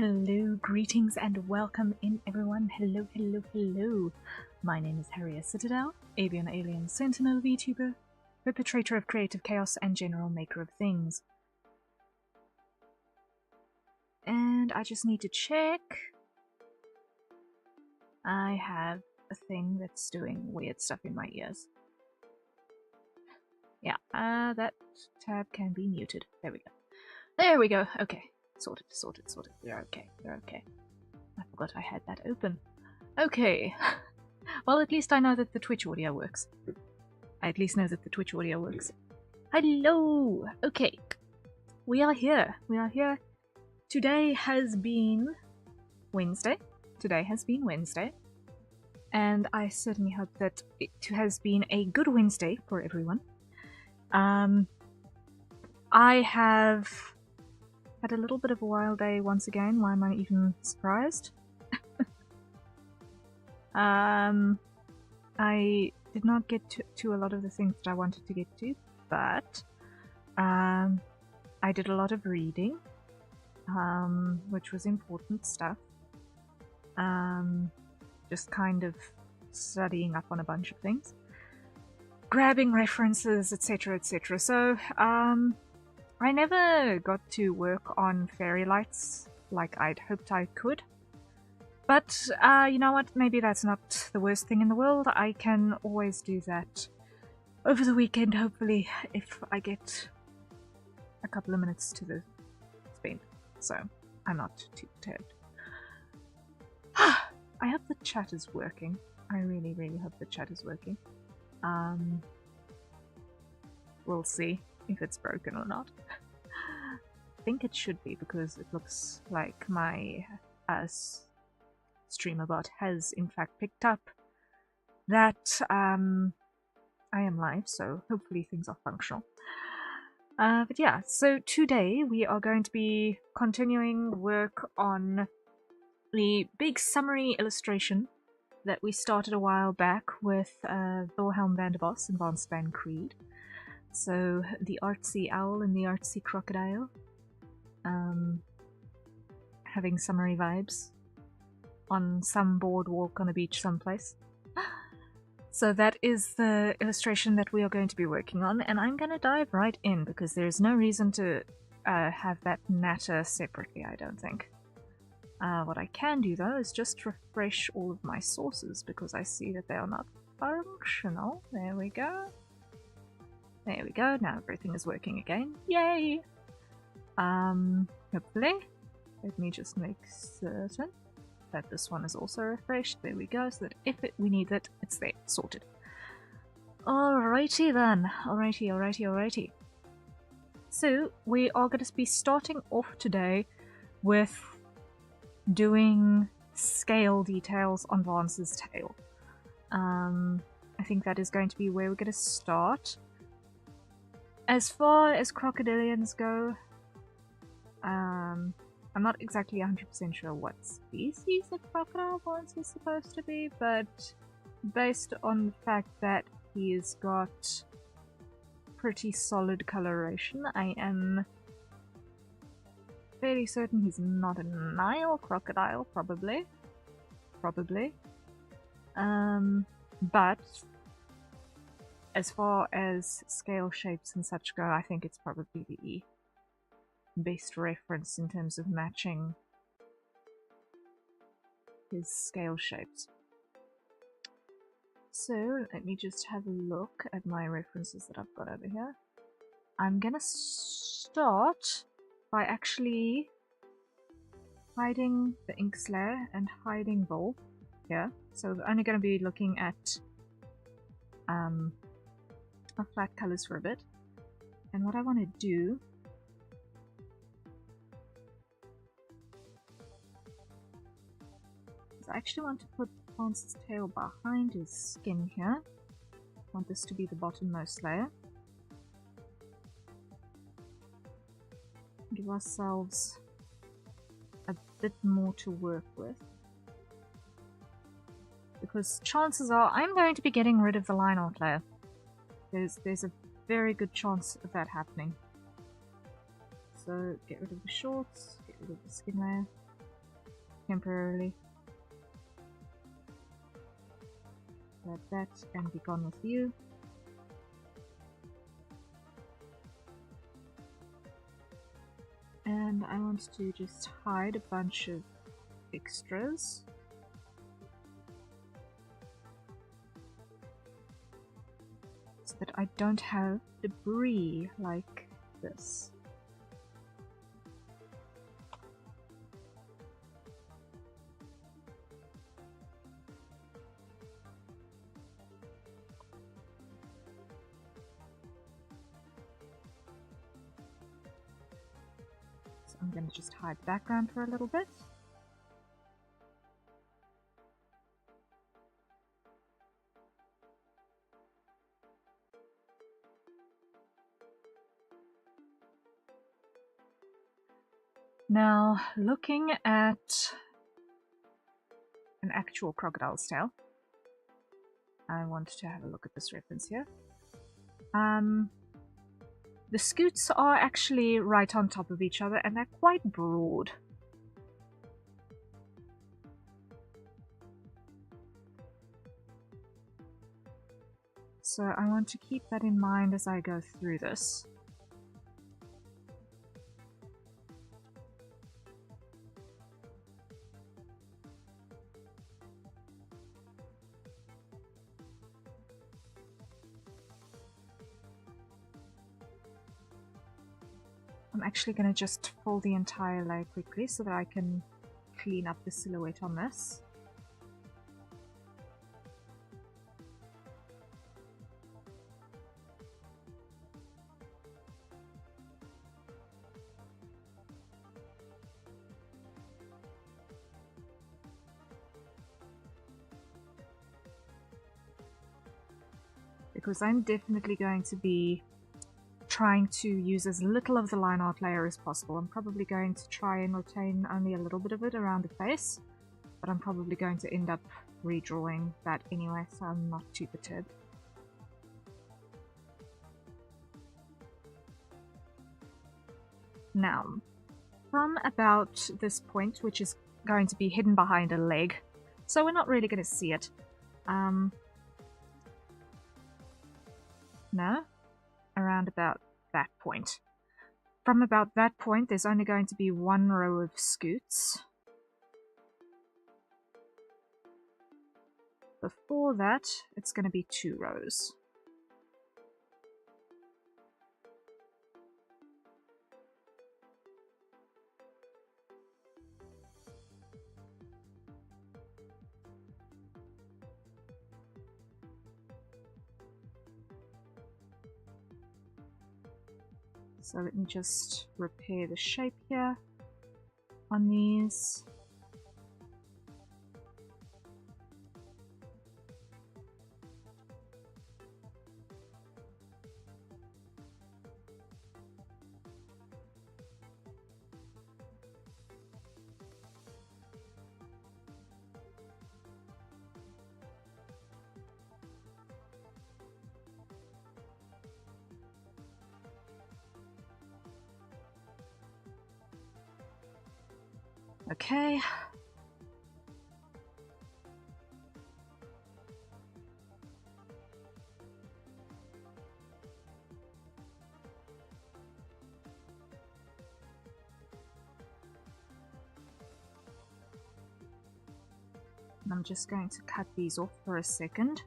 Hello, greetings and welcome in everyone. Hello, hello, hello. My name is Harriet Citadel, avian alien sentinel VTuber, perpetrator of creative chaos and general maker of things. And I just need to check. I have a thing that's doing weird stuff in my ears. Yeah, that tab can be muted. There we go. There we go. Okay. Sorted. We're okay. I forgot I had that open. Okay. Well, at least I know that the Twitch audio works. Hello! Okay. We are here. Today has been Wednesday. And I certainly hope that it has been a good Wednesday for everyone. I have had a little bit of a wild day once again. Why am I even surprised? I did not get to a lot of the things that I wanted to get to, but I did a lot of reading, which was important stuff. Just kind of studying up on a bunch of things, grabbing references, etc, etc. So, I never got to work on fairy lights like I'd hoped I could. But, you know what? Maybe that's not the worst thing in the world. I can always do that over the weekend, hopefully, if I get a couple of minutes to spend. So, I'm not too perturbed. I hope the chat is working. I really, really hope the chat is working. We'll see if it's broken or not. I think it should be, because it looks like my streamer bot has in fact picked up that I am live, so hopefully things are functional. But yeah, so today we are going to be continuing work on the big summary illustration that we started a while back with Wilhelm van der Bos and Von Span Creed. So, the artsy owl and the artsy crocodile. Having summary vibes on some boardwalk on a beach someplace. So that is the illustration that we are going to be working on, and I'm going to dive right in because there's no reason to have that natter separately, I don't think. What I can do though is just refresh all of my sources because I see that they are not functional. There we go. There we go, now everything is working again. Yay! Hopefully. Let me just make certain that this one is also refreshed. There we go, so that if we need it, it's there, sorted. Alrighty then. Alrighty. So, we are going to be starting off today with doing scale details on Vance's tail. I think that is going to be where we're going to start. As far as crocodilians go, I'm not exactly 100% sure what species of crocodile Vance is supposed to be, but based on the fact that he has got pretty solid coloration, I am fairly certain he's not a Nile crocodile, probably. But as far as scale shapes and such go, I think it's probably the best reference in terms of matching his scale shapes. So, let me just have a look at my references that I've got over here. I'm gonna start by actually hiding the ink slayer and hiding Vol here. So we're only going to be looking at flat colors for a bit. And what I want to do is I actually want to put Vance's tail behind his skin here. I want this to be the bottommost layer. Give ourselves a bit more to work with. Because chances are I'm going to be getting rid of the line art layer. There's a very good chance of that happening. So get rid of the shorts, get rid of the skin layer. temporarily. Grab that and be gone with you. And I want to just hide a bunch of extras. So that I don't have debris like this. I'm going to just hide the background for a little bit. Now, looking at an actual crocodile's tail, I want to have a look at this reference here. The scoots are actually right on top of each other and they're quite broad. So I want to keep that in mind as I go through this. I'm actually going to just fold the entire layer quickly so that I can clean up the silhouette on this. Because I'm definitely going to be trying to use as little of the line art layer as possible. I'm probably going to try and retain only a little bit of it around the face, but I'm probably going to end up redrawing that anyway, so I'm not too perturbed. Now, from about this point, which is going to be hidden behind a leg, so we're not really going to see it. No, around about that point. From about that point, there's only going to be one row of scoots. Before that, it's going to be 2 rows. So let me just repair the shape here on these. Okay. I'm just going to cut these off for a second.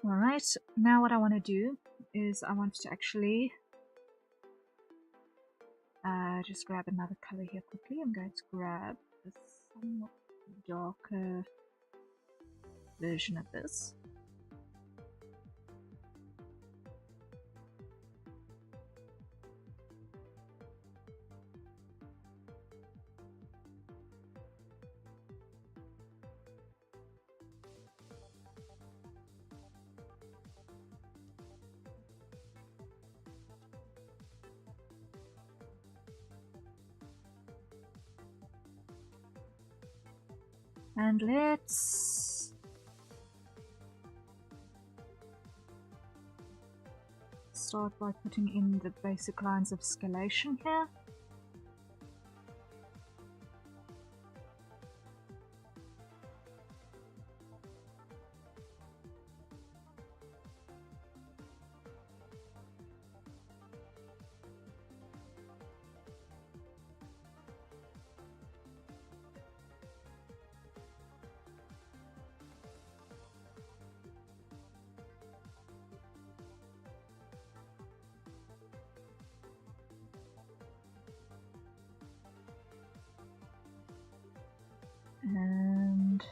Alright, now what I want to do is I want to actually just grab another color here quickly. I'm going to grab a somewhat darker version of this. And let's start by putting in the basic lines of scalation here. And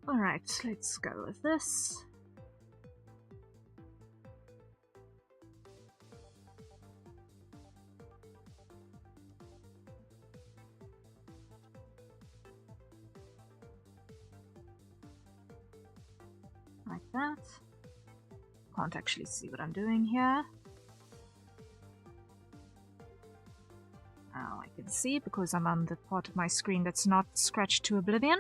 alright, let's go with this. Like that. Can't actually see what I'm doing here. Now I can see because I'm on the part of my screen that's not scratched to oblivion.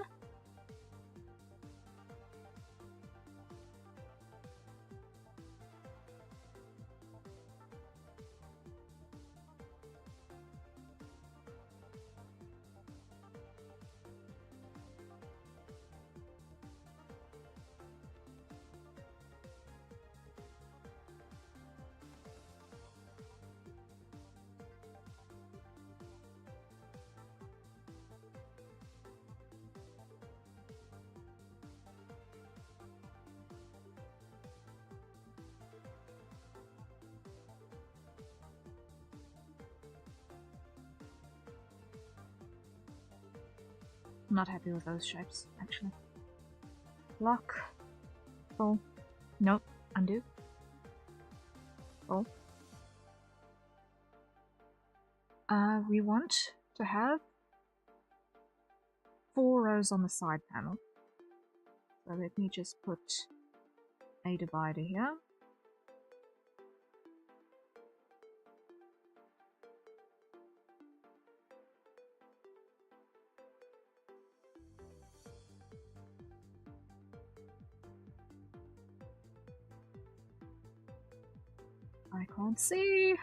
Not happy with those shapes, actually. Lock. Pull. Nope. Undo. Pull. We want to have 4 rows on the side panel. So let me just put a divider here. I can't see.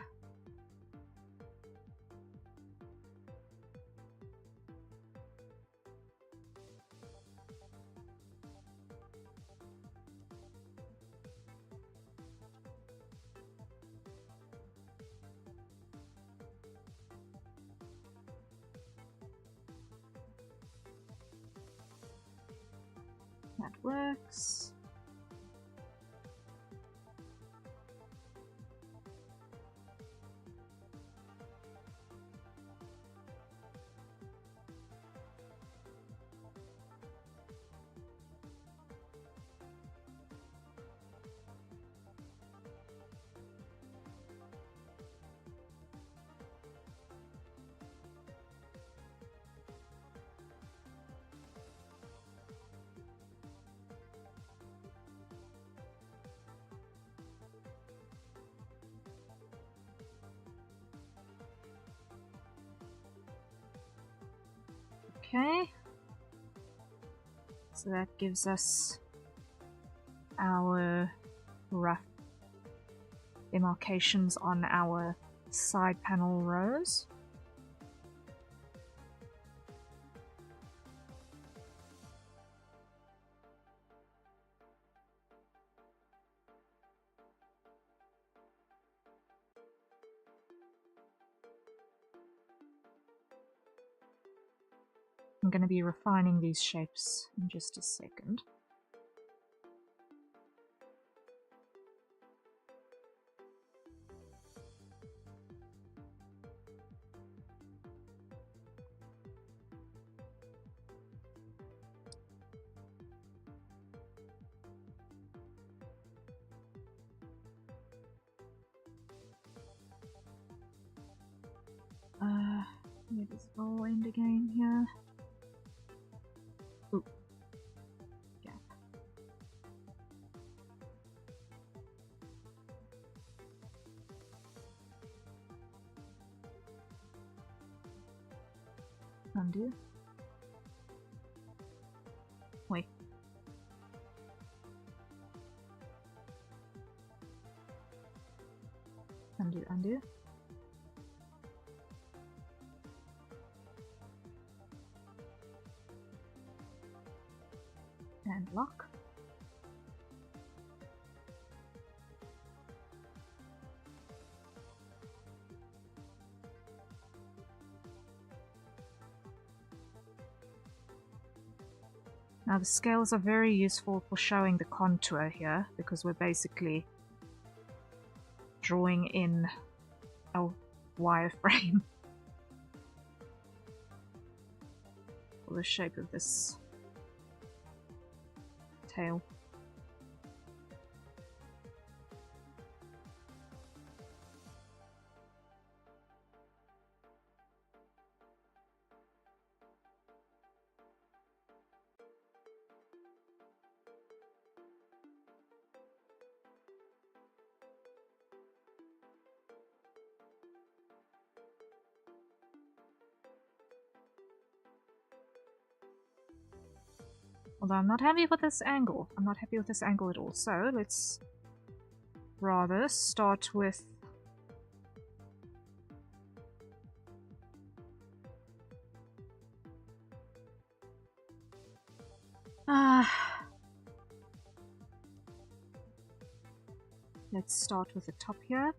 That works. Okay, so that gives us our rough demarcations on our side panel rows. I'm going to be refining these shapes in just a second. Where does it all end again here? Ooh. Gap. Undo. Wait. Undo, undo. And lock. Now the scales are very useful for showing the contour here, because we're basically drawing in a wireframe for the shape of this tail. Although I'm not happy with this angle. I'm not happy with this angle at all. So let's rather start with let's start with the top here.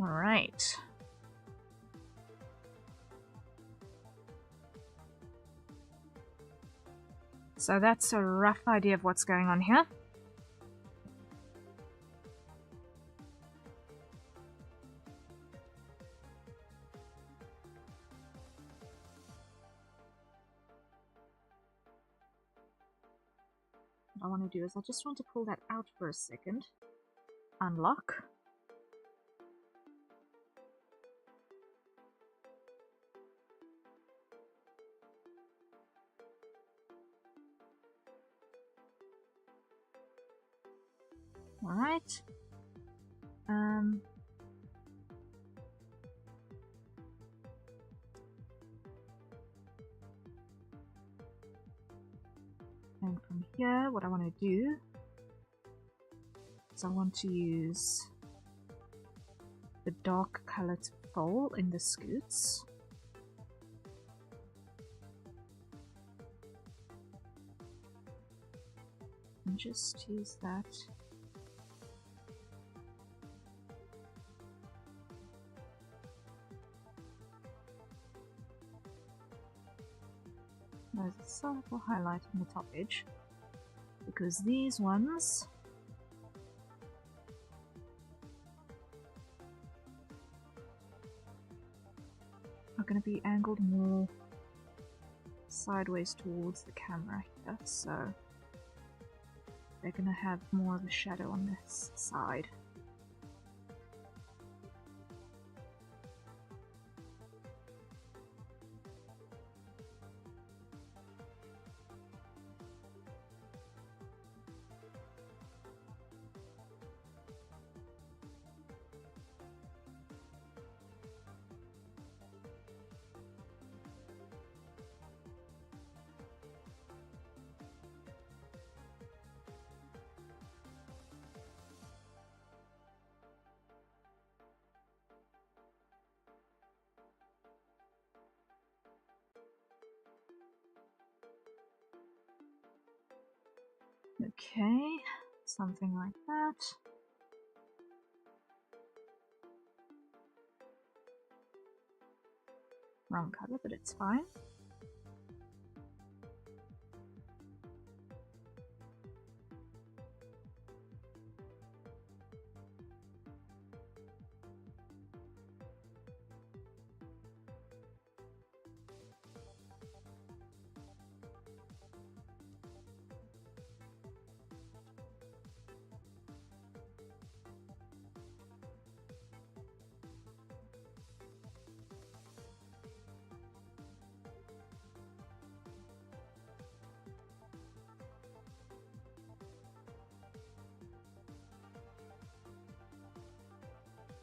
All right. So that's a rough idea of what's going on here. What I want to do is I just want to pull that out for a second. Unlock. All right. And from here, what I want to do is I want to use the dark color to fill in the scoots. And just use that. There's a subtle highlight on the top edge, because these ones are going to be angled more sideways towards the camera here, so they're going to have more of a shadow on this side. Okay, something like that. Wrong color, but it's fine.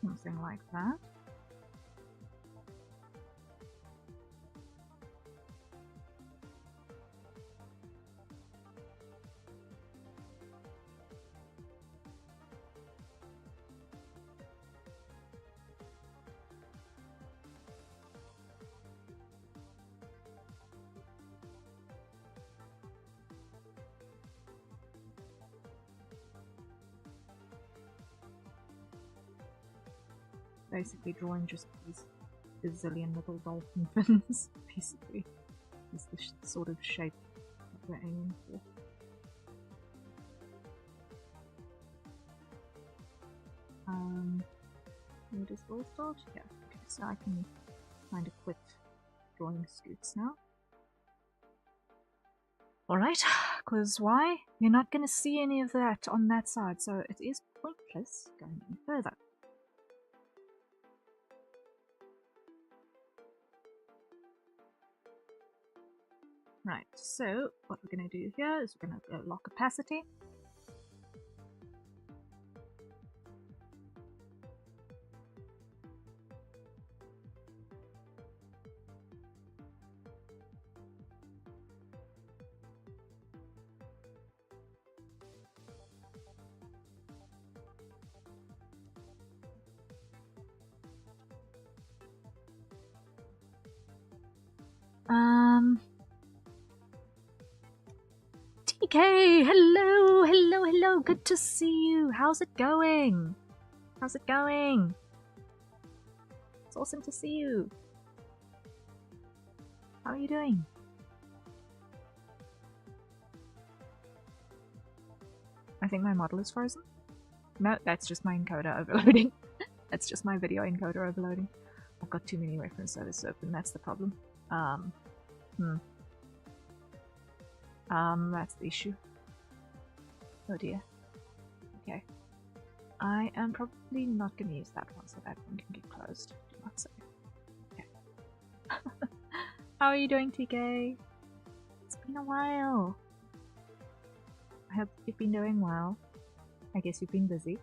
Something like that. Basically drawing just these gazillion little dolphin fins, basically, is the sort of shape that we're aiming for. Where does it all start? Yeah, okay, so I can kind of quit drawing scoots now. Alright, because why? You're not going to see any of that on that side, so it is pointless going any further. Right, so what we're going to do here is we're going to go lock opacity. TK, hello, hello, hello, good to see you. How's it going? How's it going? It's awesome to see you. How are you doing? I think my model is frozen. No, that's just my encoder overloading. That's just my video encoder overloading. I've got too many reference services open, that's the problem. That's the issue. Oh dear. Okay. I am probably not going to use that one, so that one can get closed. Do not say. Okay. How are you doing, TK? It's been a while. I hope you've been doing well. I guess you've been busy.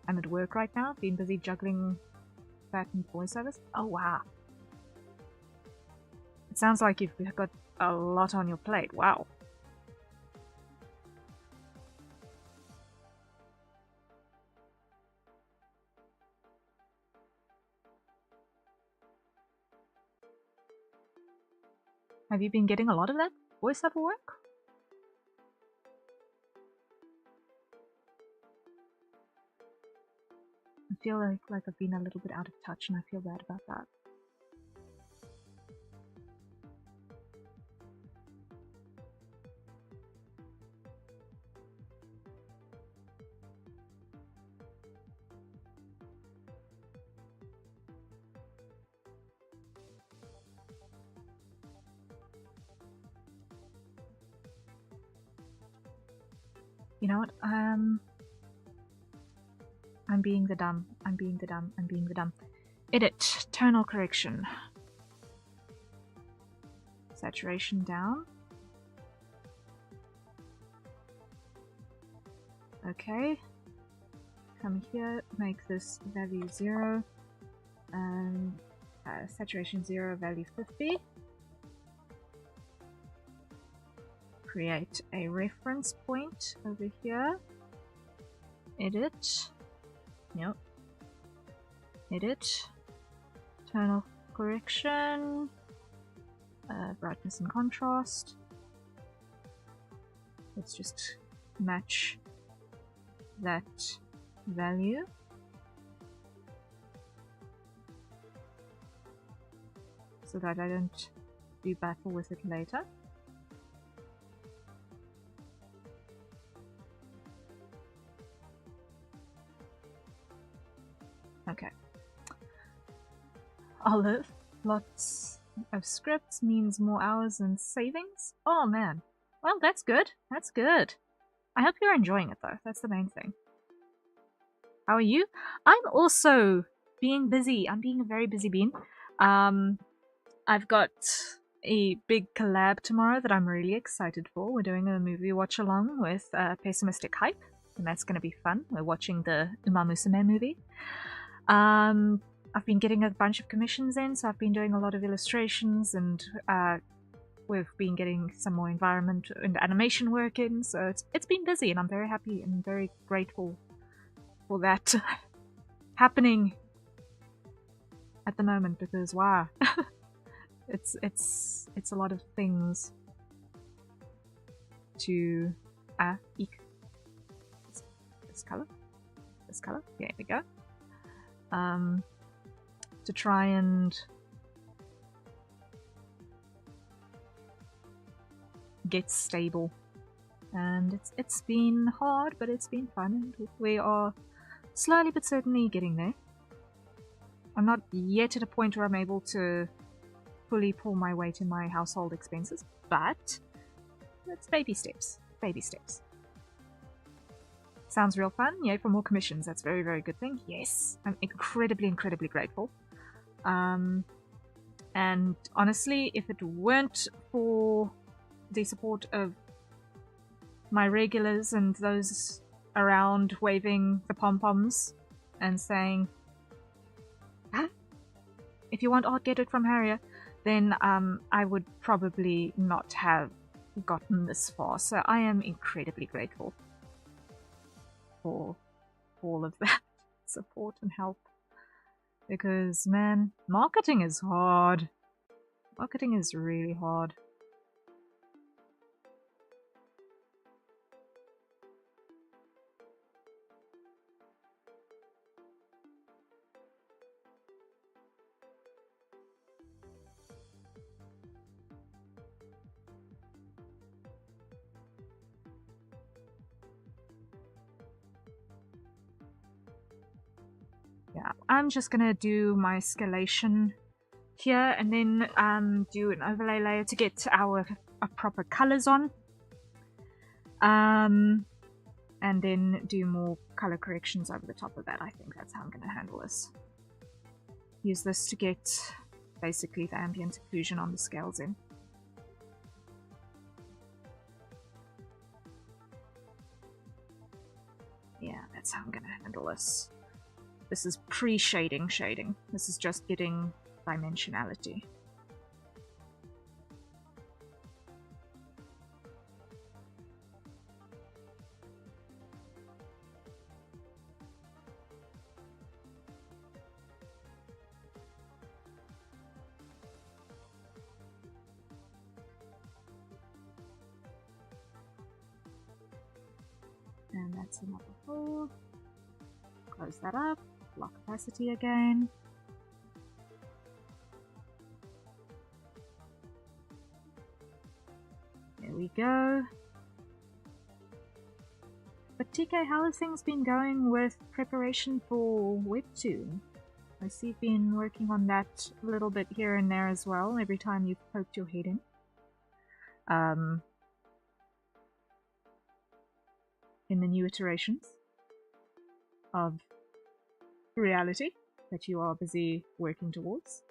I'm at work right now, been busy juggling that and voice service. Oh wow. It sounds like you've got a lot on your plate. Wow. Have you been getting a lot of that voiceover work? I feel like I've been a little bit out of touch and I feel bad about that. You know what? I'm being the dumb. I'm being the dumb. I'm being the dumb. Edit. Tonal correction. Saturation down. Okay. Come here. Make this value 0. Saturation 0, value 50. Create a reference point over here. Edit. Yep. Edit. Tonal correction. Brightness and contrast. Let's just match that value. So that I don't do battle with it later. Okay. Olive, lots of scripts means more hours and savings. Oh man. Well, that's good. That's good. I hope you're enjoying it though. That's the main thing. How are you? I'm also being busy. I'm being a very busy bean. I've got a big collab tomorrow that I'm really excited for. We're doing a movie watch along with Pessimistic Hype, and that's going to be fun. We're watching the Uma Musume movie. I've been getting a bunch of commissions in, so I've been doing a lot of illustrations, and we've been getting some more environment and animation work in, so it's been busy, and I'm very happy and very grateful for that happening at the moment, because wow. It's a lot of things to this color, there we go. To try and get stable, and it's been hard, but it's been fun, and we are slowly but certainly getting there. I'm not yet at a point where I'm able to fully pull my weight in my household expenses, but it's baby steps. Baby steps. Sounds real fun. Yay for more commissions. That's a very, very good thing. Yes, I'm incredibly, incredibly grateful. And honestly, if it weren't for the support of my regulars and those around waving the pom-poms and saying, if you want art, get it from Harrier, then I would probably not have gotten this far. So I am incredibly grateful for all of that support and help. Because, man, marketing is hard. Marketing is really hard. Yeah, I'm just gonna do my escalation here and then do an overlay layer to get our proper colors on. And then do more color corrections over the top of that. I think that's how I'm gonna handle this. Use this to get basically the ambient occlusion on the scales in. Yeah, that's how I'm gonna handle this. This is pre-shading shading. This is just getting dimensionality. And that's another hole. Close that up. Lock opacity again. There we go. But TK, how have things been going with preparation for Webtoon? I see you've been working on that a little bit here and there as well, every time you've poked your head in. In the new iterations of reality that you are busy working towards.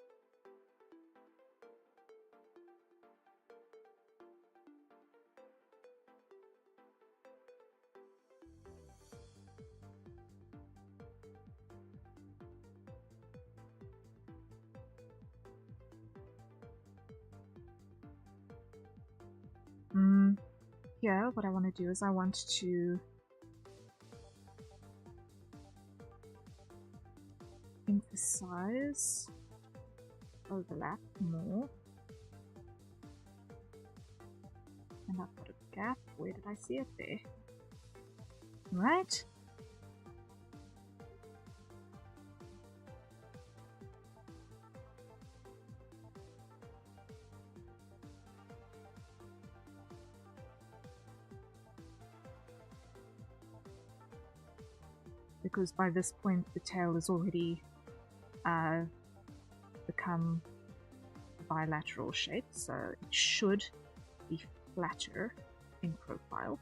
Yeah, what I want to do is I want to emphasize overlap more. And I've got a gap. Where did I see it there? right? Because by this point the tail has already become a bilateral shape, so it should be flatter in profile.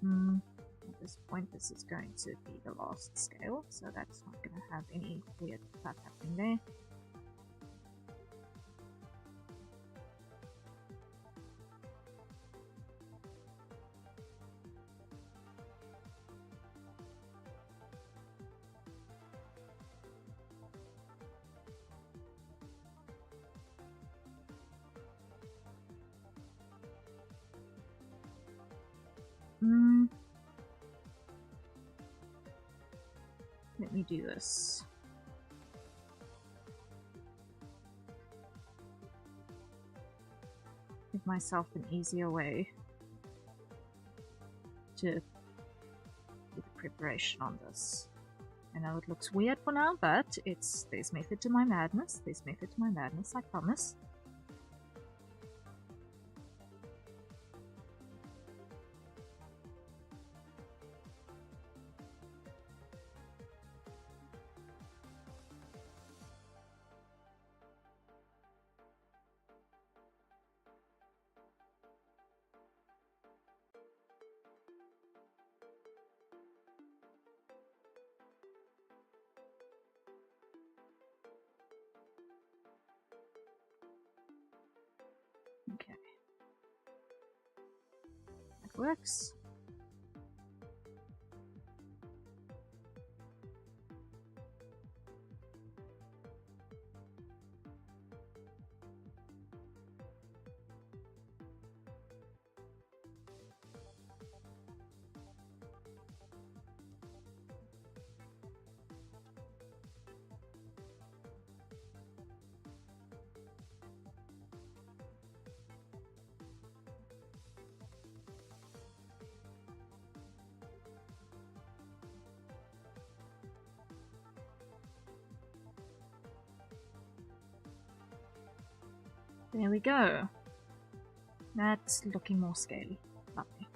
At this point, this is going to be the last scale, so that's not going to have any weird stuff happening there. Let me do this. Give myself an easier way to do the preparation on this. I know it looks weird for now, but there's method to my madness. There's method to my madness, I promise. Okay. That works. There we go. That's looking more scaly. Lovely.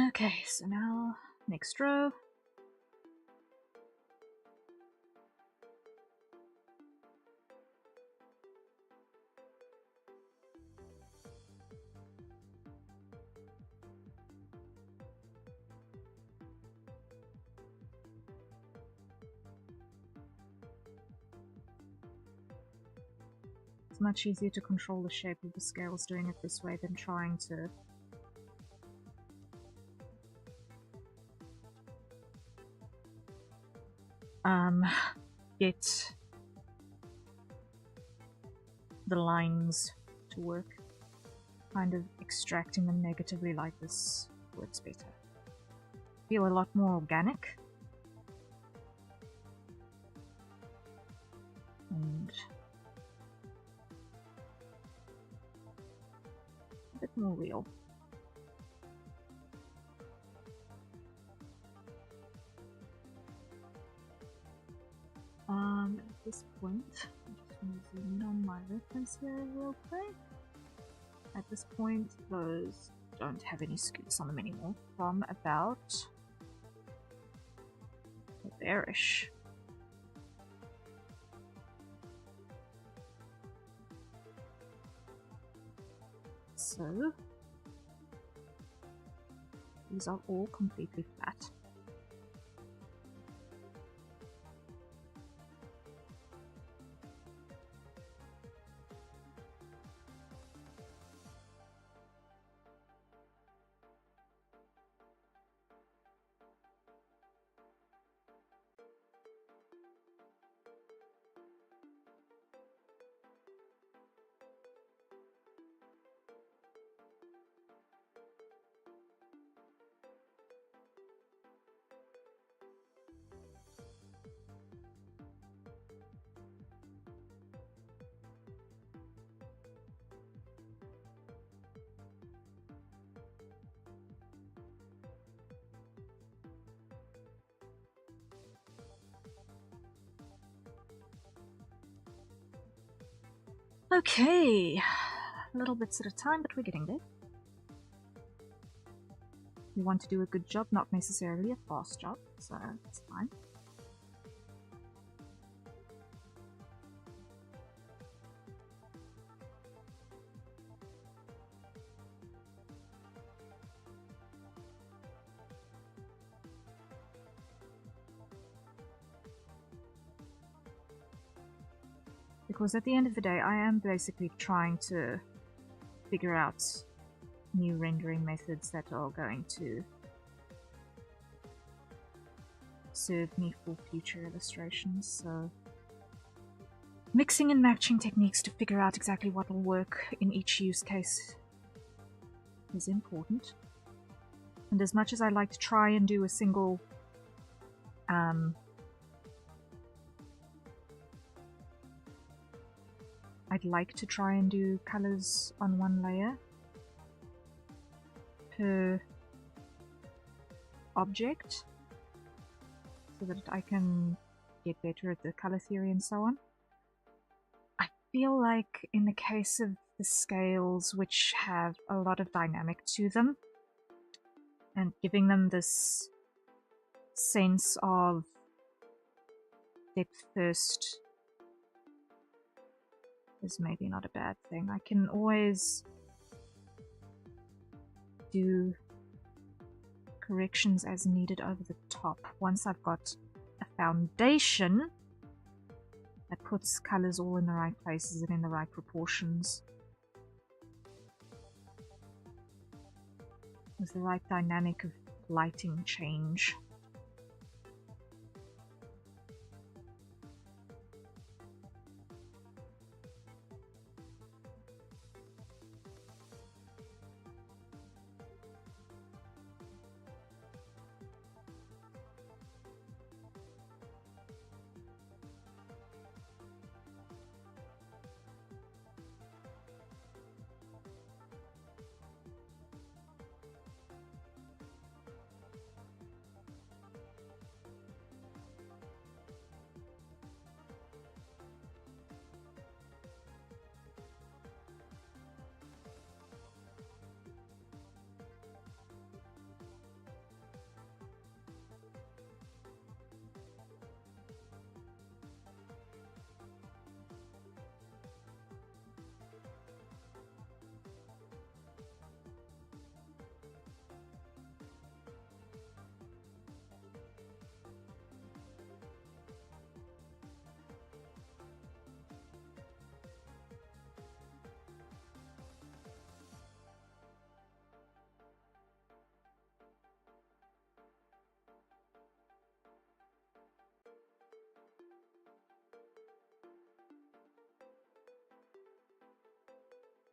Okay, so now next row. much easier to control the shape of the scales doing it this way than trying to get the lines to work. Kind of extracting them negatively like this works better. Feel a lot more organic. And a bit more real. At this point, I'm just going to zoom in on my reference here real quick. At this point, those don't have any scoots on them anymore from about there-ish. So, these are all completely flat. Okay, little bits at a time, but we're getting there. We want to do a good job, not necessarily a fast job, so it's fine. Because at the end of the day, I am basically trying to figure out new rendering methods that are going to serve me for future illustrations, so mixing and matching techniques to figure out exactly what will work in each use case is important. And as much as I like to try and do a single I'd like to try and do colors on one layer per object so that I can get better at the color theory and so on. I feel like in the case of the scales, which have a lot of dynamic to them, and giving them this sense of depth first is maybe not a bad thing. I can always do corrections as needed over the top once I've got a foundation that puts colors all in the right places and in the right proportions with the right dynamic of lighting change.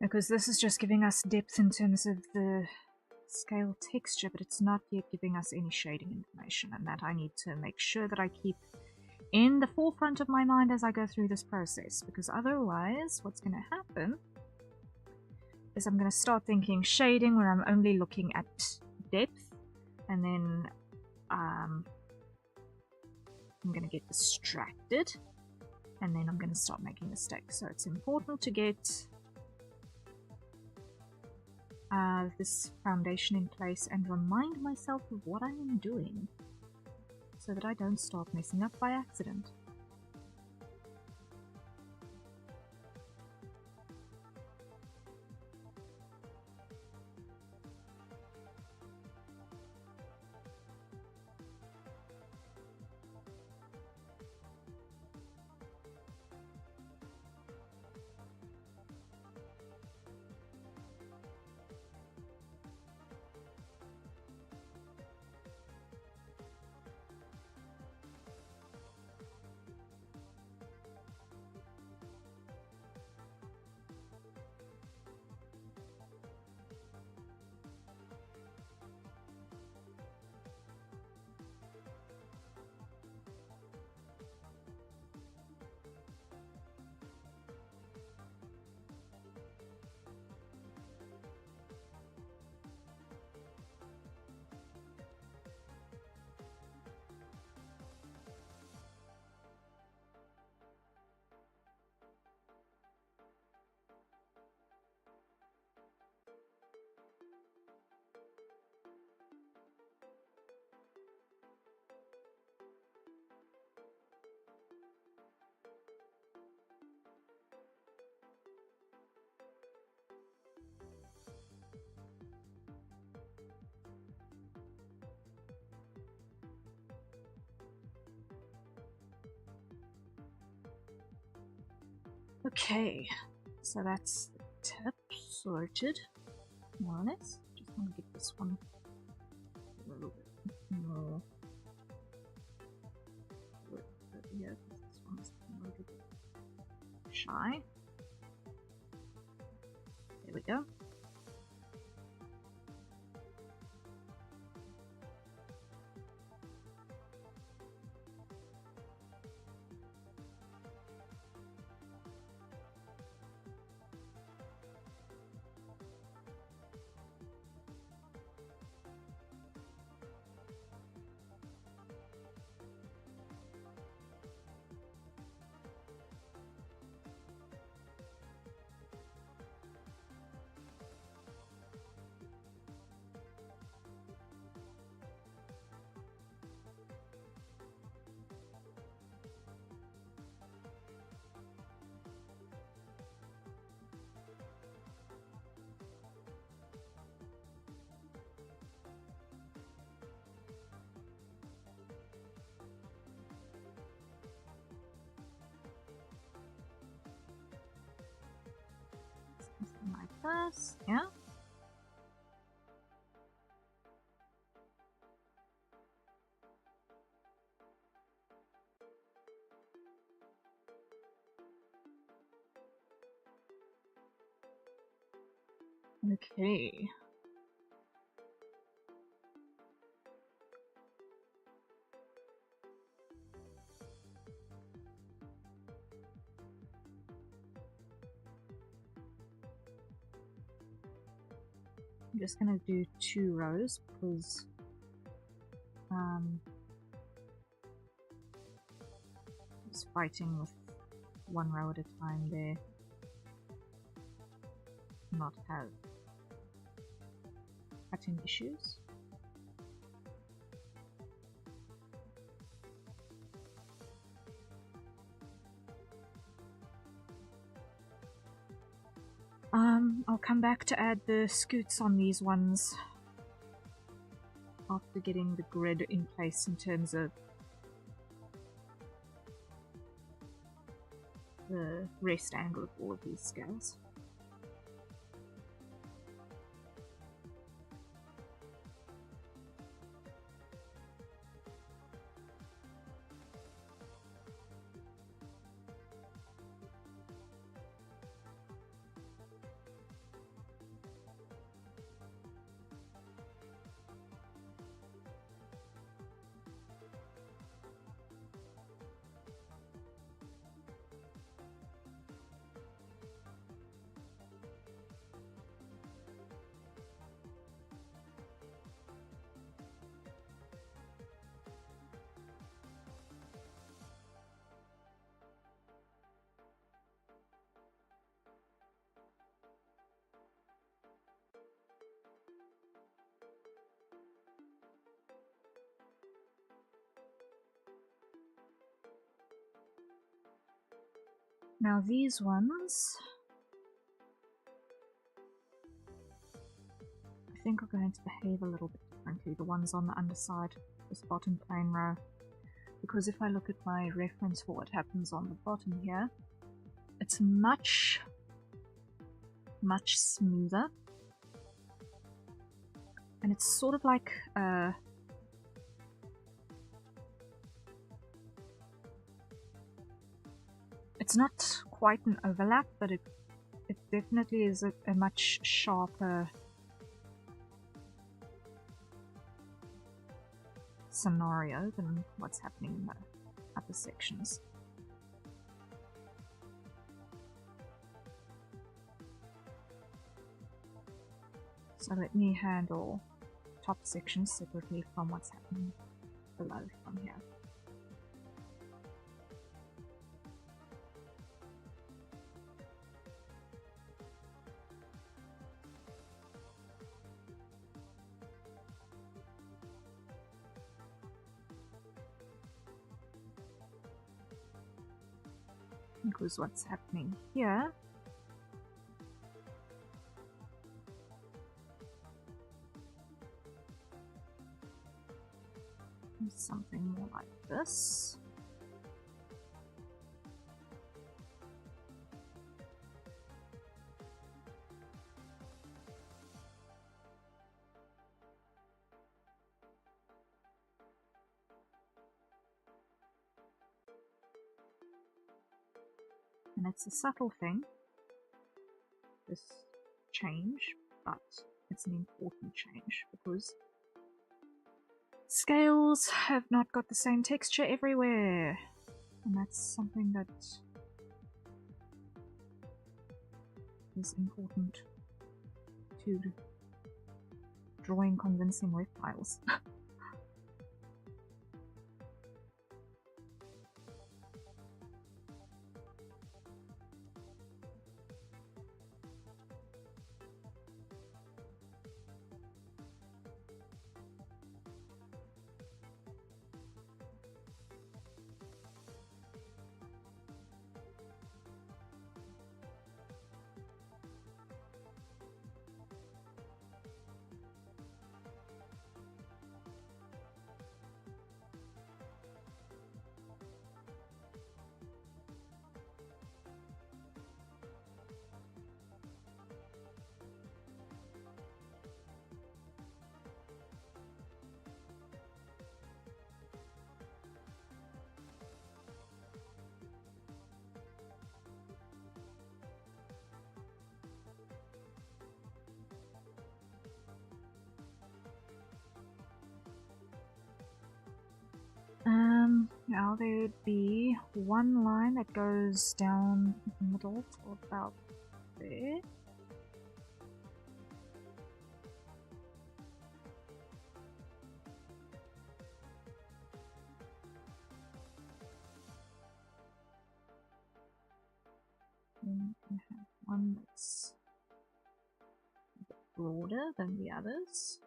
Because this is just giving us depth in terms of the scale texture, but it's not yet giving us any shading information, and that I need to make sure that I keep in the forefront of my mind as I go through this process, because otherwise what's going to happen is I'm going to start thinking shading where I'm only looking at depth, and then I'm going to get distracted, and then I'm going to start making mistakes. So it's important to get this foundation in place and remind myself of what I am doing so that I don't start messing up by accident. Okay, so that's the tip sorted, more or less. Just want to get this one a little bit more over here, because this one's a little bit shy. There we go. Something like this, yeah. Okay. I'm just gonna do 2 rows because just fighting with 1 row at a time there, not have cutting issues. I'll come back to add the scoots on these ones after getting the grid in place in terms of the rest angle of all of these scales. Now these ones, I think are going to behave a little bit differently, the ones on the underside, this bottom plane row. Because if I look at my reference for what happens on the bottom here, it's much smoother. And it's sort of like it's not quite an overlap, but it definitely is a much sharper scenario than what's happening in the upper sections. So let me handle top sections separately from what's happening below from here. Because what's happening here is something more like this. And it's a subtle thing, this change, but it's an important change because scales have not got the same texture everywhere. And that's something that is important to drawing convincing reptiles. Now there'd be one line that goes down the middle to about there. Then you can have one that's a bit broader than the others.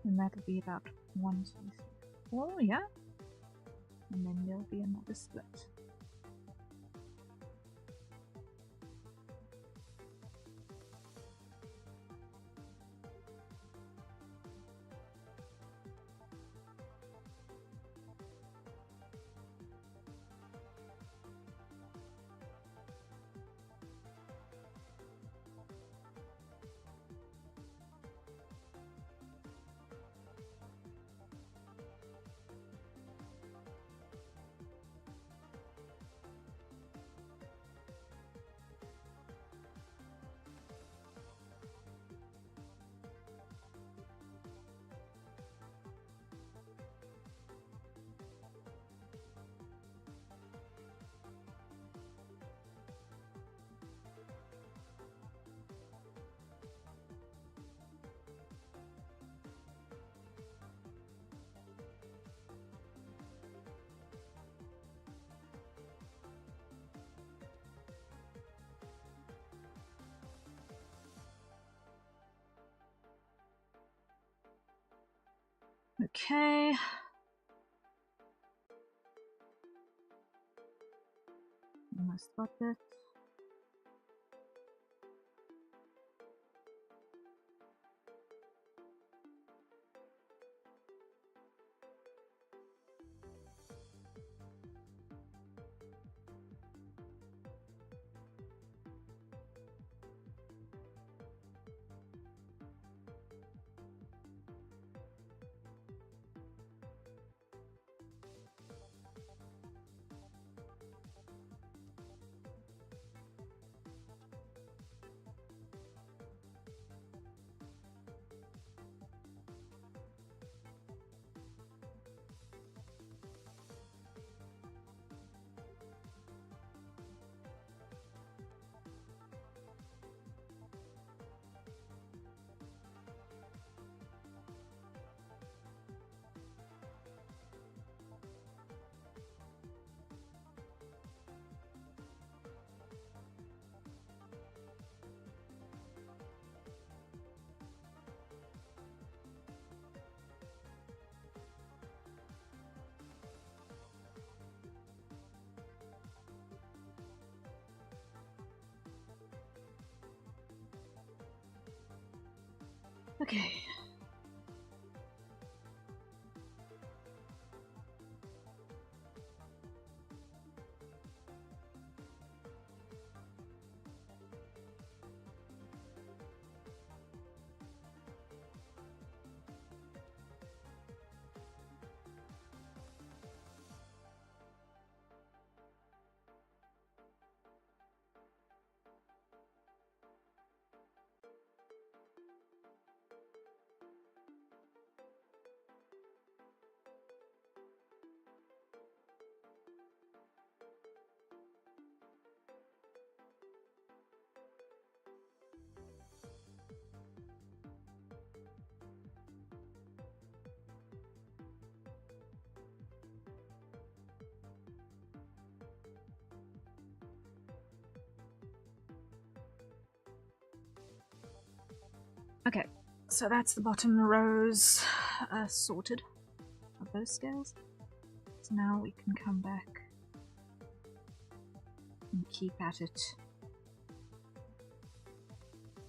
And that'll be about 1, 2, 3, 4, yeah? And then there'll be another split. Okay. Almost got it. Okay. Okay, so that's the bottom rows sorted of those scales. So now we can come back and keep at it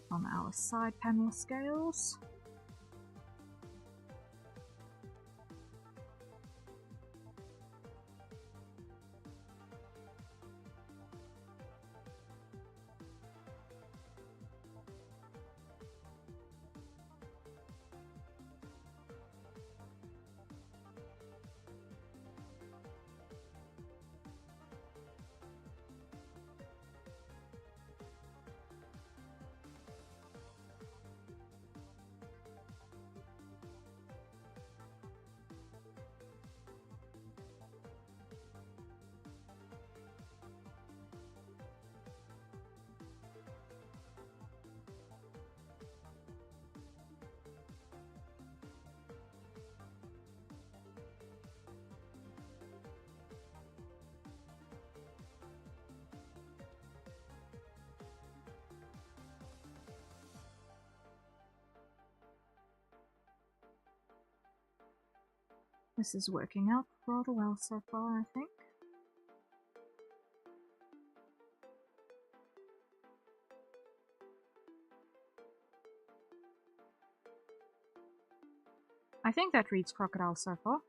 on our side panel scales. This is working out rather well so far, I think. I think that reads crocodile so far.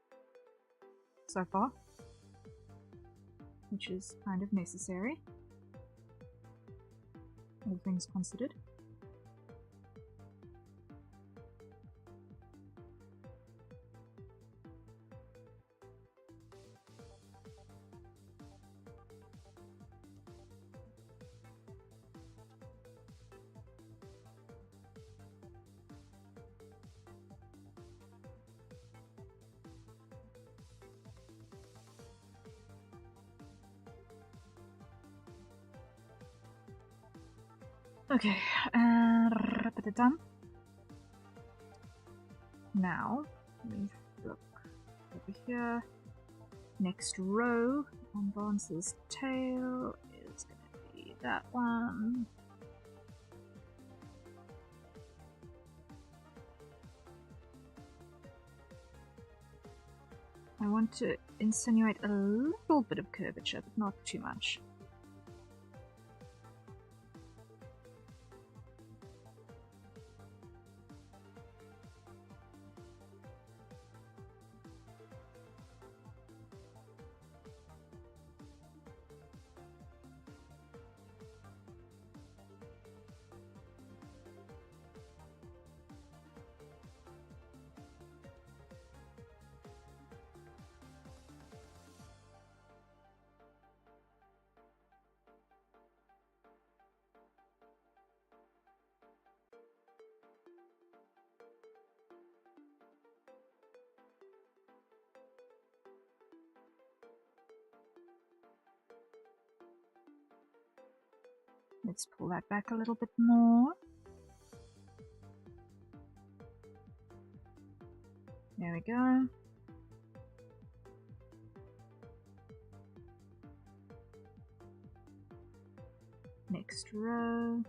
Which is kind of necessary, all things considered. Okay, done. Now, let me look over here. Next row on Vance's tail is going to be that one. I want to insinuate a little bit of curvature, but not too much. Let's pull that back a little bit more. There we go. Next row.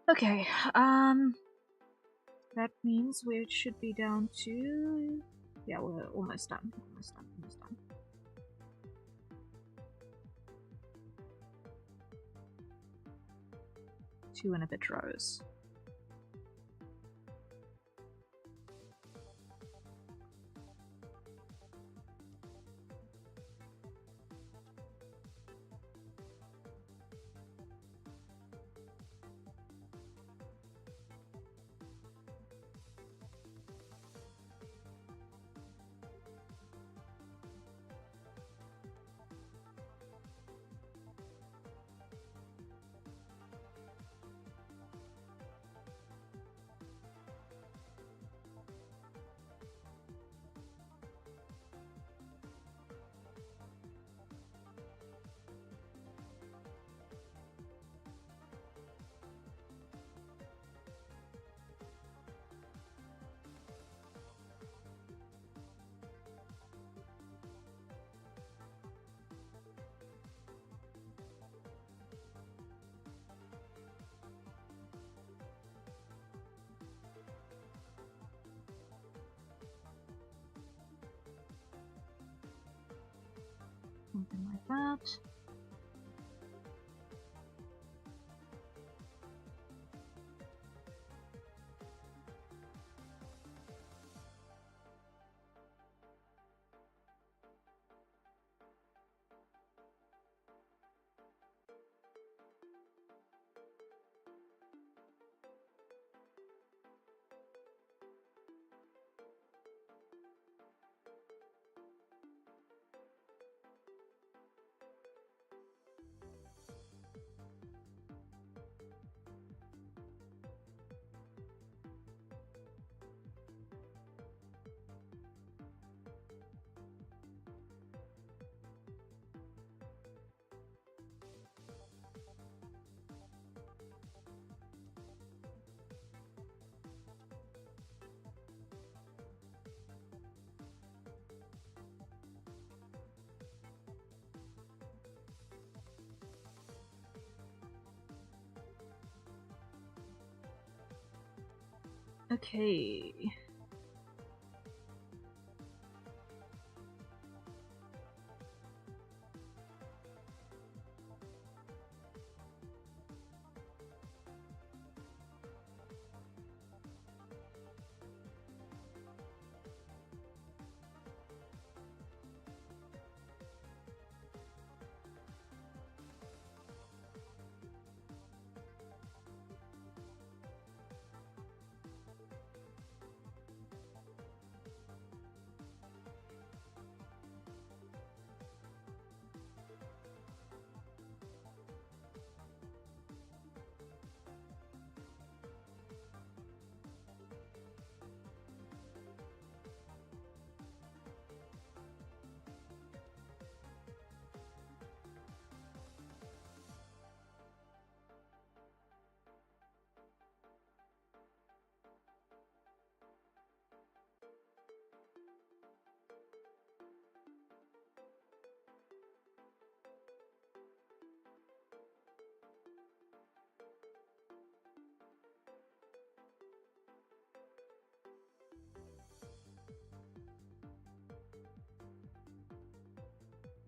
Okay, that means we should be down to... Yeah, we're almost done. Almost done. 2 and a bit rows. Something like that. Okay.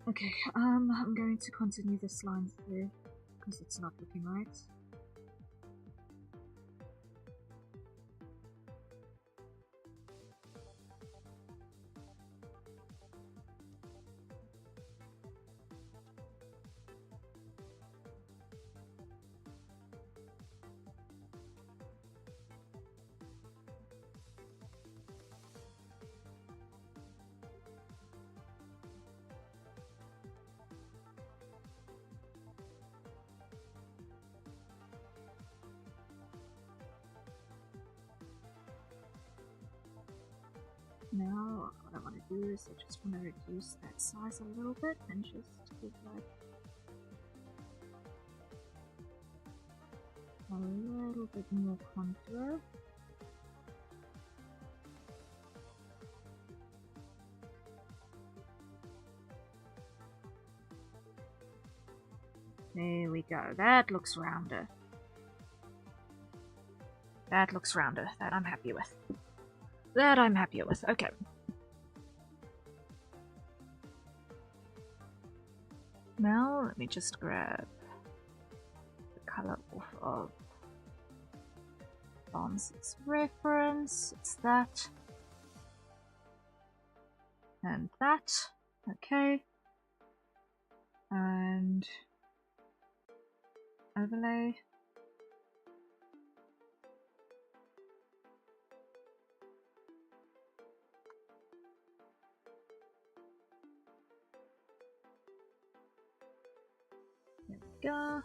Okay, I'm going to continue this line through, because it's not looking right. Now, what I want to do is I just want to reduce that size a little bit and just give like a little bit more contour. There we go. That looks rounder. That looks rounder. That I'm happy with. That I'm happier with. Okay. Now, let me just grab the color off of Barnes's reference. It's that. And that. Okay. And overlay. There we go.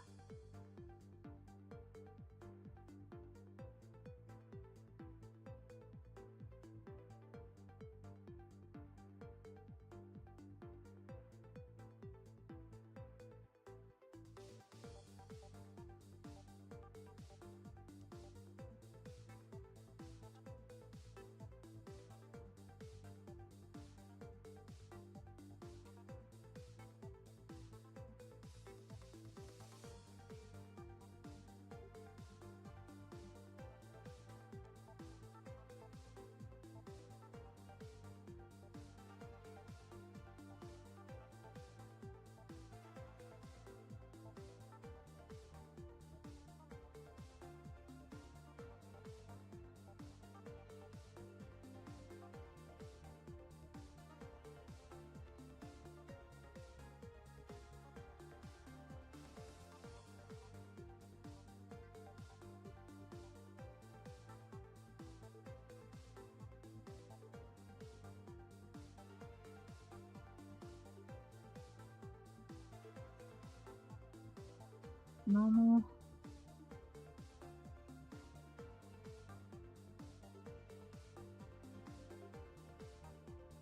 Normal.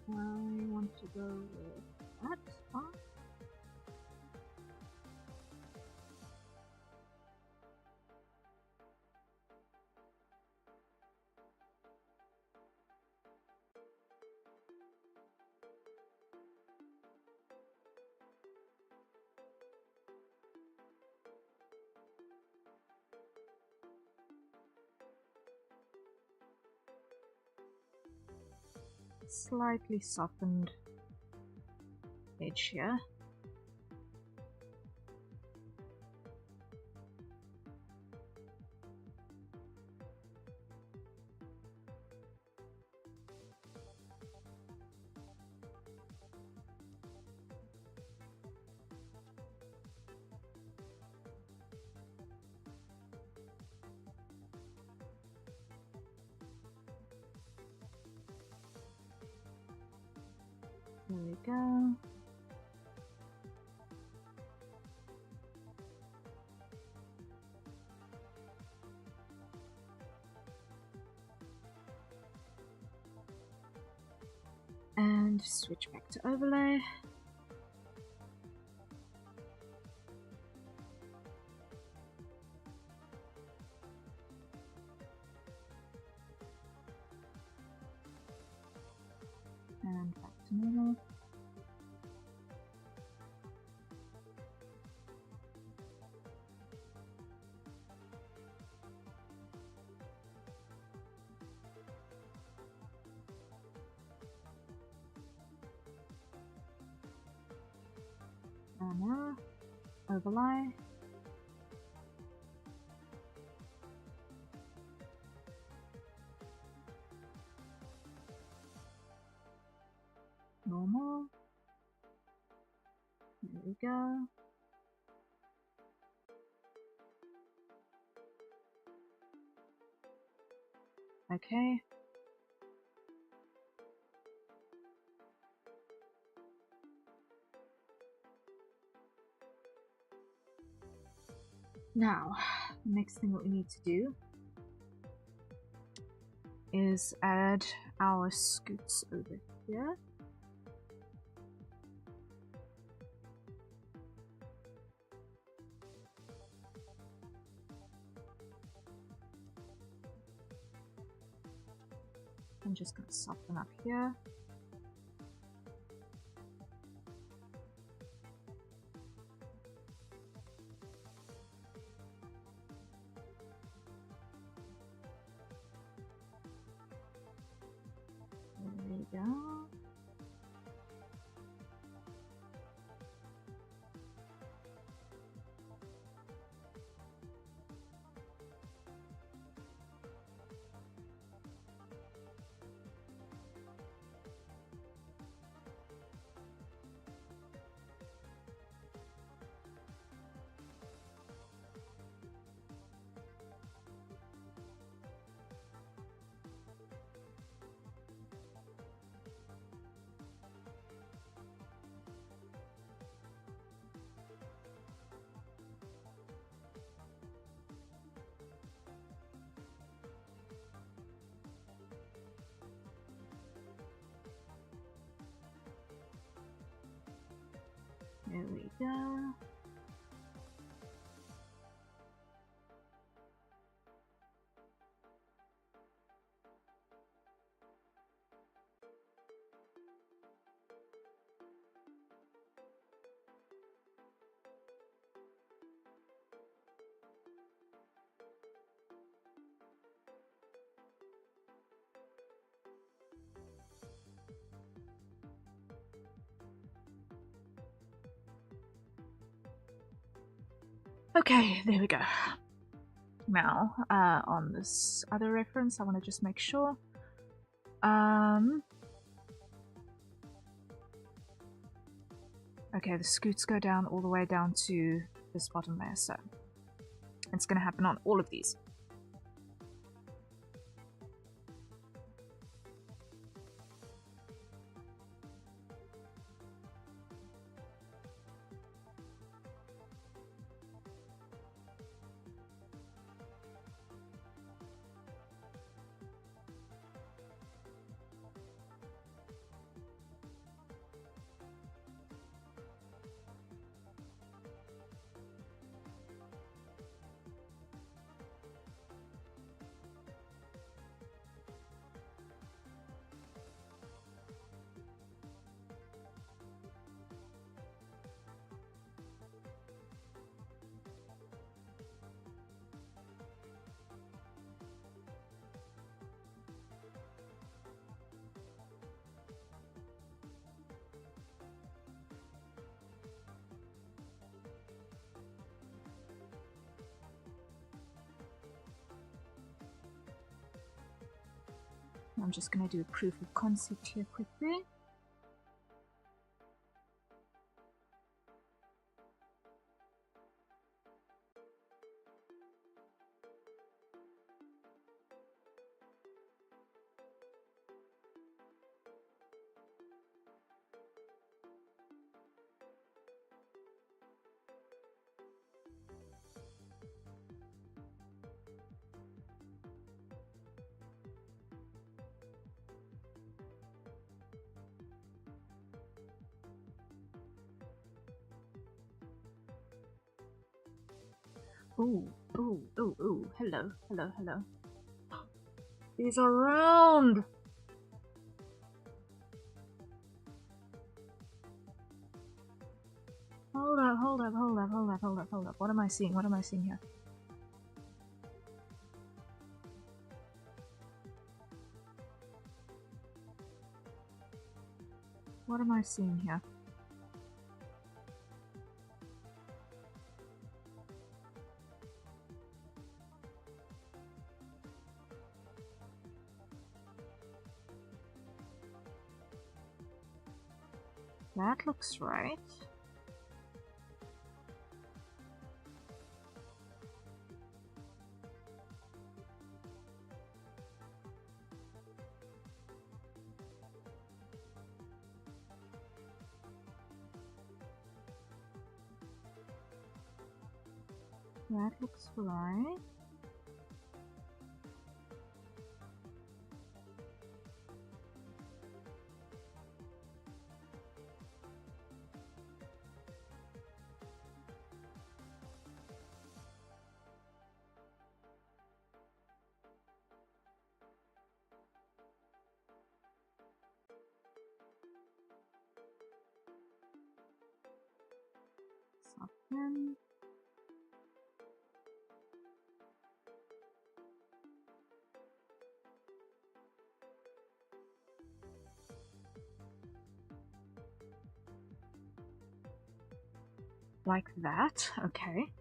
I want to go with that one. slightly softened edge here. There we go. And switch back to overlay. And back to normal. And now, overlay. Normal. There we go. Okay. Now, the next thing that we need to do is add our scoots over here. I'm just going to soften up here. There we go. There we go. Okay, there we go. Now, on this other reference, I want to just make sure. Okay, the scoots go down all the way down to this bottom layer, so it's going to happen on all of these. I'm just going to do a proof of concept here quickly. Ooh, ooh, ooh, ooh. Hello, hello, hello. These are round! Hold up, hold up, hold up, hold up, hold up, hold up. What am I seeing? What am I seeing here? What am I seeing here? That looks right. That looks right. Soften. Like that, okay.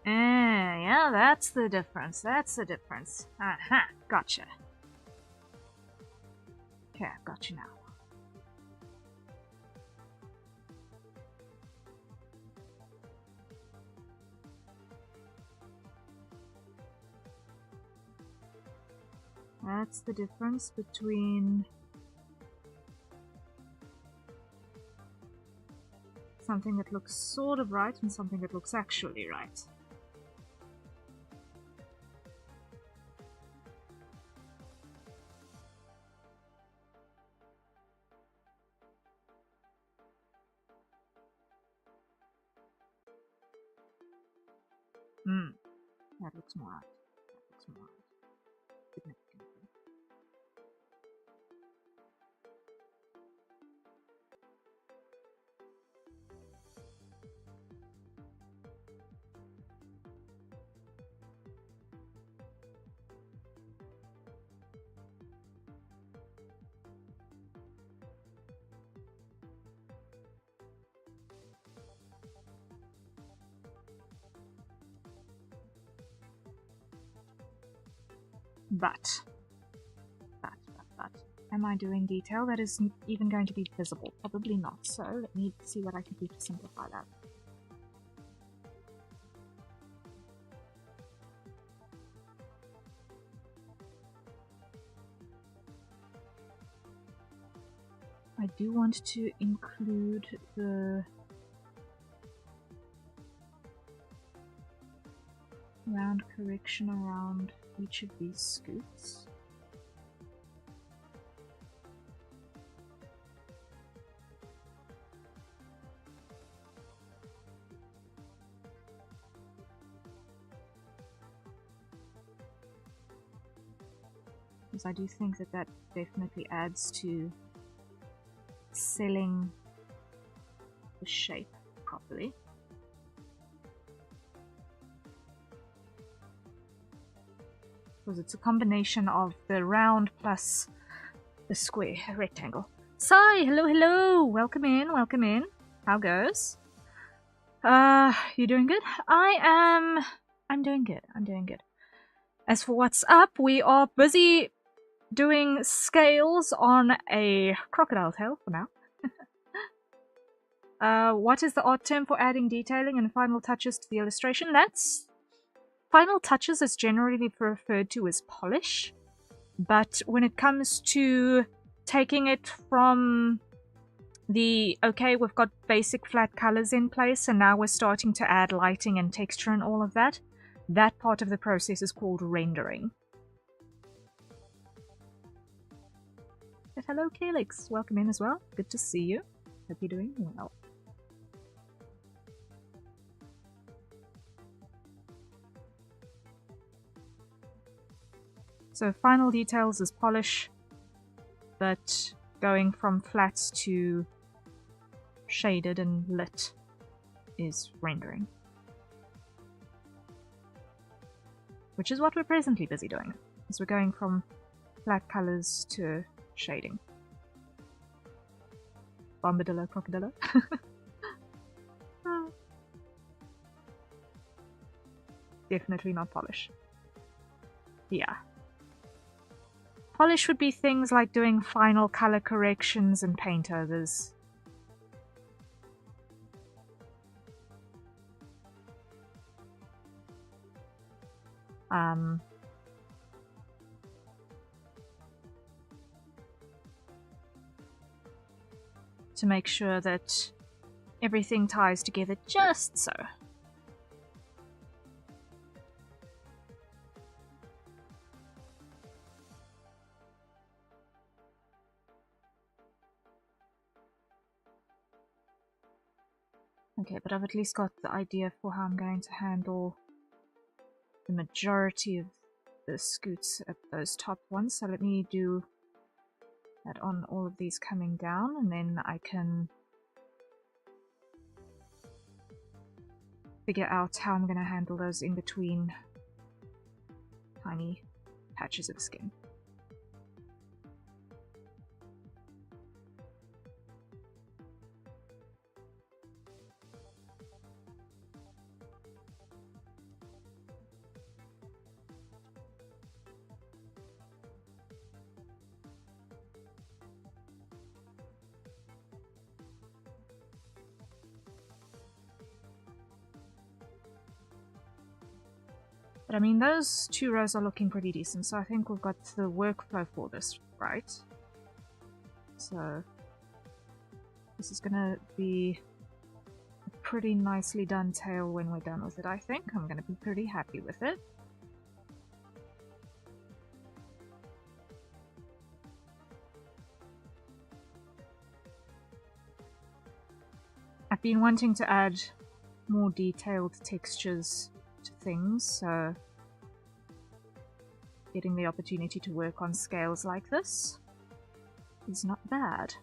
Yeah, that's the difference. That's the difference. Aha, gotcha. Okay, I've got you now. That's the difference between something that looks sort of right and something that looks actually right. That looks more right. That looks more right. Significantly. But, am I doing detail that isn't even going to be visible? Probably not, so let me see what I can do to simplify that. I do want to include the round correction around each of these scoots. Because I do think that that definitely adds to selling the shape properly. Because it's a combination of the round plus the square rectangle. Sai, hello, hello, welcome in, welcome in. How goes? You doing good? I'm doing good, I'm doing good. As for what's up, we are busy doing scales on a crocodile tail for now. What is the art term for adding detailing and final touches to the illustration? That's... Final touches is generally referred to as polish, but when it comes to taking it from the, okay, we've got basic flat colors in place and now we're starting to add lighting and texture and all of that, that part of the process is called rendering. But hello Calix, welcome in as well, good to see you, hope you're doing well. So final details is polish, but going from flats to shaded and lit is rendering. Which is what we're presently busy doing, as we're going from flat colors to shading. Bombadillo, crocodillo. Definitely not polish. Yeah. Polish would be things like doing final color corrections and paint overs. To make sure that everything ties together just so. Okay, but I've at least got the idea for how I'm going to handle the majority of the scoots at those top ones. So let me do that on all of these coming down, and then I can figure out how I'm going to handle those in between tiny patches of skin. But I mean, those two rows are looking pretty decent, so I think we've got the workflow for this, right? So this is gonna be a pretty nicely done tail when we're done with it, I think. I'm gonna be pretty happy with it. I've been wanting to add more detailed textures to things, so getting the opportunity to work on scales like this is not bad.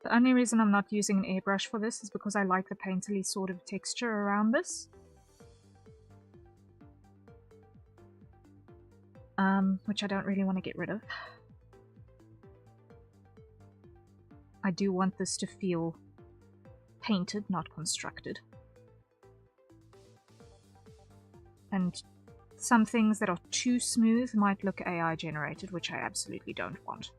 The only reason I'm not using an airbrush for this is because I like the painterly sort of texture around this. Which I don't really want to get rid of. I do want this to feel painted, not constructed. and some things that are too smooth might look AI generated, which I absolutely don't want.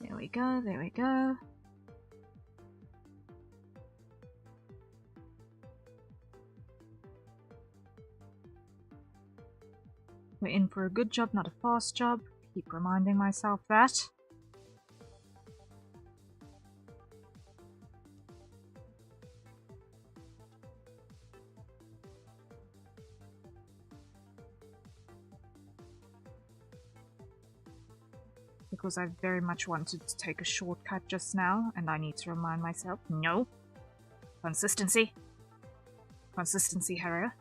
There we go, there we go. We're in for a good job, not a fast job. Keep reminding myself that. Because I very much wanted to take a shortcut just now, and I need to remind myself, no. Consistency. Consistency, Harrier.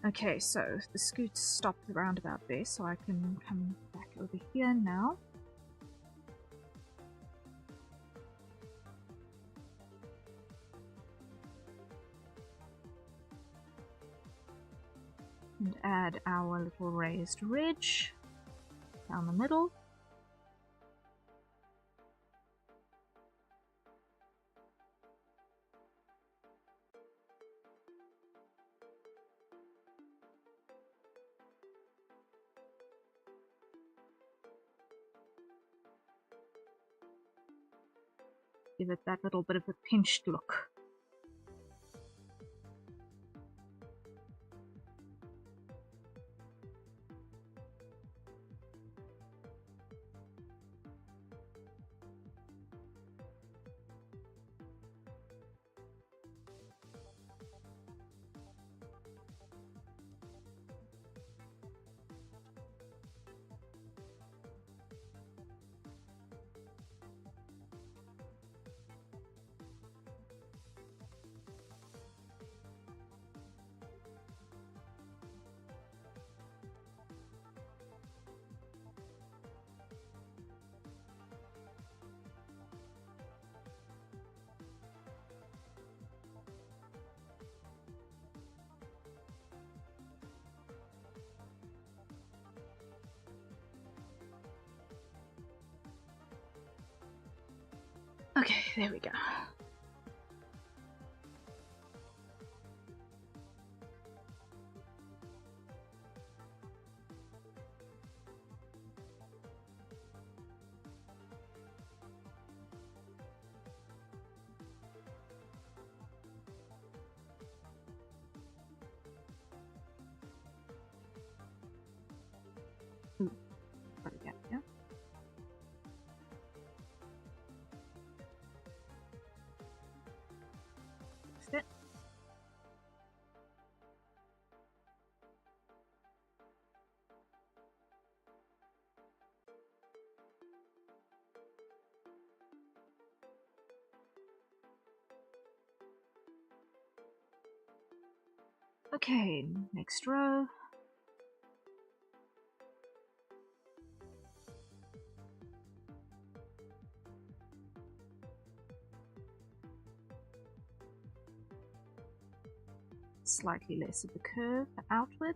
Okay, so the scoot stopped around about there, so I can come back over here now. And add our little raised ridge down the middle. Give it that little bit of a pinched look. Okay, there we go. Ooh, got it, yeah. Okay, next row. Slightly less of the curve outward.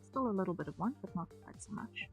Still a little bit of one, but not quite so much.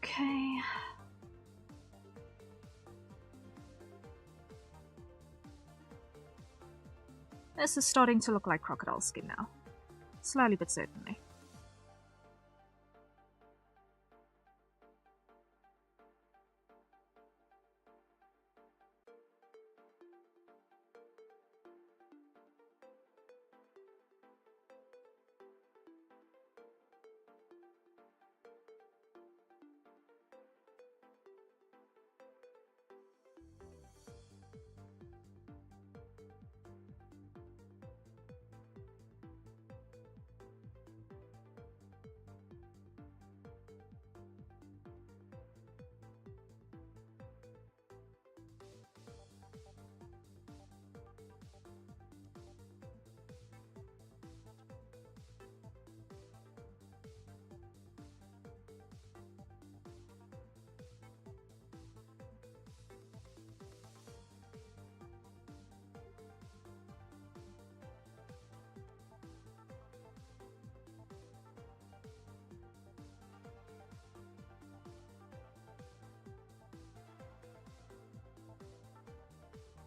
Okay. This is starting to look like crocodile skin now. Slowly but certainly.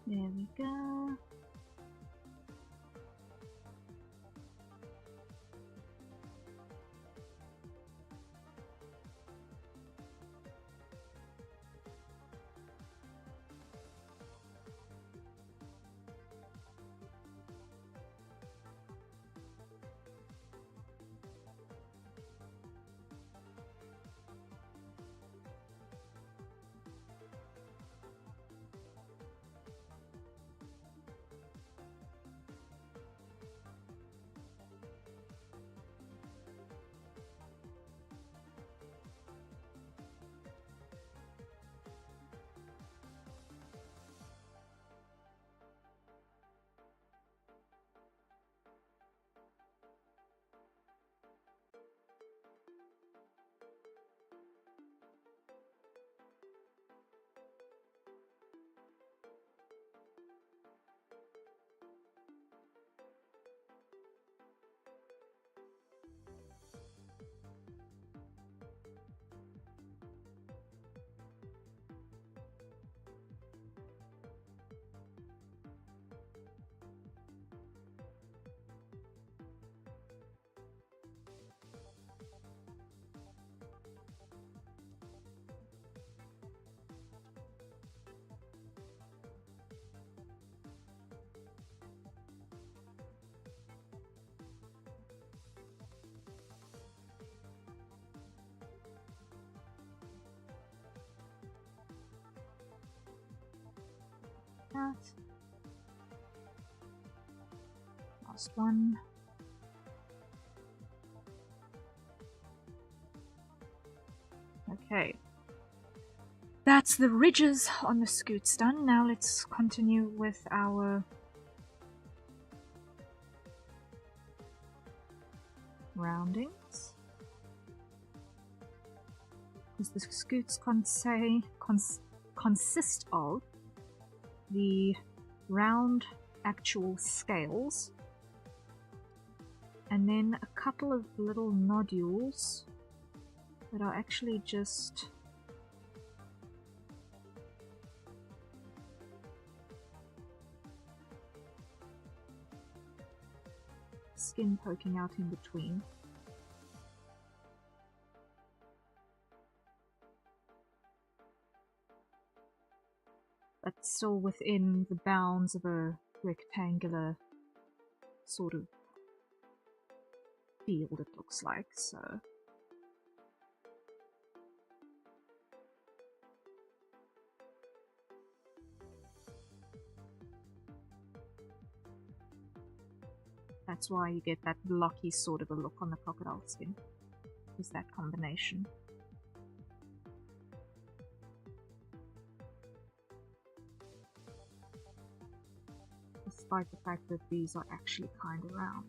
There we go. That. Last one. Okay. That's the ridges on the scoots done. Now let's continue with our roundings. Because the scoots consist of the round actual scales, and then a couple of little nodules that are actually just skin poking out in between. But still within the bounds of a rectangular sort of field, it looks like, so. That's why you get that blocky sort of a look on the crocodile skin, is that combination. Despite the fact that these are actually kind of round.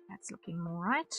That's looking more right.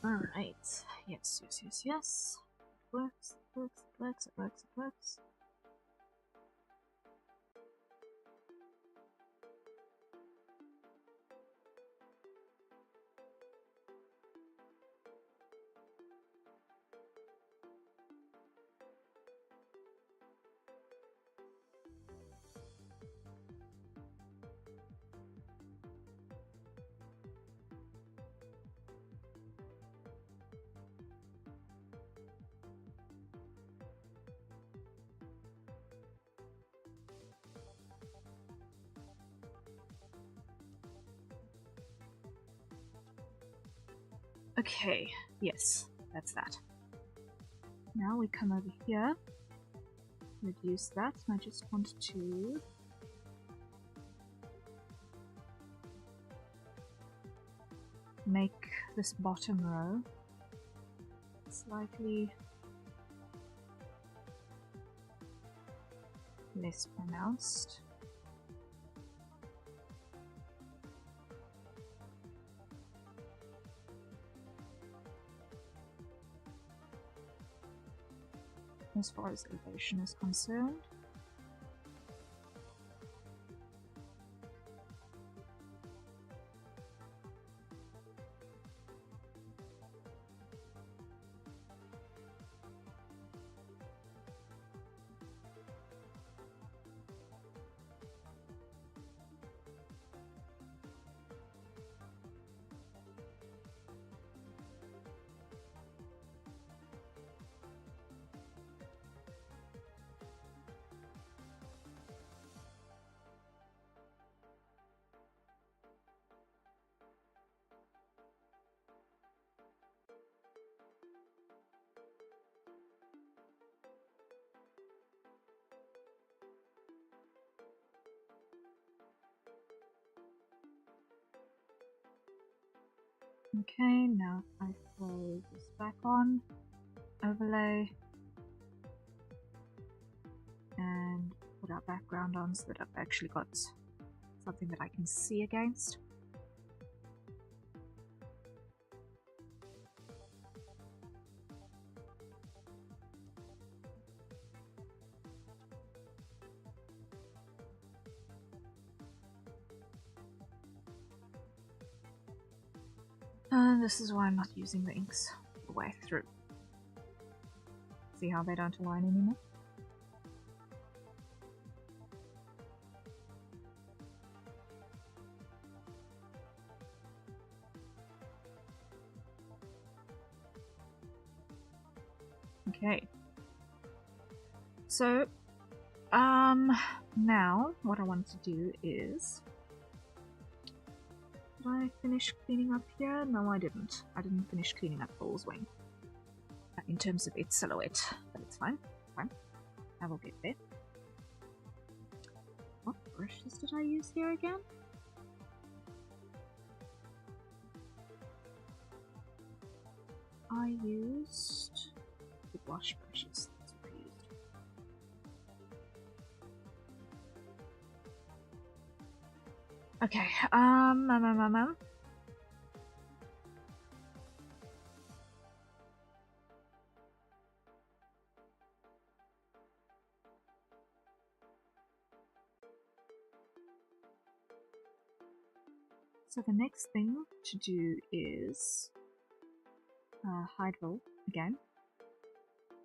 Alright, yes. It works, it works. Okay, yes, that's that. Now we come over here, reduce that, and I just want to make this bottom row slightly less pronounced. As far as elevation is concerned. Okay, now I throw this back on, overlay, and put our background on so that I've actually got something that I can see against. And this is why I'm not using the inks all the way through. See how they don't align anymore? Okay. So, now what I want to do is... Did I finish cleaning up here? No, I didn't. I didn't finish cleaning up Bull's wing. In terms of its silhouette. But it's fine. It's fine. I will get there. What brushes did I use here again? I used the wash brushes. That's what I used. Okay, so the next thing to do is hide Bull again.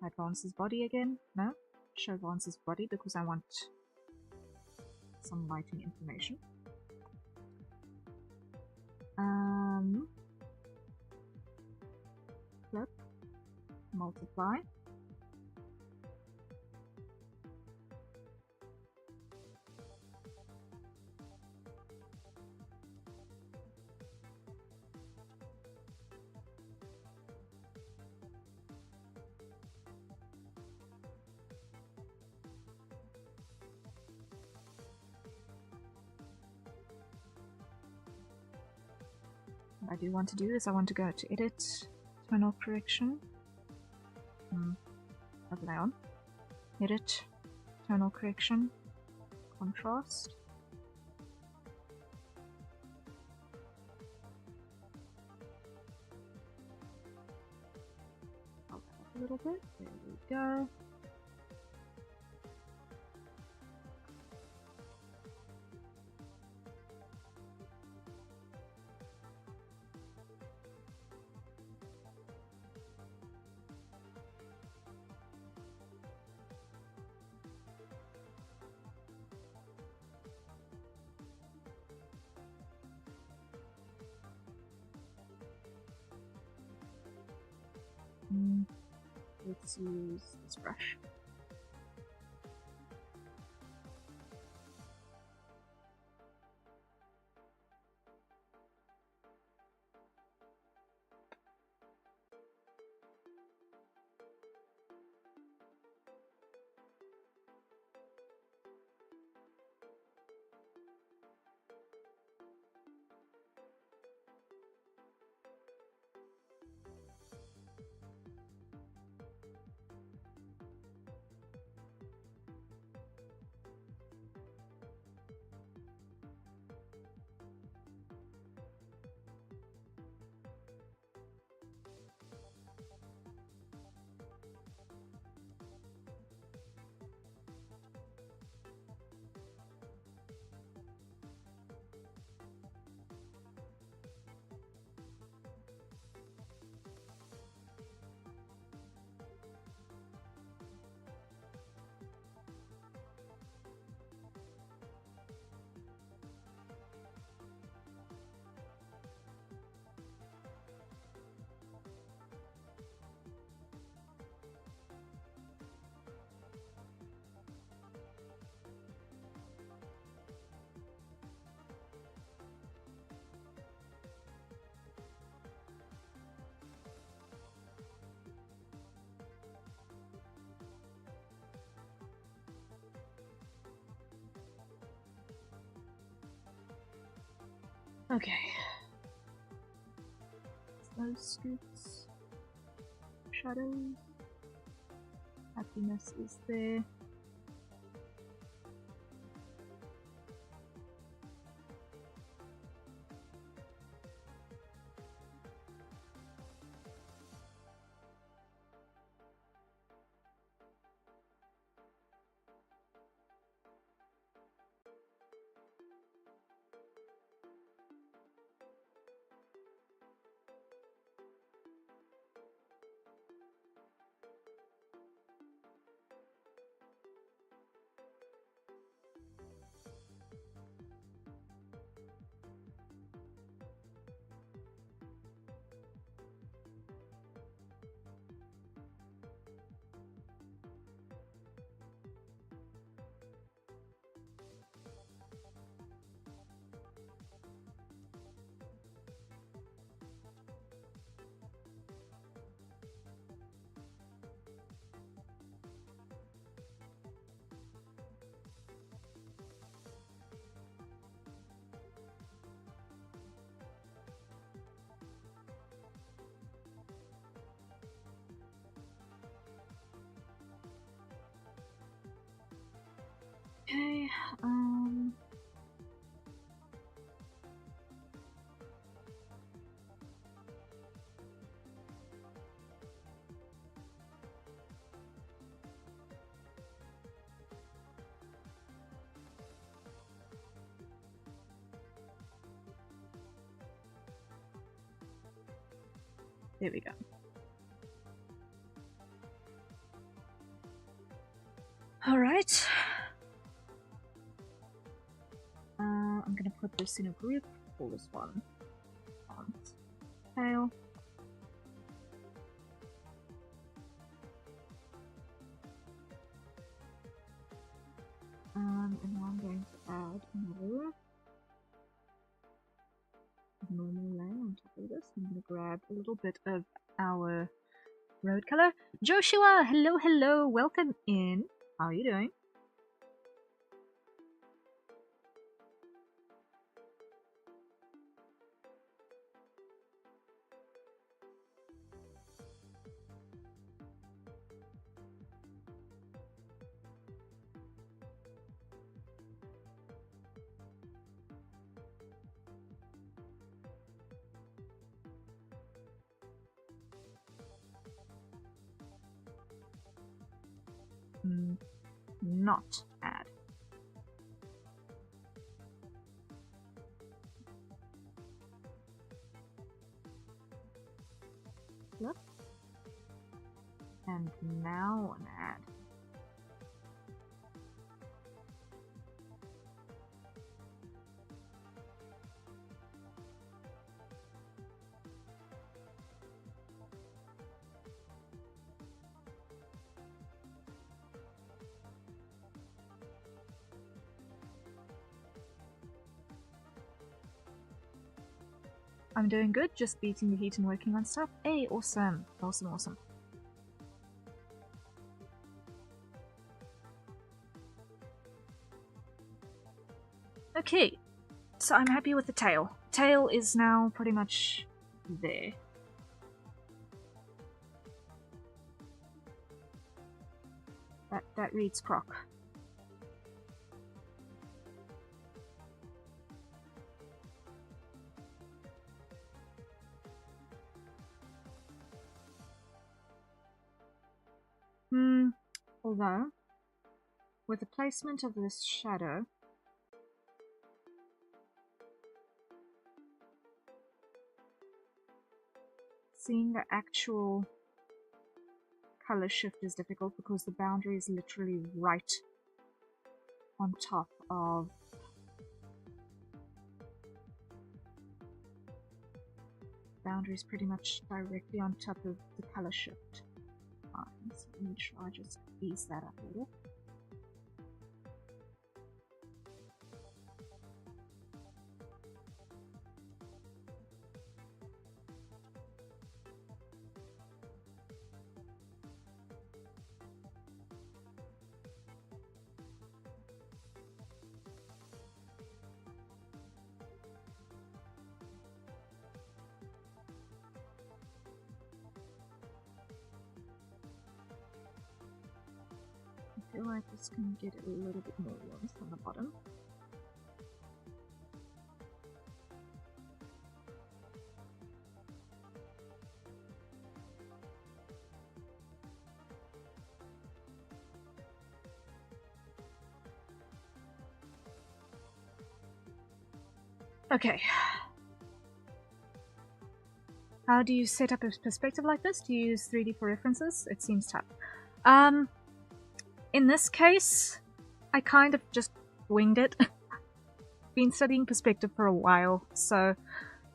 Hide Vance's body again. No, show Vance's body because I want some lighting information. Flip, multiply. What I do want to do is I want to go to edit, tonal correction, overlay on, edit, tonal correction, contrast. I'll go up a little bit, there we go. Let's use this brush. Okay. Those scoops. Shadows. Happiness is there. Okay, there we go. Alright. I'm gonna put this in a group. Pull this one on tail. And now I'm going to add another normal layer on top of this. I'm gonna grab a little bit of our road color. Joshua, hello, hello, welcome in. How are you doing? Not add. Yep. And now an add. I'm doing good, just beating the heat and working on stuff. Hey, awesome. Awesome, awesome. Okay, so I'm happy with the tail. Tail is now pretty much there. That reads Croc. Although, with the placement of this shadow, seeing the actual color shift is difficult because the boundary is literally right on top of boundaries, pretty much directly on top of the color shift. So let me try just ease that up a little. feel like this can get a little bit more warmth on the bottom. Okay. How do you set up a perspective like this? Do you use 3D for references? It seems tough. In this case, I kind of just winged it. Been studying perspective for a while, so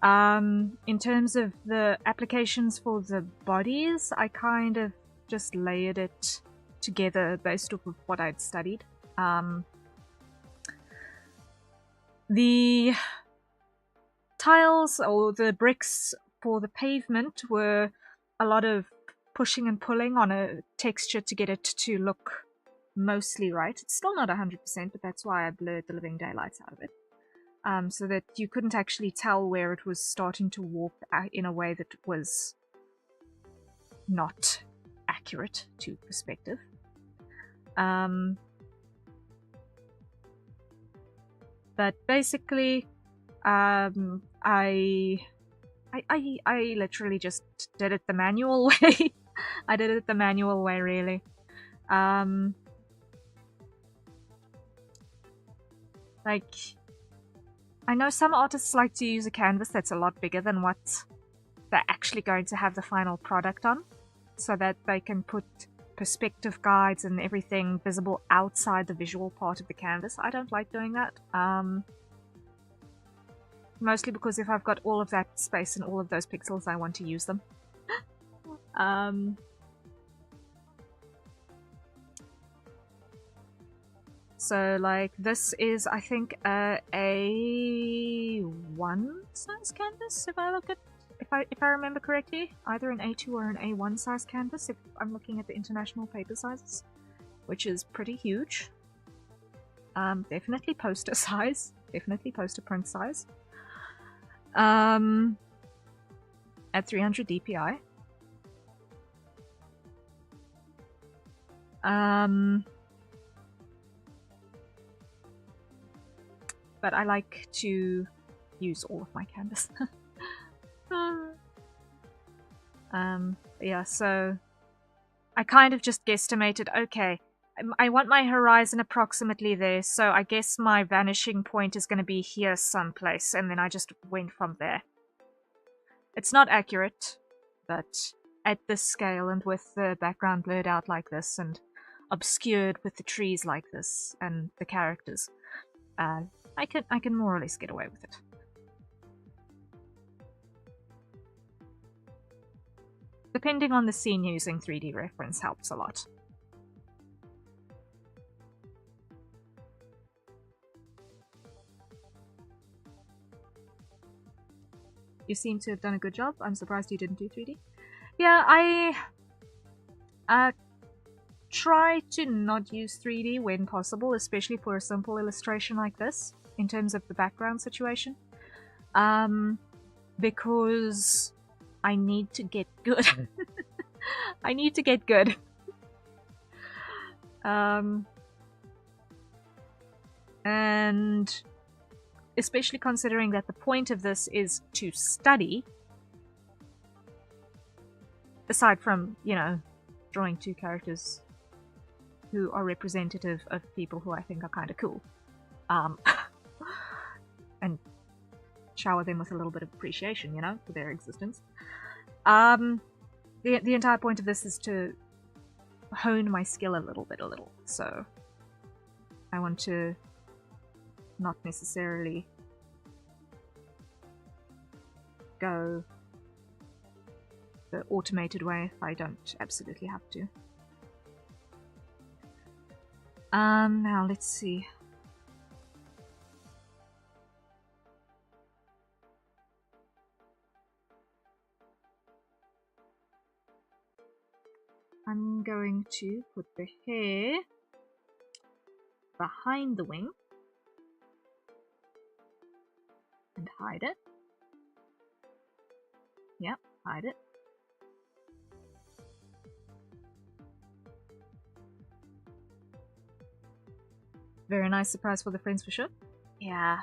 in terms of the applications for the bodies, I kind of just layered it together based off of what I'd studied. The tiles or the bricks for the pavement were a lot of pushing and pulling on a texture to get it to look mostly right. It's still not 100%, but that's why I blurred the living daylights out of it. So that you couldn't actually tell where it was starting to warp in a way that was not accurate to perspective. But basically, I literally just did it the manual way. I did it the manual way, really. Like, I know some artists like to use a canvas that's a lot bigger than what they're actually going to have the final product on, so that they can put perspective guides and everything visible outside the visual part of the canvas. I don't like doing that. Mostly because if I've got all of that space and all of those pixels, I want to use them. So, like, this is, I think, a A1 size canvas, if I look at, if I remember correctly. Either an A2 or an A1 size canvas, if I'm looking at the international paper sizes, which is pretty huge. Definitely poster size, definitely poster print size. At 300 DPI. But I like to use all of my canvas. Yeah, so I kind of just guesstimated, okay, I want my horizon approximately there, so I guess my vanishing point is going to be here someplace, and then I just went from there. It's not accurate, but at this scale and with the background blurred out like this and obscured with the trees like this and the characters, I can more or less get away with it. Depending on the scene, using 3D reference helps a lot. You seem to have done a good job. I'm surprised you didn't do 3D. Yeah, I try to not use 3D when possible, especially for a simple illustration like this, in terms of the background situation. Because I need to get good. I need to get good. And especially considering that the point of this is to study, aside from, you know, drawing two characters who are representative of people who I think are kind of cool, and shower them with a little bit of appreciation, you know, for their existence. The entire point of this is to hone my skill a little, so I want to not necessarily go the automated way if I don't absolutely have to. Now let's see. I'm going to put the hair behind the wing and hide it. Yep, hide it. Very nice surprise for the friends for sure. Yeah.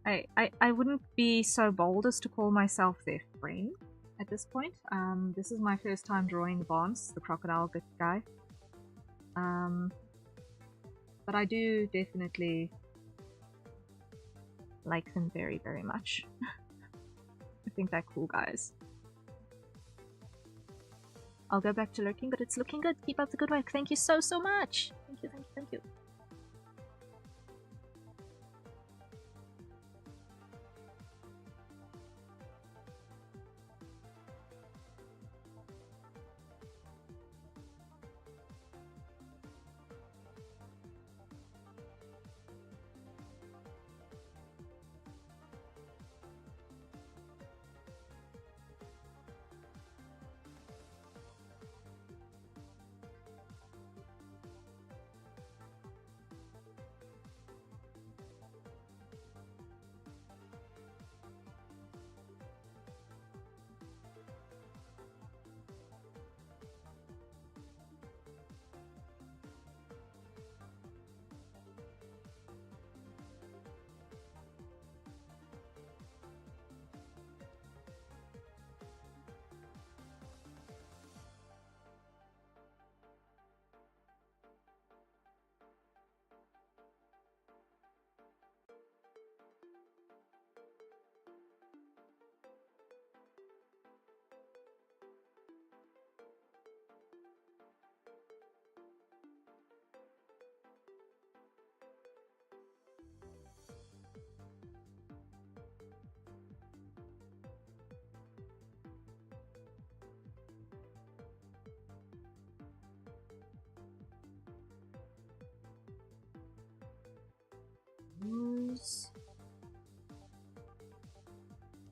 I wouldn't be so bold as to call myself their friend at this point. This is my first time drawing Vance, the crocodile guy. But I do definitely like them very, very much. I think they're cool guys. I'll go back to lurking, but it's looking good. Keep up the good work. Thank you so, so much. Thank you, thank you, thank you.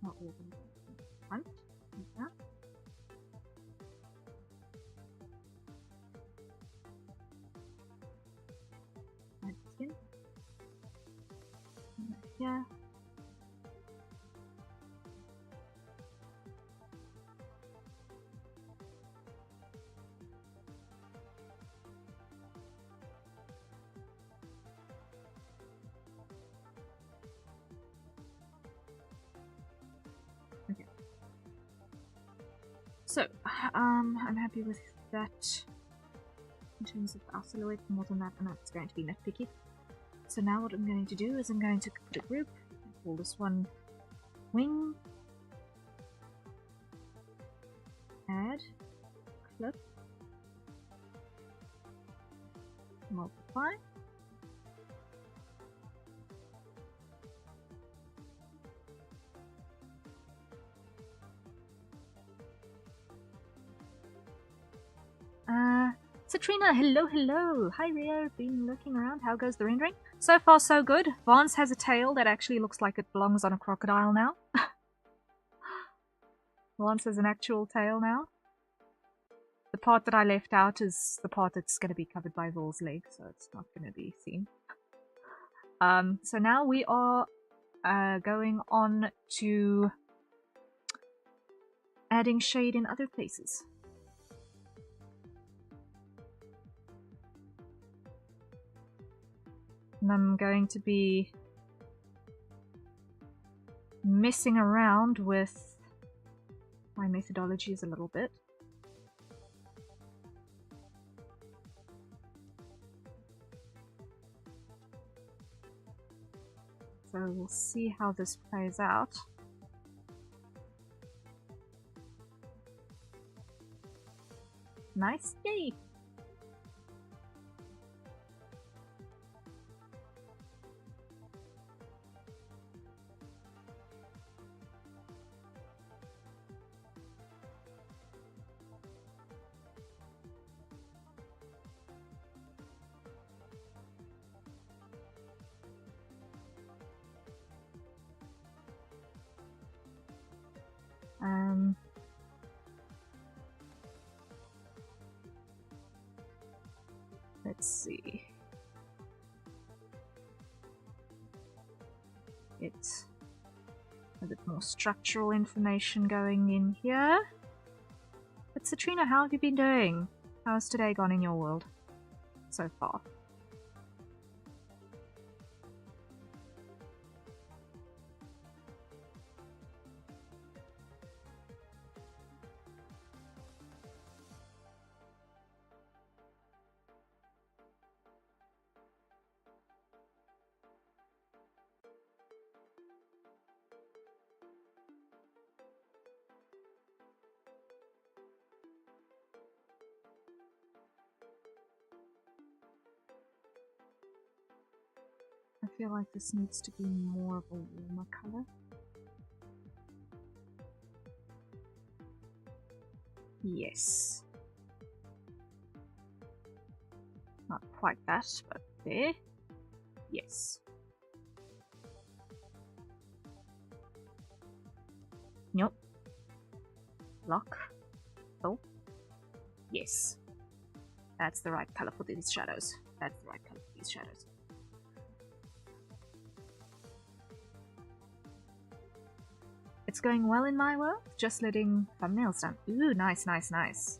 Not all of them. Front, like that. Add skin. Yeah. Okay. So, I'm happy with that in terms of our silhouette. More than that, and that's going to be nitpicky. So now what I'm going to do is I'm going to put a group and call this one wing, add, clip, multiply. Citrina, hello, hello. Hi, Rio. Been looking around. How goes the rendering? So far, so good. Vance has a tail that actually looks like it belongs on a crocodile now. Vance has an actual tail now. The part that I left out is the part that's going to be covered by Vol's leg, so it's not going to be seen. So now we are going on to adding shade in other places. And I'm going to be messing around with my methodologies a little bit. So we'll see how this plays out. Nice, yay! Let's see. Get a bit more structural information going in here. But Citrina, how have you been doing? How's today gone in your world so far? feel like this needs to be more of a warmer color. Yes. Not quite that, but there. Yes. Nope. Lock. Oh. Yes. That's the right color for these shadows. That's the right color for these shadows. It's going well in my world. Just letting thumbnails down. Ooh, nice, nice, nice.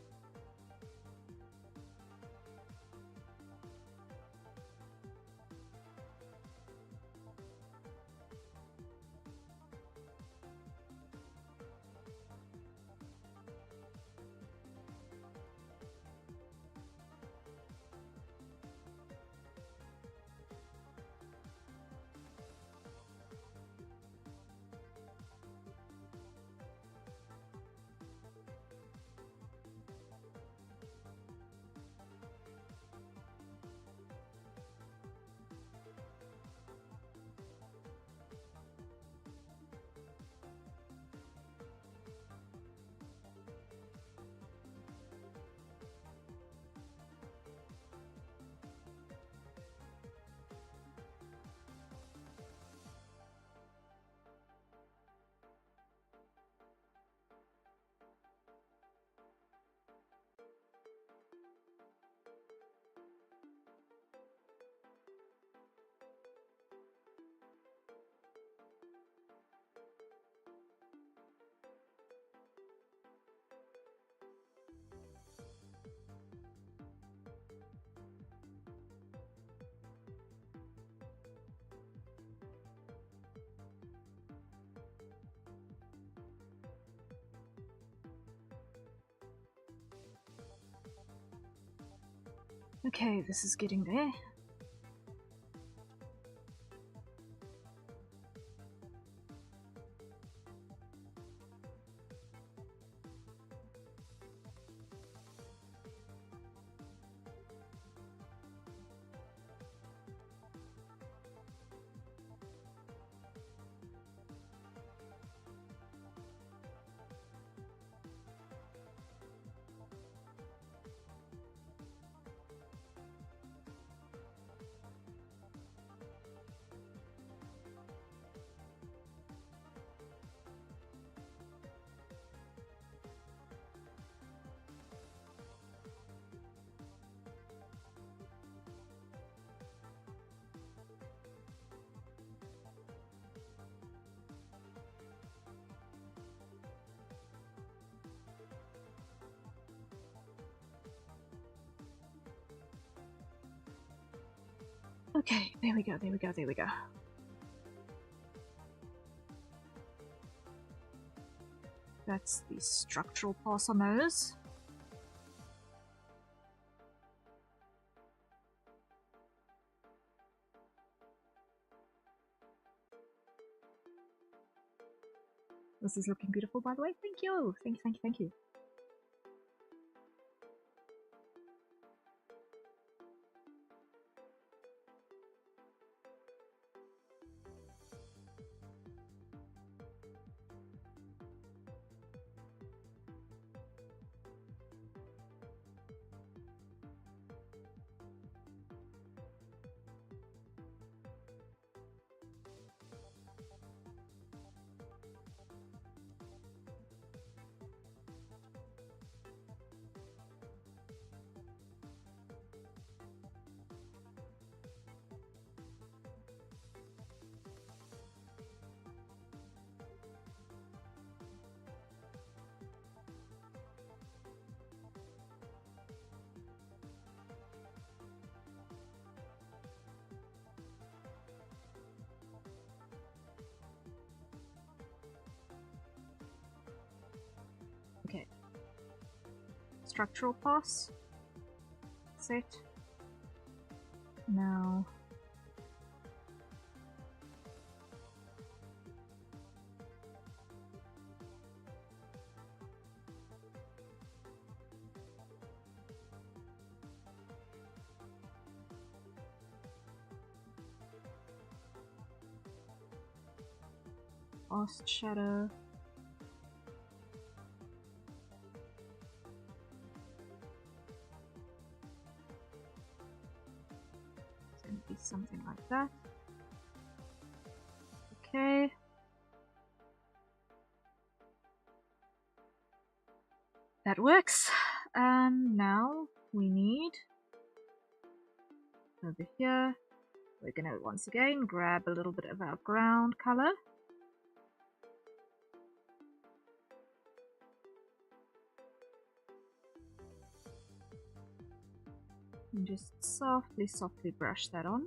Okay, this is getting there. Okay, there we go, there we go, there we go. That's the structural pass on those. This is looking beautiful, by the way. Thank you, thank you, thank you, thank you. Okay. Structural pass. Set. Now. Fast shadow. It's going to be something like that. Okay. That works. Now we need over here. We're going to once again grab a little bit of our ground color. And just softly, softly brush that on.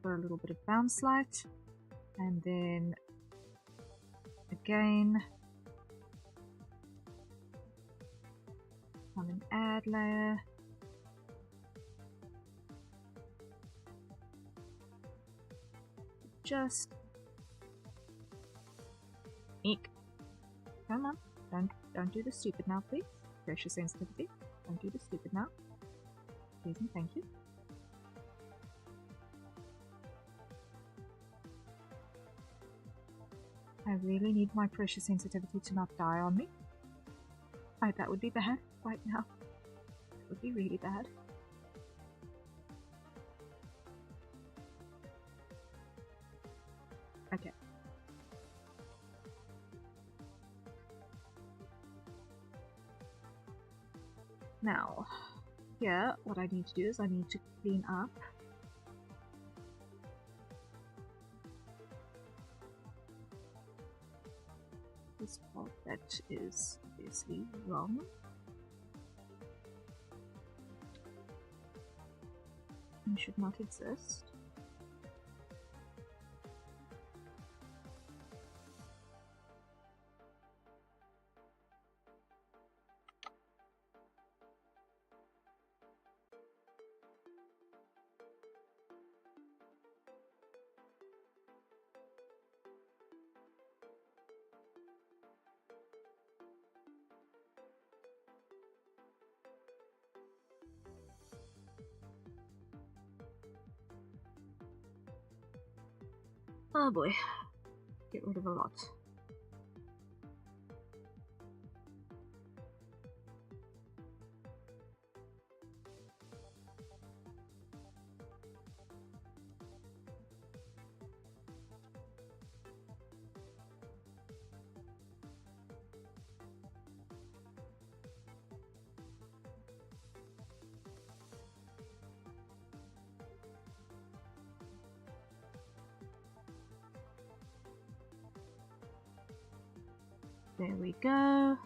For a little bit of bounce light. And then again, on an add layer. Just eek. Come on, don't do the stupid now, please. Pressure sensitivity. Don't do the stupid now. Please and thank you. I really need my pressure sensitivity to not die on me. Oh, that would be bad right now. That would be really bad. Okay. Now, here, what I need to do is I need to clean up this part that is obviously wrong. And should not exist. Oh boy, get rid of a lot. There we go.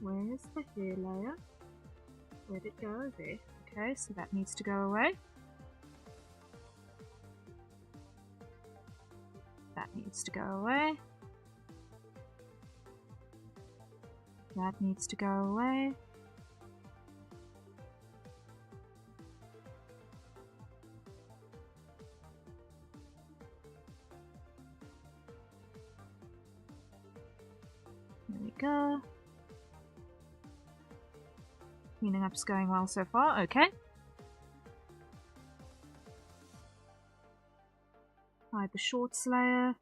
Where's the hair layer? Where'd it go? There. Okay, so that needs to go away. That needs to go away. That needs to go away. There we go. Cleaning up's going well so far, okay. Hide the shorts layer.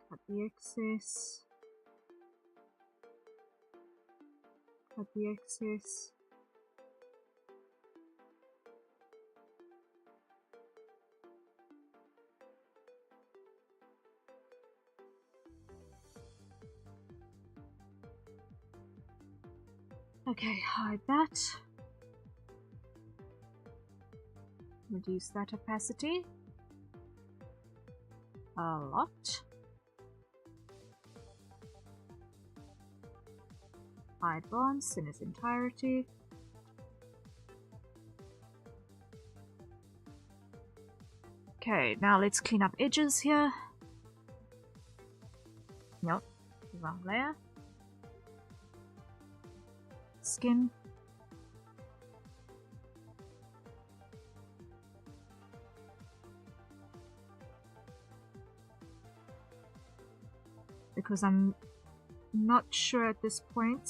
Cut the excess. Cut the excess. Okay, hide that. Reduce that opacity a lot. Hide bronze in its entirety. Okay, now let's clean up edges here. Nope, wrong layer. Skin. because I'm not sure at this point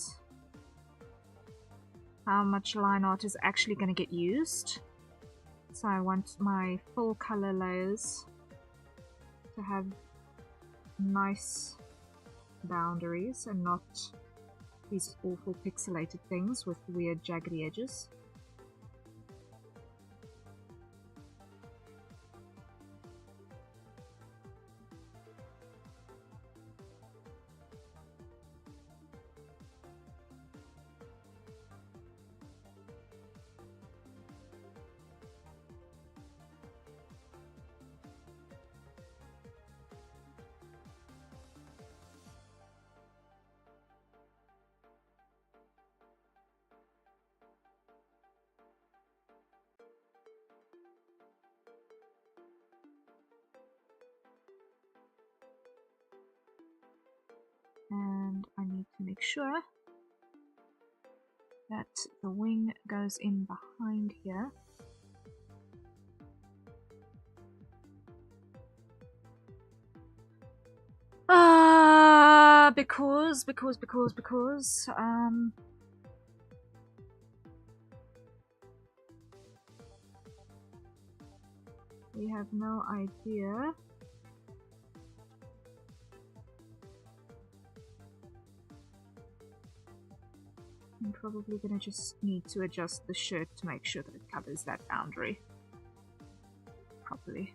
how much line art is actually going to get used. So I want my full color layers to have nice boundaries and not these awful pixelated things with weird jaggedy edges. And I need to make sure that the wing goes in behind here. Because we have no idea I'm probably gonna just need to adjust the shirt to make sure that it covers that boundary properly.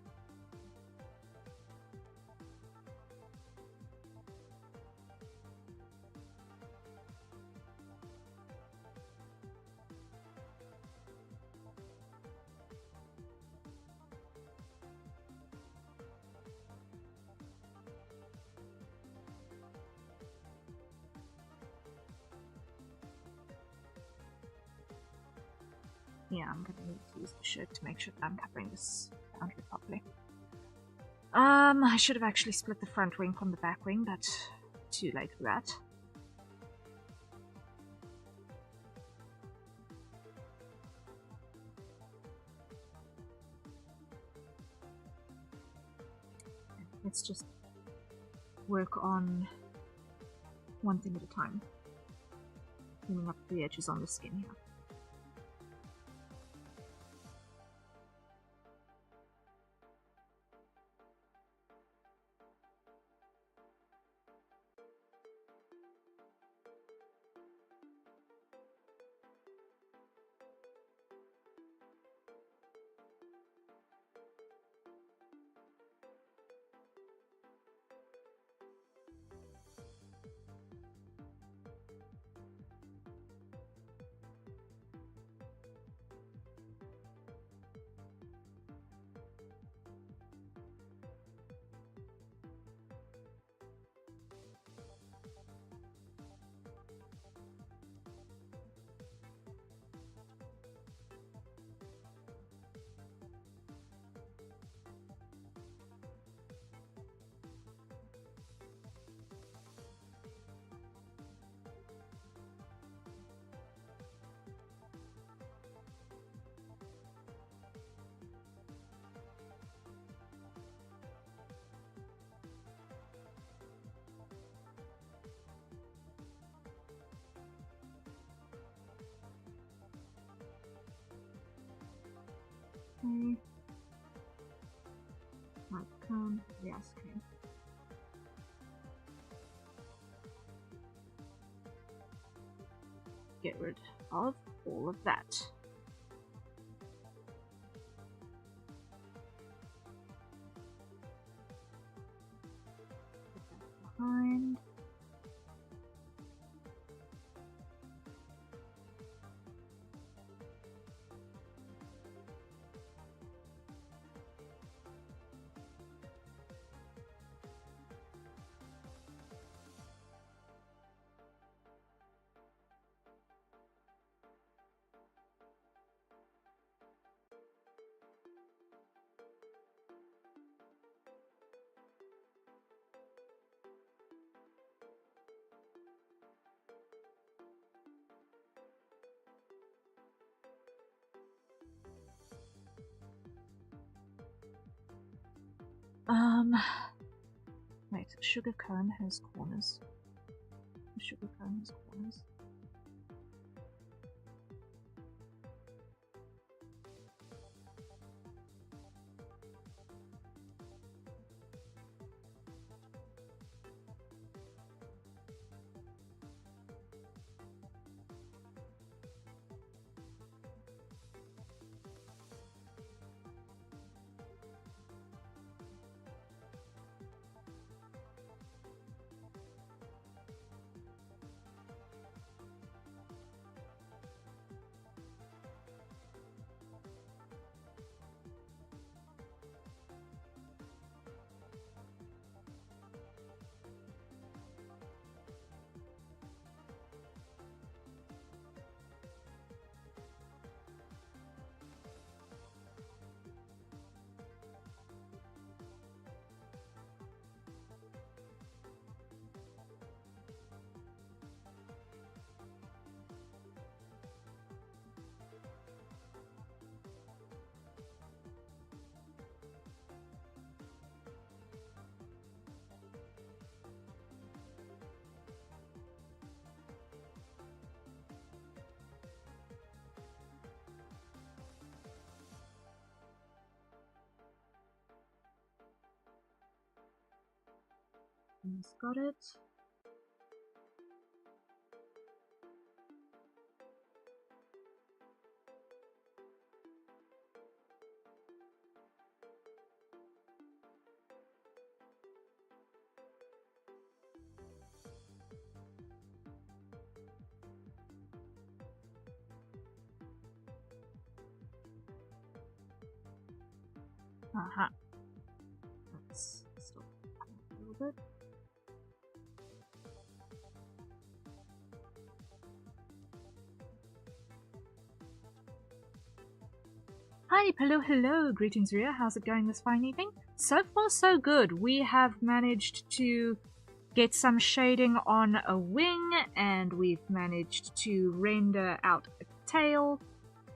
Yeah, I'm gonna need to use the shirt to make sure that I'm covering this boundary properly. I should have actually split the front wing from the back wing, but too late for that. Let's just work on one thing at a time. Cleaning up the edges on the skin here. Okay. Like cone, yes, okay. Get rid of all of that. Put that behind. Wait. sugar cone has corners. The sugar cone has corners. Almost got it. Aha. Let's stop a little bit. Hi, hello, greetings Ria, how's it going this fine evening? So far so good. We have managed to get some shading on a wing, and we've managed to render out a tail.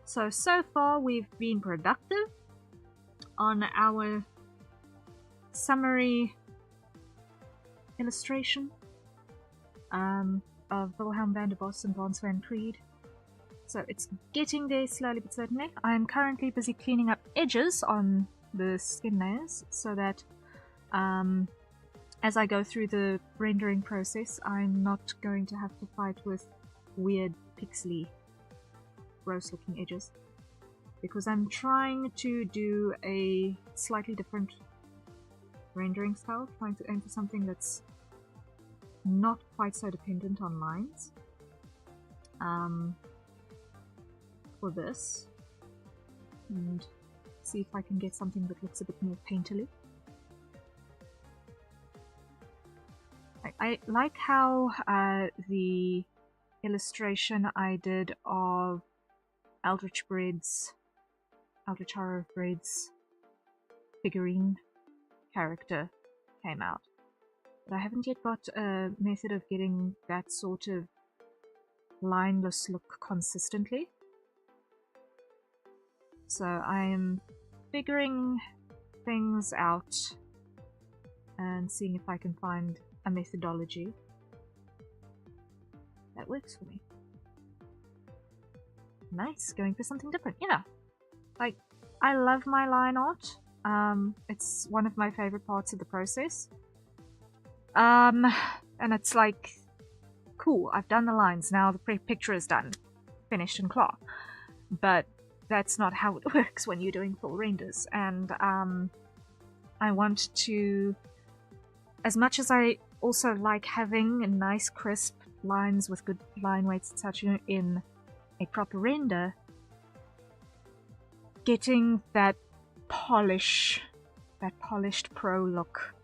So far we've been productive on our summary illustration of Wilhelm van der Bos and Vance van Creed. So it's getting there slowly but certainly. I'm currently busy cleaning up edges on the skin layers so that as I go through the rendering process, I'm not going to have to fight with weird pixely gross looking edges, because I'm trying to do a slightly different rendering style, trying to aim for something that's not quite so dependent on lines. For this, and see if I can get something that looks a bit more painterly. I like how the illustration I did of Eldritch Horror Bread's figurine character came out, but I haven't yet got a method of getting that sort of lineless look consistently. So I am figuring things out and seeing if I can find a methodology that works for me. Nice, going for something different. Yeah, like, I love my line art. It's one of my favorite parts of the process. And it's like, cool, I've done the lines, now the picture is done, finished and clear. But that's not how it works when you're doing full renders, and I want to, as much as I also like having a nice crisp lines with good line weights and such in a proper render, getting that polished pro look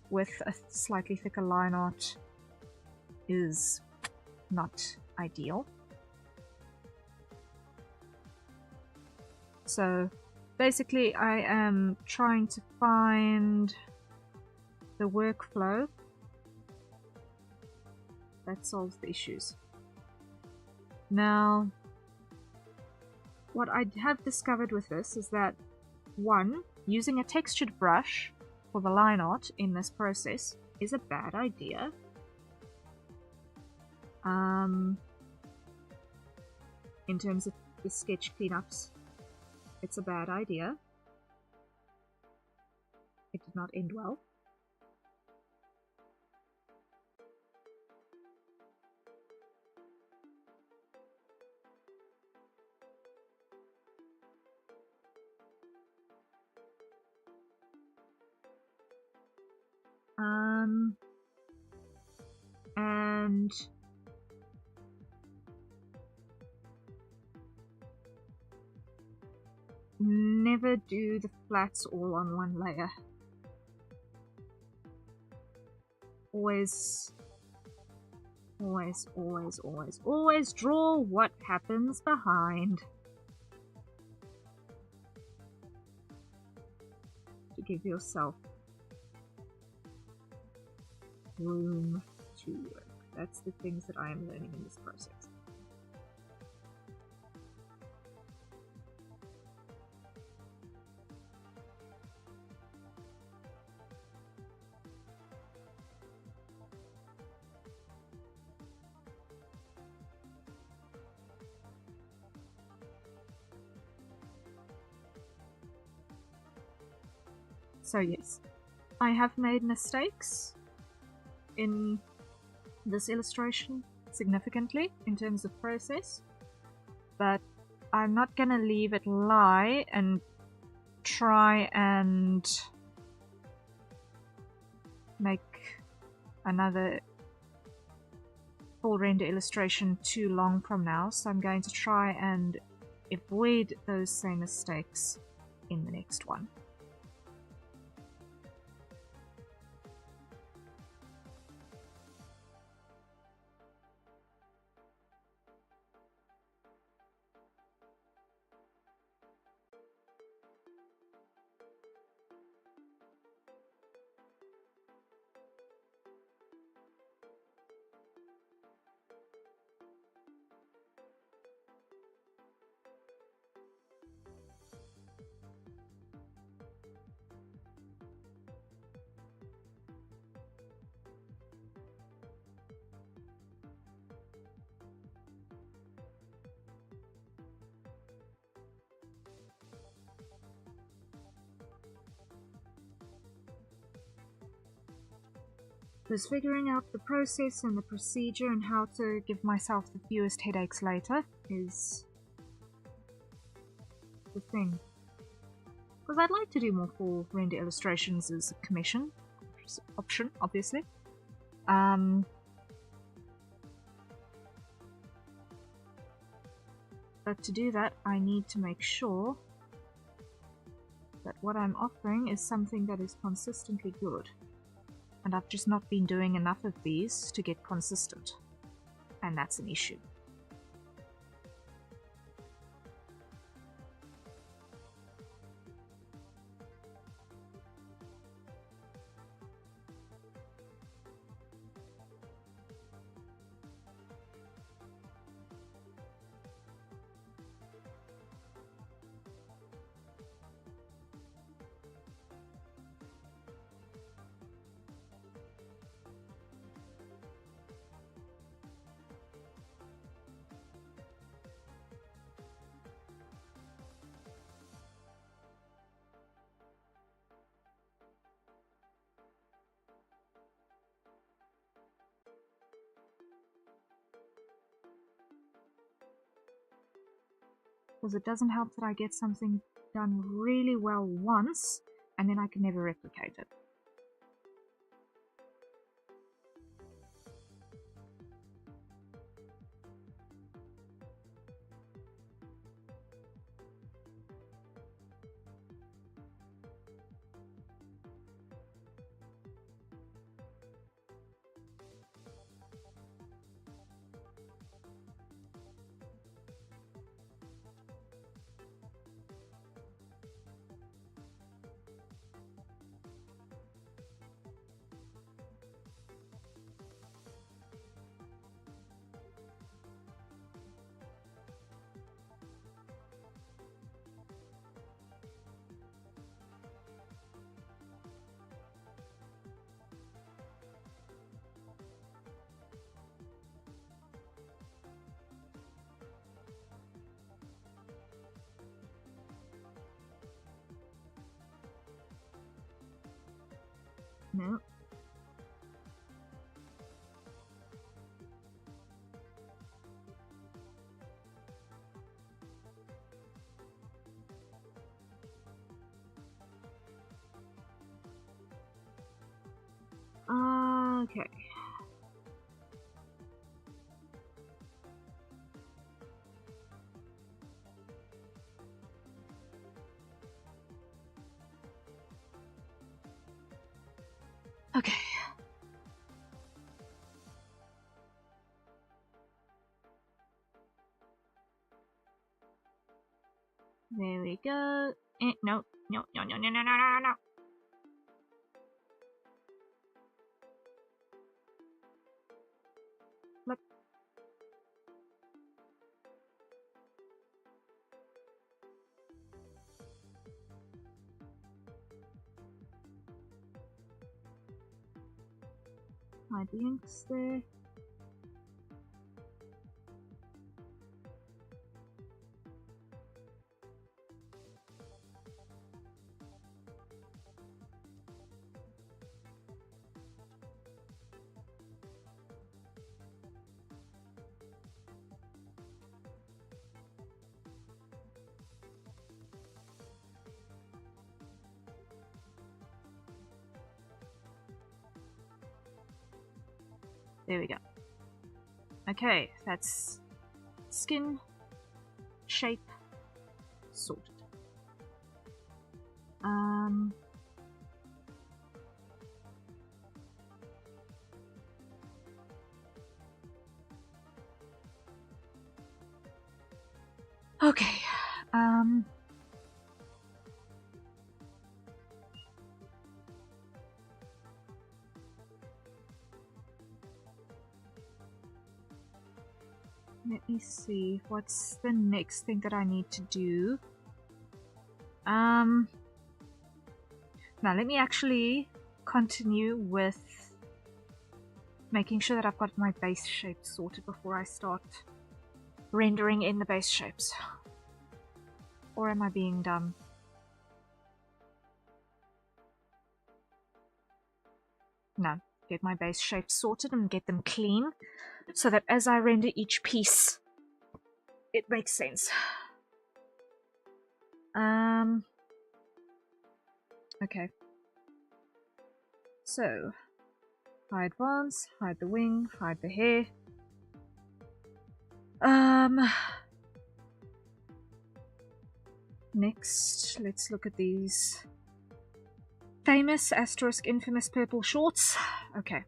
with a slightly thicker line art is not ideal. So basically I am trying to find the workflow that solves the issues. Now, what I have discovered with this is that, one, using a textured brush for the line art in this process is a bad idea. In terms of the sketch cleanups, it's a bad idea. It did not end well. And never do the flats all on one layer. Always draw what happens behind to give yourself room to work. That's the things that I am learning in this process. So yes, I have made mistakes in this illustration significantly in terms of process, but I'm not gonna leave it lie and try and make another full render illustration too long from now, so I'm going to try and avoid those same mistakes in the next one. Because figuring out the process and the procedure and how to give myself the fewest headaches later is the thing. Because I'd like to do more full render illustrations as a commission option, obviously. But to do that, I need to make sure that what I'm offering is something that is consistently good. And I've just not been doing enough of these to get consistent. And that's an issue. Because it doesn't help that I get something done really well once, and then I can never replicate it. No. Okay. Okay. There we go. No, no, no, no, no, no, no, no, no. Look. Hide the inks there. There we go. Okay, that's skin, shape, sorted. Okay, let me see, what's the next thing that I need to do? Now let me actually continue with making sure that I've got my base shape sorted before I start rendering in the base shapes. Or am I being dumb? No, get my base shapes sorted and get them clean so that as I render each piece, it makes sense. Okay. So, hide arms, hide the wing, hide the hair. Next, let's look at these famous * infamous purple shorts. Okay.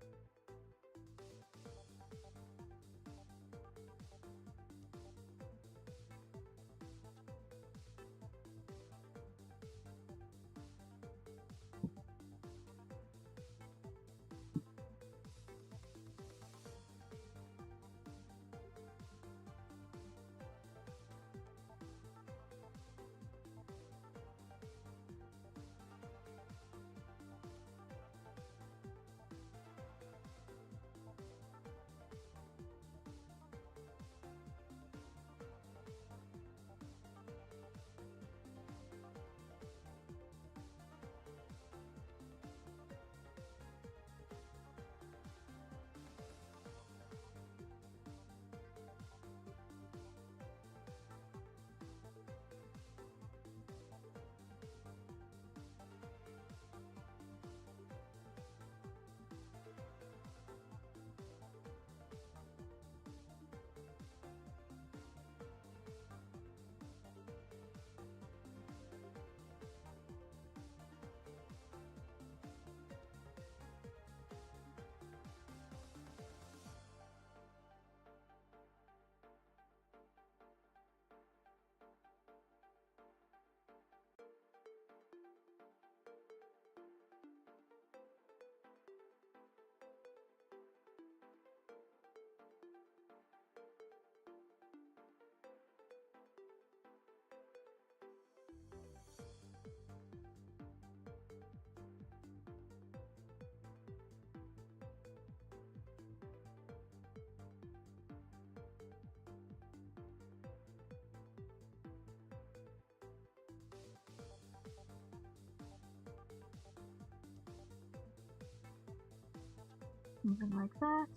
Something like that.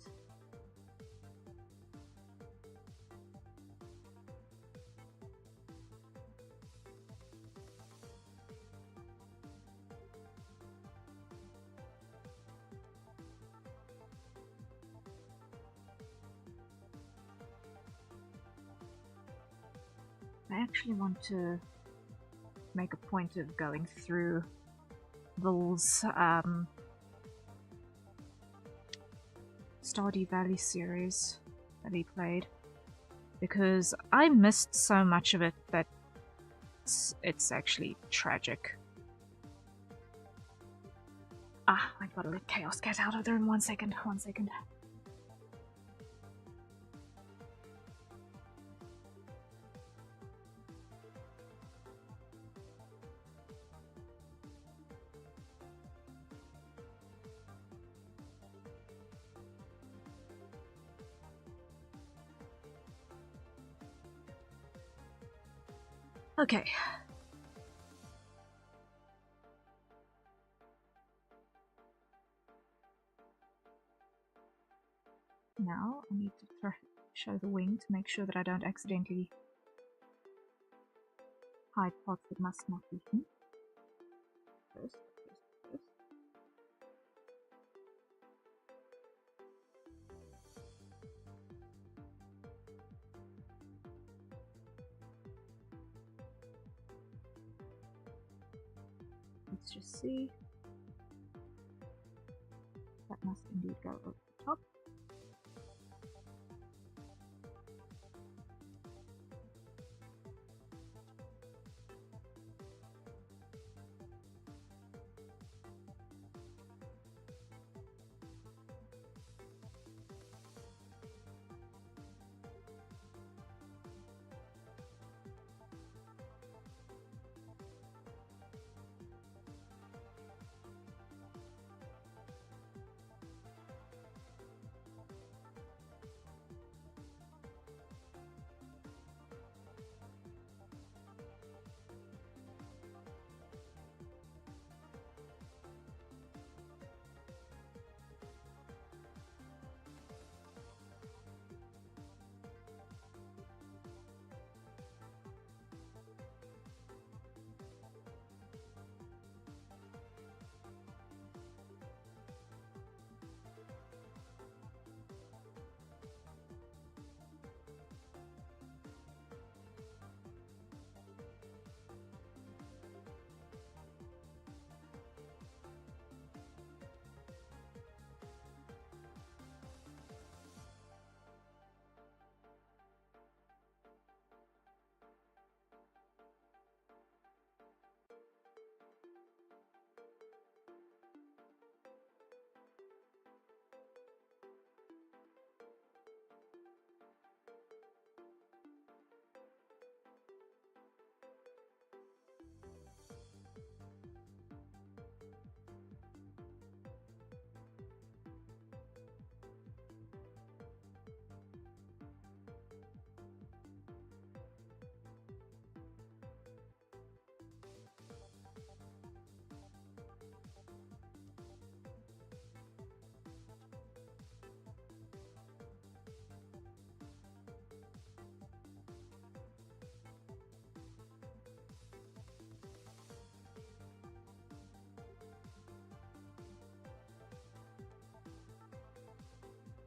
I actually want to make a point of going through those Stardew Valley series that he played, because I missed so much of it that it's actually tragic. Ah, I gotta let Chaos get out of there in 1 second. 1 second. Okay. Now I need to show the wing to make sure that I don't accidentally hide parts that must not be hidden. First. Let's just see. That must indeed go over the top.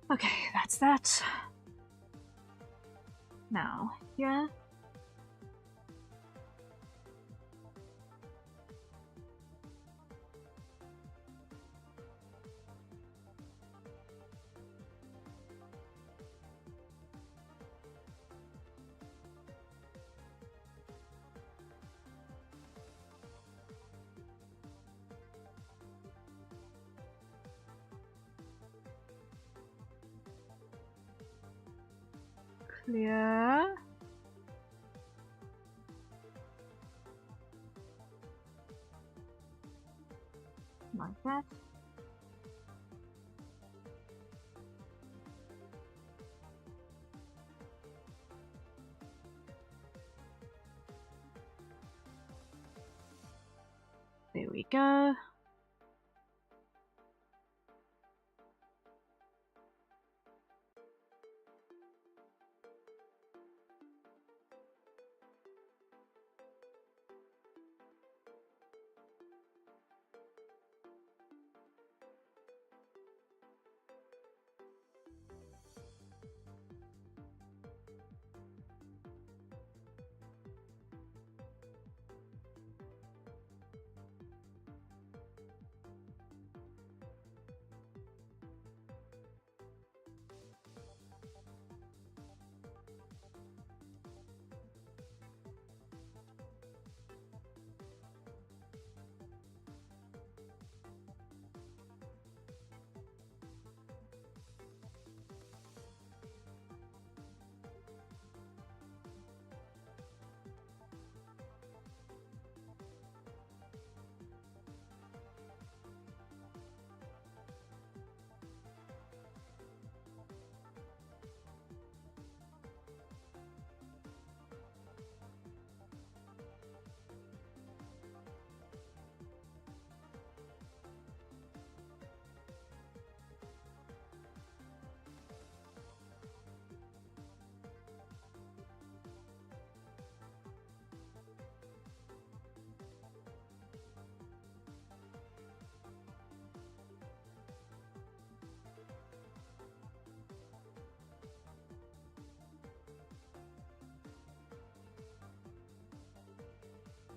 Okay, that's that. Now, here. Clear. Like that. There we go.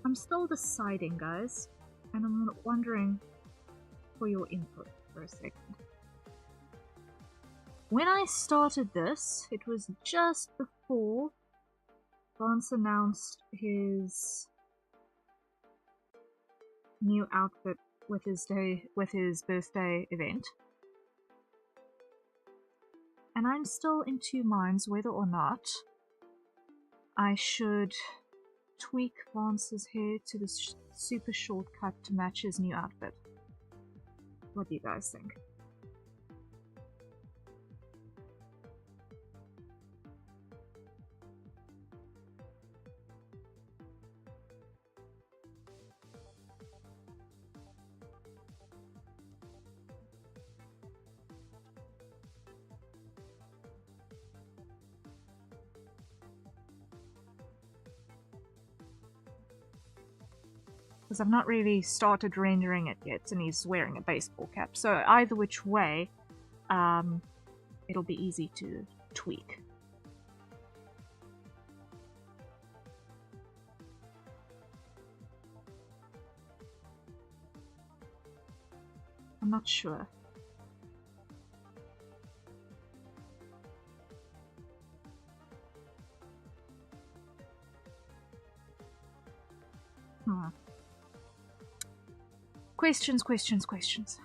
I'm still deciding, guys, and I'm wondering for your input for a second. When I started this, it was just before Vance announced his new outfit with his birthday event. And I'm still in two minds whether or not I should tweak Vance's hair to the super short cut to match his new outfit. What do you guys think? Because I've not really started rendering it yet, and he's wearing a baseball cap. So either which way, it'll be easy to tweak. I'm not sure. Questions, questions, questions.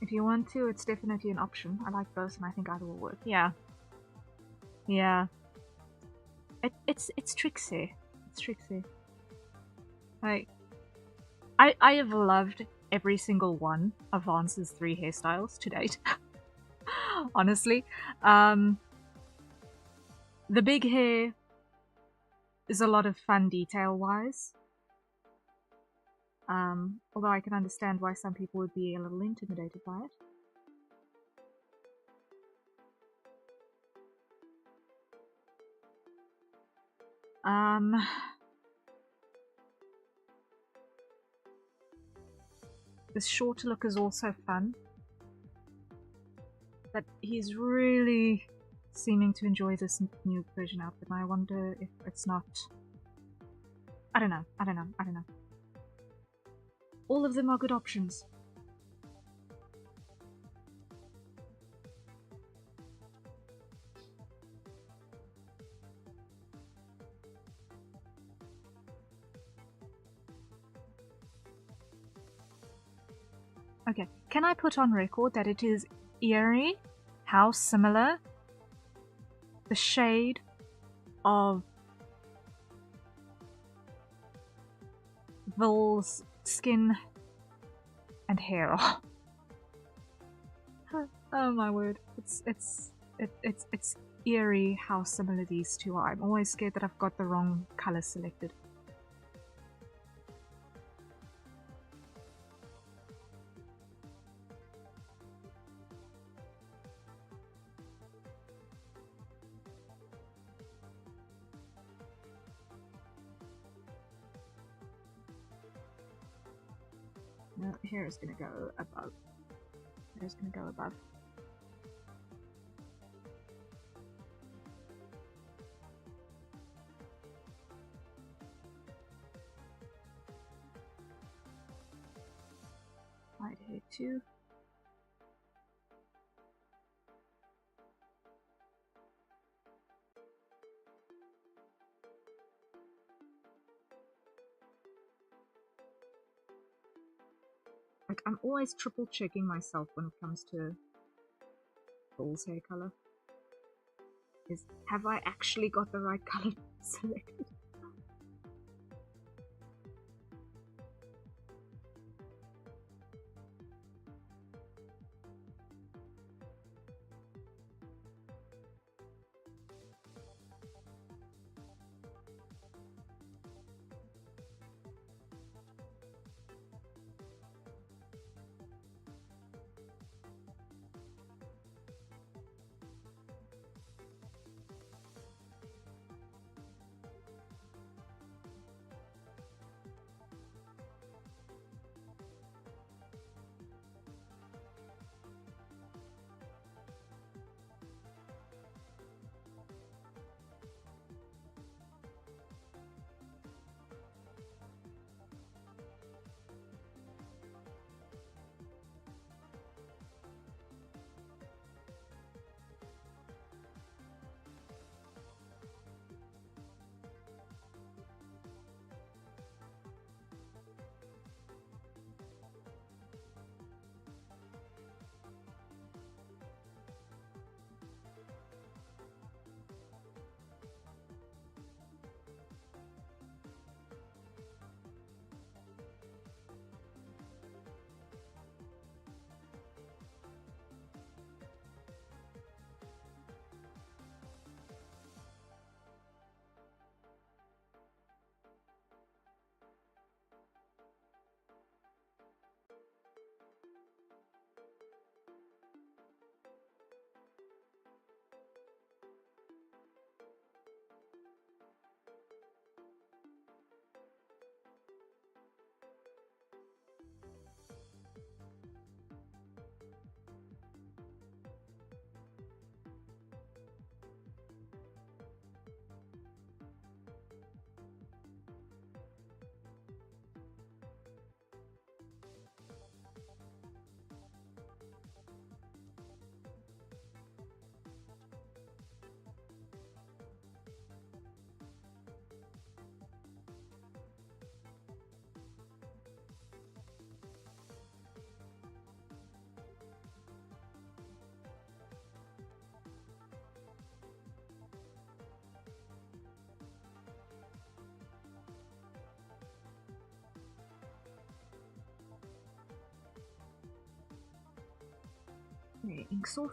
If you want to, it's definitely an option. I like both, and I think either will work. Yeah. Yeah. It's tricksy. It's tricksy. Like, I have loved every single one of Vance's 3 hairstyles to date. Honestly. The big hair is a lot of fun detail-wise. Although I can understand why some people would be a little intimidated by it. This shorter look is also fun. But he's really seeming to enjoy this new version outfit, and I wonder if it's not... I don't know. All of them are good options. Okay, can I put on record that it is eerie how similar the shade of Vil's skin and hair are? Oh my word, it's eerie how similar these two are. I'm always scared that I've got the wrong color selected. No, hair is gonna go above. Hair is gonna go above. Right here too. Like, I'm always triple checking myself when it comes to Vil's hair color. Have I actually got the right color selected? Okay, ink's off.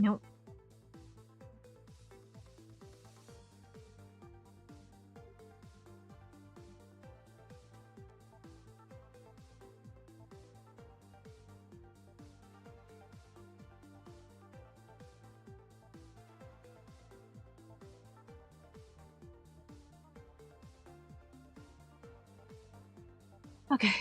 Nope. Okay.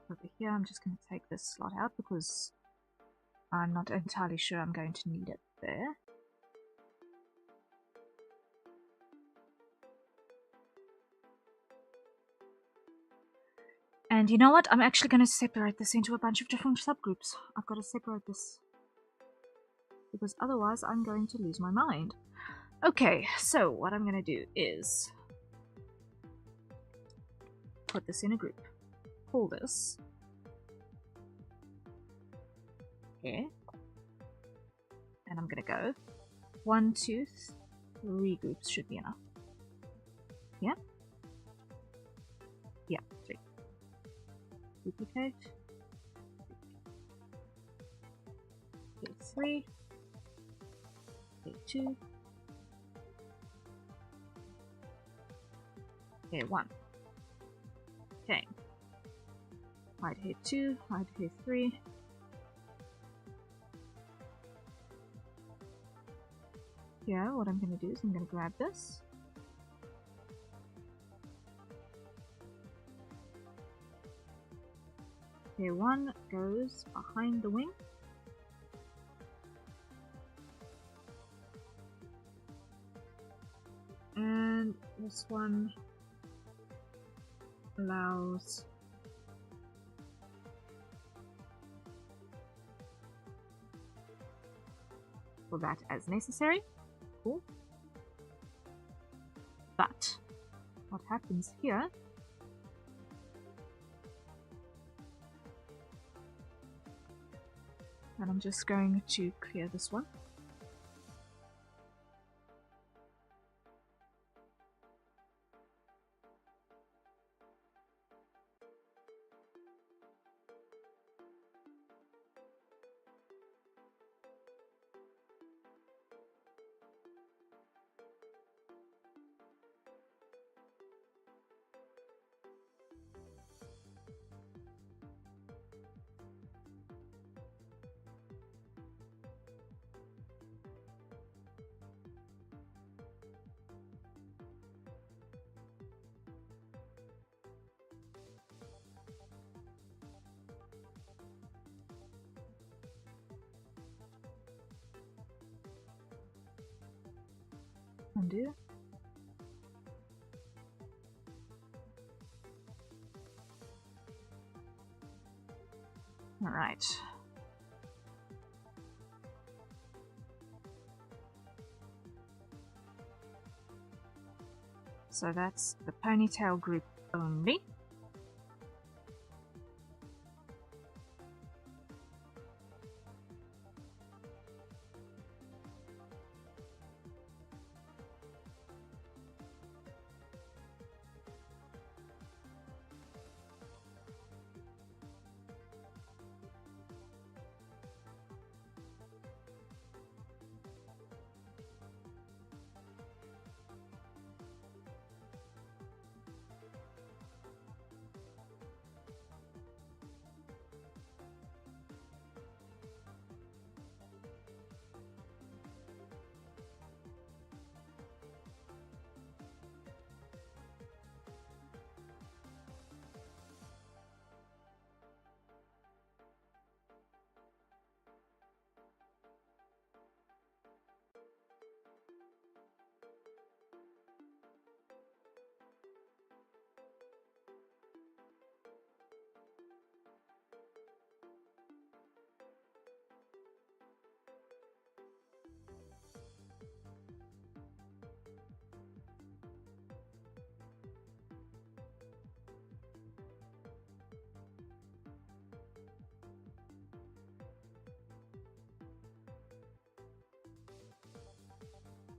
Over here, I'm just going to take this slot out because I'm not entirely sure I'm going to need it there. And you know what? I'm actually going to separate this into a bunch of different subgroups. I've got to separate this because otherwise I'm going to lose my mind. Okay, so what I'm going to do is put this in a group. Call this here. And I'm going to go 1, 2, 3 groups should be enough. Yeah? Yeah, 3. Duplicate. Okay, 3. Okay, 2. Okay, 1. Okay. Hide here 2, hide here 3. Here, what I'm going to do is I'm going to grab this. Okay, 1 goes behind the wing. And this one allows for that as necessary. Cool. But what happens here and I'm just going to clear this one. Undo. Alright. So that's the ponytail group only.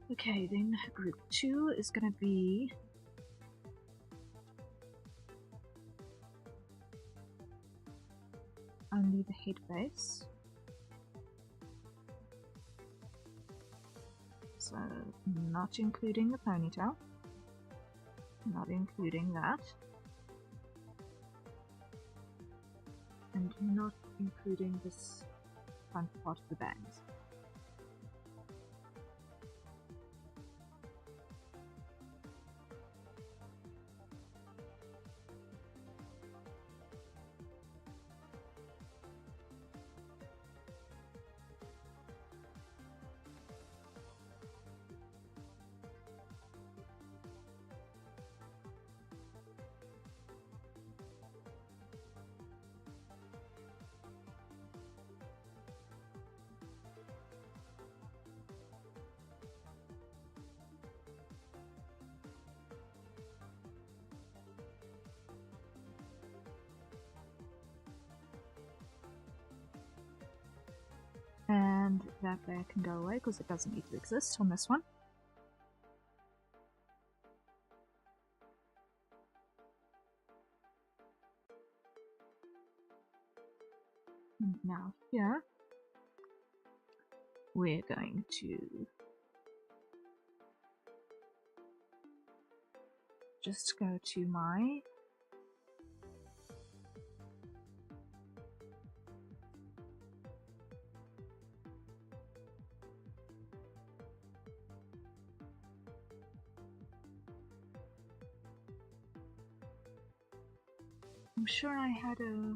Okay, then group 2 is going to be only the head base. So, not including the ponytail, not including that, and not including this front part of the bangs. And that there can go away because it doesn't need to exist on this one. And now here, we're going to just go to my I'm sure I had a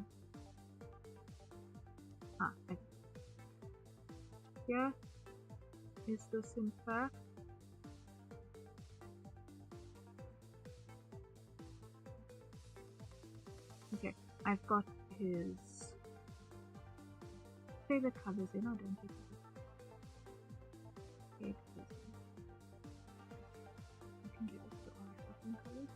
here is this in fact. Okay, I've got his favorite colors in. I don't think it is. I can give it to our different colors.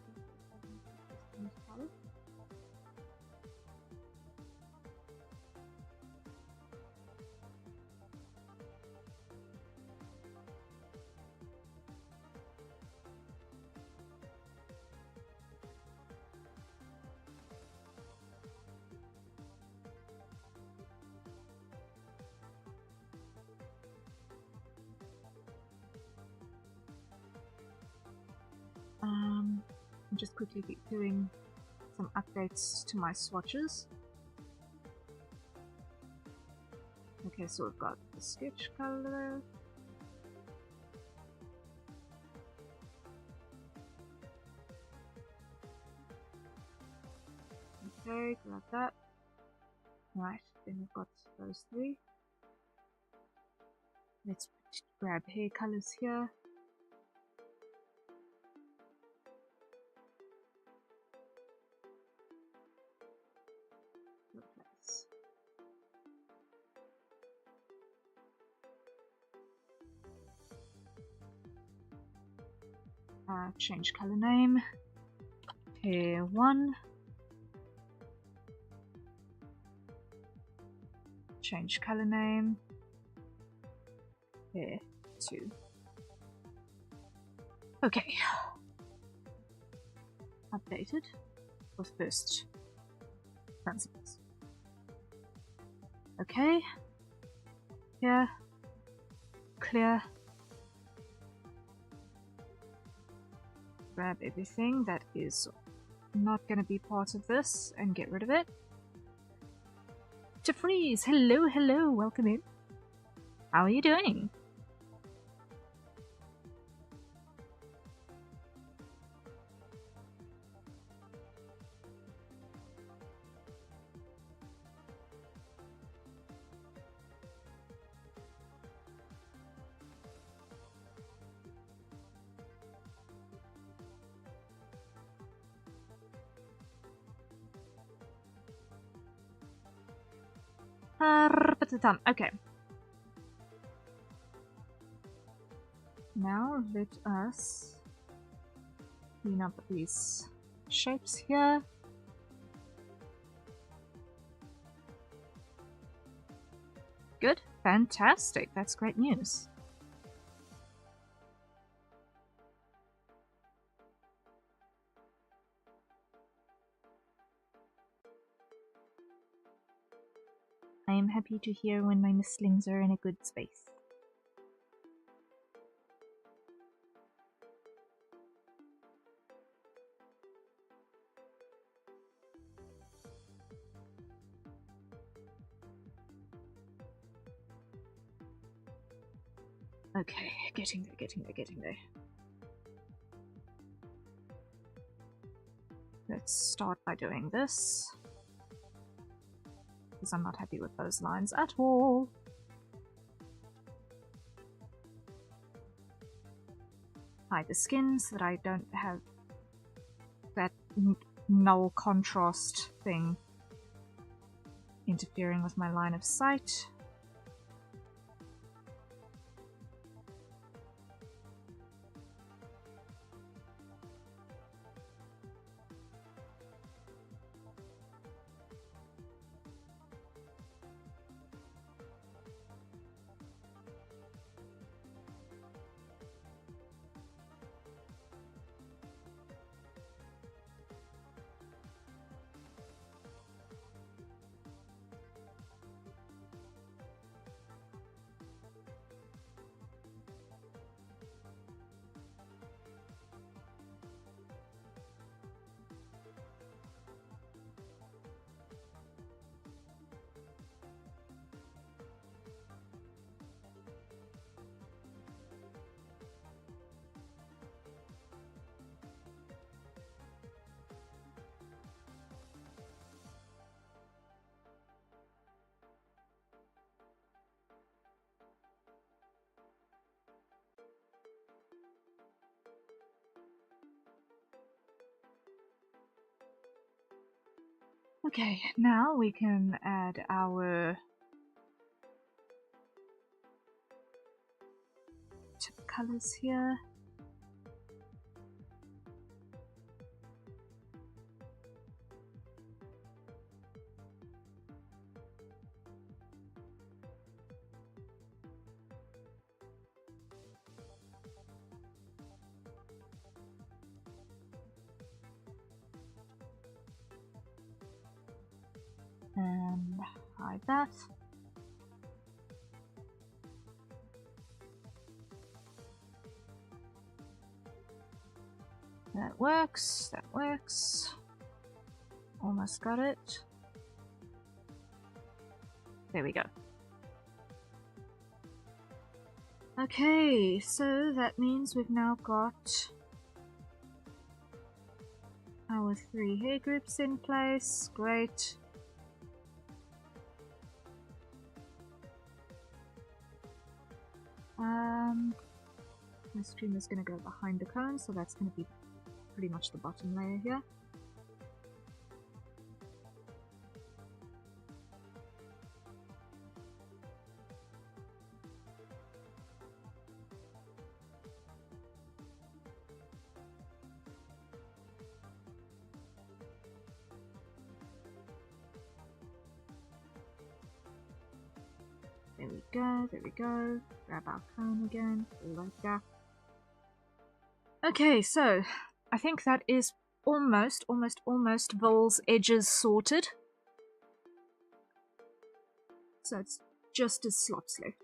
I'm just quickly doing some updates to my swatches. Okay, so we've got the sketch color. Okay, grab that. Right, then we've got those three. Let's grab hair colors here. Change color name. Hair 1. Change color name. Hair 2. Okay. Updated with first principles. Okay. Here. Clear. Grab everything that is not going to be part of this and get rid of it. To freeze! Hello, hello, welcome in. How are you doing? Okay. Now let us clean up these shapes here. Good. Fantastic. That's great news. I am happy to hear when my mistlings are in a good space. Okay, getting there. Let's start by doing this, because I'm not happy with those lines at all. Hide the skin so that I don't have that null contrast thing interfering with my line of sight. Okay, now we can add our tip colors here. And hide that. That works, that works. Almost got it. There we go. Okay, so that means we've now got our 3 hair groups in place. Great. My stream is going to go behind the cone, so that's going to be pretty much the bottom layer here. There we go, there we go. Grab our cone again, like that. Okay, so I think that is almost Vol's edges sorted. So it's just as slots left.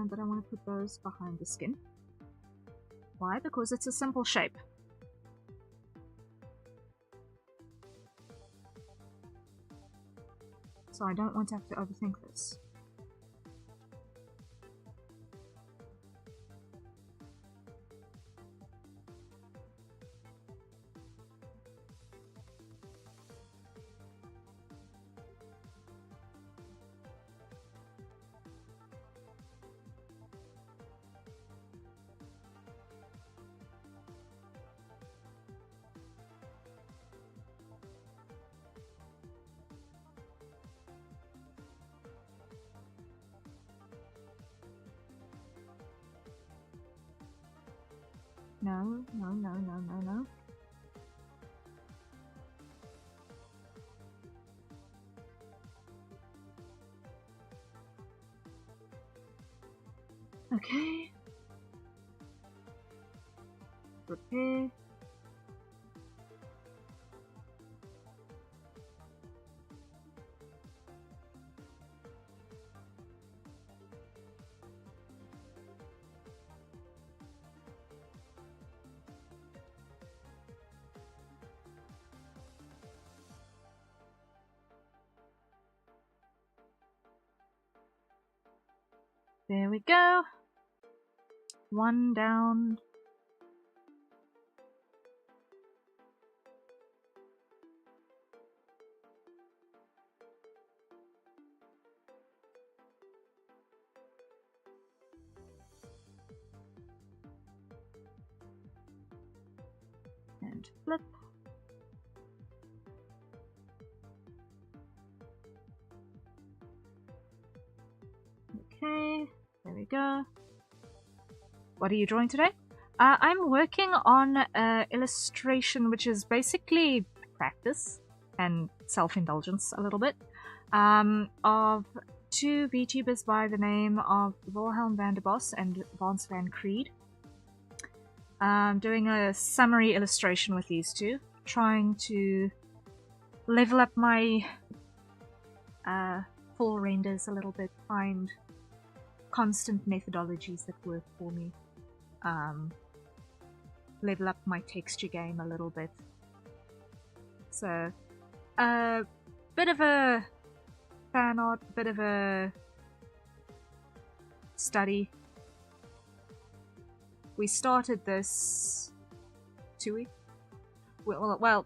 But I want to put those behind the skin. Why? Because it's a simple shape. So I don't want to have to overthink this. No, no, no, no, no, no. Okay. Prepare. There we go. One down. And flip. Okay, there we go. What are you drawing today? I'm working on an illustration which is basically practice and self-indulgence a little bit, of two VTubers by the name of Wilhelm van der Bos and Vance van Creed. Doing a summary illustration with these two, trying to level up my full renders a little bit, find constant methodologies that work for me, level up my texture game a little bit. So, a bit of a fan art, bit of a study. We started this 2 weeks. Well,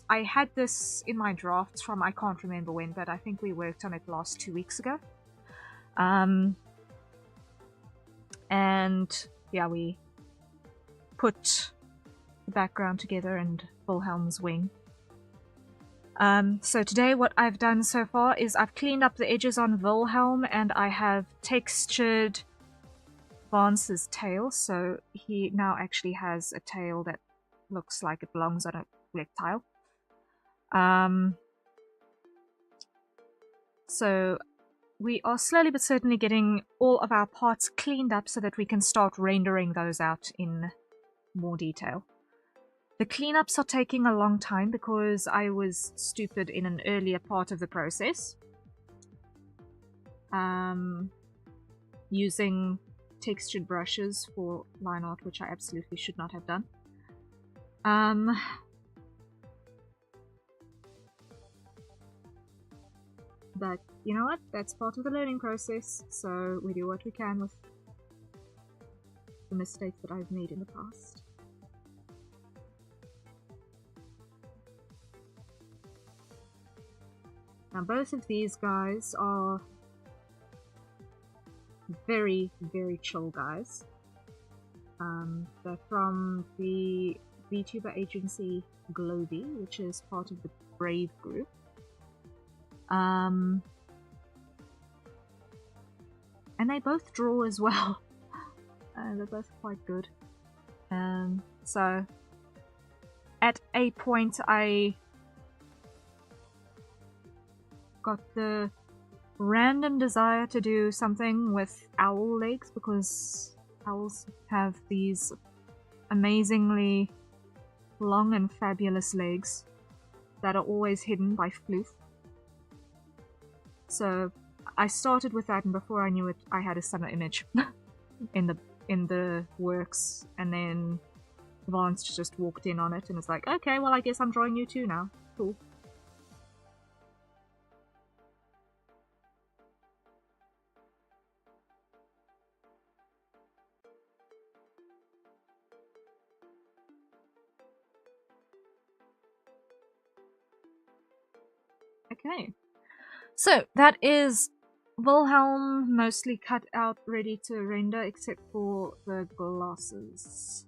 I had this in my drafts from I can't remember when, but I think we worked on it last 2 weeks ago. And yeah, we put the background together and Wilhelm's wing. So today what I've done so far is I've cleaned up the edges on Wilhelm and I have textured Vance's tail, so he now actually has a tail that looks like it belongs on a reptile. So we are slowly but certainly getting all of our parts cleaned up so that we can start rendering those out in more detail. The cleanups are taking a long time because I was stupid in an earlier part of the process, using textured brushes for line art, which I absolutely should not have done. But you know what? That's part of the learning process, so we do what we can with the mistakes that I've made in the past. Now both of these guys are very, very chill guys. They're from the VTuber agency Globy, which is part of the Brave group. And they both draw as well. They're both quite good. So at a point I got the random desire to do something with owl legs, because owls have these amazingly long and fabulous legs that are always hidden by floof. So I started with that, and before I knew it, I had a summer image in the works, and then Vance just walked in on it and was like, okay, well, I guess I'm drawing you too now. Cool. Okay. So that is Wilhelm mostly cut out, ready to render, except for the glasses.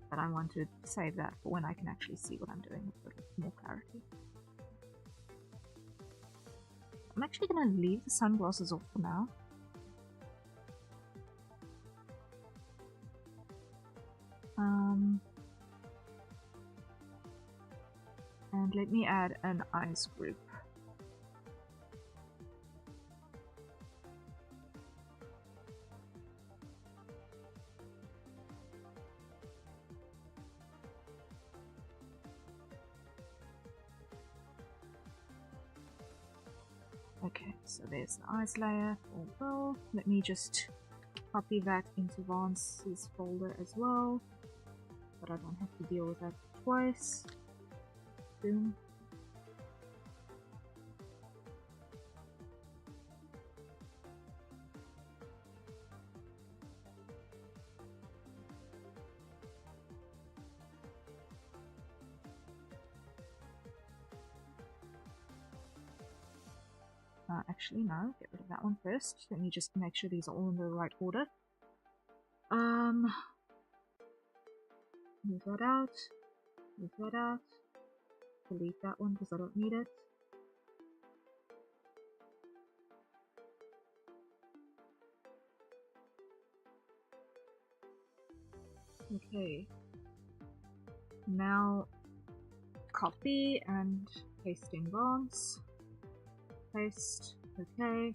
But I want to save that for when I can actually see what I'm doing with a little more clarity. I'm actually going to leave the sunglasses off for now. And let me add an eyes group. Okay, so there's the eyes layer. Well, let me just copy that into Vance's folder as well, but I don't have to deal with that twice. Boom. Actually, no, get rid of that one first. Let me just make sure these are all in the right order. Move that out. Move that out. Delete that one because I don't need it. Okay. Now, copy and paste in Vance. Paste. Okay.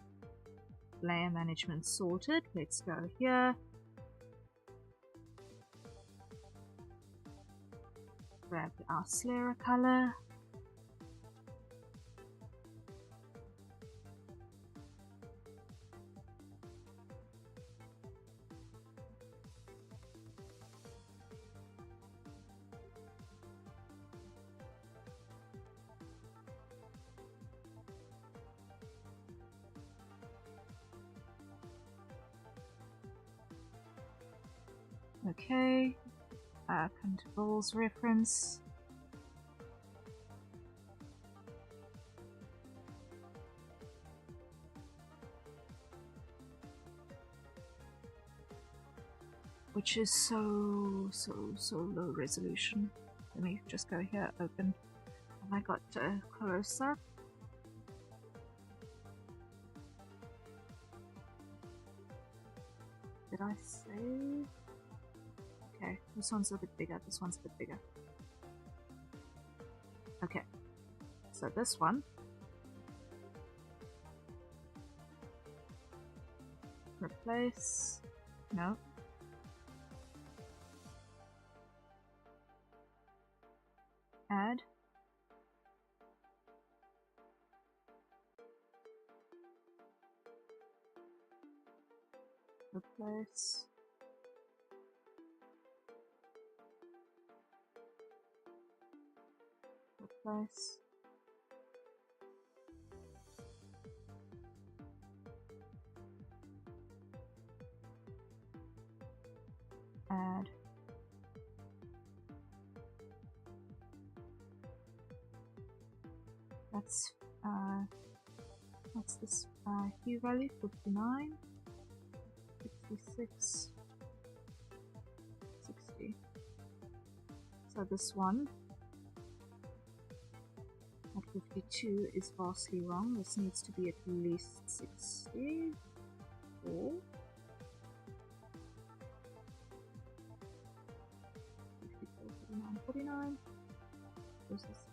Layer management sorted. Let's go here. Grab our Slayer color. Okay, come to Ball's reference. Which is so low resolution. Let me just go here, open. Have I got close up? Did I save? Okay, this one's a bit bigger, this one's a bit bigger. Okay, so this one. Replace. No. Add. Replace. Replace. Add. That's what's this hue value? 59, 66, 60. So this one at 52 is vastly wrong. This needs to be at least 60. Or 54, 49, 49. Versus 60.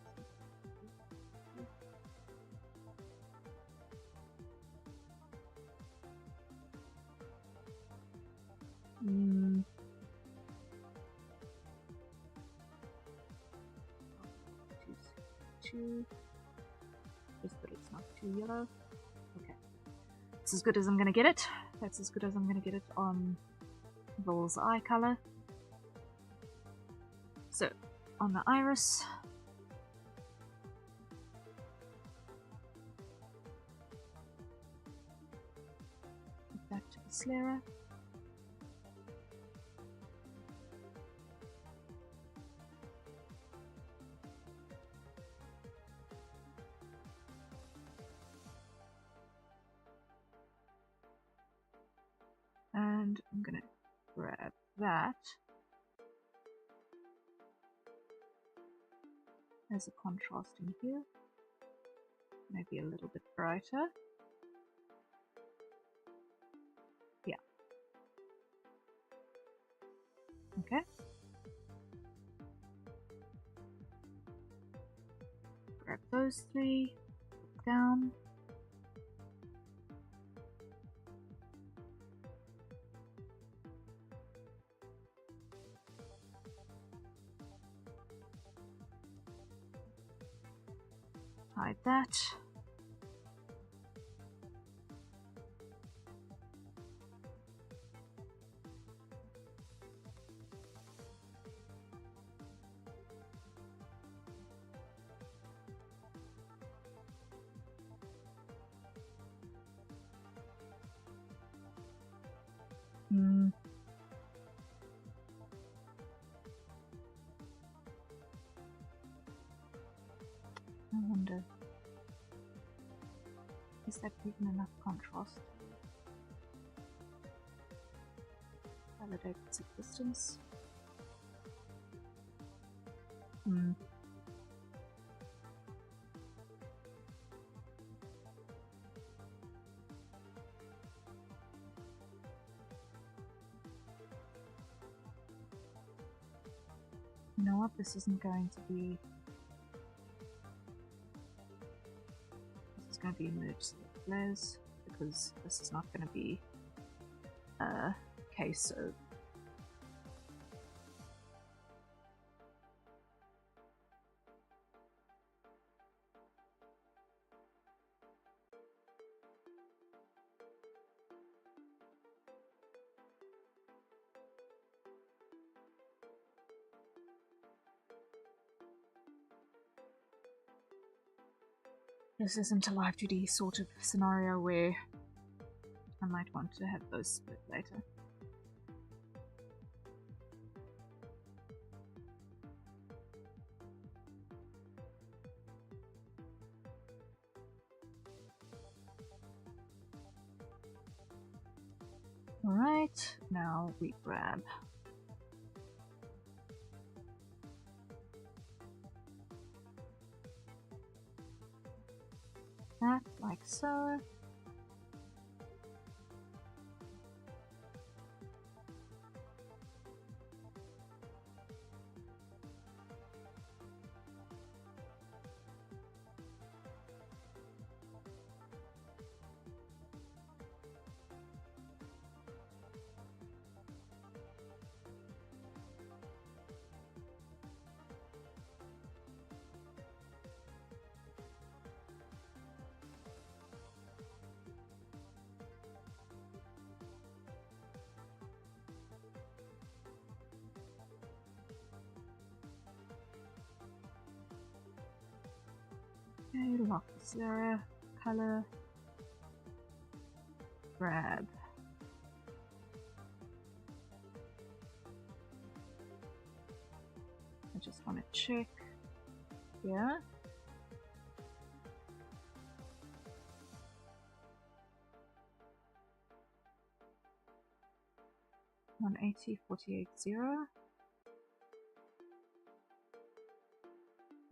Just that it's not too yellow. Okay. It's as good as I'm gonna get it. That's as good as I'm gonna get it on Vol's eye color. So, on the iris, back to the sclera. And I'm gonna grab that as a contrast in here. Maybe a little bit brighter. Yeah. Okay. Grab those three, down. Hide that. I wonder, is that even enough contrast? Validate its existence. You know what? This isn't going to be. This is going to be merged flares because this is not going to be a case of. This isn't a live 2D sort of scenario where I might want to have those split later. Alright, now we grab that, like so. Okay, lock this area, color, grab. I just want to check here. 180, 48, 0.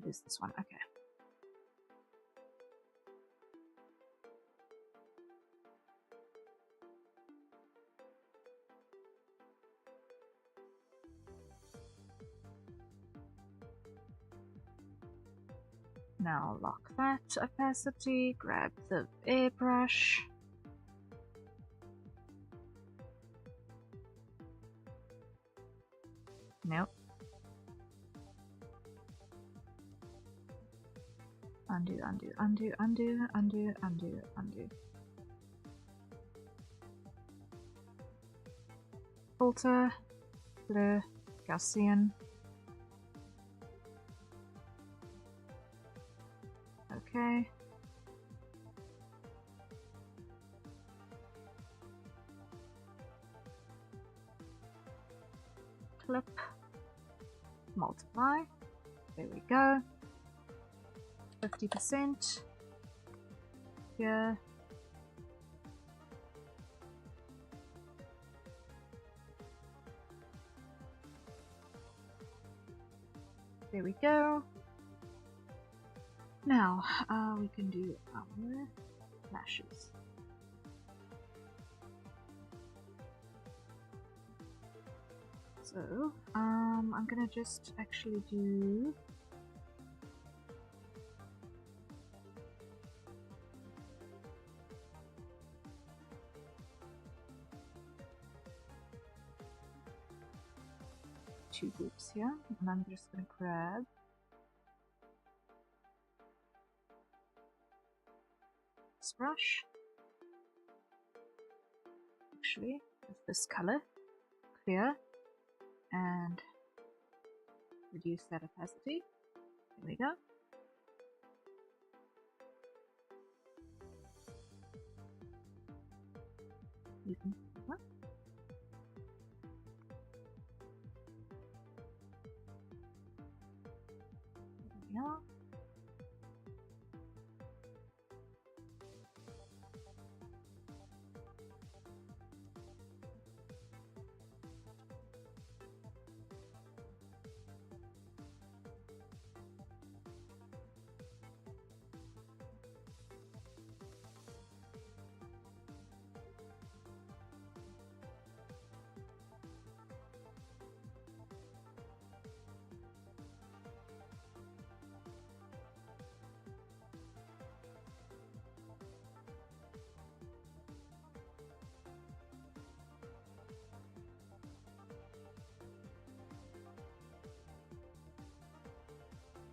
It is this one, okay. Now lock that opacity, grab the airbrush. Nope. Undo, undo, undo, undo, undo, undo, undo. Filter, blur, Gaussian. Okay. Clip, multiply. There we go. 50% here. There we go. Now we can do our lashes. So I'm gonna just actually do two groups here, and I'm just gonna grab this brush, actually with this color, clear, and reduce that opacity. There we go. You can what? There we are.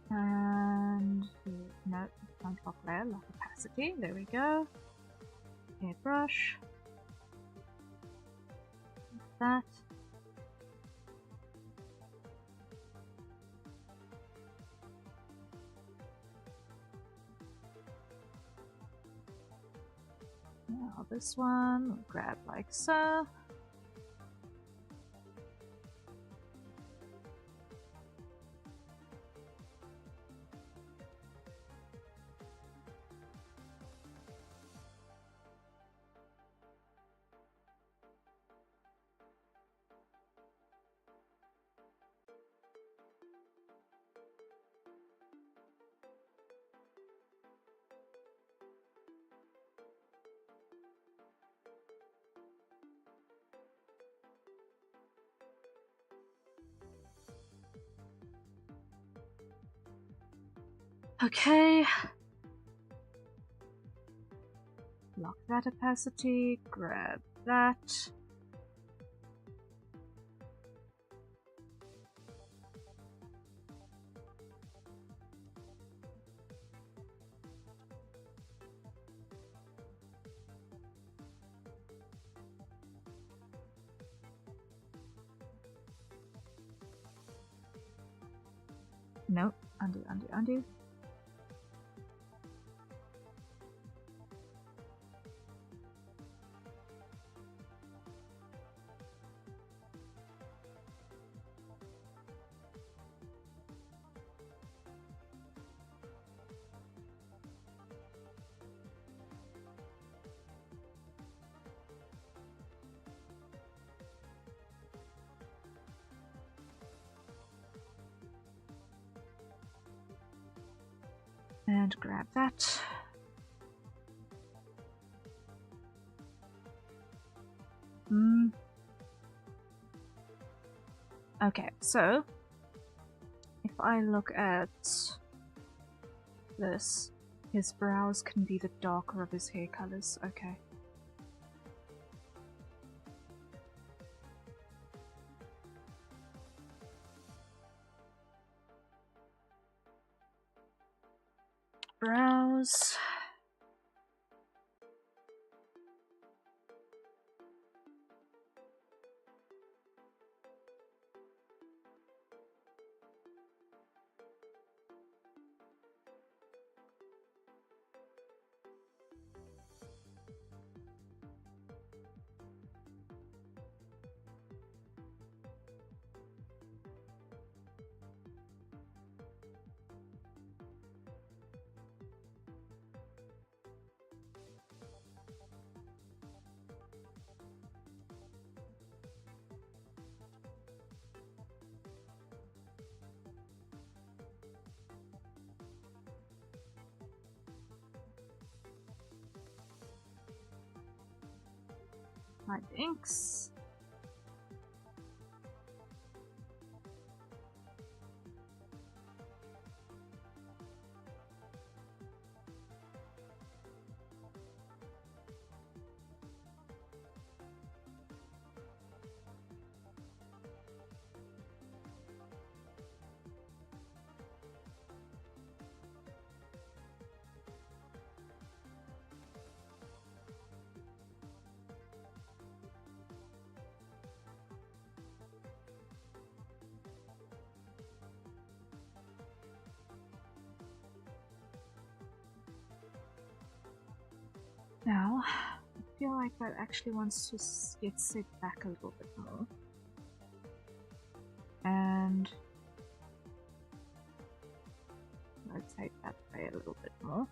And no, don't lock layer, lock opacity. There we go. Airbrush. Like that. Now this one, we'll grab like so. Okay. Lock that opacity, grab that. Nope, undo, undo, undo. And grab that. Okay, so if I look at this, his brows can be the darker of his hair colors. Okay. Brows. My inks. Now, I feel like that actually wants to get set back a little bit more. And rotate that way a little bit more.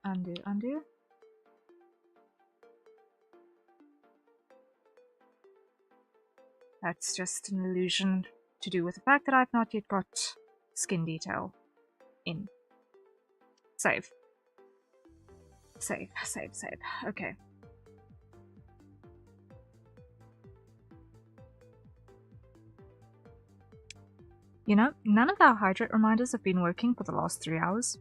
Undo, undo. That's just an illusion to do with the fact that I've not yet got skin detail in. Save. Save, save, save. Okay. You know, none of our hydrate reminders have been working for the last 3 hours.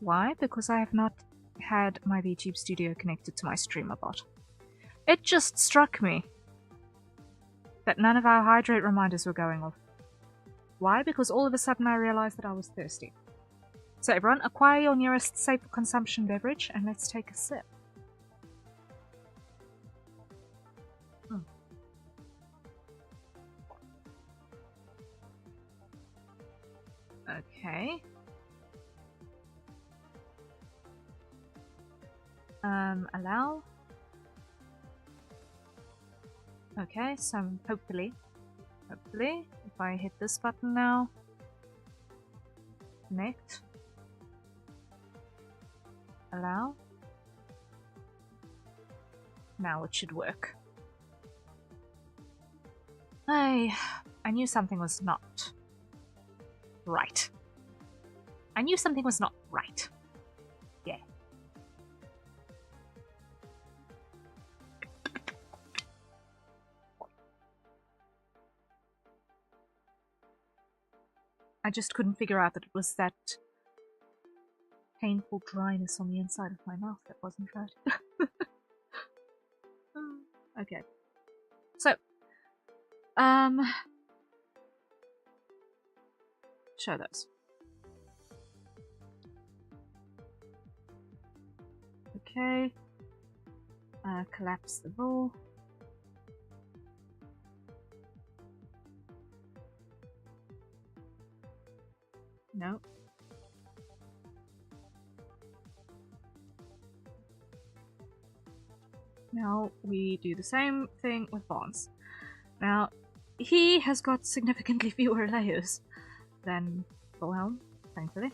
Why? Because I have not had my VTube Studio connected to my streamer bot. It just struck me that none of our hydrate reminders were going off. Why? Because all of a sudden I realized that I was thirsty. So everyone, acquire your nearest safe consumption beverage and let's take a sip. Okay. Allow. Okay, so hopefully, if I hit this button now, connect, allow, now it should work. I knew something was not right. I knew something was not right. Yeah. I just couldn't figure out that it was that painful dryness on the inside of my mouth that wasn't right. Okay. So, show those. Okay. Collapse the ball. No. Now we do the same thing with bonds. Now, he has got significantly fewer layers than Wilhelm, thankfully.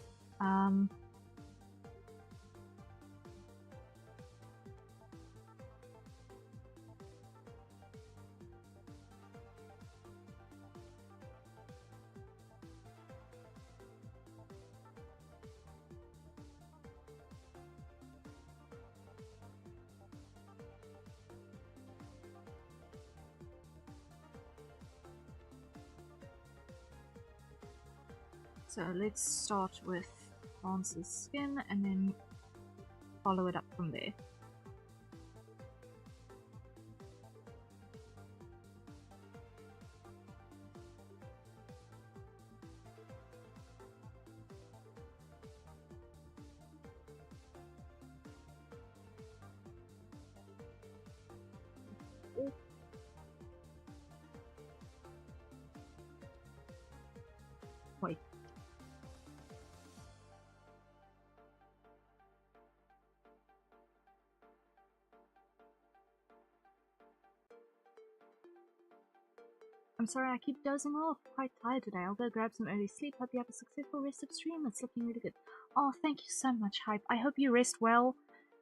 So let's start with Hans's skin and then follow it up from there. Wait. I'm sorry, I keep dozing off. Quite tired today. I'll go grab some early sleep. Hope you have a successful rest of stream. It's looking really good. Oh, thank you so much, Hype. I hope you rest well.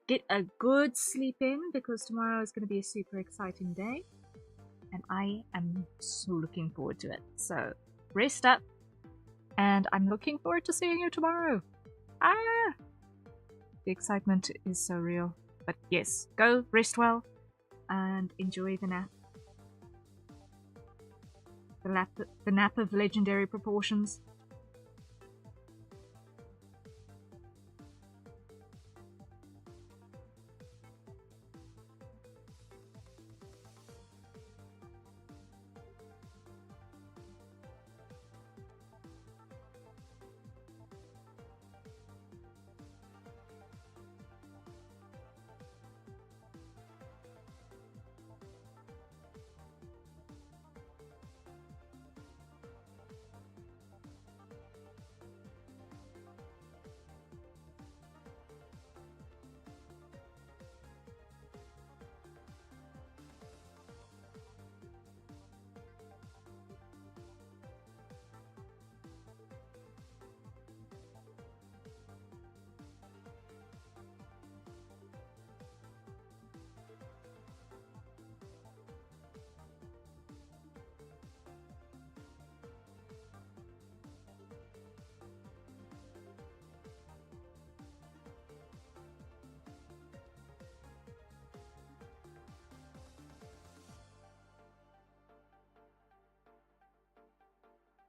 Get a good sleep in, because tomorrow is going to be a super exciting day. And I am so looking forward to it. So, rest up. And I'm looking forward to seeing you tomorrow. Ah! The excitement is so real. But yes, go rest well and enjoy the nap. The nap of legendary proportions.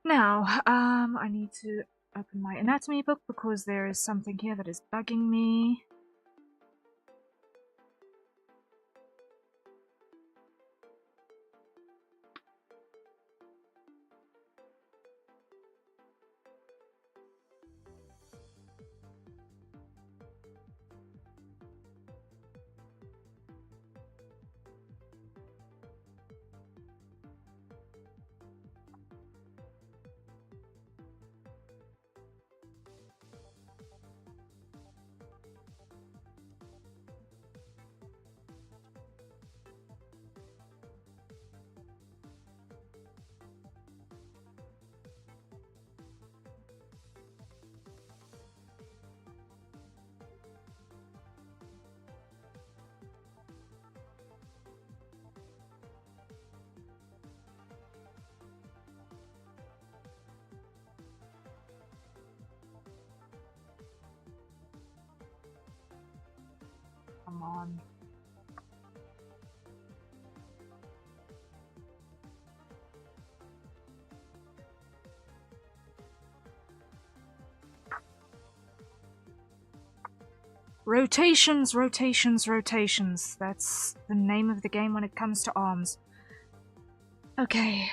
Now, I need to open my anatomy book because there is something here that is bugging me. Come on. Rotations, rotations, rotations. That's the name of the game when it comes to arms. Okay.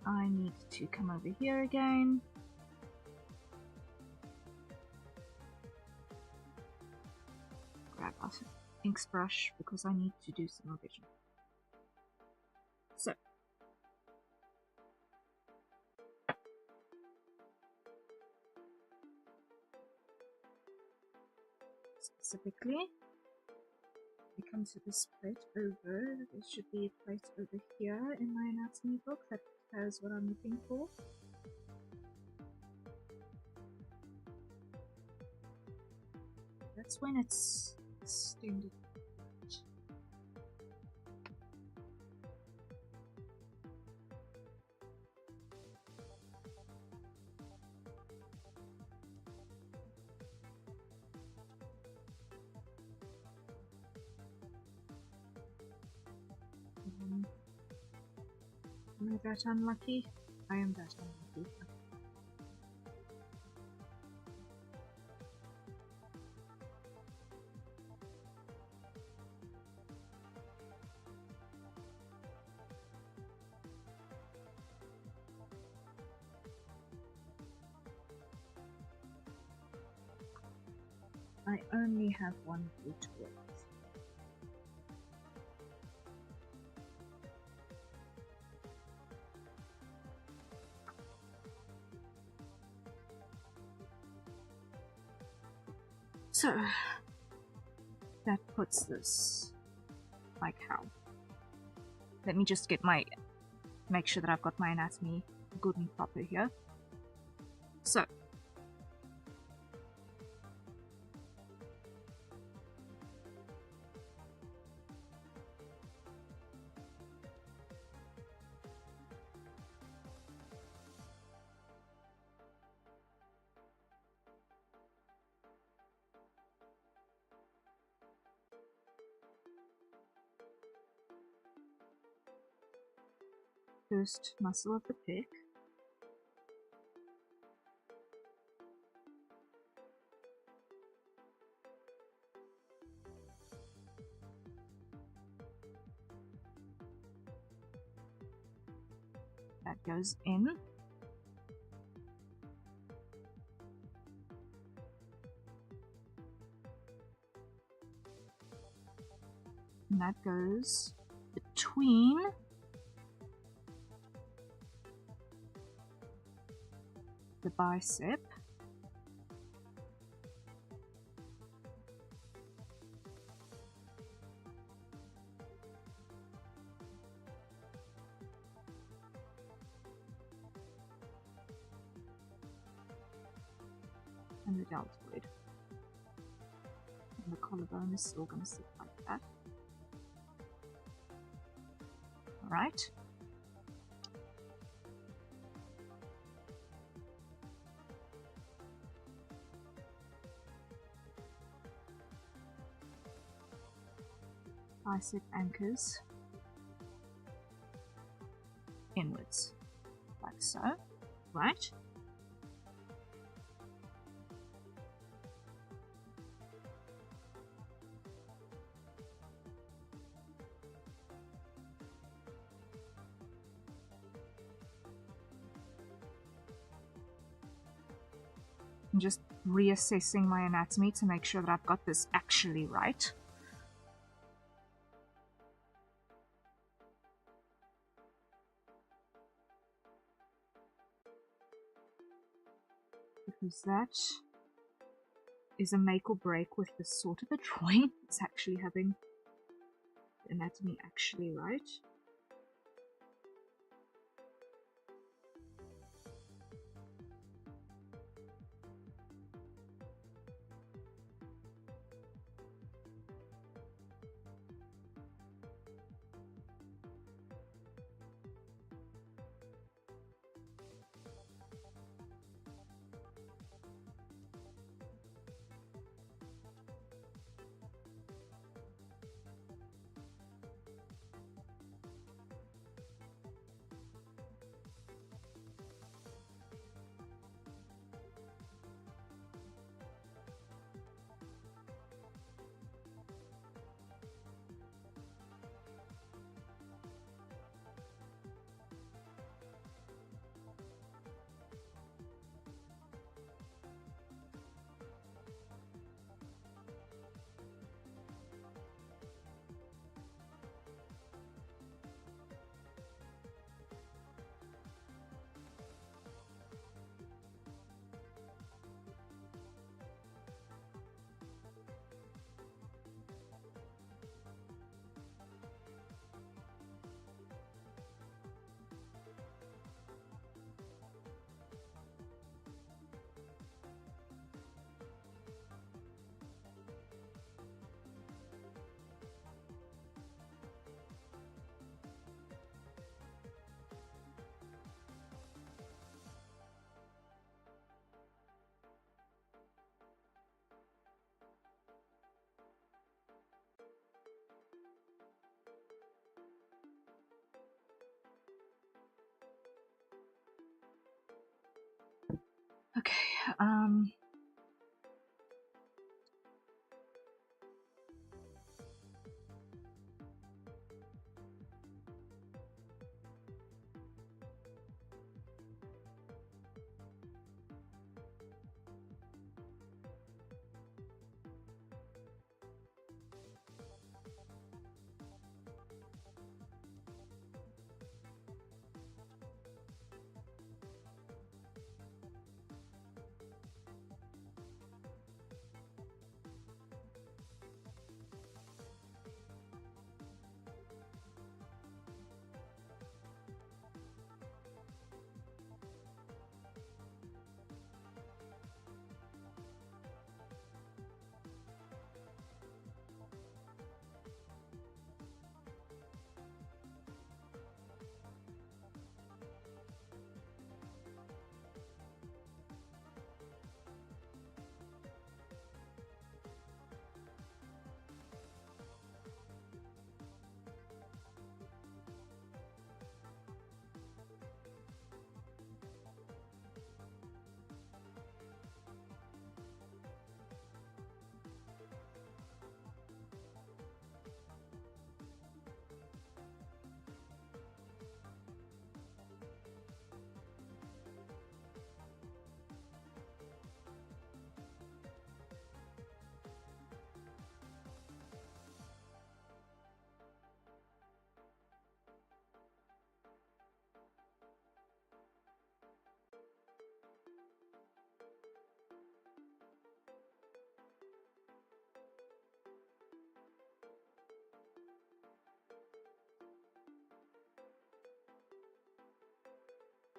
I need to come over here again. Grab our inks brush because I need to do some revision. So. specifically. We come to this plate over. There should be a plate over here in my anatomy book that has what I'm looking for. That's when it's extended. Am I that unlucky? I am that unlucky. I only have one blue tool. So that puts this like how? Let me just make sure that I've got my anatomy good and proper here. So first muscle of the pec. That goes in. And that goes between the bicep and the deltoid. And the collarbone is still going to sit like that. Alright. Bicep anchors inwards, like so, right? I'm just reassessing my anatomy to make sure that I've got this actually right. Because that is a make or break with this sort of a drawing. It's actually having the anatomy actually right.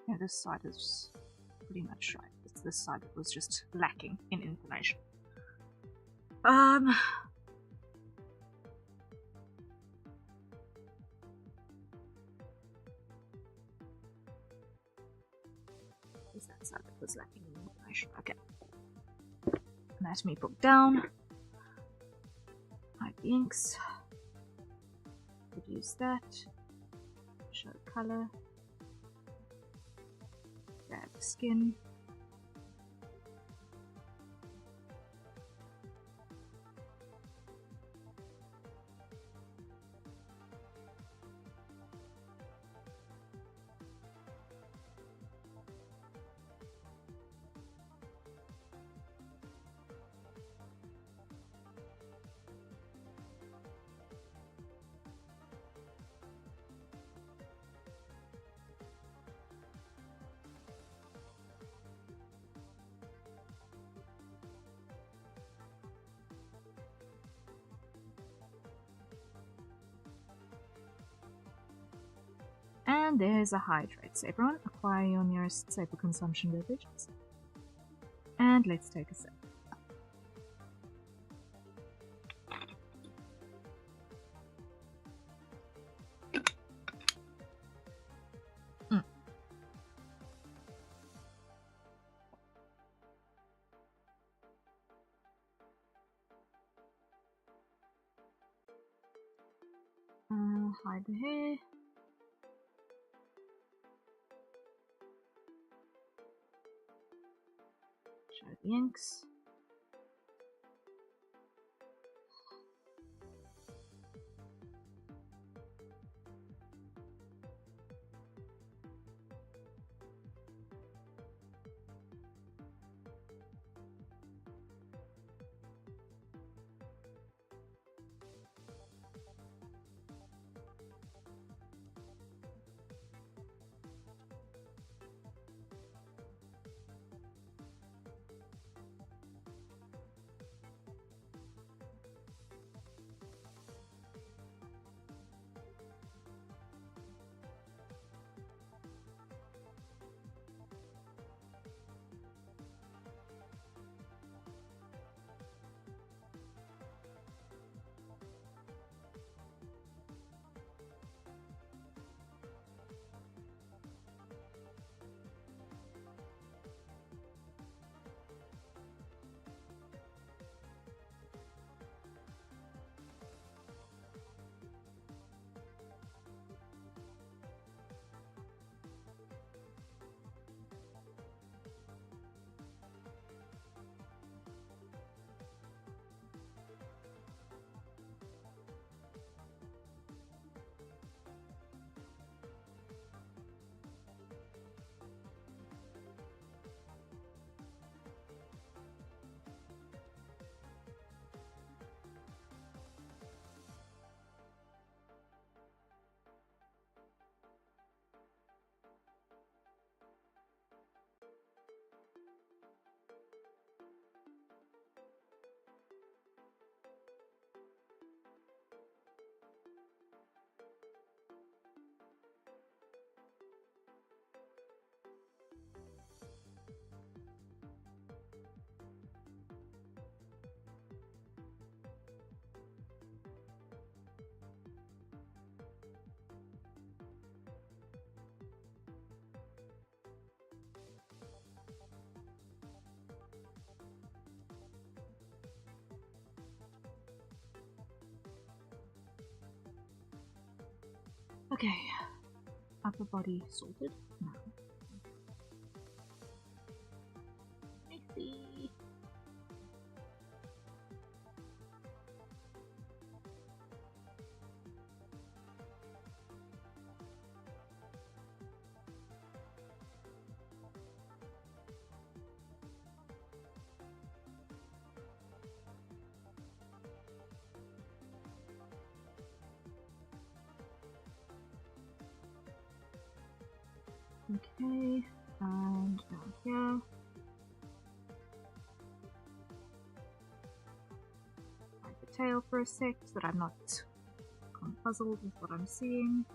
Yeah, this side is pretty much right. It's this side that was just lacking in information. Is that side that was lacking in information? Okay. Anatomy book down. Hide the inks. Reduce that. Show color. Grab the skin. And there's a hydrate. Sabron, acquire your nearest saber consumption beverages. And let's take a sip. Hide the hair. Show the inks. Okay, upper body sorted. Now, messy. Okay, and down here. Hide the tail for a sec so that I'm not puzzled with what I'm seeing.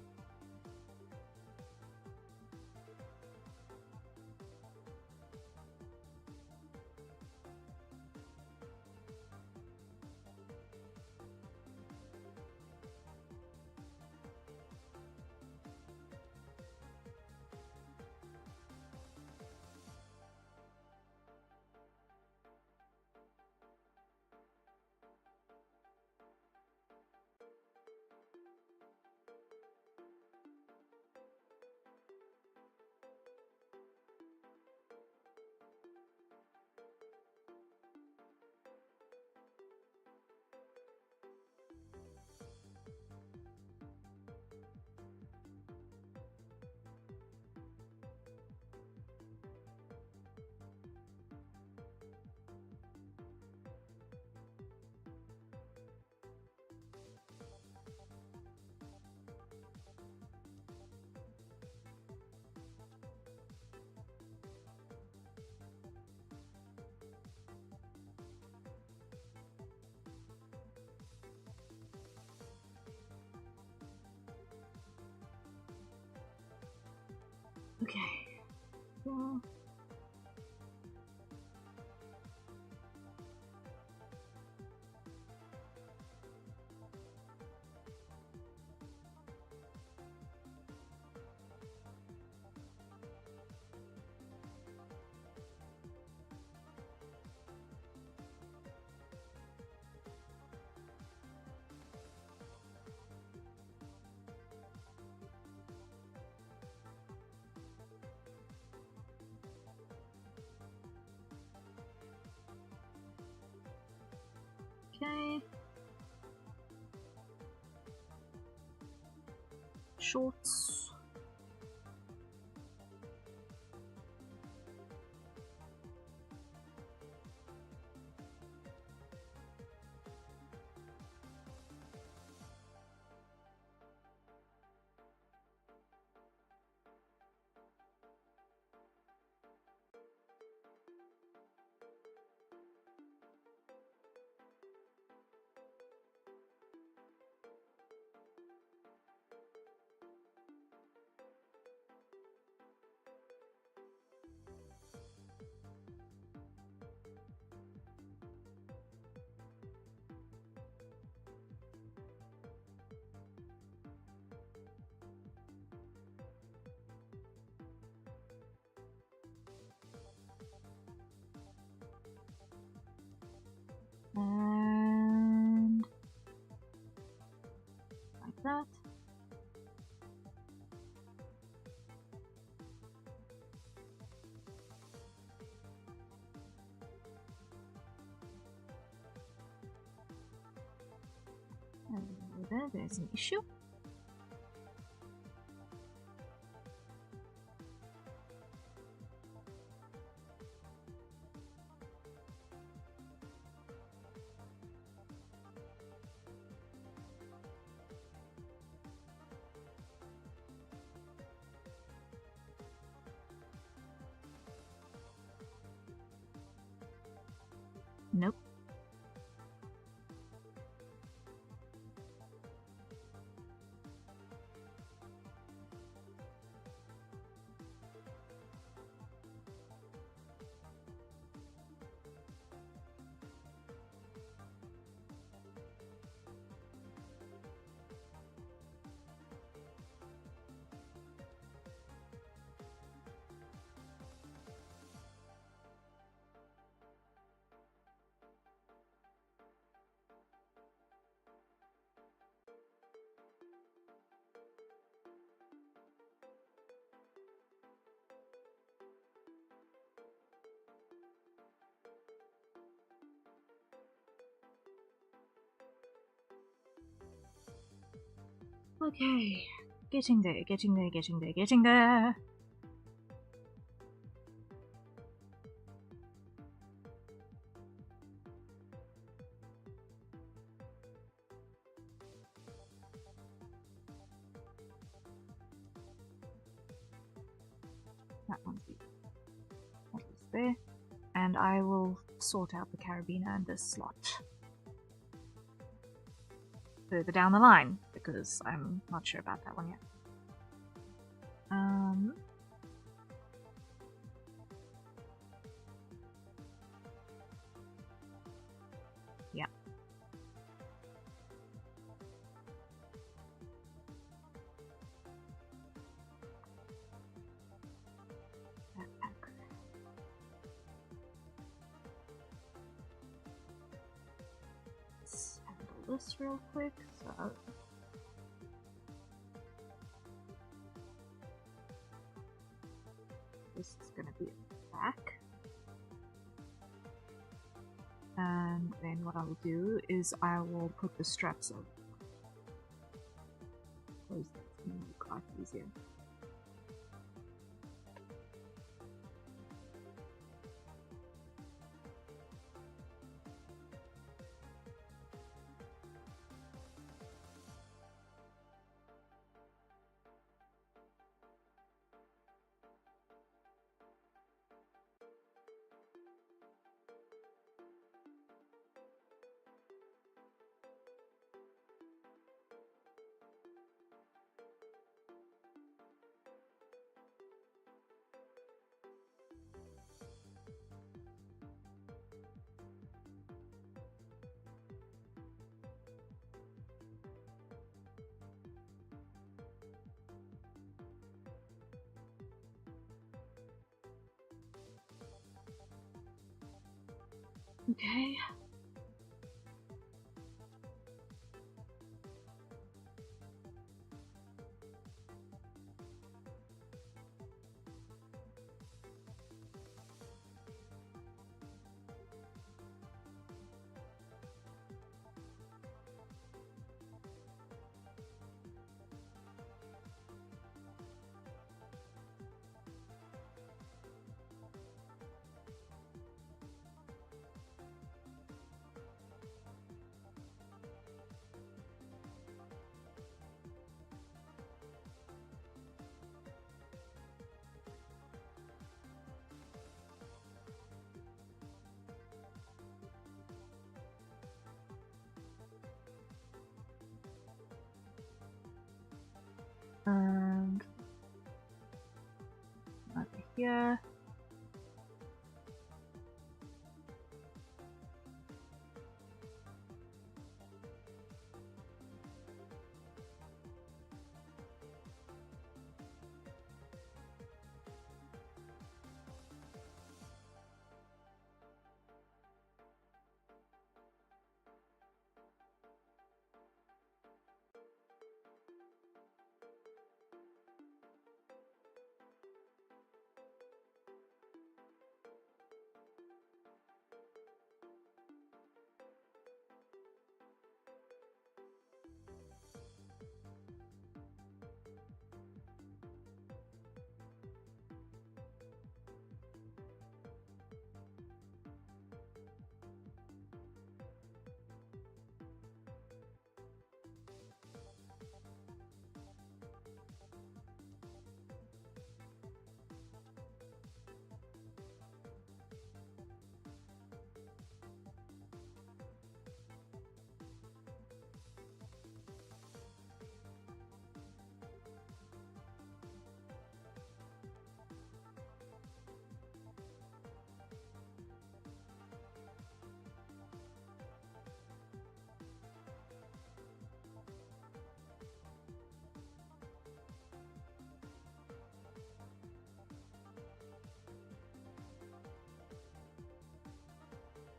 Okay. Yeah. Okay. Shorts. And like that. And there's an issue. Nope. Okay, getting there, getting there, getting there, getting there. That one's easy. That is there. And I will sort out the carabiner and this slot further down the line, because I'm not sure about that one yet. Yeah. Backpack. Let's handle this real quick. So this is going to be at the back. And then what I will do is I will put the straps on. Close that, it's going to make life easier. Okay. And over here.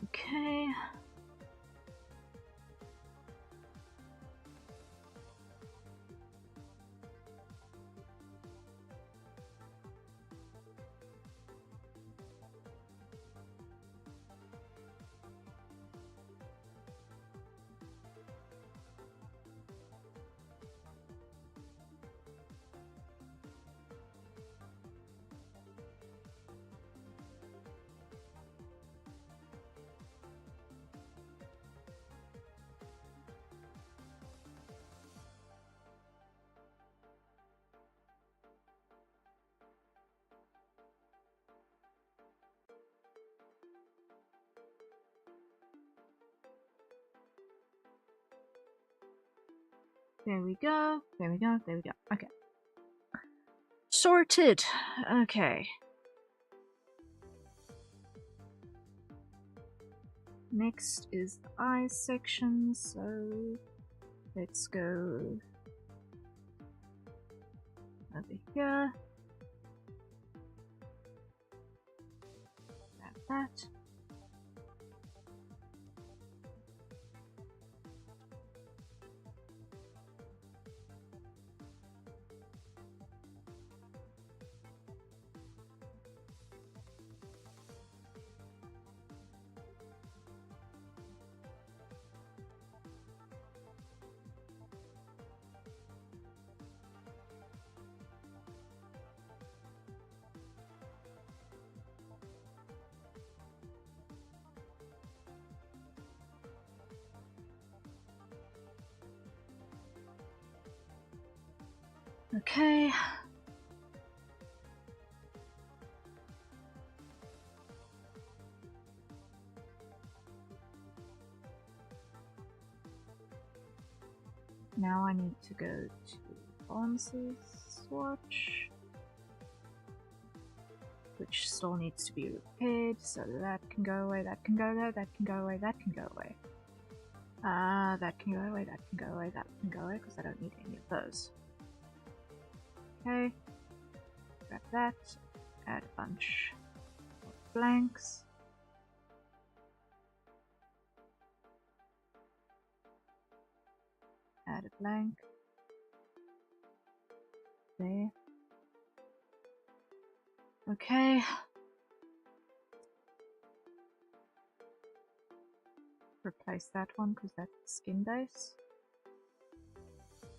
Okay. There we go. There we go. There we go. Okay. Sorted. Okay. Next is the eyes section, so let's go over here. Grab that. Okay. Now I need to go to Balances Swatch, which still needs to be repaired, so that can go away, that can go there, that can go away, that can go away. That can go away, that can go away, that can go away, because I don't need any of those. Okay, grab that, add a bunch of blanks. Add a blank. There. Okay. Replace that one because that's skin base.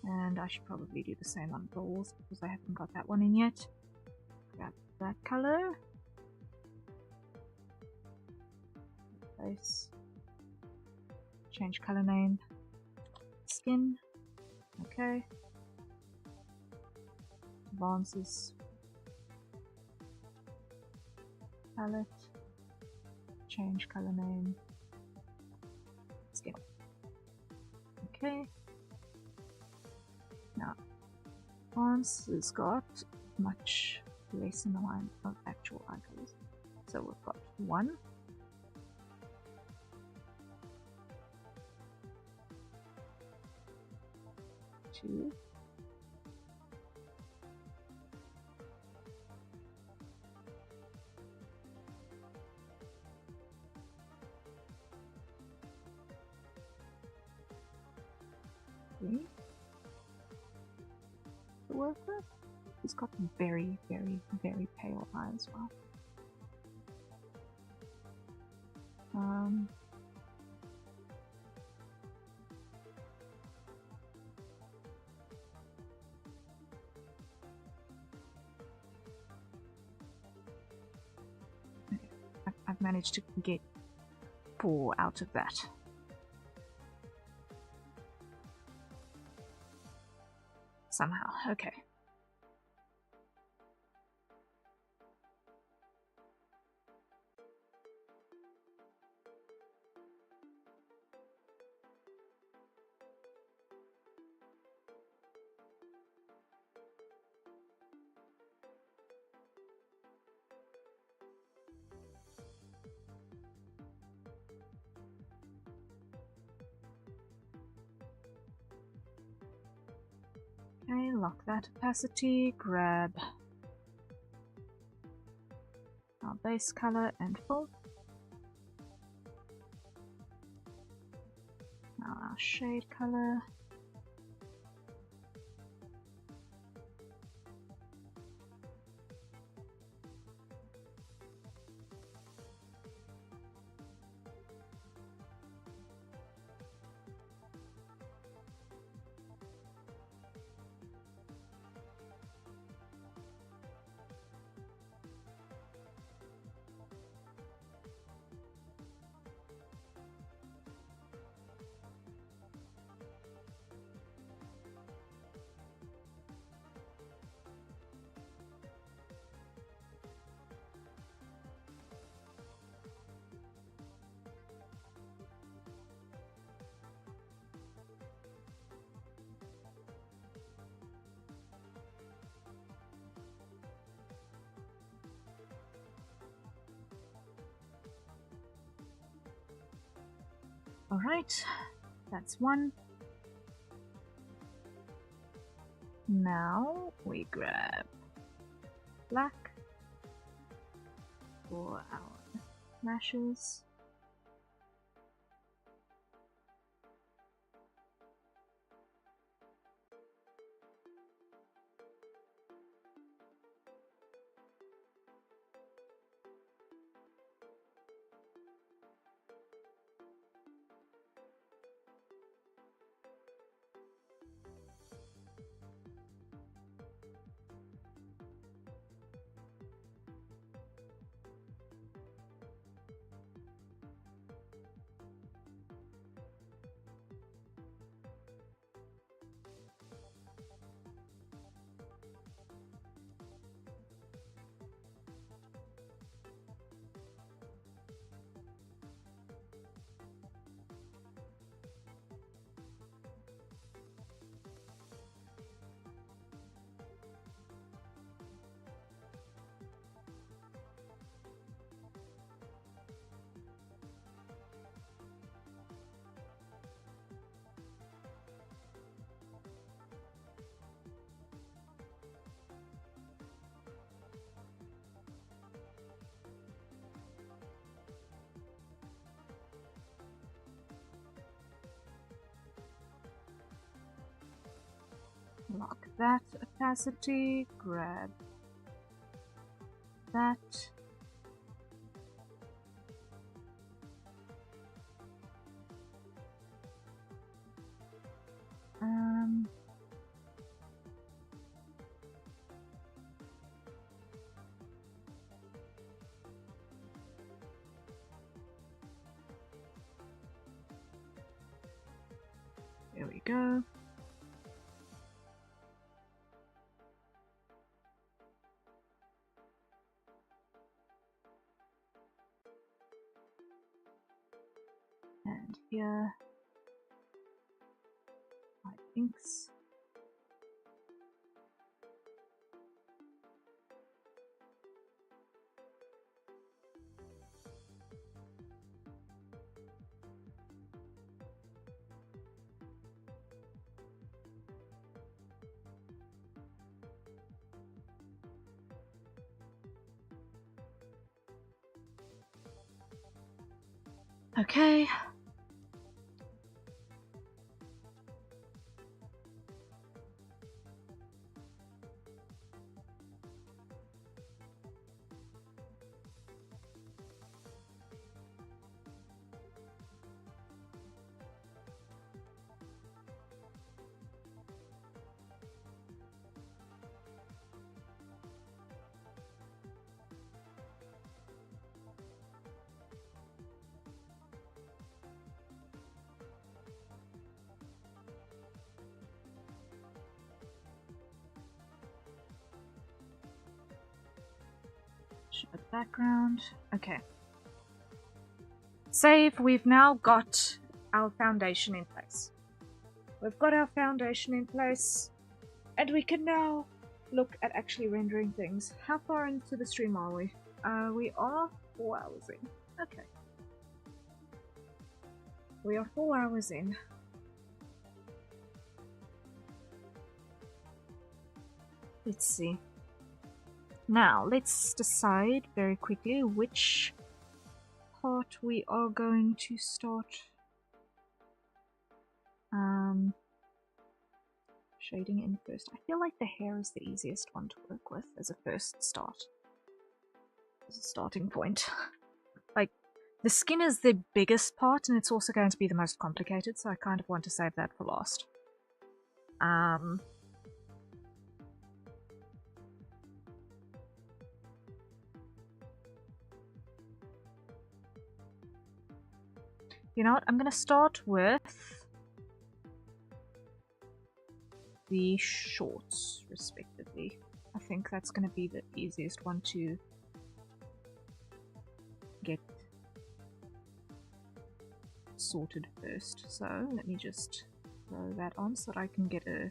And I should probably do the same on balls because I haven't got that one in yet. Grab that color. Replace. Change color name. Skin. Okay. Advances. Palette. Change color name. Skin. Okay. Now, Advance has got much less amount of actual eye colors. So we've got 1. 2. 3. The worker. He's got very, very, very pale eyes as well. I've managed to get 4 out of that. Somehow, okay. Okay, lock that opacity, grab our base color and fill. Now our shade color. Alright, that's one. Now we grab black for our lashes. Lock that opacity, grab that. There we go. And here, my inks. Okay. Show background. Okay. Save. We've now got our foundation in place. We've got our foundation in place, and we can now look at actually rendering things. How far into the stream are we? We are 4 hours in. Okay. We are 4 hours in. Let's see. Now, let's decide very quickly which part we are going to start shading in first. I feel like the hair is the easiest one to work with as a first start. As a starting point. Like, the skin is the biggest part and it's also going to be the most complicated, so I kind of want to save that for last. You know what? I'm going to start with the shorts, respectively. I think that's going to be the easiest one to get sorted first. So let me just throw that on so that I can get a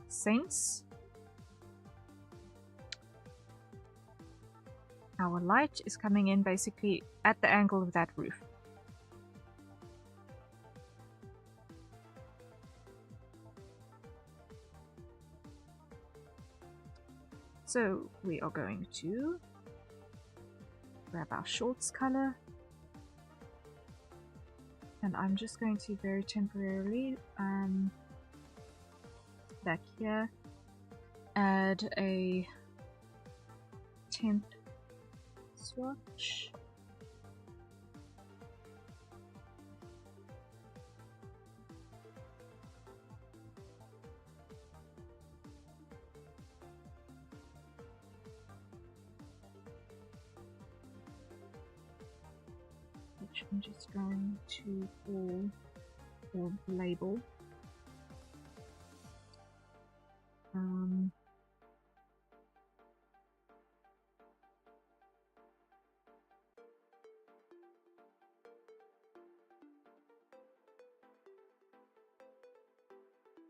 sense. Our light is coming in basically at the angle of that roof. So we are going to grab our shorts color, and I'm just going to very temporarily back here add a temp swatch. Which I'm just going to call or label.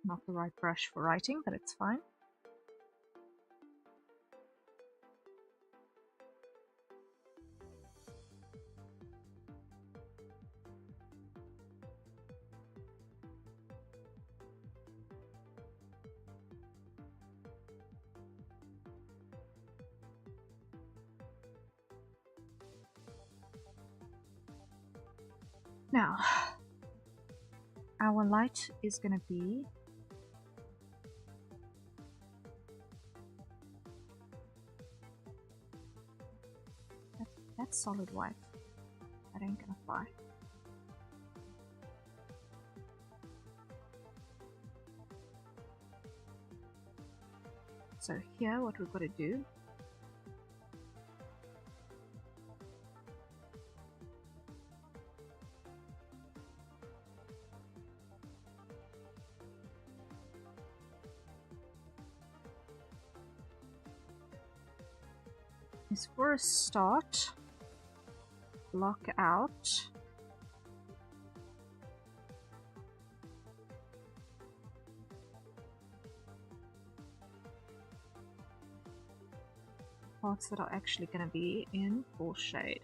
Not the right brush for writing, but it's fine. Now, our light is going to be that's solid white. That ain't gonna fly. So here, what we've got to do is, for a start, block out parts that are actually going to be in full shade.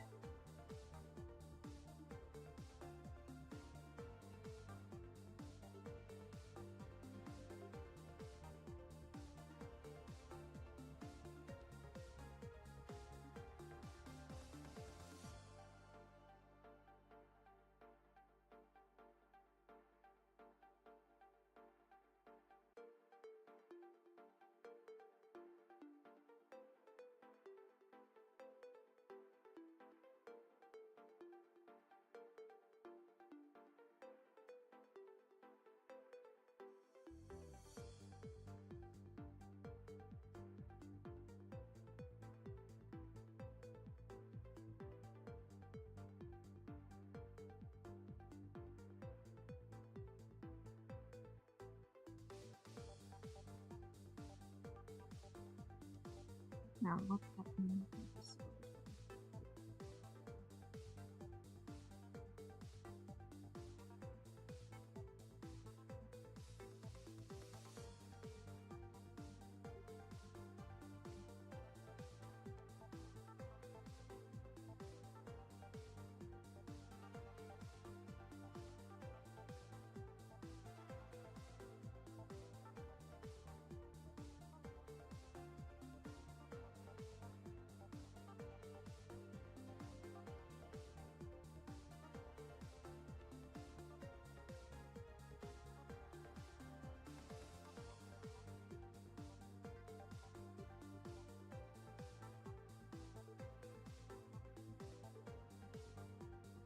Now what's happening with this?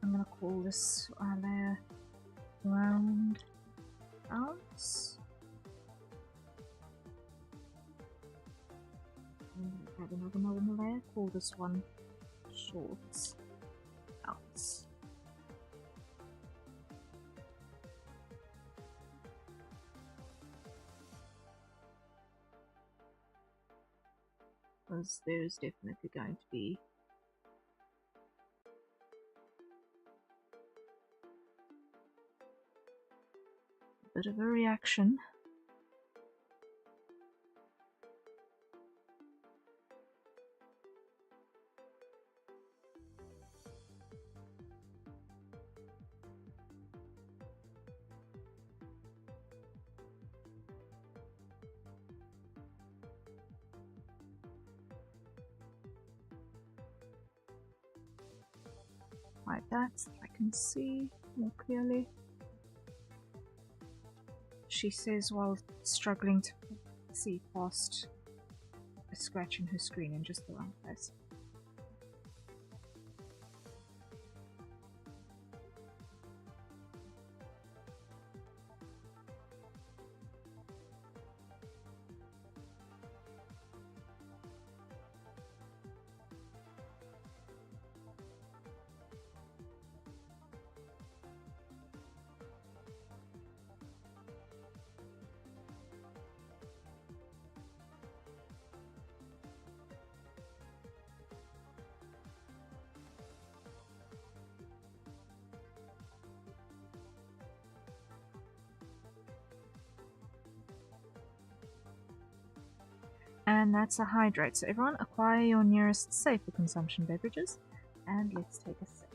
I'm gonna call this layer round outs. Add another normal layer. Call this one shorts outs. Because there's definitely going to be a bit of a reaction. hide that so I can see more clearly. She says while struggling to see past a scratch in her screen in just the wrong place. And that's a hydrate. So everyone acquire your nearest safe for consumption beverages. And let's take a sip.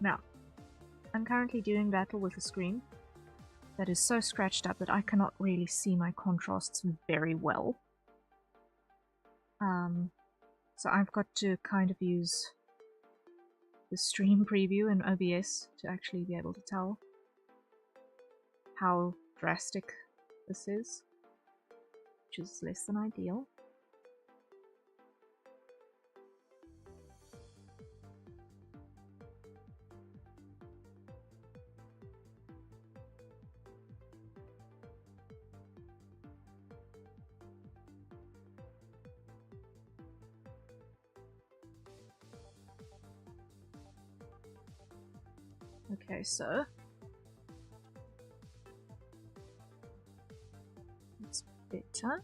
Now, I'm currently doing battle with a screen that is so scratched up that I cannot really see my contrasts very well. So I've got to kind of use the stream preview in OBS to actually be able to tell how drastic this is, which is less than ideal. Okay, so it's better.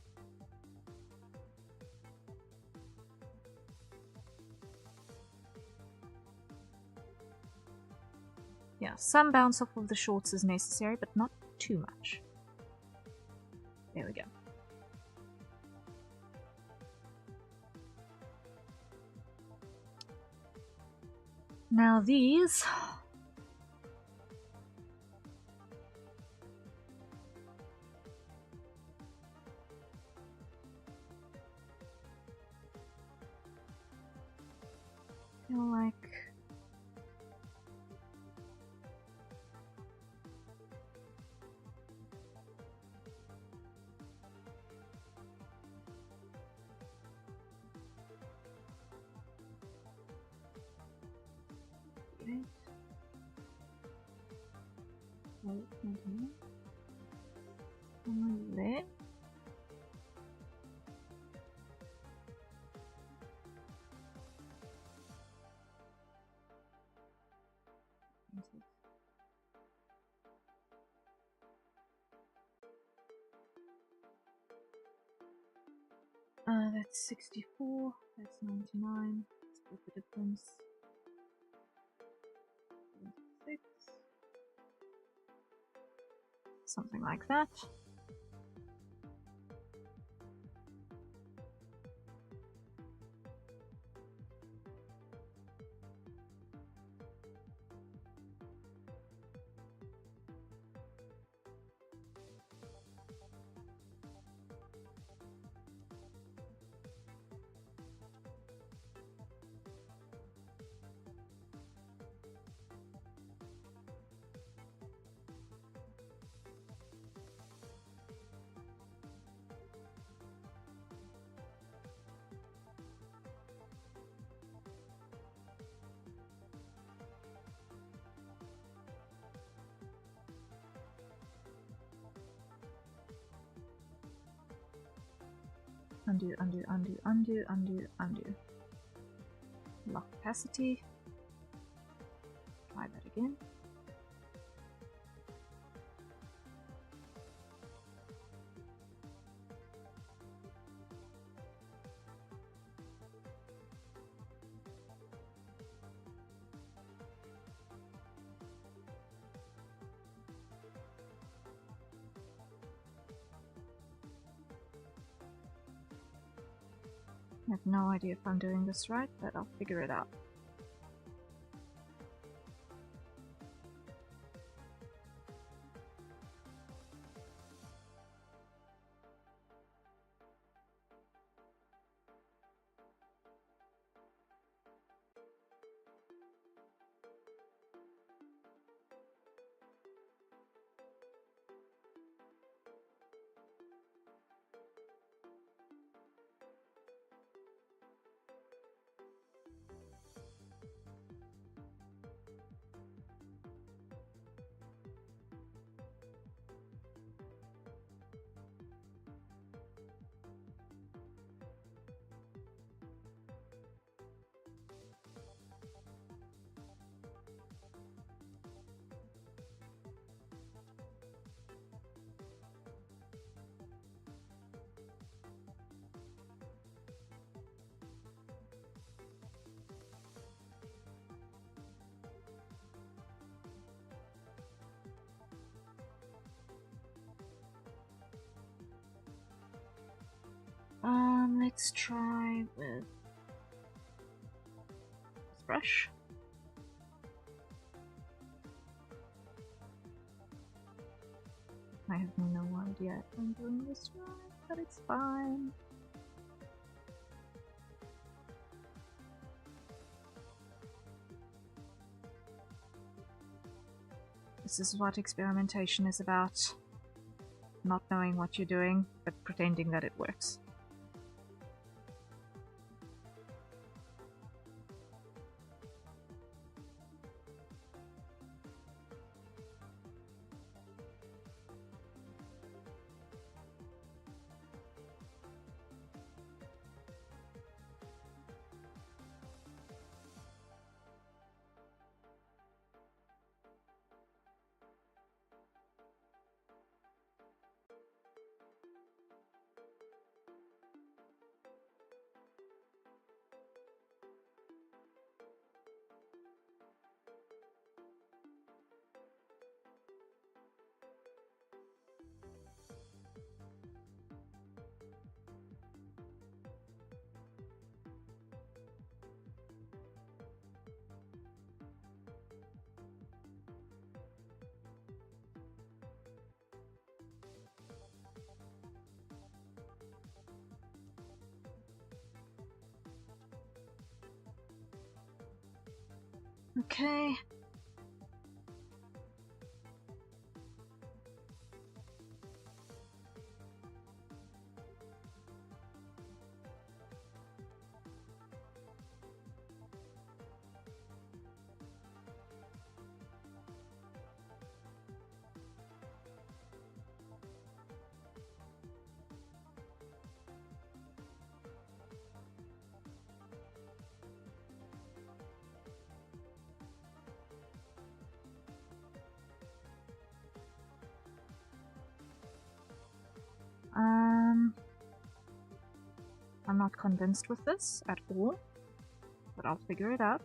Yeah, some bounce off of the shorts is necessary, but not too much. There we go. Now these feel like there. That's 64, that's 99, split the difference. 26. Something like that. Undo, undo, undo, undo, undo, undo. Lock opacity. Try that again. I have no idea if I'm doing this right, but I'll figure it out. Let's try with this brush. I have no idea if I'm doing this right, but it's fine. This is what experimentation is about. Not knowing what you're doing, but pretending that it works. Okay. I'm not convinced with this at all, but I'll figure it out.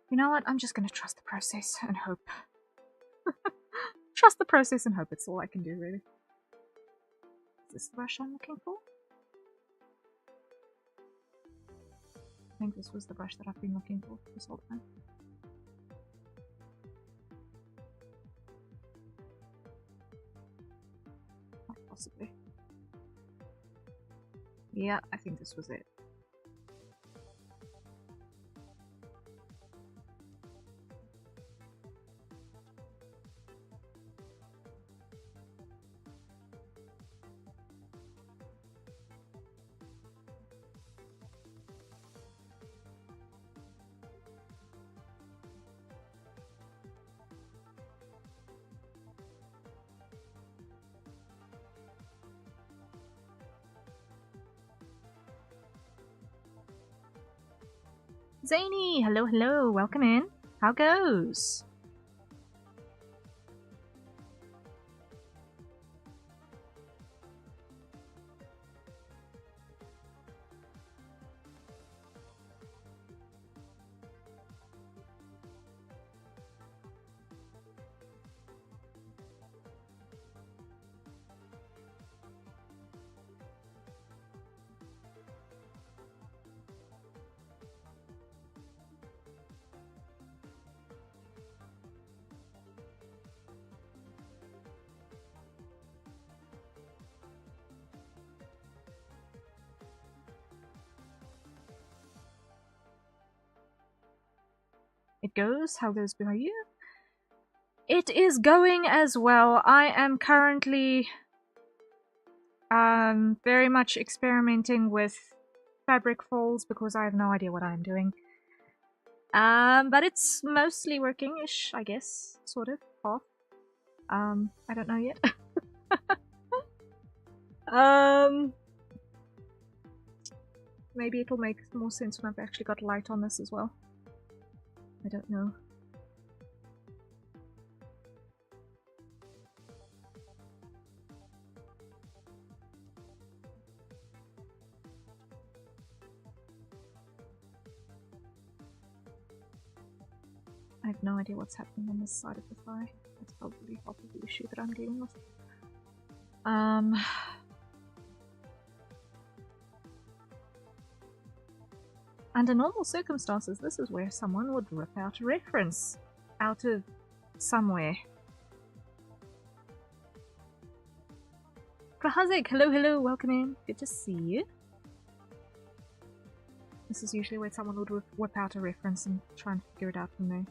You know what? I'm just gonna trust the process and hope. Trust the process and hope. It's all I can do, really. Is this the brush I'm looking for? I think this was the brush that I've been looking for this whole time. Not possibly. Yeah, I think this was it. Zany! Hello, hello, welcome in. How goes? It goes? How goes by you? It is going as well. I am currently very much experimenting with fabric folds because I have no idea what I'm doing. But it's mostly working-ish, I guess. Sort of. Half. I don't know yet. Maybe it'll make more sense when I've actually got light on this as well. I don't know. I have no idea what's happening on this side of the thigh. That's probably half of the issue that I'm dealing with. Under normal circumstances, this is where someone would rip out a reference out of somewhere. Krahazik, hello, hello, welcome in. Good to see you. This is usually where someone would whip out a reference and try and figure it out from there.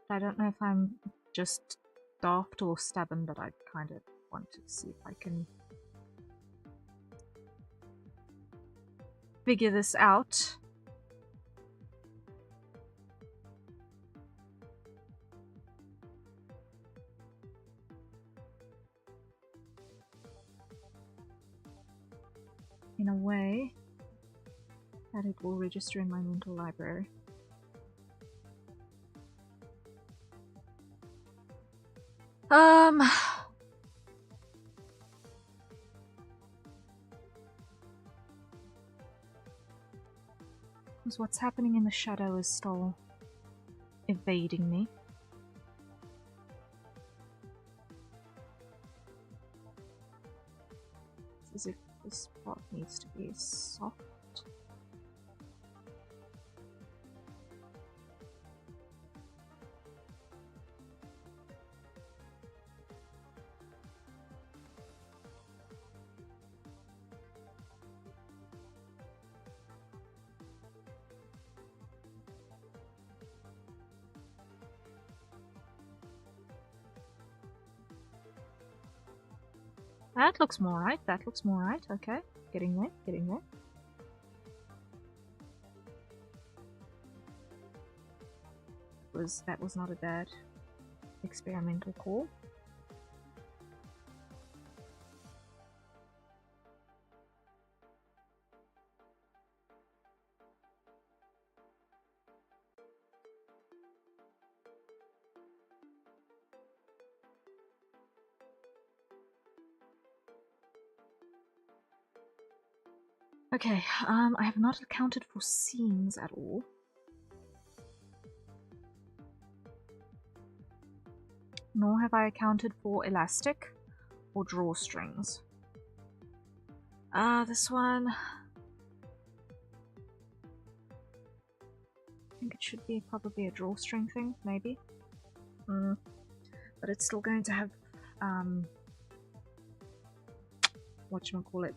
I don't know if I'm just daft or stubborn, but I kind of want to see if I can figure this out. In a way that it will register in my mental library. Because what's happening in the shadow is still evading me. It's as if this spot needs to be soft. That looks more right, that looks more right, okay. Getting there, getting there. That was not a bad experimental call. Okay, I have not accounted for seams at all. Nor have I accounted for elastic or drawstrings. This one... I think it should be probably a drawstring thing, maybe. But it's still going to have, whatchamacallit.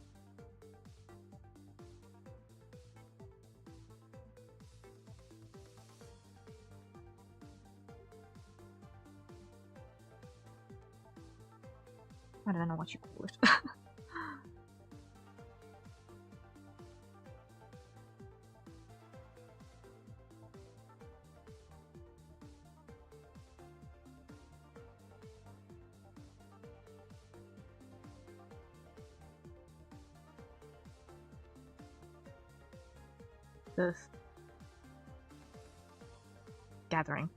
I don't know what you call it. This. Gathering.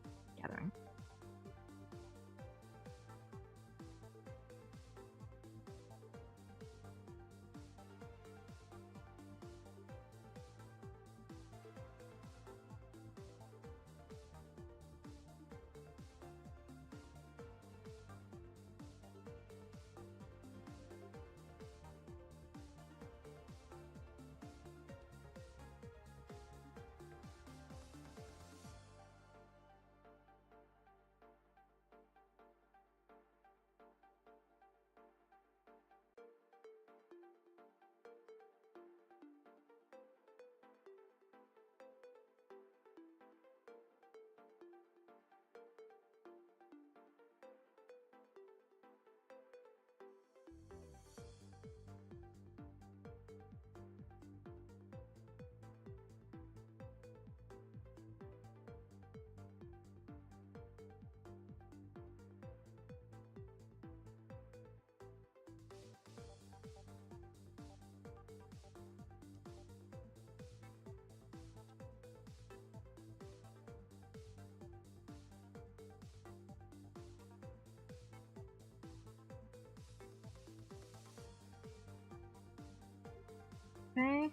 Okay.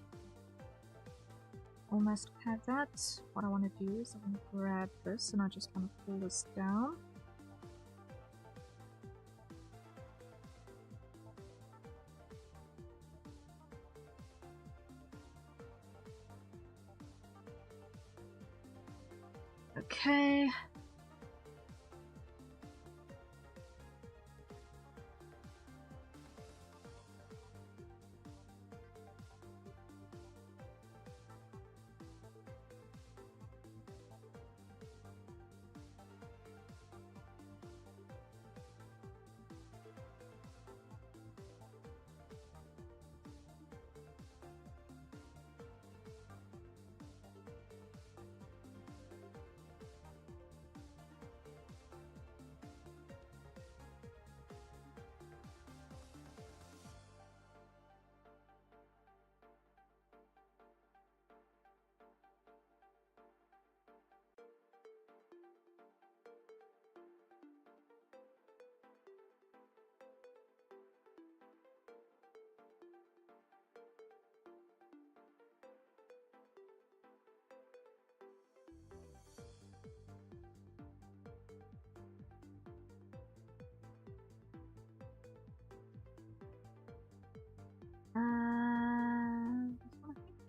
Almost have that. What I want to do is I want to grab this and I just want to pull this down. Okay.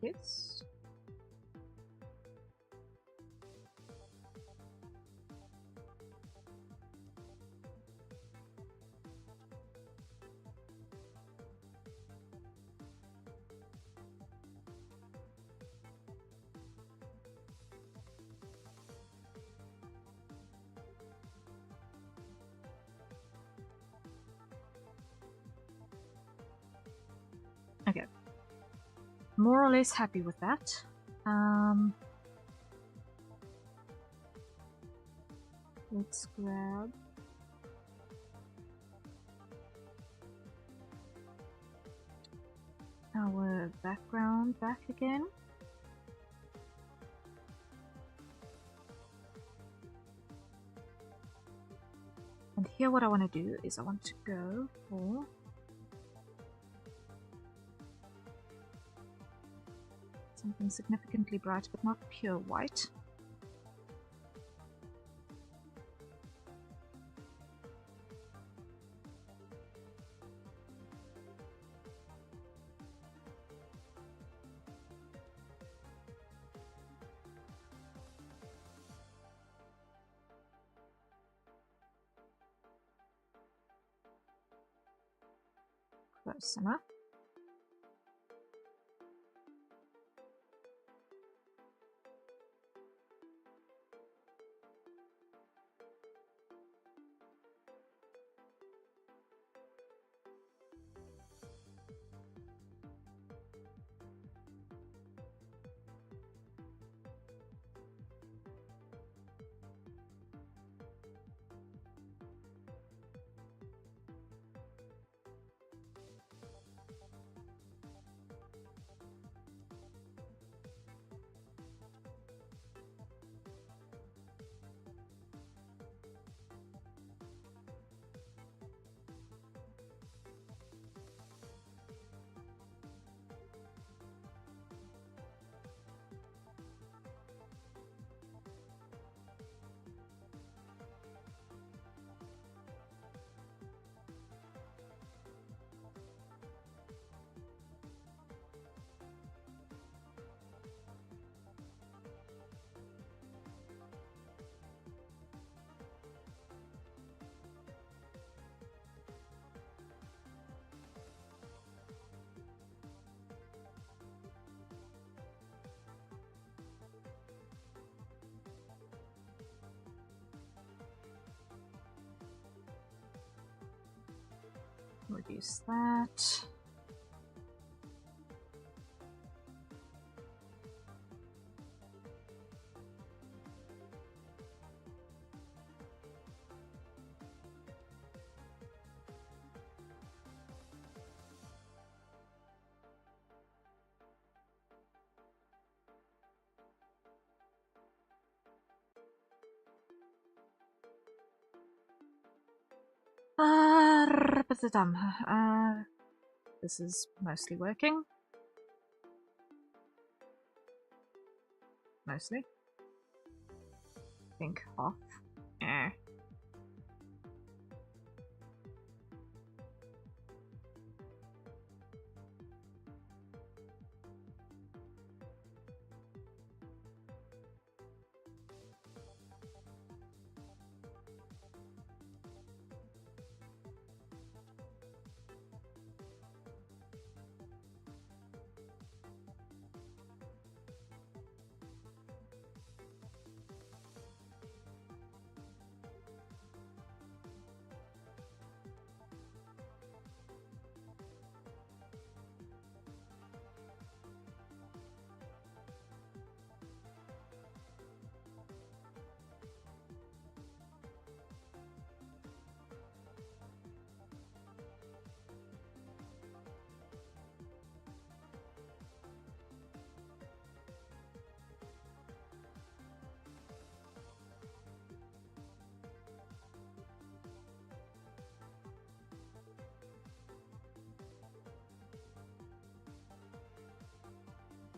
Yes. Okay. More or less happy with that. Let's grab our background back again. And here what I want to do is I want to go for something significantly bright but not pure white. Close enough. Reduce that. This is mostly working. mostly. I think half. Eh.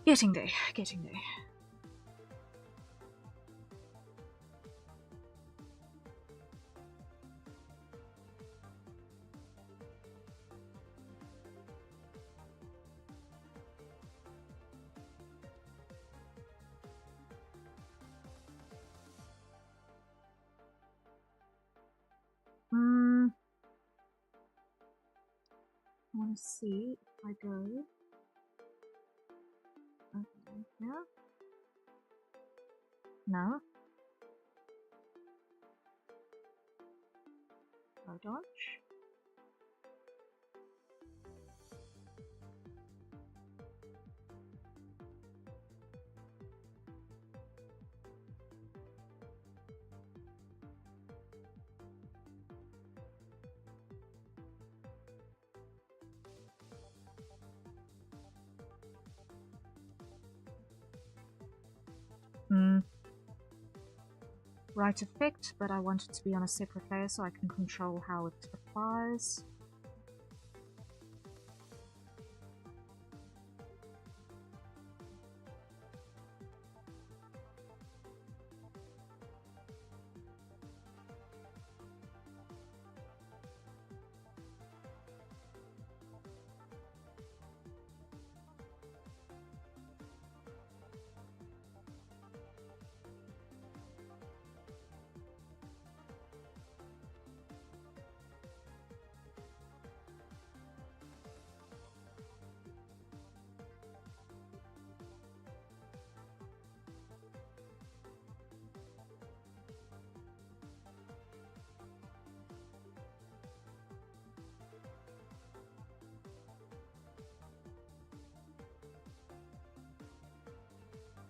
Getting there, getting there. I want to see if I go. Okay, yeah. No. No dodge. Right effect, but I want it to be on a separate layer so I can control how it applies.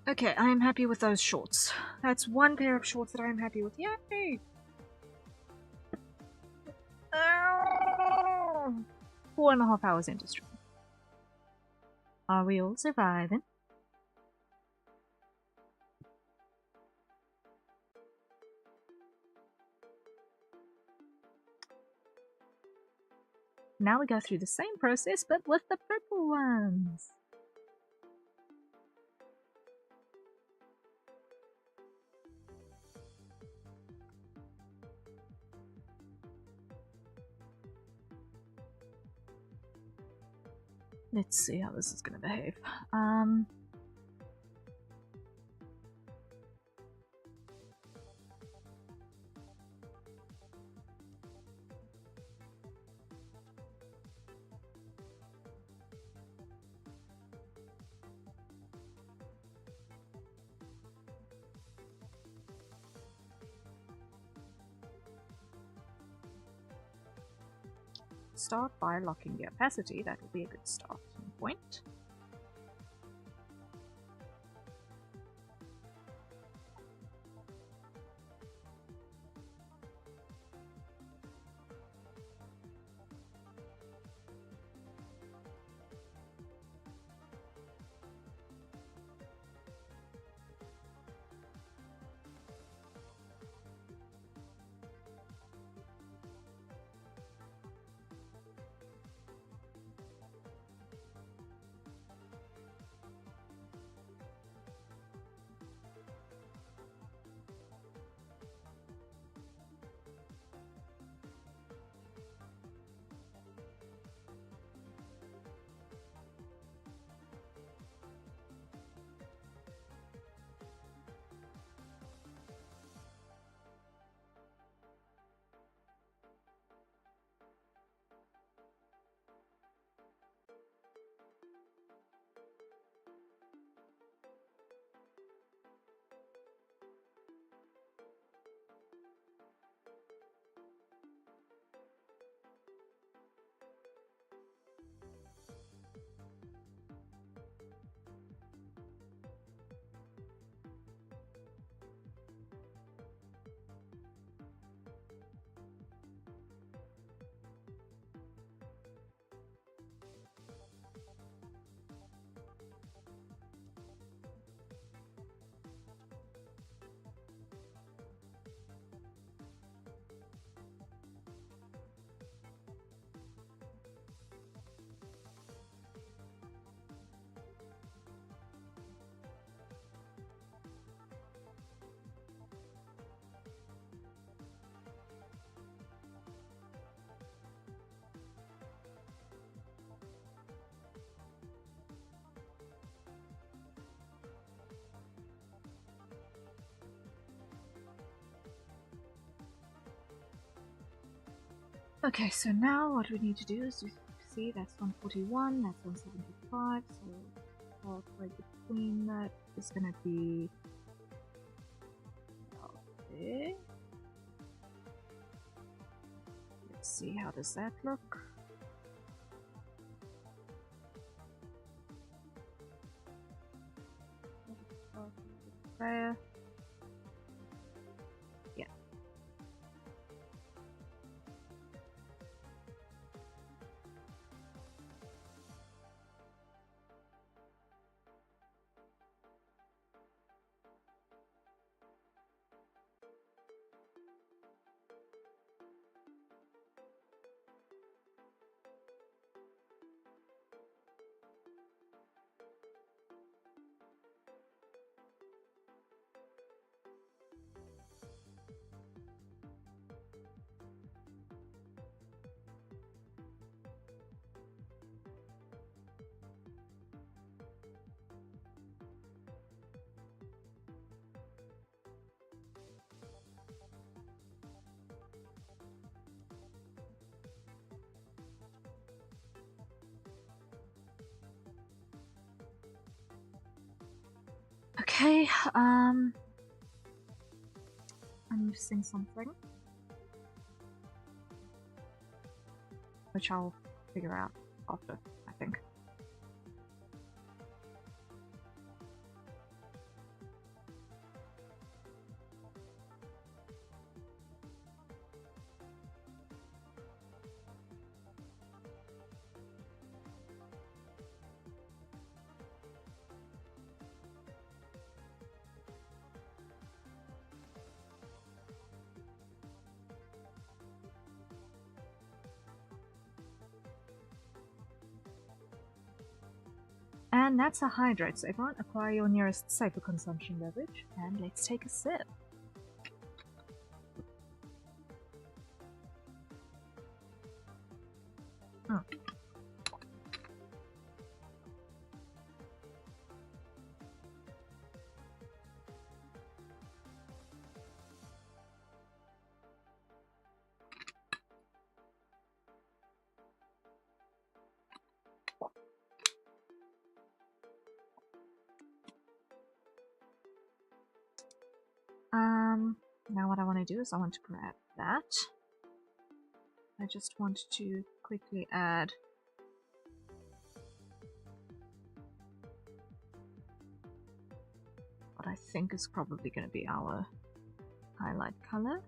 Okay, I am happy with those shorts. That's one pair of shorts that I am happy with. Yay! 4.5 hours into stream. Are we all surviving? Now we go through the same process, but with the purple ones. Let's see how this is going to behave. Start by locking the opacity. That will be a good starting point. Okay, so now what we need to do is, you see, that's 141, that's 175, so halfway between that is going to be about there. Let's see, how does that look? There. Yeah. Okay, I'm missing something, which I'll figure out after, I think. And that's a hydrate, so everyone acquire your nearest safer consumption beverage, and let's take a sip. Oh. Now what I want to do is I want to grab that. I just want to quickly add what I think is probably going to be our highlight color.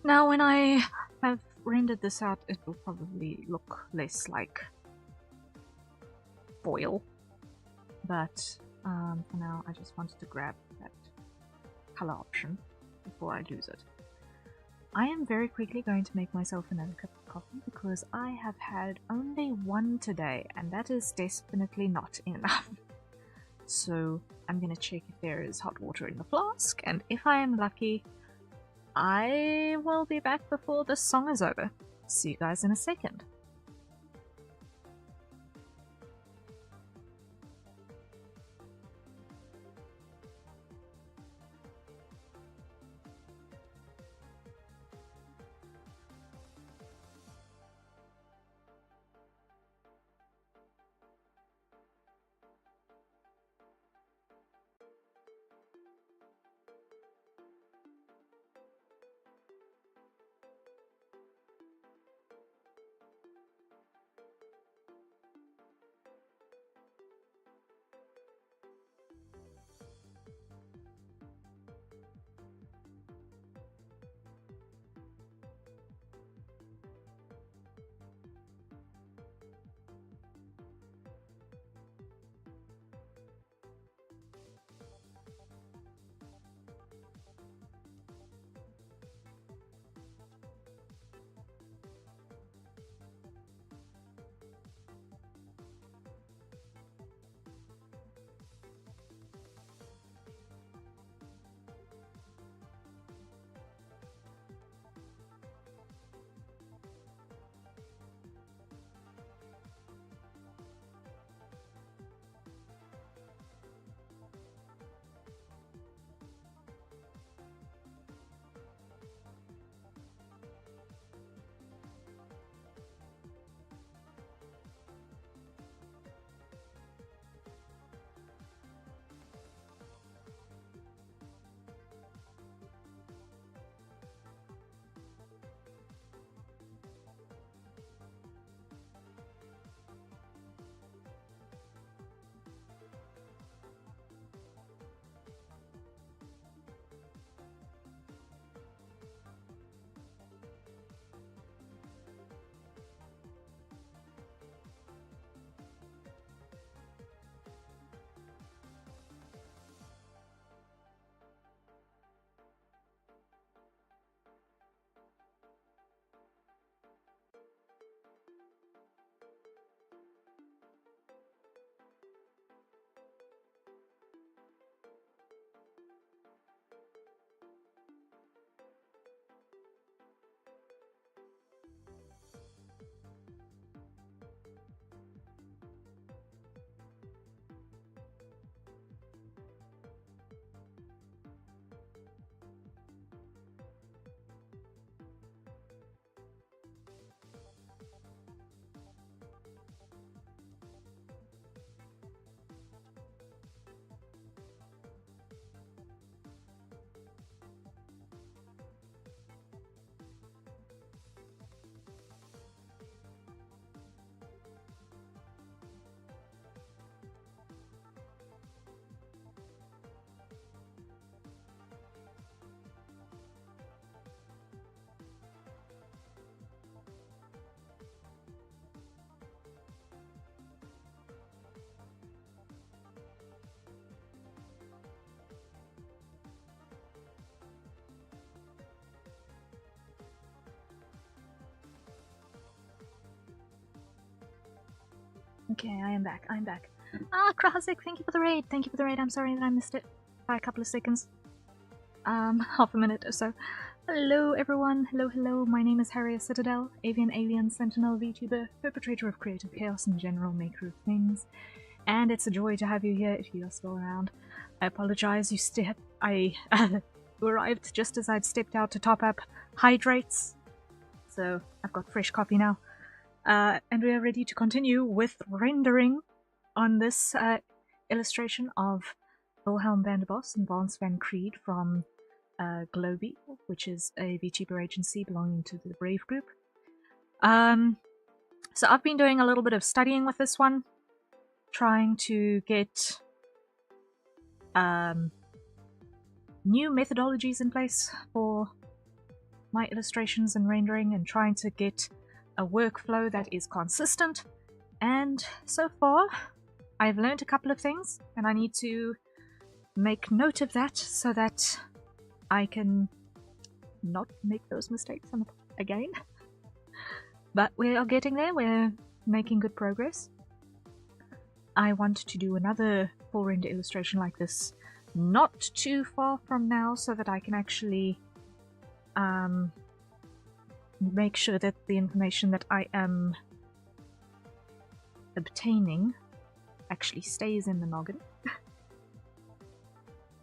Now when I have rendered this out, it will probably look less like foil, but for now I just wanted to grab that color option before I lose it. I am very quickly going to make myself another cup of coffee because I have had only one today, and that is definitely not enough. So I'm going to check if there is hot water in the flask, and if I am lucky, I will be back before this song is over. See you guys in a second. Okay, I am back. I'm back. Ah, Krasik, thank you for the raid. Thank you for the raid. I'm sorry that I missed it by a couple of seconds. Half a minute or so. Hello, everyone. Hello, hello. My name is Harriet Citadel, avian alien sentinel VTuber, perpetrator of creative chaos and general maker of things. And it's a joy to have you here if you are still around. I apologize. I arrived just as I'd stepped out to top up hydrates. So I've got fresh coffee now. And we are ready to continue with rendering on this illustration of Wilhelm van der Bos and Vance van Creed from Globy, which is a VTuber agency belonging to the Brave group. So I've been doing a little bit of studying with this one, trying to get new methodologies in place for my illustrations and rendering, and trying to get a workflow that is consistent. And so far I've learned a couple of things, and I need to make note of that so that I can not make those mistakes again. But we are getting there. We're making good progress. I want to do another full render illustration like this not too far from now, so that I can actually make sure that the information that I am obtaining actually stays in the noggin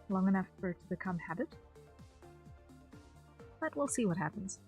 long enough for it to become habit. But we'll see what happens.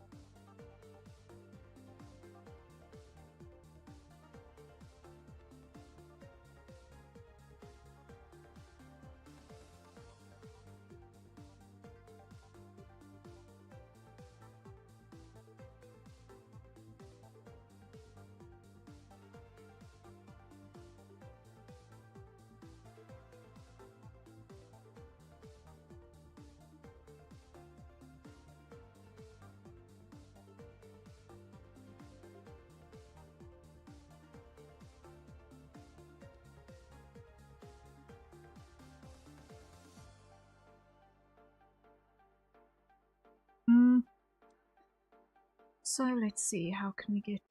So let's see, how can we get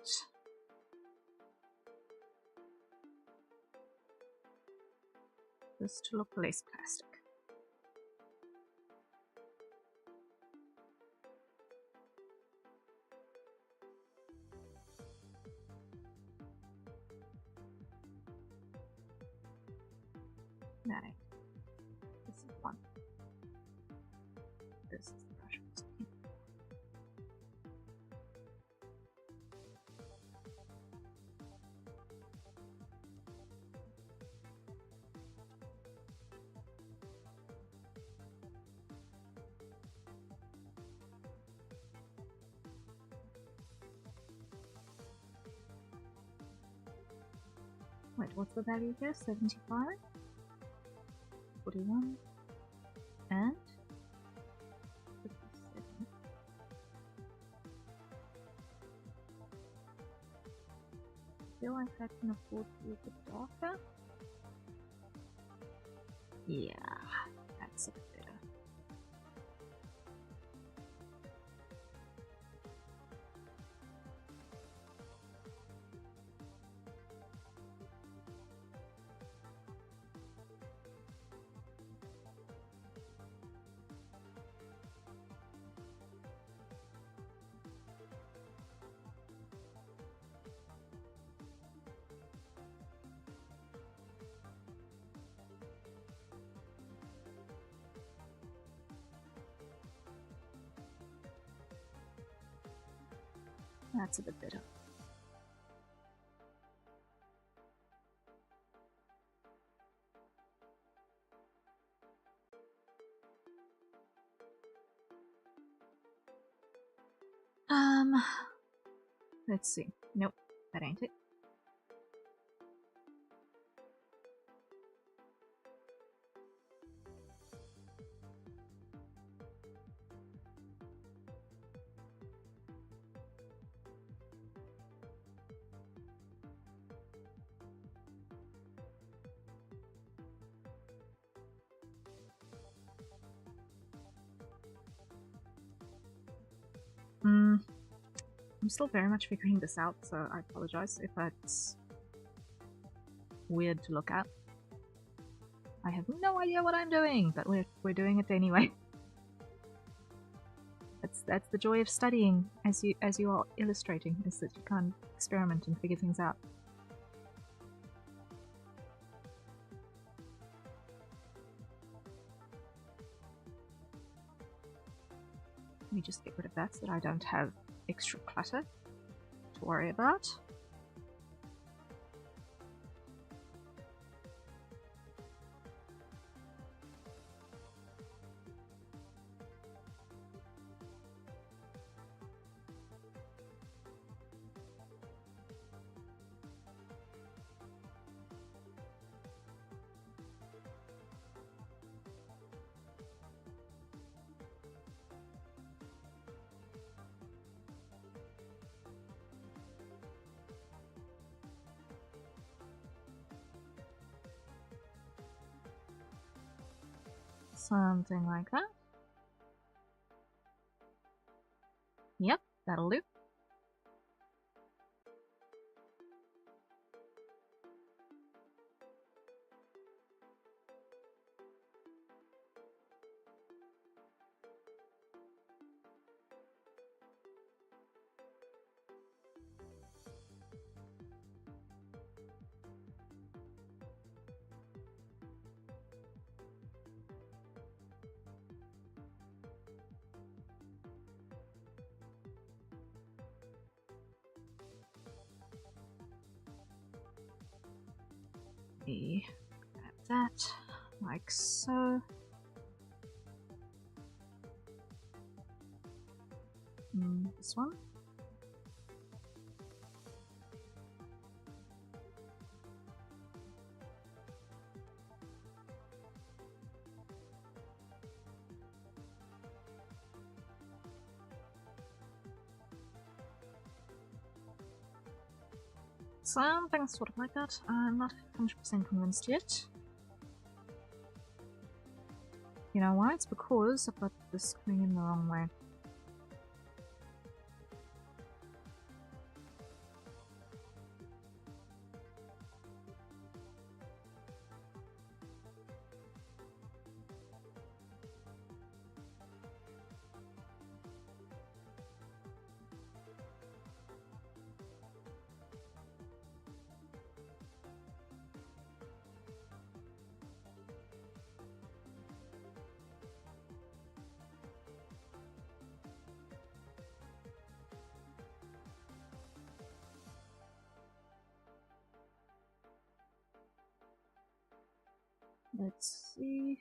this to look less plastic? No, this is one. This is the brush. Wait, what's the value here? 75? 41? And? 57. I feel like I can afford to be a bit darker. Yeah, that's a bit better. That's a bit better. Let's see. Nope, that ain't it. I'm still very much figuring this out, so I apologize if that's weird to look at. I have no idea what I'm doing, but we're doing it anyway. That's the joy of studying as you are illustrating, is that you can experiment and figure things out. Let me just get rid of that so that I don't have extra clutter to worry about. Something like that. Yep, that'll do. Grab that, like so. This one. Something sort of like that. I'm not 100% convinced yet. You know why? It's because I've got this coming in the wrong way. Let's see.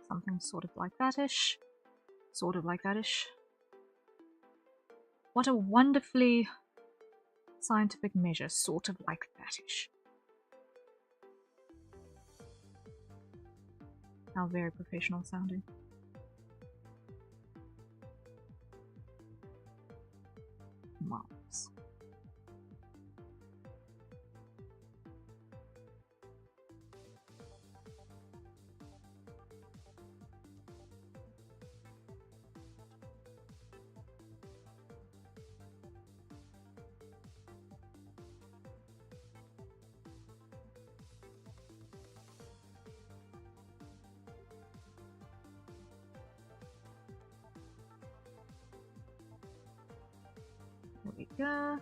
Something sort of like that-ish. Sort of like that-ish. What a wonderfully scientific measure, sort of like that-ish. How very professional sounding. Marvelous. There we go.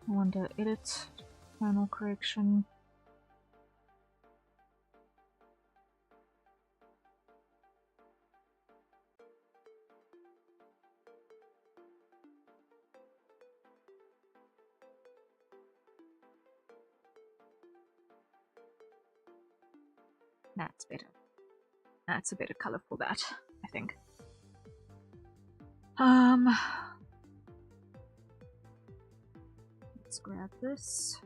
I wonder, edit, final correction. That's better. That's a better color for that, I think. Let's grab this.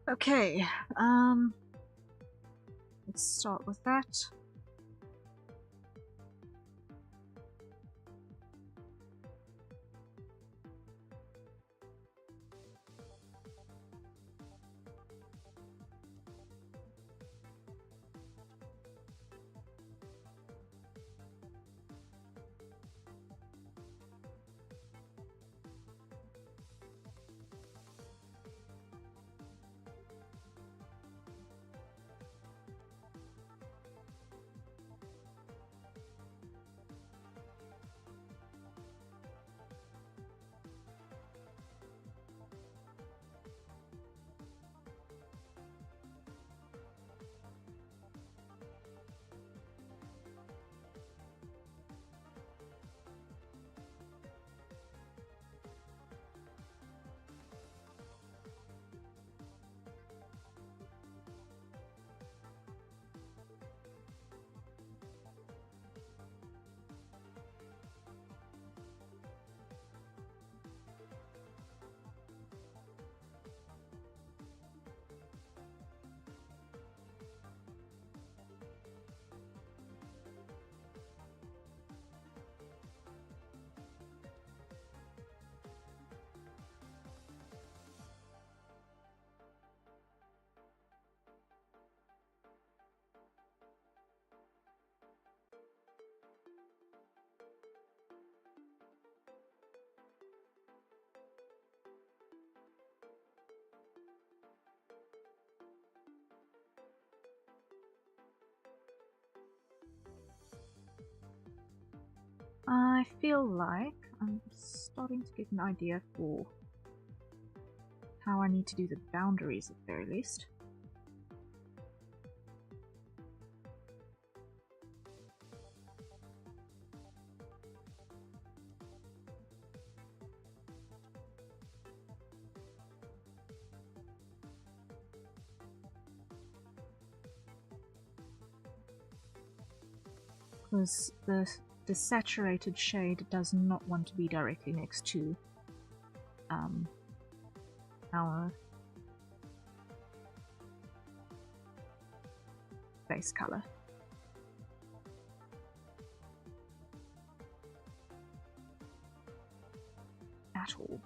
Okay, let's start with that. I feel like I'm starting to get an idea for how I need to do the boundaries at the very least. Because the saturated shade does not want to be directly next to our base color. At all.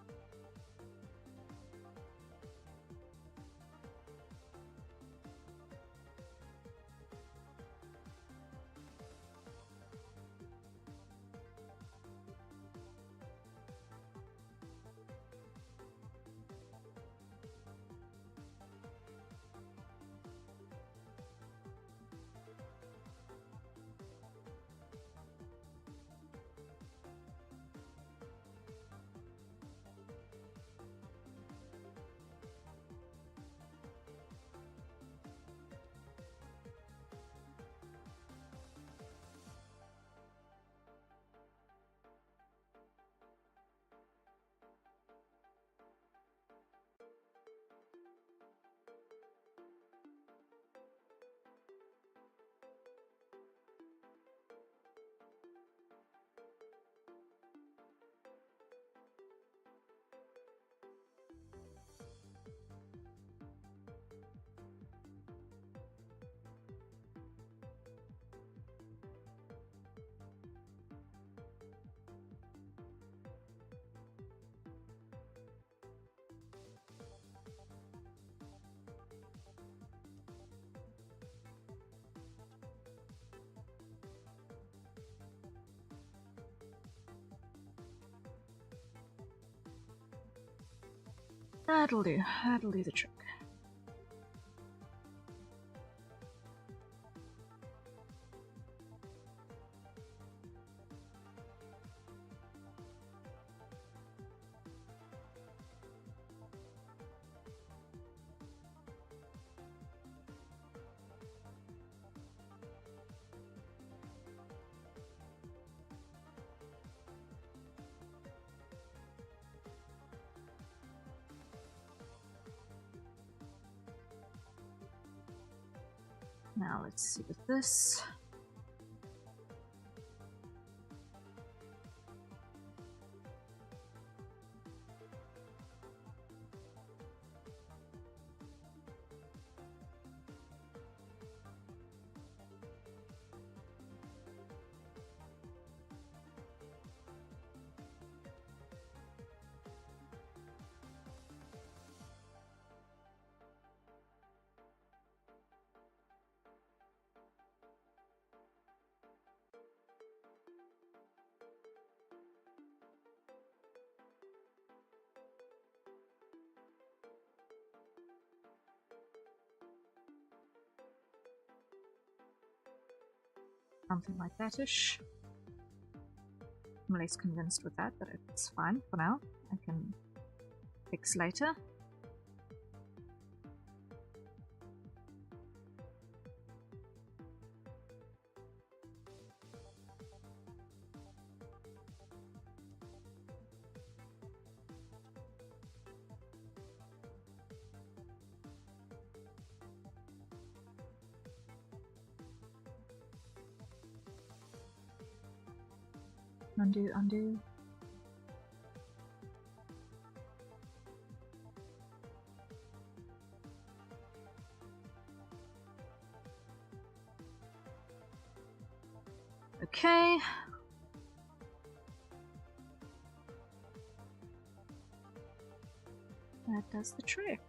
That'll do. That'll do the trick. Now let's see with this. Something like that-ish. I'm less convinced with that, but it's fine for now. I can fix later. Undo, undo. Okay. That does the trick.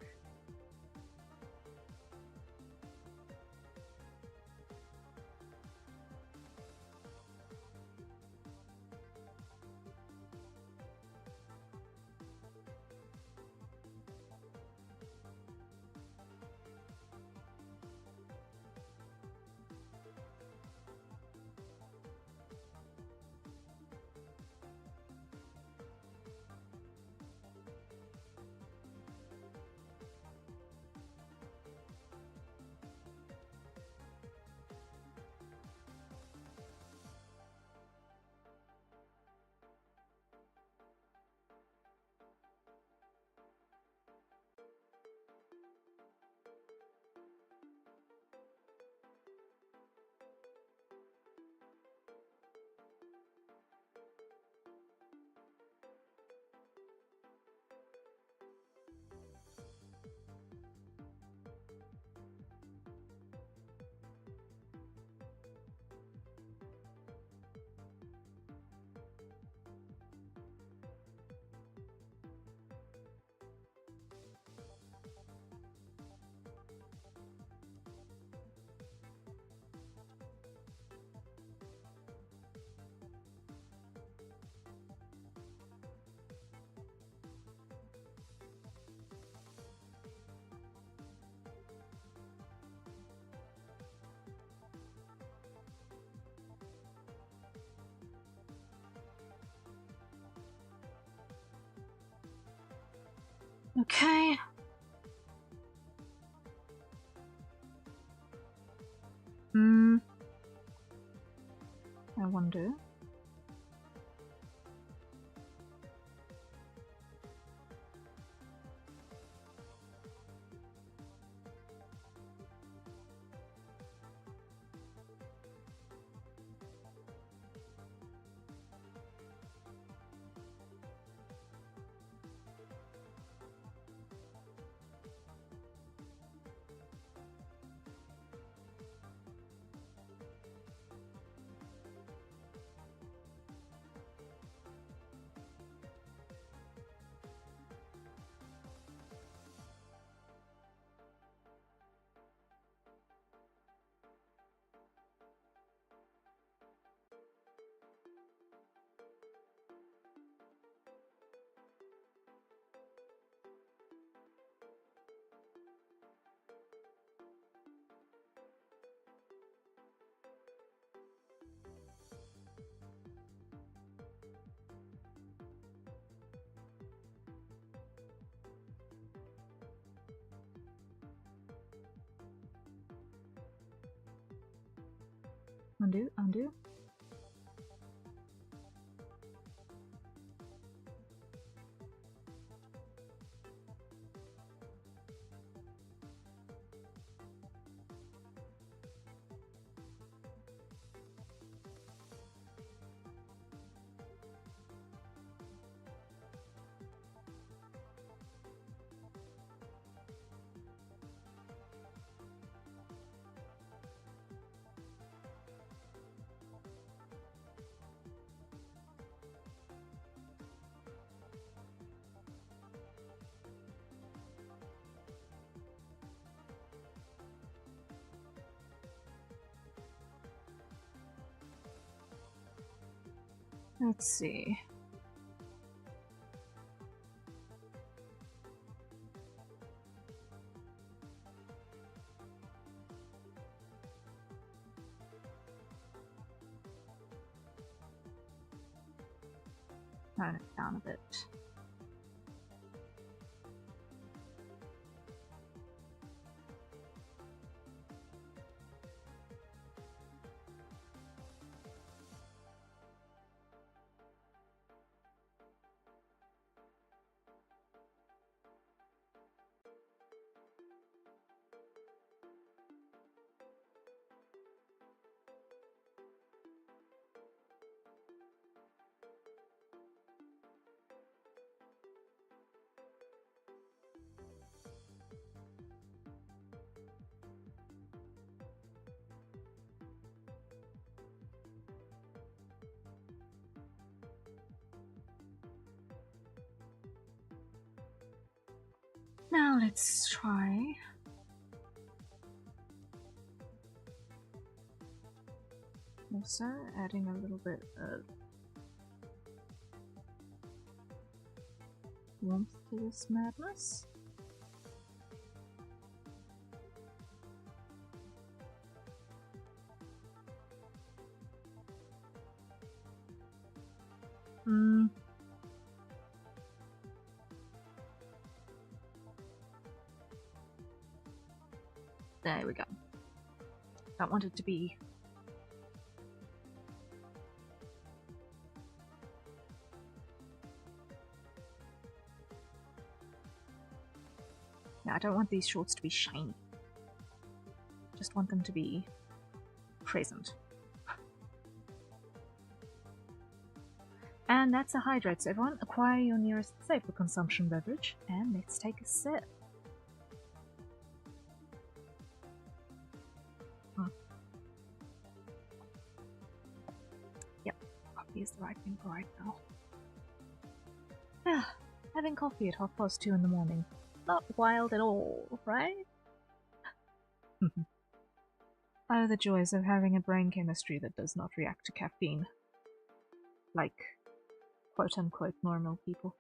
Okay. I wonder. Undo, undo. Let's see. Turn it down a bit. Now let's try. Also adding a little bit of warmth to this madness. There we go. Don't want it to be I don't want these shorts to be shiny. Just want them to be present. And that's a hydrate. So everyone, acquire your nearest safe for consumption beverage, and let's take a sip. Yep, coffee is the right thing for right now. Yeah, having coffee at 2:30 in the morning. Not wild at all, right? Oh, the joys of having a brain chemistry that does not react to caffeine. Like, quote-unquote normal people.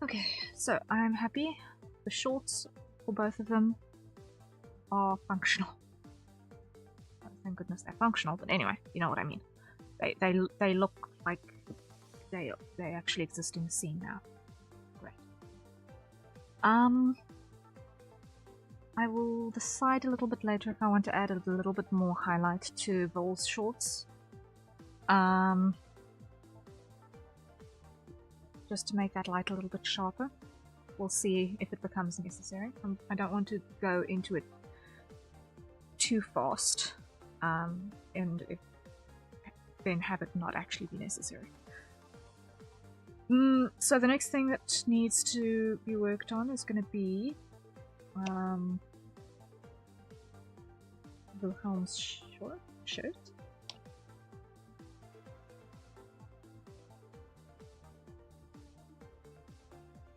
Okay, so I'm happy. The shorts for both of them are functional. Oh, thank goodness they're functional, but anyway, you know what I mean. They look like they actually exist in the scene now. Great. I will decide a little bit later if I want to add a little bit more highlight to Vol's shorts. Just to make that light a little bit sharper. We'll see if it becomes necessary. I don't want to go into it too fast, and then have it not actually be necessary. So the next thing that needs to be worked on is going to be Wilhelm's shirt.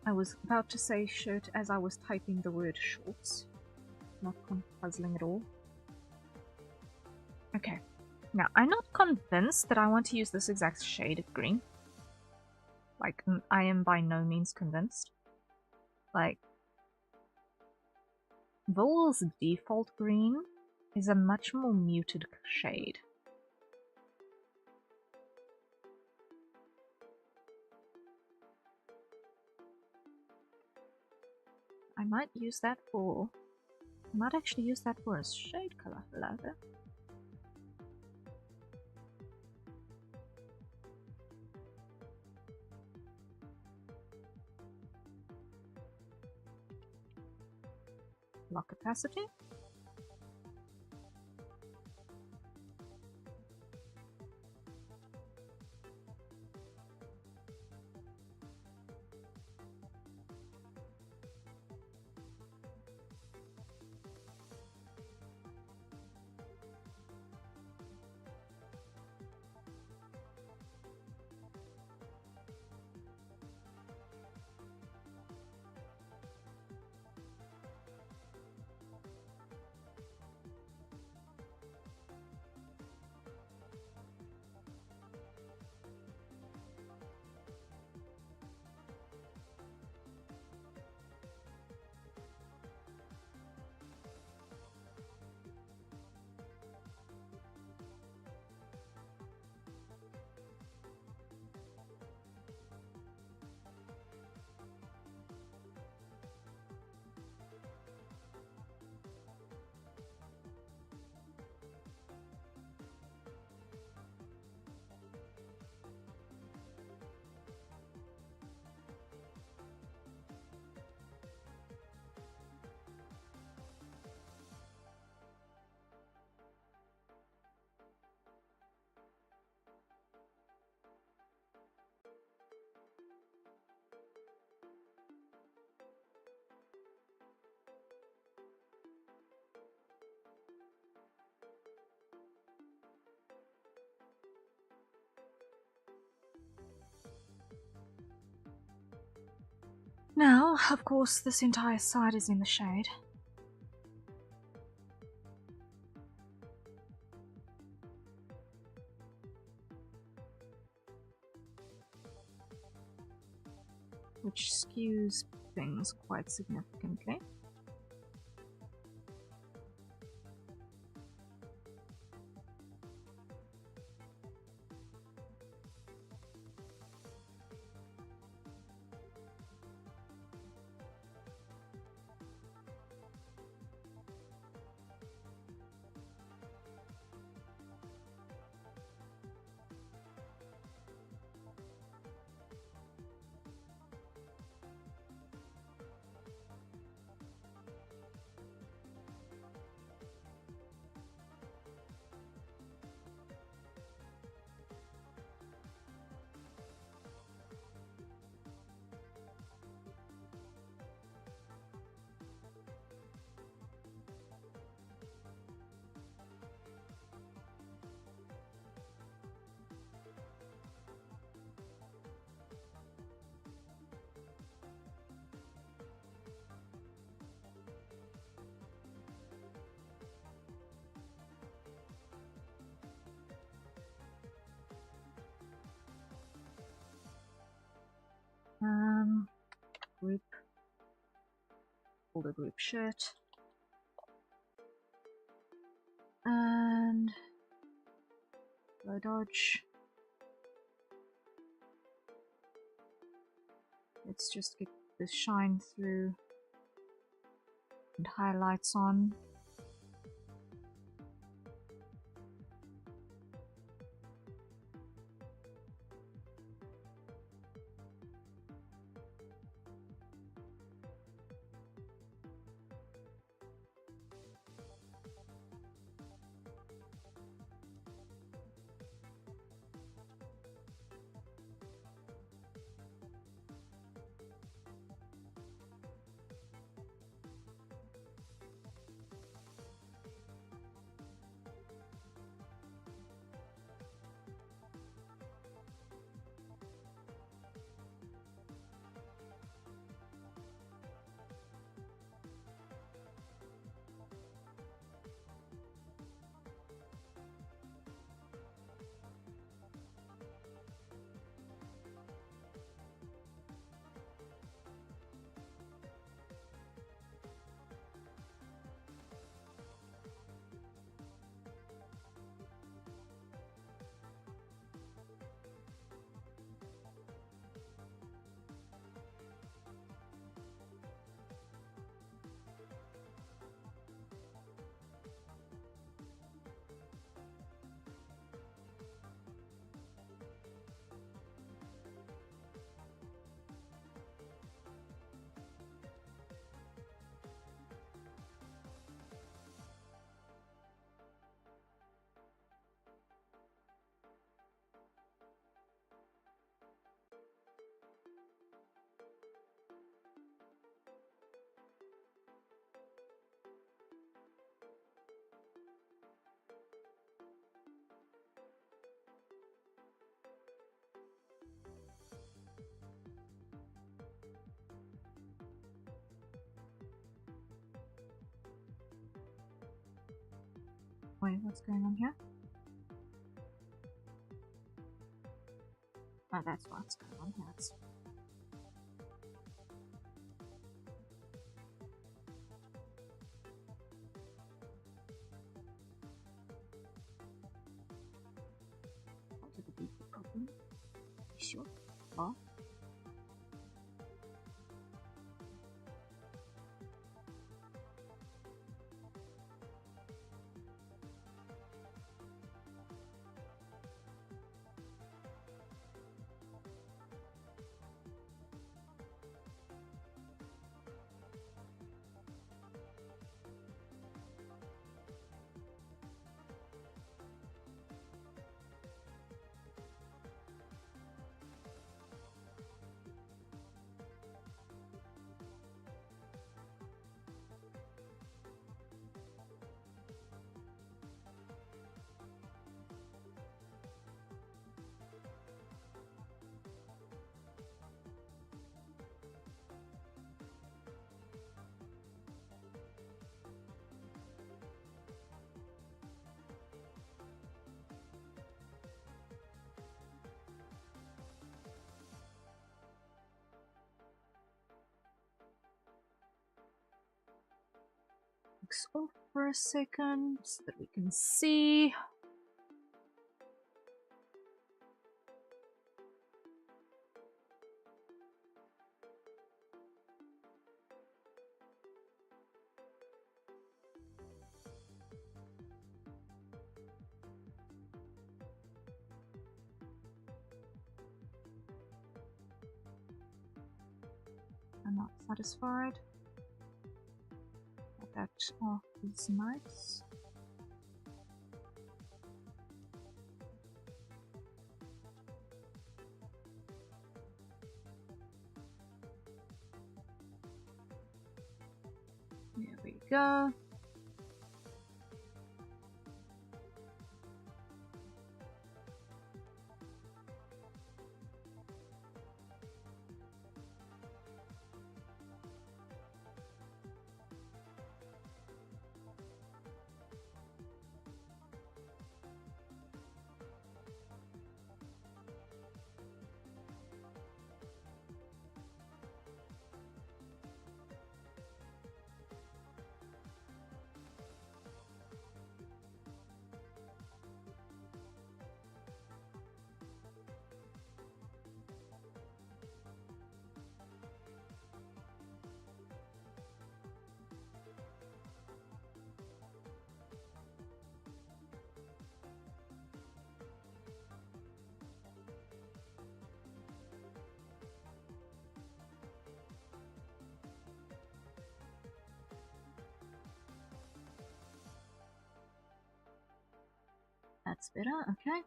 I was about to say shirt as I was typing the word shorts. Not puzzling at all. Okay. Now, I'm not convinced that I want to use this exact shade of green. Like, I am by no means convinced. Like, Vol's default green is a much more muted shade. I might use that for... I might actually use that for a shade color. Hello there. Lock opacity. Now, of course, this entire side is in the shade. Which skews things quite significantly. Group, folder group shirt, and low dodge. Let's just get the shine through and highlights on. Wait, what's going on here? Oh, that's what's going on here. What could be the problem? Sure. Oh. Looks off for a second so that we can see. I'm not satisfied. That off is nice. There we go. That's better, okay.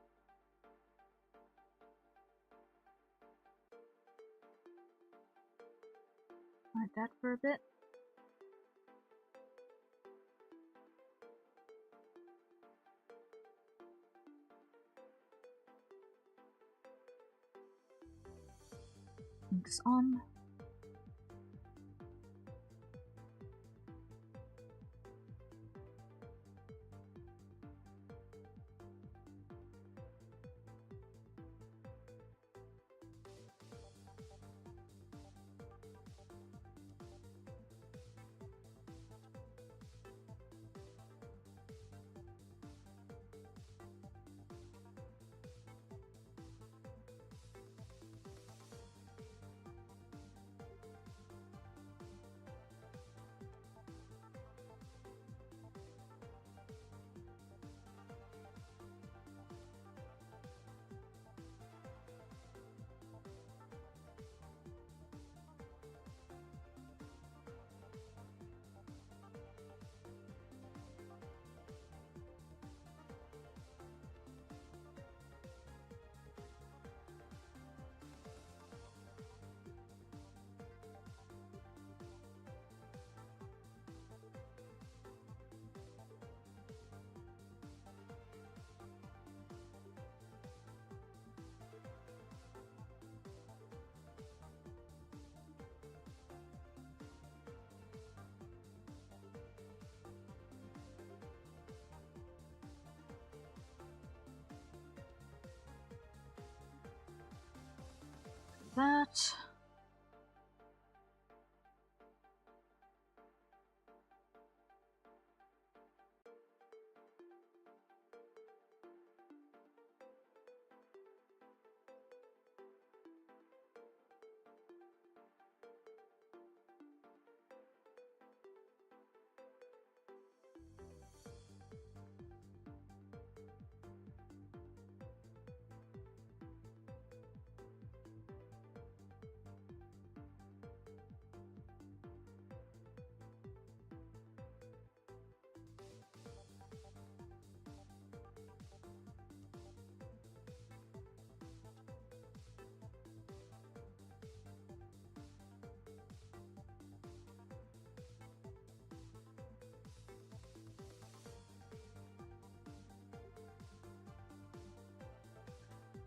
Hide that for a bit. Inks on. that.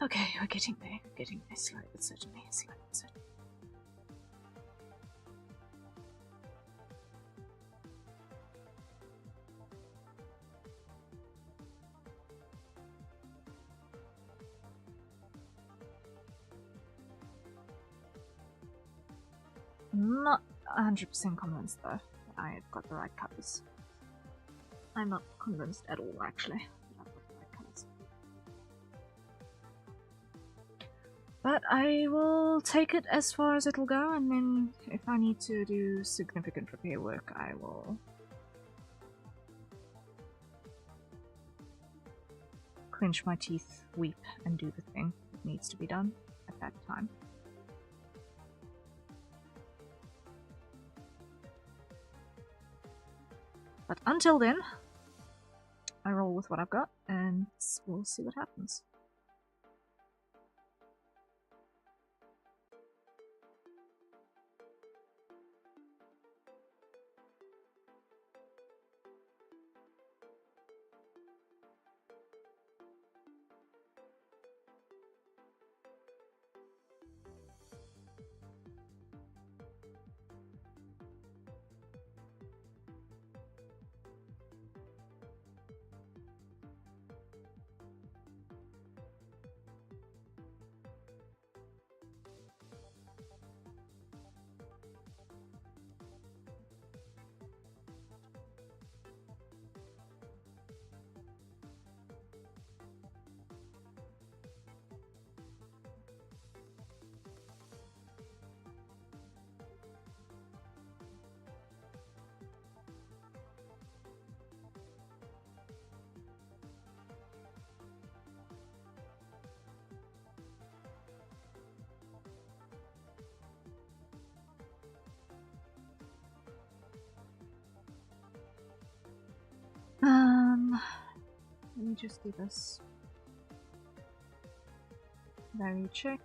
Okay, we're getting there, slowly but certainly, Not 100% convinced though that I've got the right colours. I'm not convinced at all, actually, that I've got the right colours. But I will take it as far as it'll go, and then if I need to do significant repair work, I will clench my teeth, weep, and do the thing that needs to be done at that time. But until then, I roll with what I've got, and we'll see what happens. Let me just do this. Value check.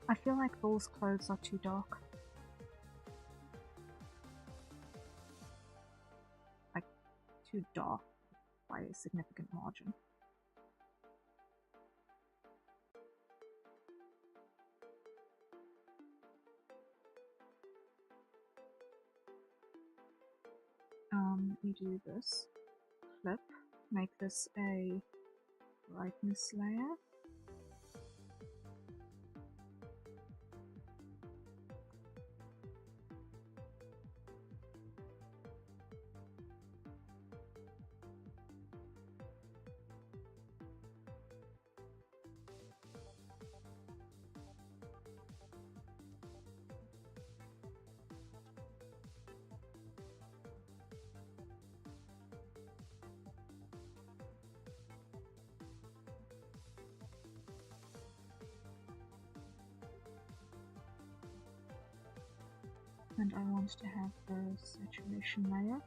I feel like Bull's clothes are too dark. Like, too dark by a significant margin. We do this. Flip. Make this a brightness layer. And I want to have the saturation layer.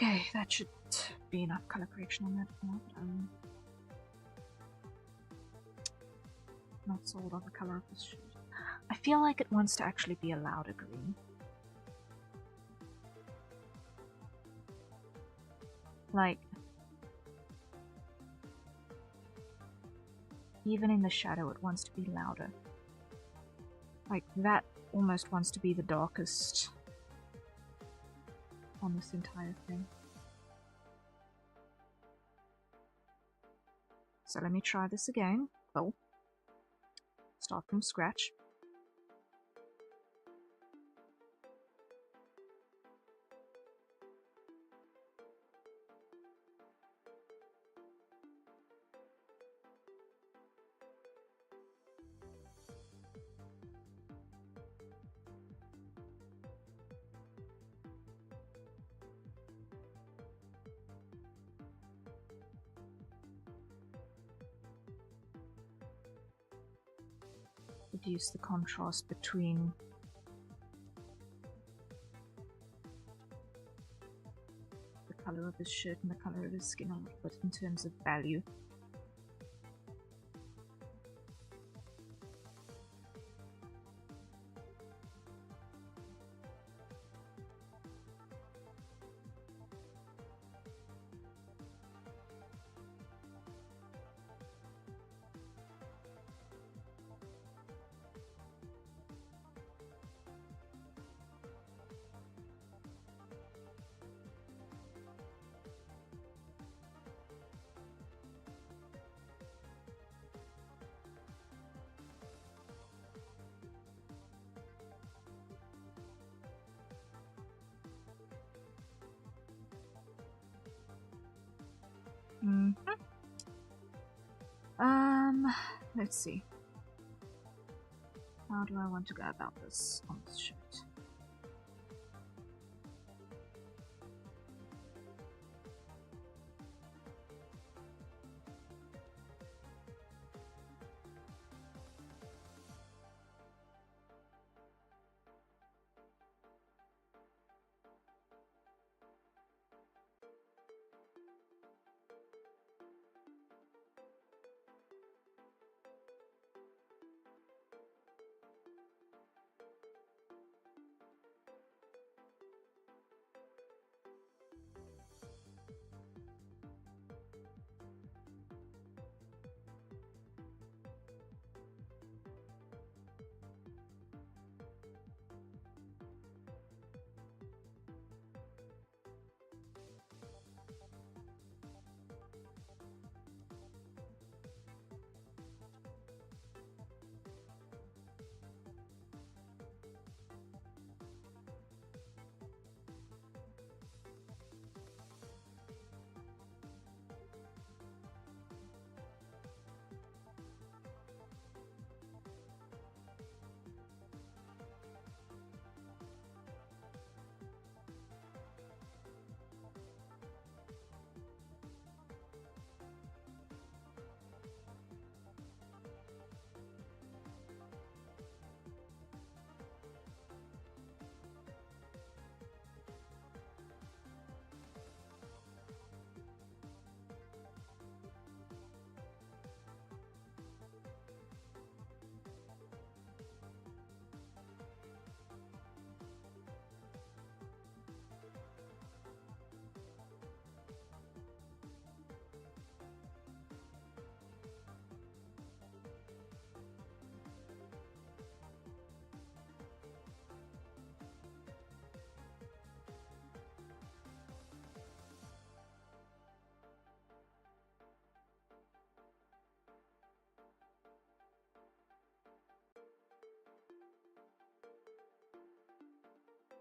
Okay, that should be enough color correction on that now, but I'm not sold on the color of this shirt. I feel like it wants to actually be a louder green. Like, even in the shadow it wants to be louder. Like, that almost wants to be the darkest on this entire thing. So let me try this again. Oh. Start from scratch. Reduce the contrast between the color of his shirt and the color of his skin a little bit in terms of value. Let's see. How do I want to go about this on this shirt?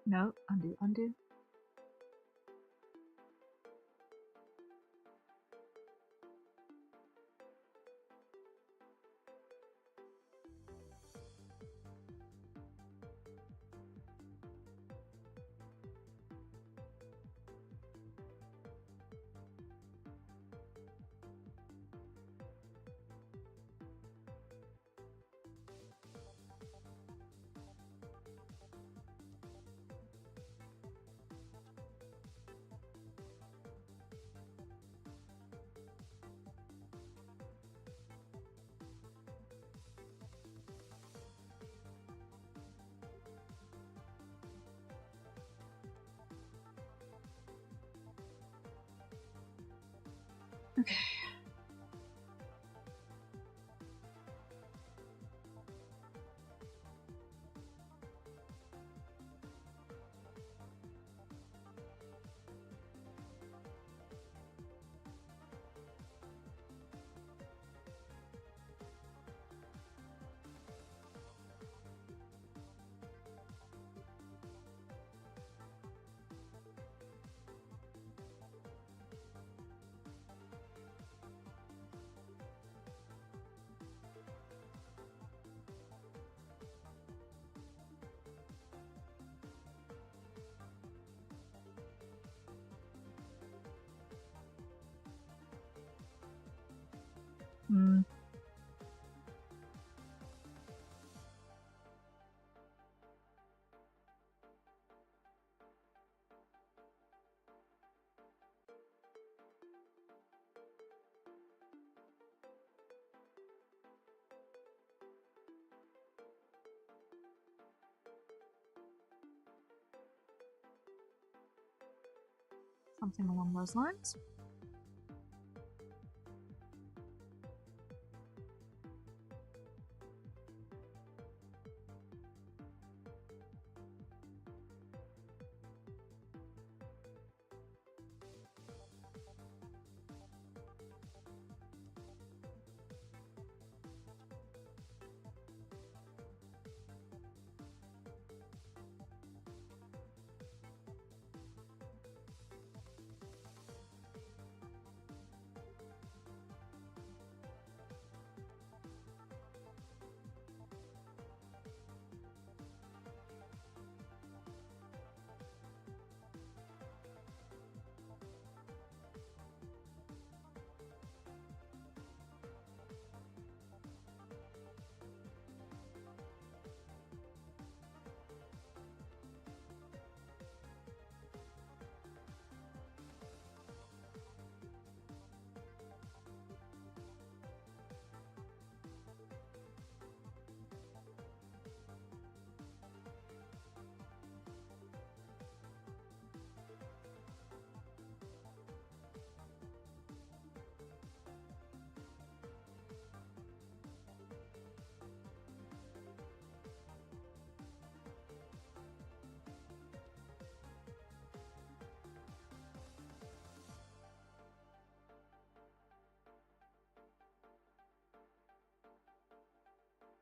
No, undo, undo. Okay. Hmm. Something along those lines.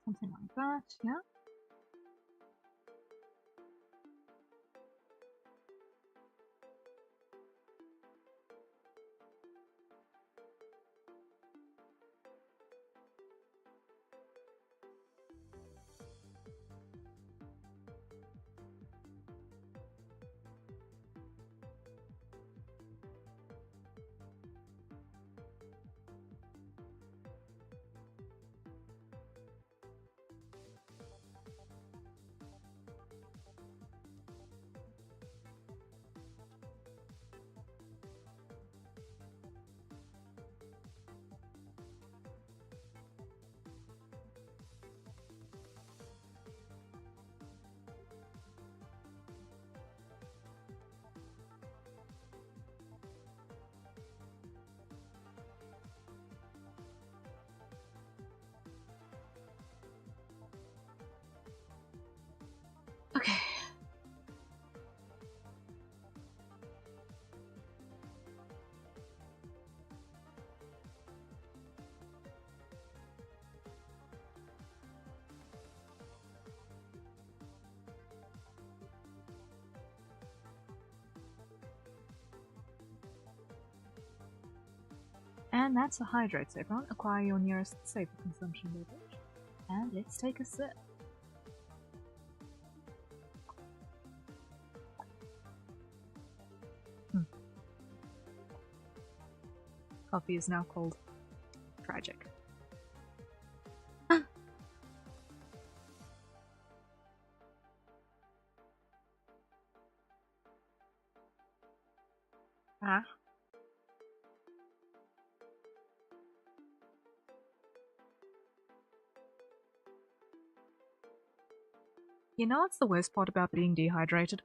Something like that, yeah. Okay. And that's a hydrate save round. Acquire your nearest safer consumption beverage. And let's take a sip. Coffee is now called tragic. Ah. You know what's the worst part about being dehydrated?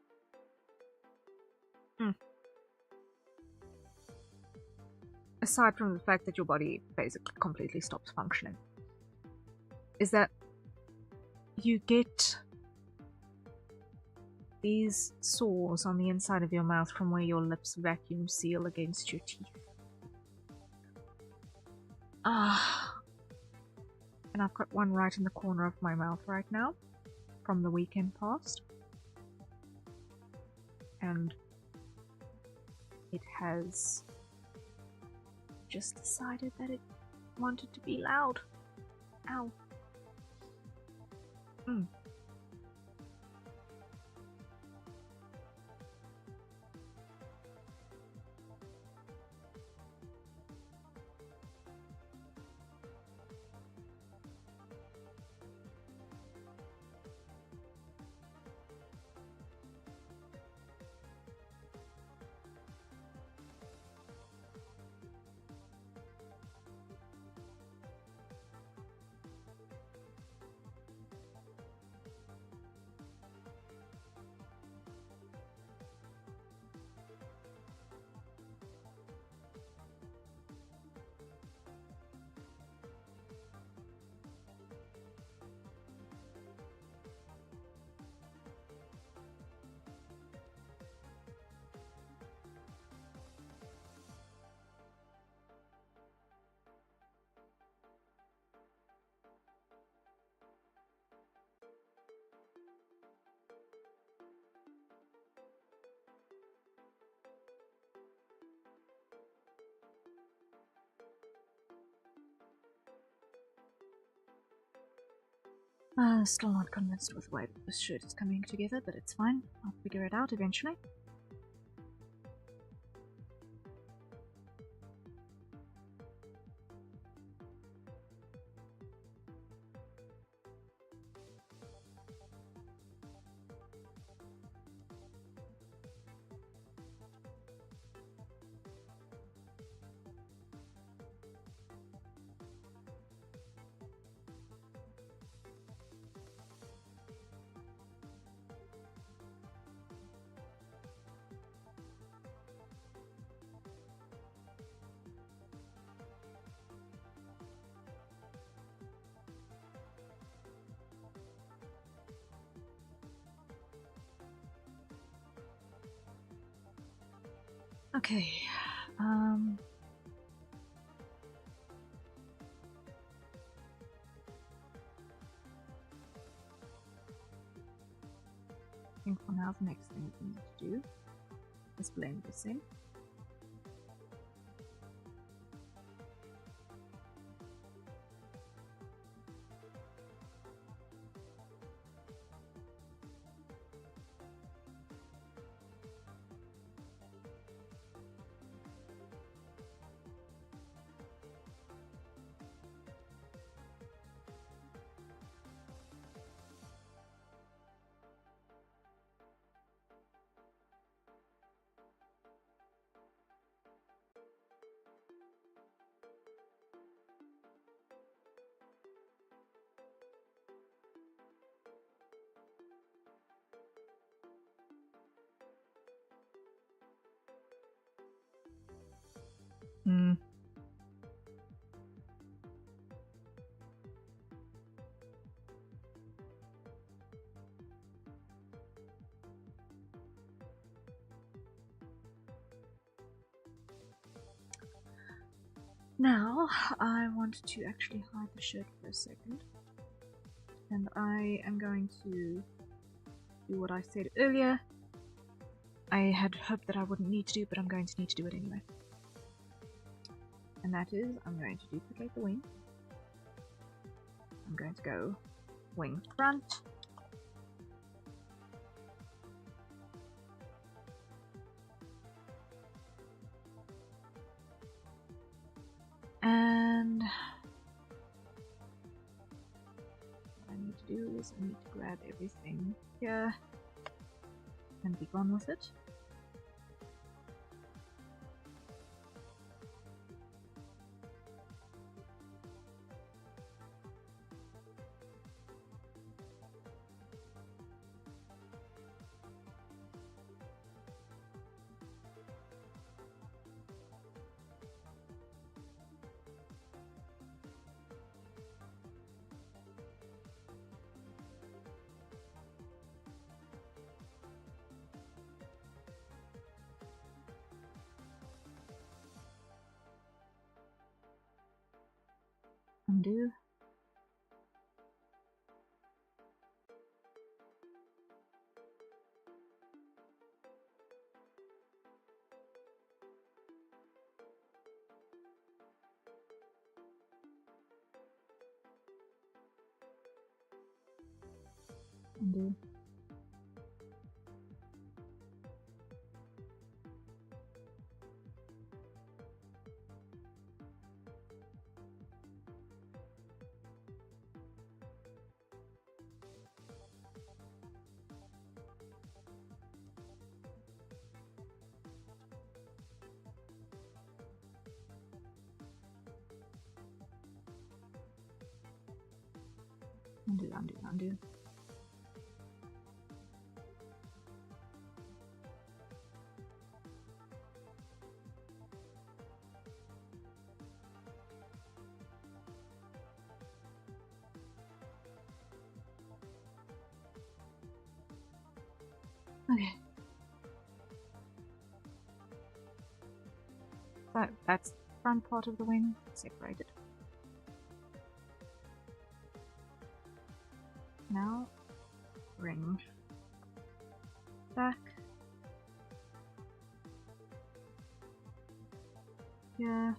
aside from the fact that your body basically completely stops functioning, is that you get these sores on the inside of your mouth from where your lips vacuum seal against your teeth. And I've got one right in the corner of my mouth right now from the weekend past. And it has just decided that it wanted to be loud. Ow. Still not convinced with the way this shirt is coming together, but it's fine. I'll figure it out eventually. Okay, I think for now the next thing we need to do is blend this in. Now, I want to actually hide the shirt for a second, and I am going to do what I said earlier. I had hoped that I wouldn't need to do, but I'm going to need to do it anyway. And that is, I'm going to duplicate the wing. I'm going to go wing front. And what I need to do is I need to grab everything here and be gone with it. Undo. Undo. Undo, undo, undo. Okay. So that's the front part of the wing separated. Now bring back here.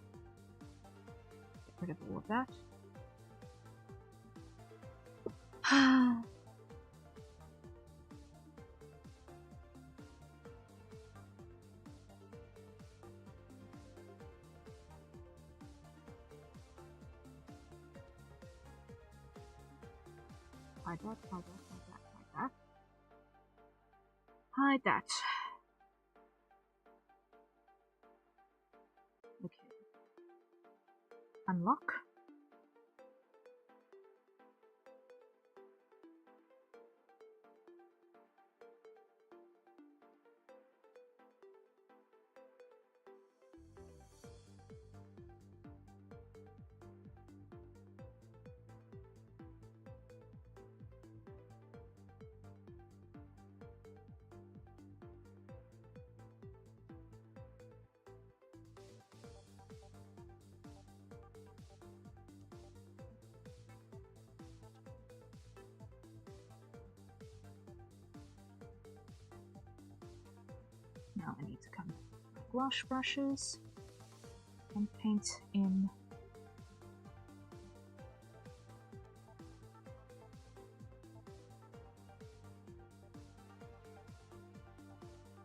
Get rid of all of that. Hide that, hide that, hide that, hide that. Hide that. Okay. Unlock. Now I need to come with my gouache brushes and paint in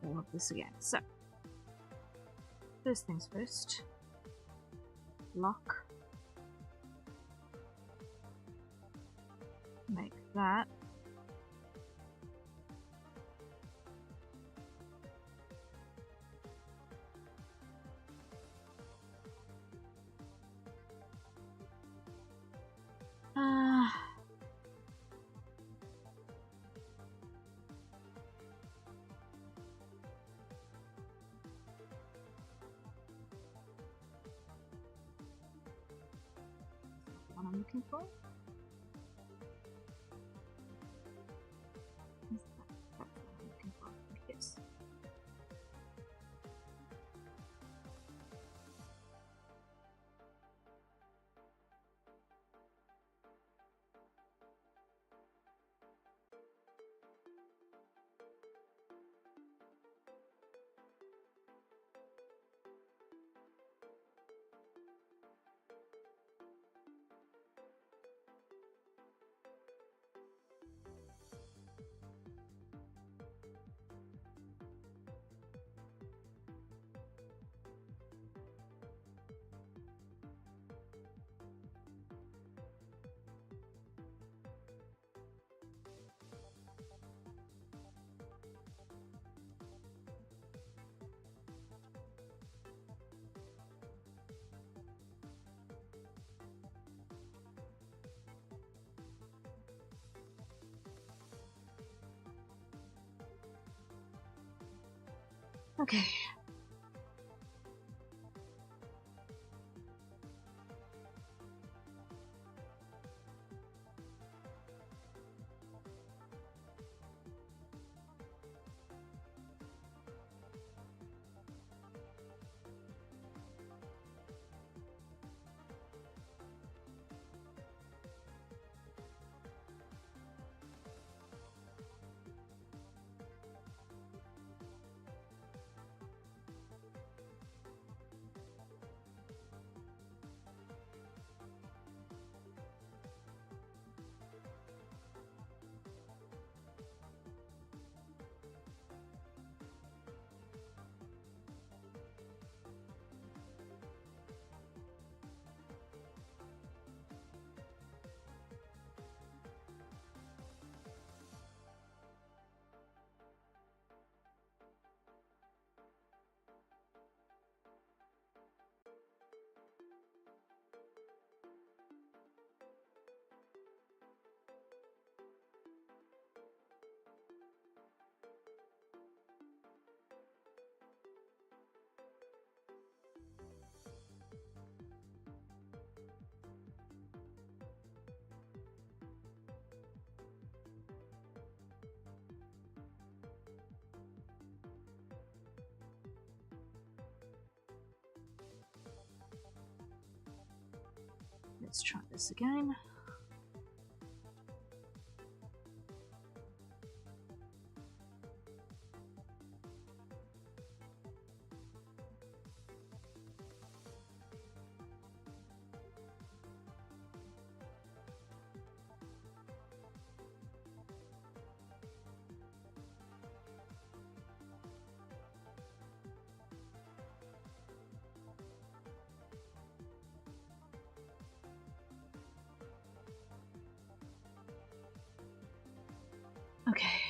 all of this again. So, first things first, lock, make that. What I'm looking for. That's what I'm looking for. Yes. Okay. Let's try this again. Okay.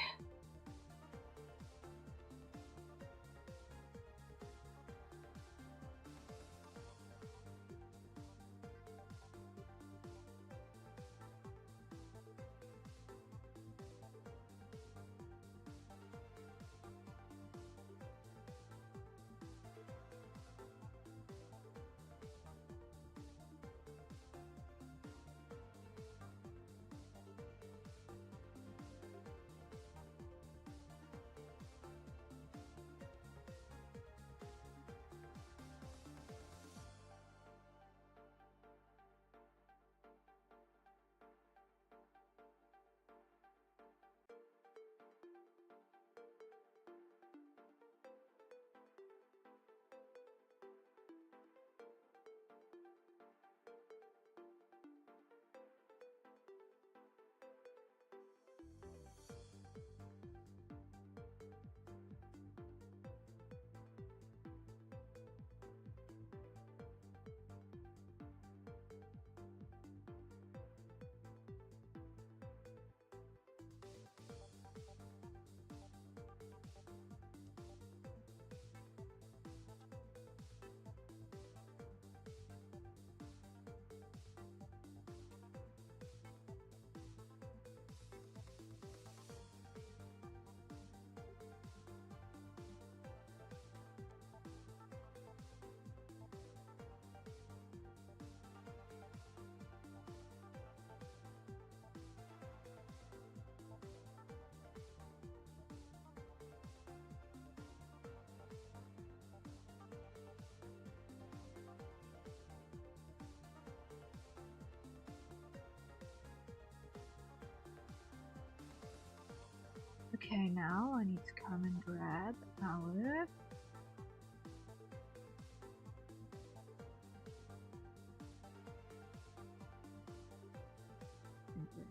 Okay, now I need to come and grab our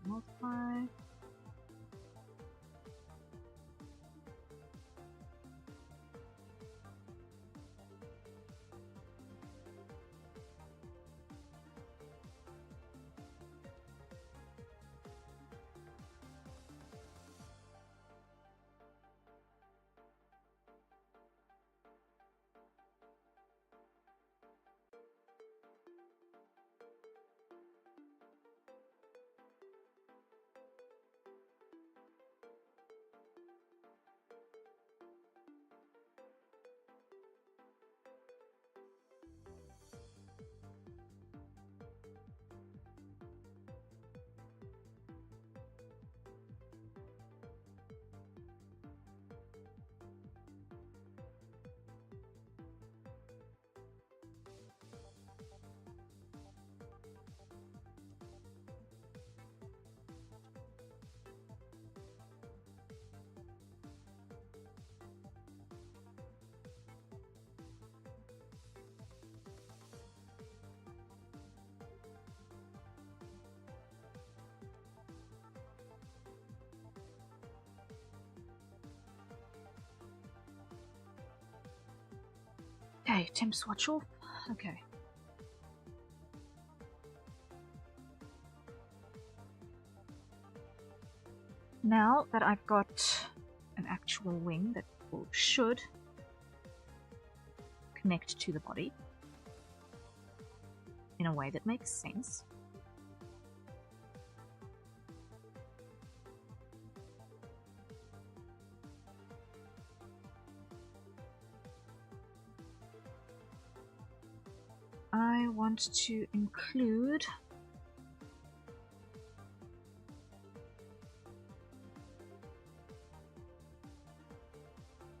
multiply. Okay, temp swatch off. Okay. Now that I've got an actual wing that should connect to the body in a way that makes sense, I want to include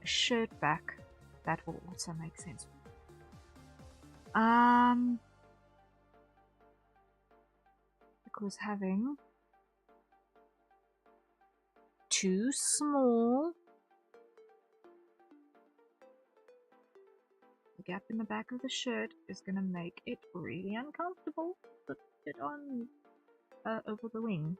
a shirt back. That will also make sense. luck with having too small the gap in the back of the shirt is gonna make it really uncomfortable to put it on over the wing.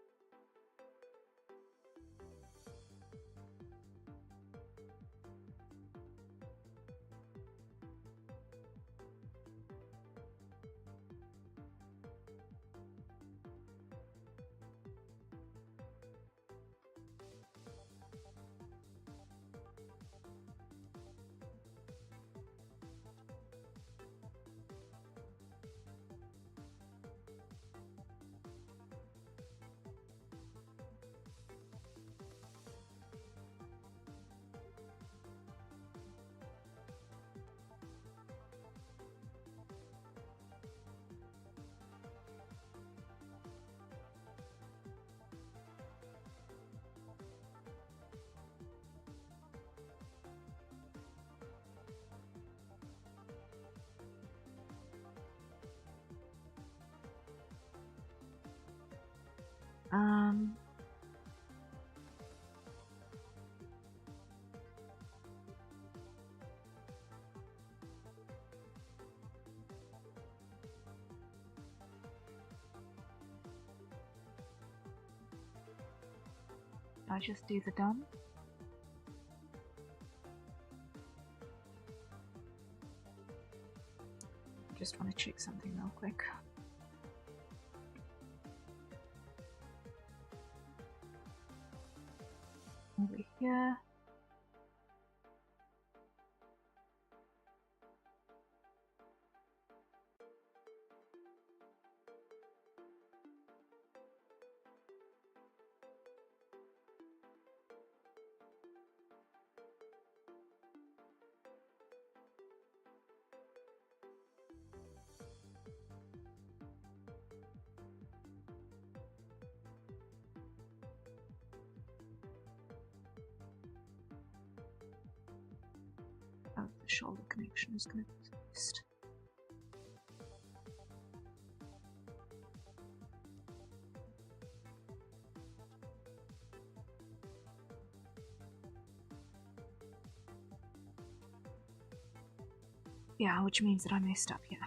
I just do the done. I just want to check something real quick. Over here. Oh, the shoulder connection is going to be fixed. Yeah, which means that I messed up here.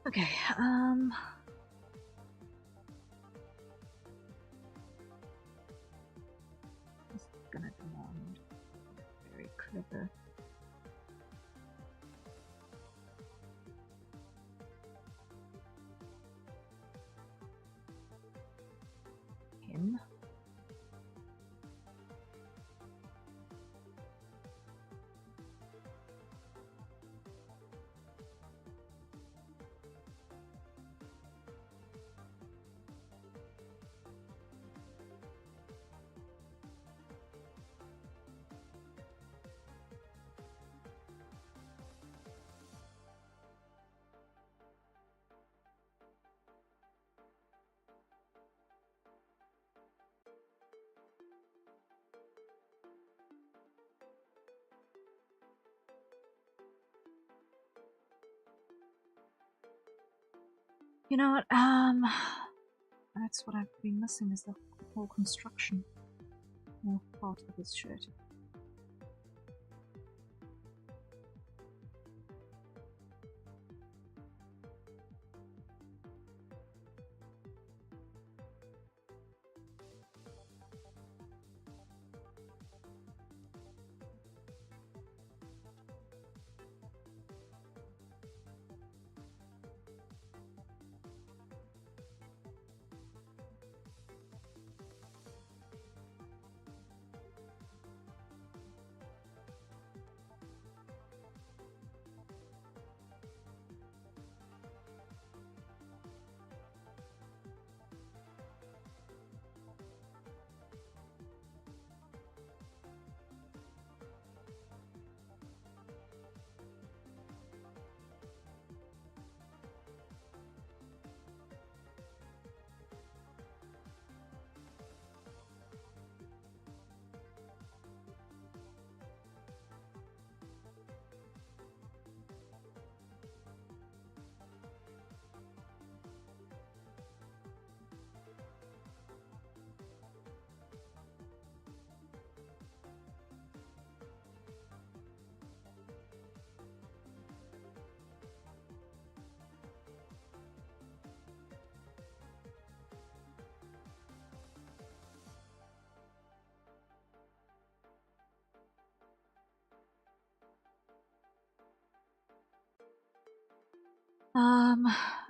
Okay, this is gonna demand clever. Him. You know what, that's what I've been missing, is the whole construction part of this shirt.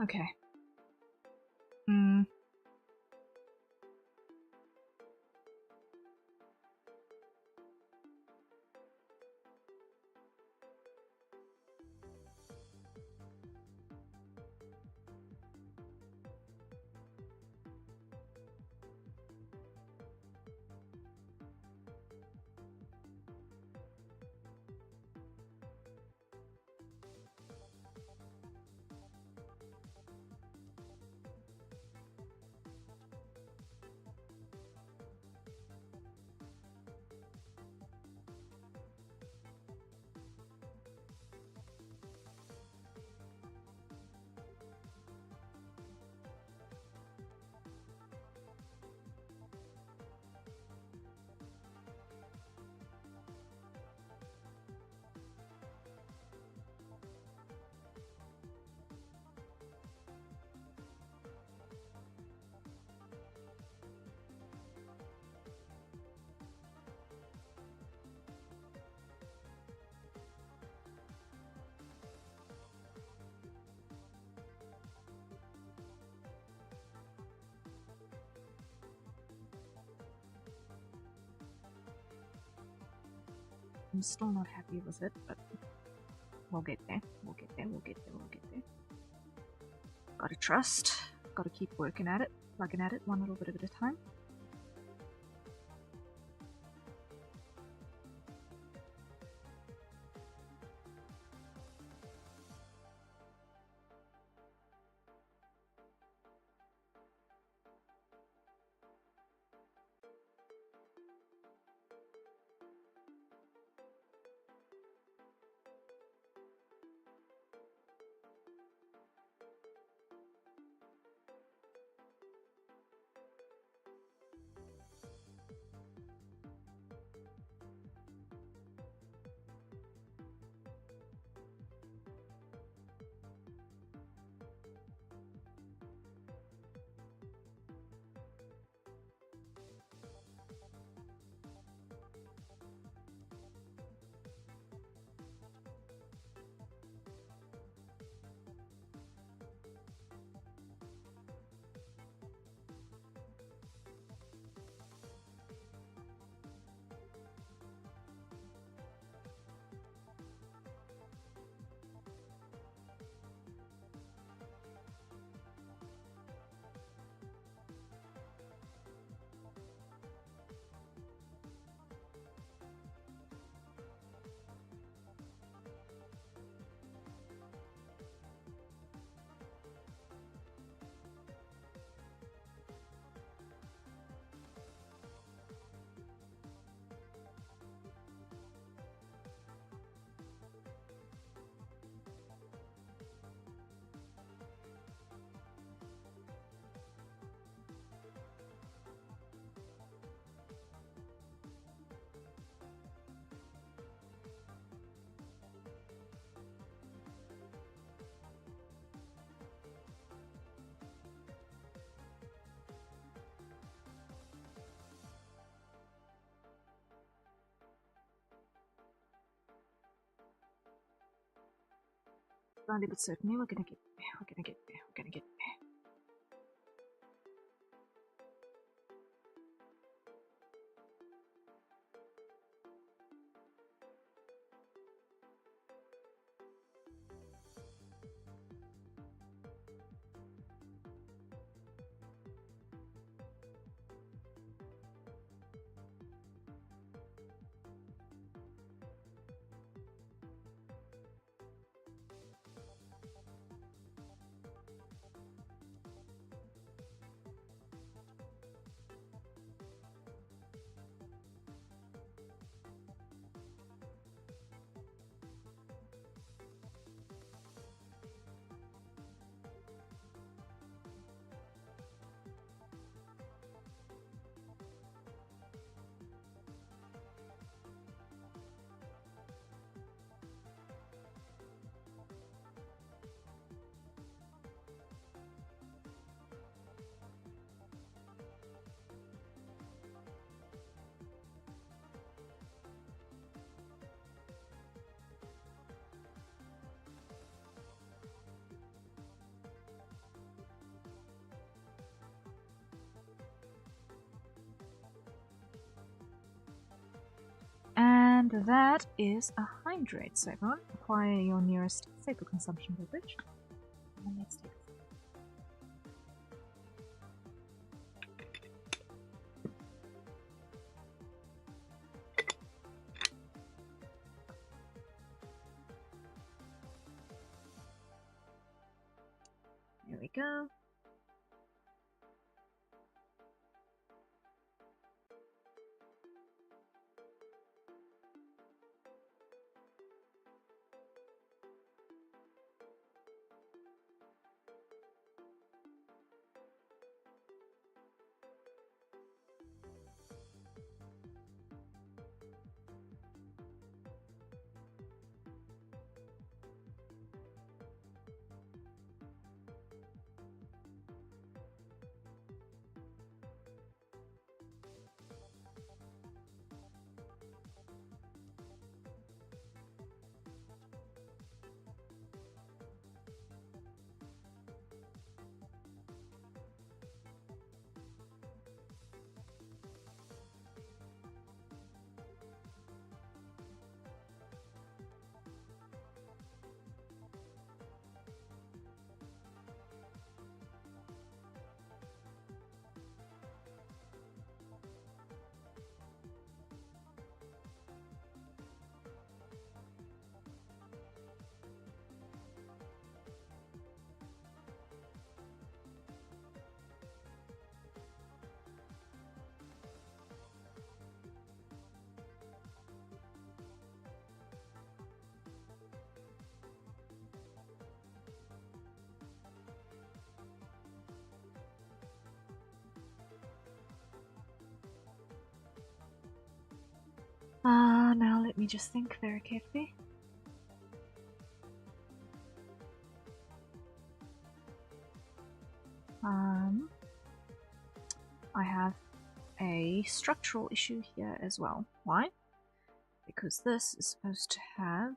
Okay. I'm still not happy with it, but we'll get there. We'll get there. We'll get there. We'll get there. Gotta trust. Gotta keep working at it, plugging at it one little bit at a time. Slowly but certainly, we're gonna get there. We're gonna get there. We're gonna get there. And that is a hydrate, so everyone, acquire your nearest safer consumption beverage. And let's take There we go. Now let me just think very carefully. I have a structural issue here as well. Why? Because this is supposed to have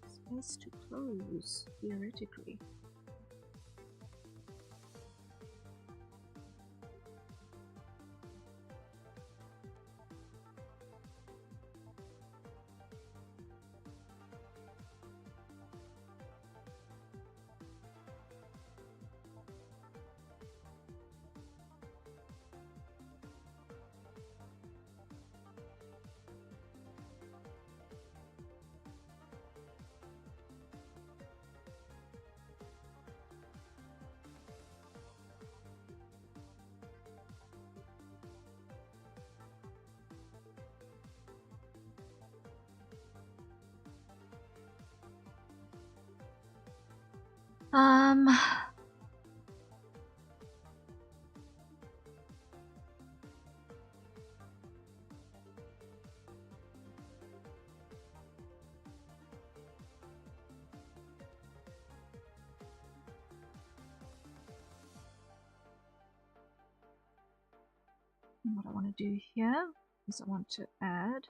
space to close, theoretically. What I want to do here is I want to add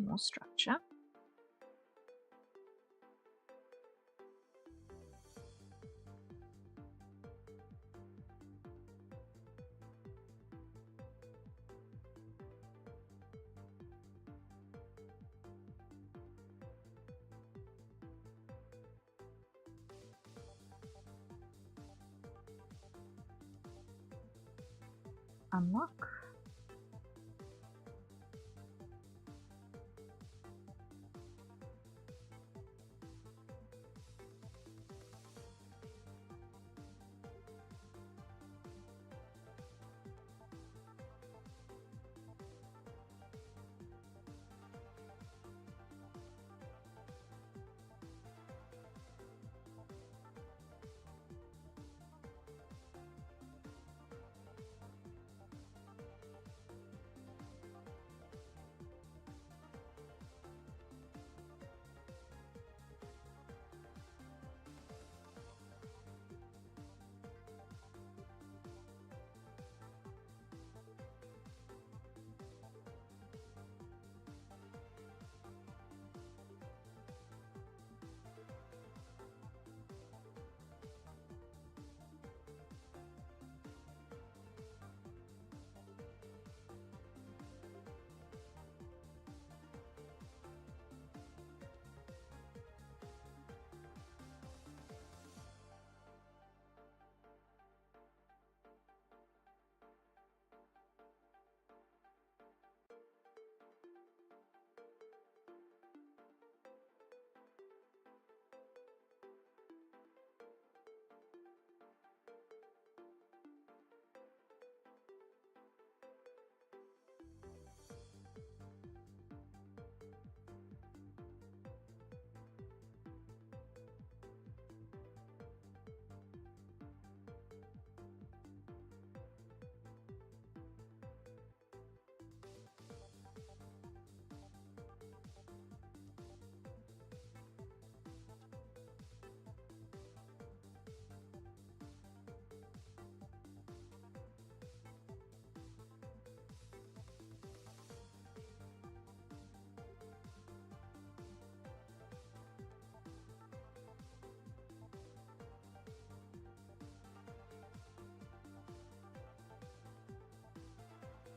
more structure. Unlock.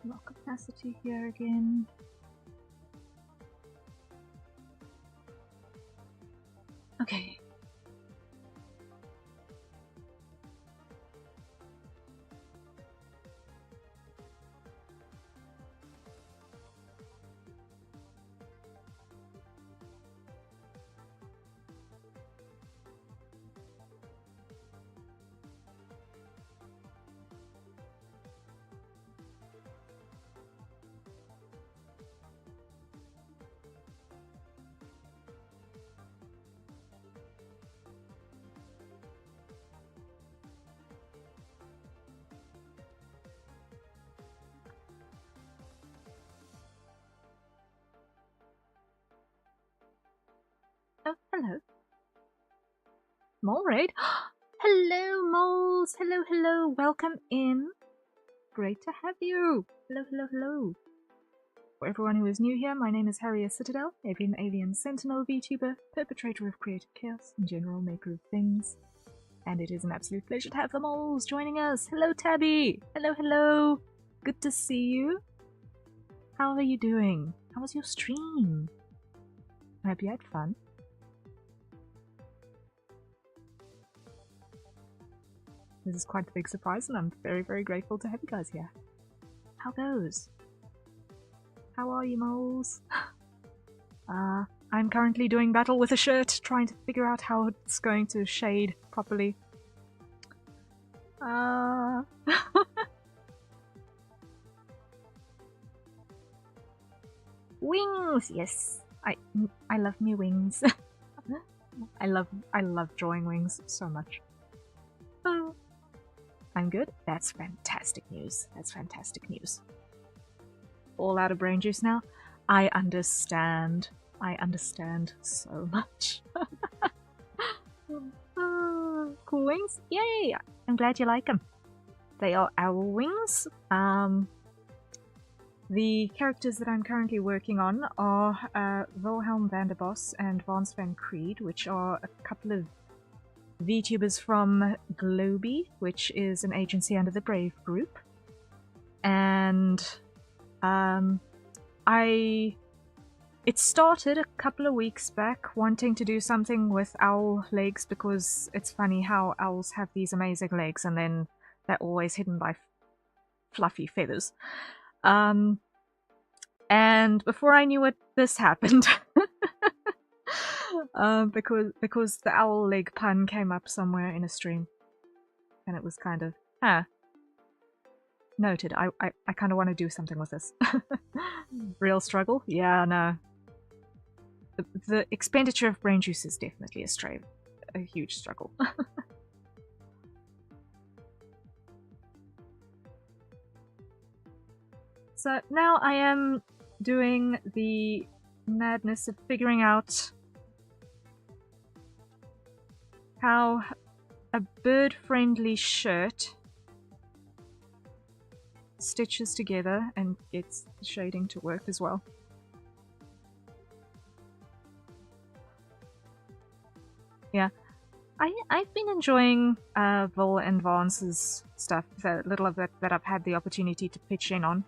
Lock capacity here again. Okay. Oh, hello. Mole raid? Hello, moles! Hello, hello! Welcome in! Great to have you! Hello, hello, hello! For everyone who is new here, my name is Harrier Citadel, avian alien sentinel VTuber, perpetrator of creative chaos, and general maker of things. And it is an absolute pleasure to have the moles joining us! Hello, Tabby! Hello, hello! Good to see you! How are you doing? How was your stream? I hope you had fun. This is quite a big surprise, and I'm very, very grateful to have you guys here. How goes? How are you, moles? I'm currently doing battle with a shirt, trying to figure out how it's going to shade properly. Wings! Yes! I love me wings. I love drawing wings so much. Oh. I'm good? That's fantastic news. That's fantastic news. All out of brain juice now? I understand. I understand so much. Cool wings? Yay! I'm glad you like them. They are owl wings. The characters that I'm currently working on are Wilhelm van der Bos and Vance van Creed, which are a couple of VTubers from Globy, which is an agency under the Brave Group. And it started a couple of weeks back wanting to do something with owl legs, because it's funny how owls have these amazing legs and then they're always hidden by fluffy feathers. And before I knew it, this happened. Because the owl leg pun came up somewhere in a stream. And it was kind of, noted. I kind of want to do something with this. Real struggle? Yeah, no. The expenditure of brain juice is definitely a huge struggle. So now I am doing the madness of figuring out how a bird-friendly shirt stitches together and gets the shading to work as well. Yeah, I've been enjoying Vol and Vance's stuff, the little of it that I've had the opportunity to pitch in on,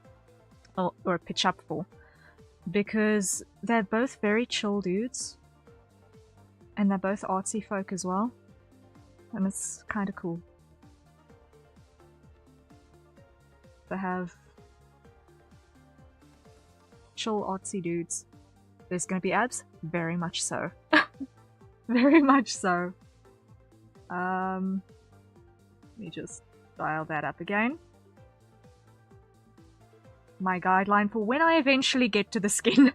or pitch up for, because they're both very chill dudes, and they're both artsy folk as well, and it's kind of cool to have chill artsy dudes. There's gonna be abs? Very much so. Very much so. Let me just dial that up again. My guideline for when I eventually get to the skin.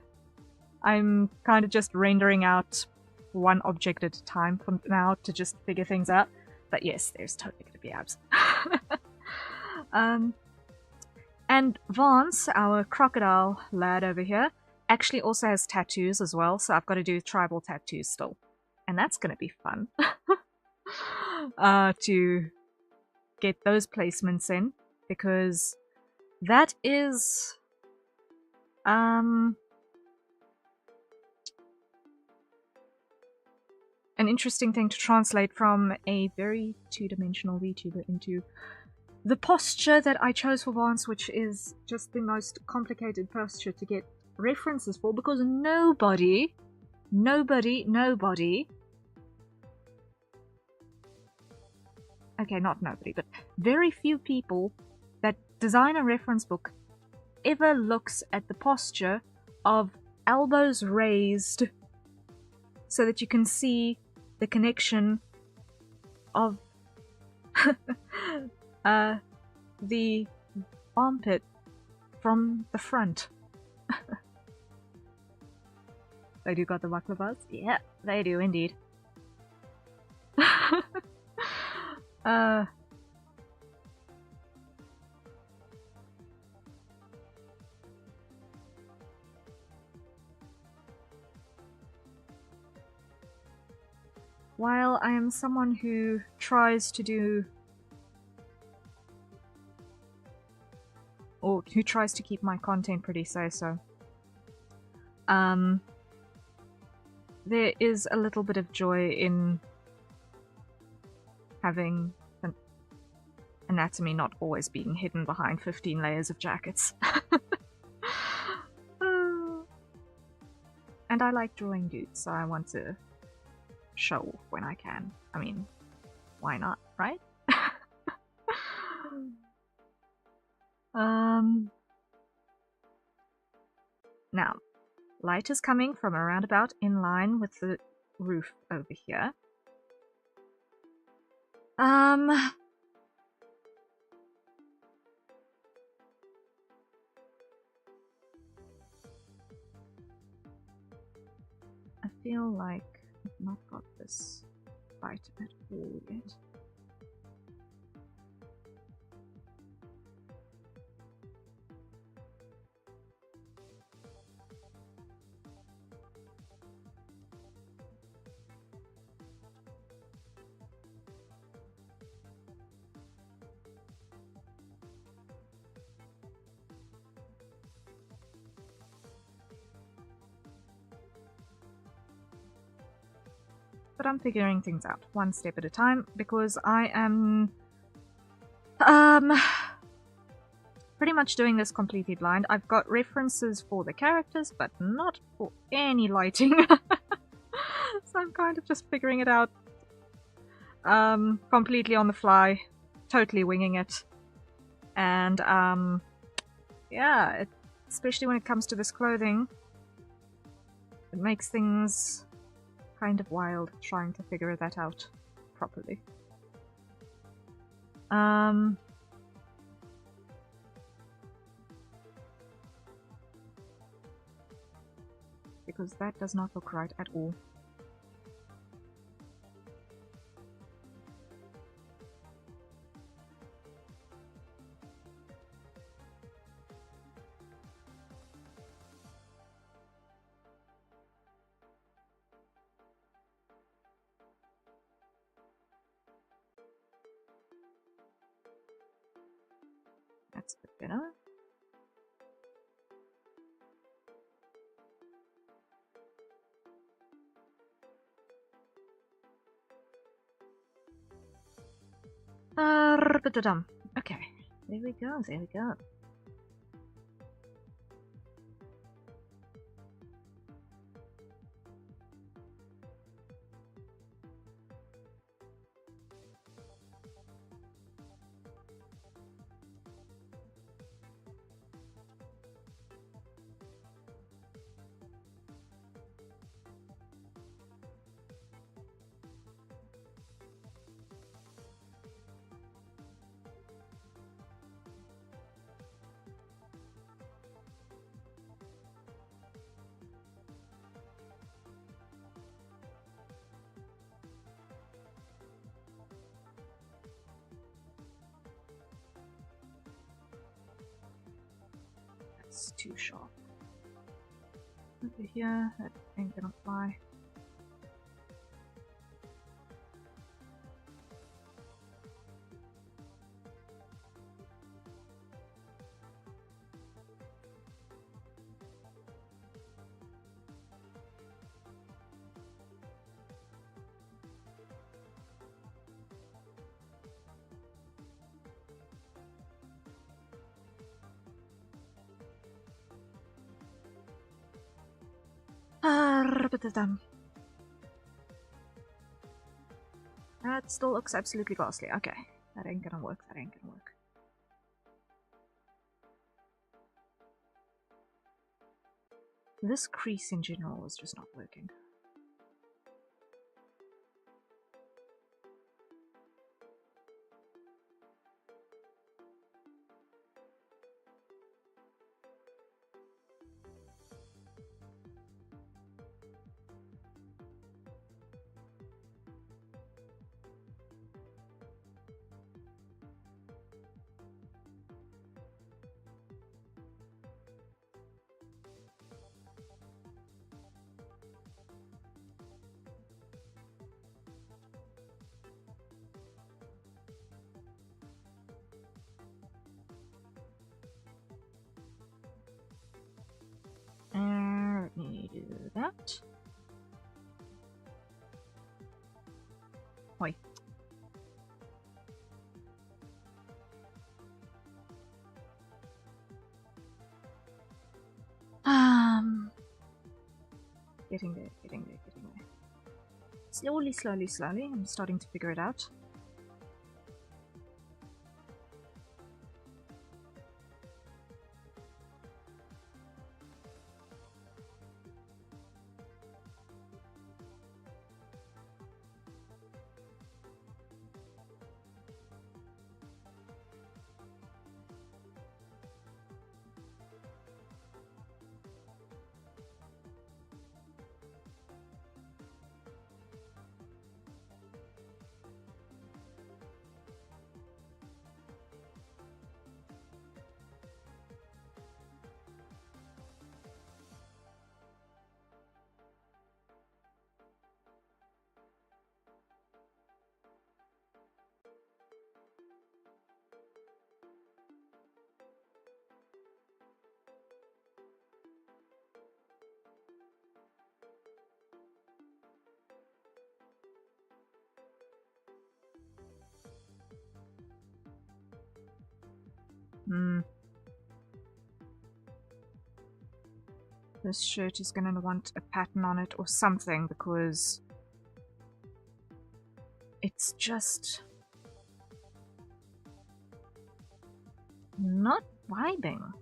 I'm kind of just rendering out one object at a time for now to just figure things out. But yes, there's totally gonna be abs. And Vance, our crocodile lad over here, actually also has tattoos as well, so I've got to do tribal tattoos still. And that's gonna be fun. To get those placements in, because that is an interesting thing to translate from a very two-dimensional VTuber into the posture that I chose for Vance, which is just the most complicated posture to get references for, because nobody, okay, not nobody, but very few people that design a reference book ever looks at the posture of elbows raised so that you can see the connection of the armpit from the front. They do got the baklavas? Yeah, they do indeed. While I am someone who tries to do, or who tries to keep my content pretty so-so, there is a little bit of joy in having an anatomy not always being hidden behind 15 layers of jackets. And I like drawing dudes, so I want to show off when I can. I mean, why not, right? Now, light is coming from around about in line with the roof over here. feel like I've not got this right at all yet. But I'm figuring things out one step at a time because I am pretty much doing this completely blind. I've got references for the characters, but not for any lighting. So I'm kind of just figuring it out completely on the fly, totally winging it. And yeah, especially when it comes to this clothing, it makes things kind of wild trying to figure that out properly. Because that does not look right at all. That's a bit better. Okay, there we go, there we go. That's too sharp. Over here, that ain't gonna fly. That still looks absolutely ghastly. Okay, that ain't gonna work, that ain't gonna work. This crease in general is just not working. Let me do that. Oi. Getting there, getting there, getting there. Slowly, slowly, slowly, I'm starting to figure it out. This shirt is gonna want a pattern on it or something because it's just not vibing.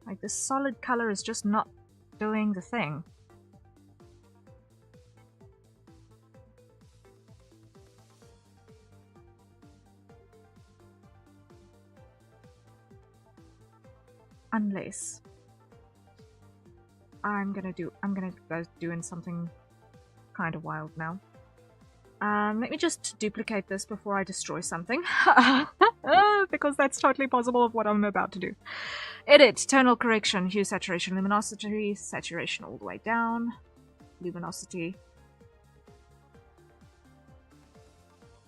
Like, this solid color is just not doing the thing. Unless I'm gonna go doing something kind of wild now. Let me just duplicate this before I destroy something. Because that's totally possible of what I'm about to do. Edit, tonal correction, hue, saturation, luminosity, saturation all the way down, luminosity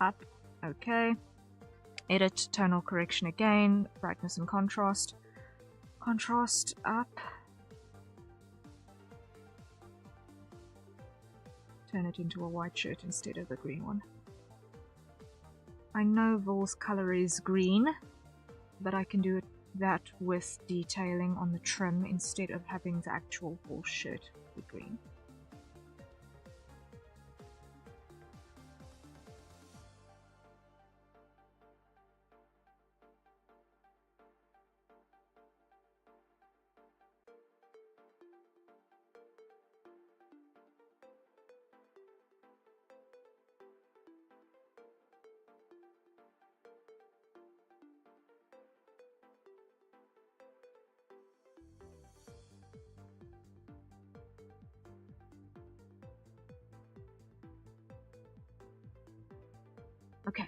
up, okay. Edit, tonal correction again, brightness and contrast, contrast up. Turn it into a white shirt instead of the green one. I know Vol's color is green, but I can do that with detailing on the trim instead of having the actual Vol shirt be green. Okay,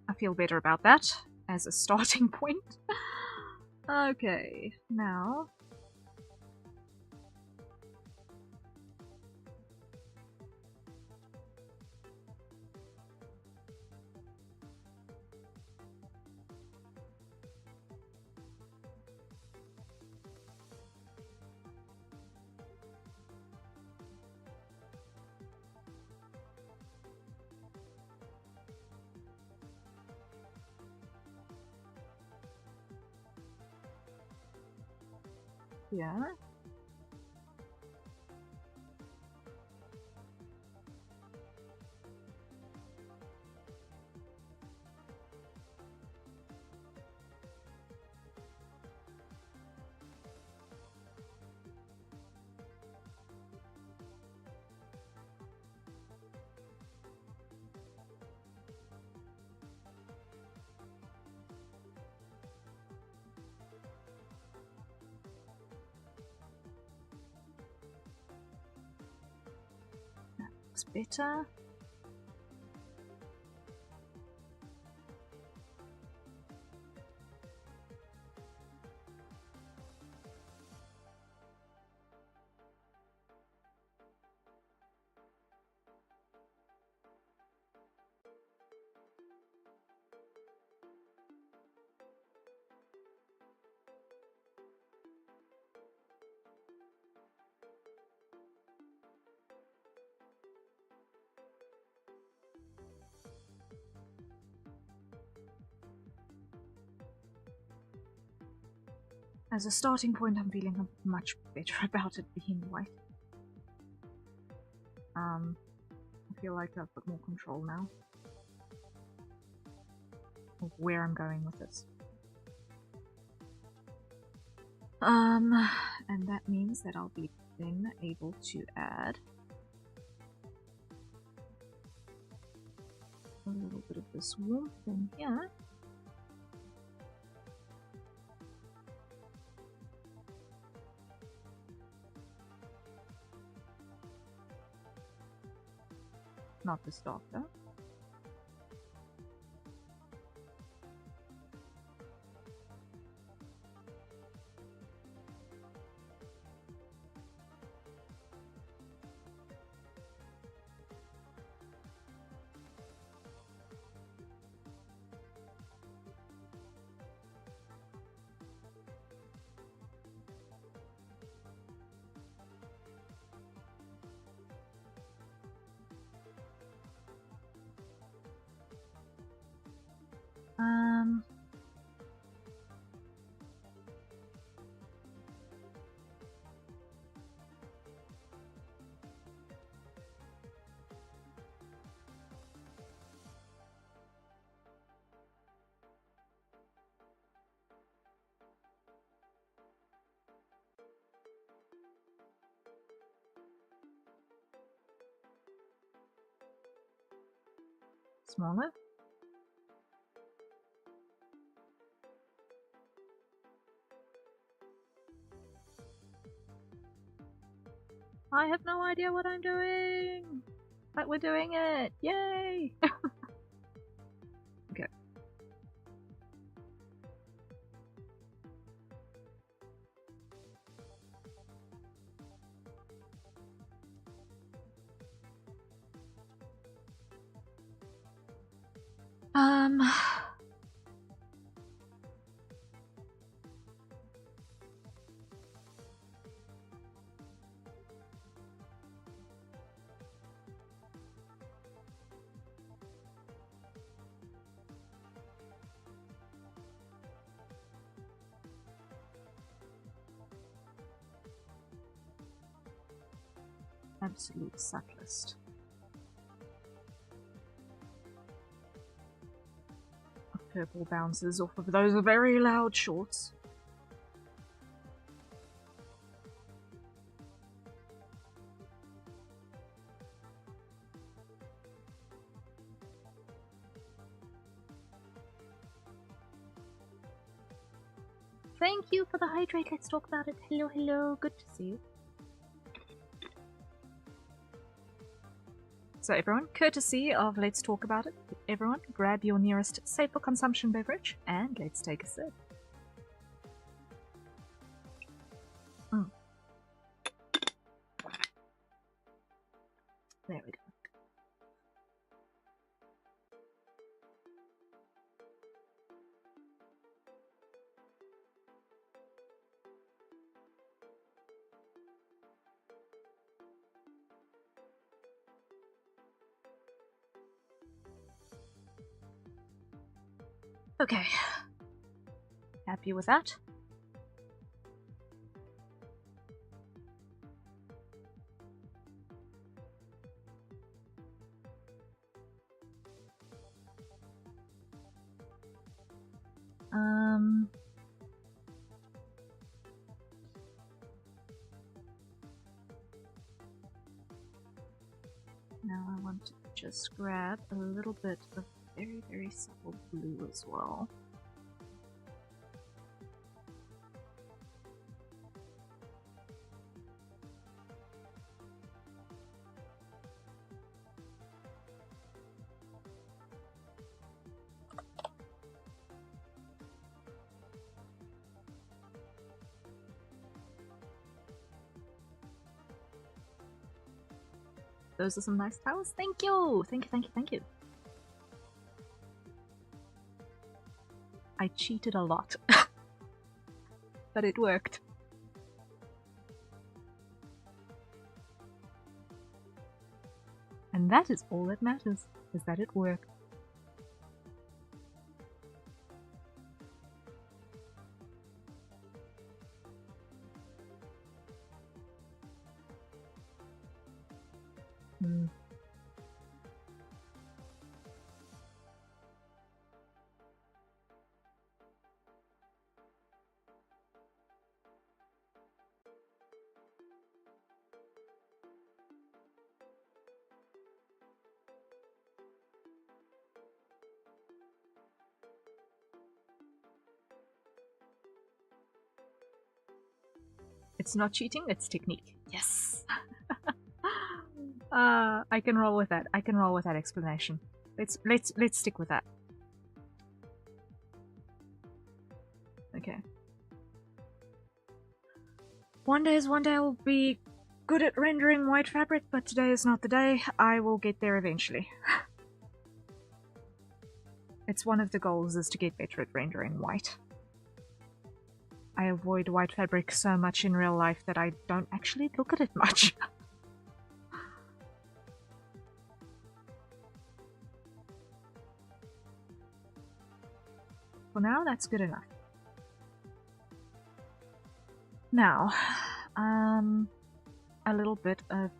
I feel better about that as a starting point. Okay, now yeah. Better. As a starting point, I'm feeling much better about it being white. I feel like I've got more control now of where I'm going with this. And that means that I'll be then able to add a little bit of this warmth in here. Not this dark though. smaller. I have no idea what I'm doing! But we're doing it! Yay! Okay. Absolute subtlest. Purple bounces off of those very loud shorts. Thank you for the hydrate. Let's talk about it. Hello, hello. Good to see you. So everyone, courtesy of Let's Talk About It, everyone grab your nearest safe for consumption beverage and let's take a sip. There we go. Okay. Happy with that? Now I want to just grab a little bit of very, very subtle blue as well. Those are some nice towels. Thank you! Thank you, thank you, thank you. I cheated a lot. But it worked. And that is all that matters, is that it worked. It's not cheating, it's technique. Yes! I can roll with that. I can roll with that explanation. Let's stick with that. Okay. One day is one day I'll be good at rendering white fabric, but today is not the day. I will get there eventually. It's one of the goals is to get better at rendering white. I avoid white fabric so much in real life that I don't actually look at it much. For now, that's good enough. Now, a little bit of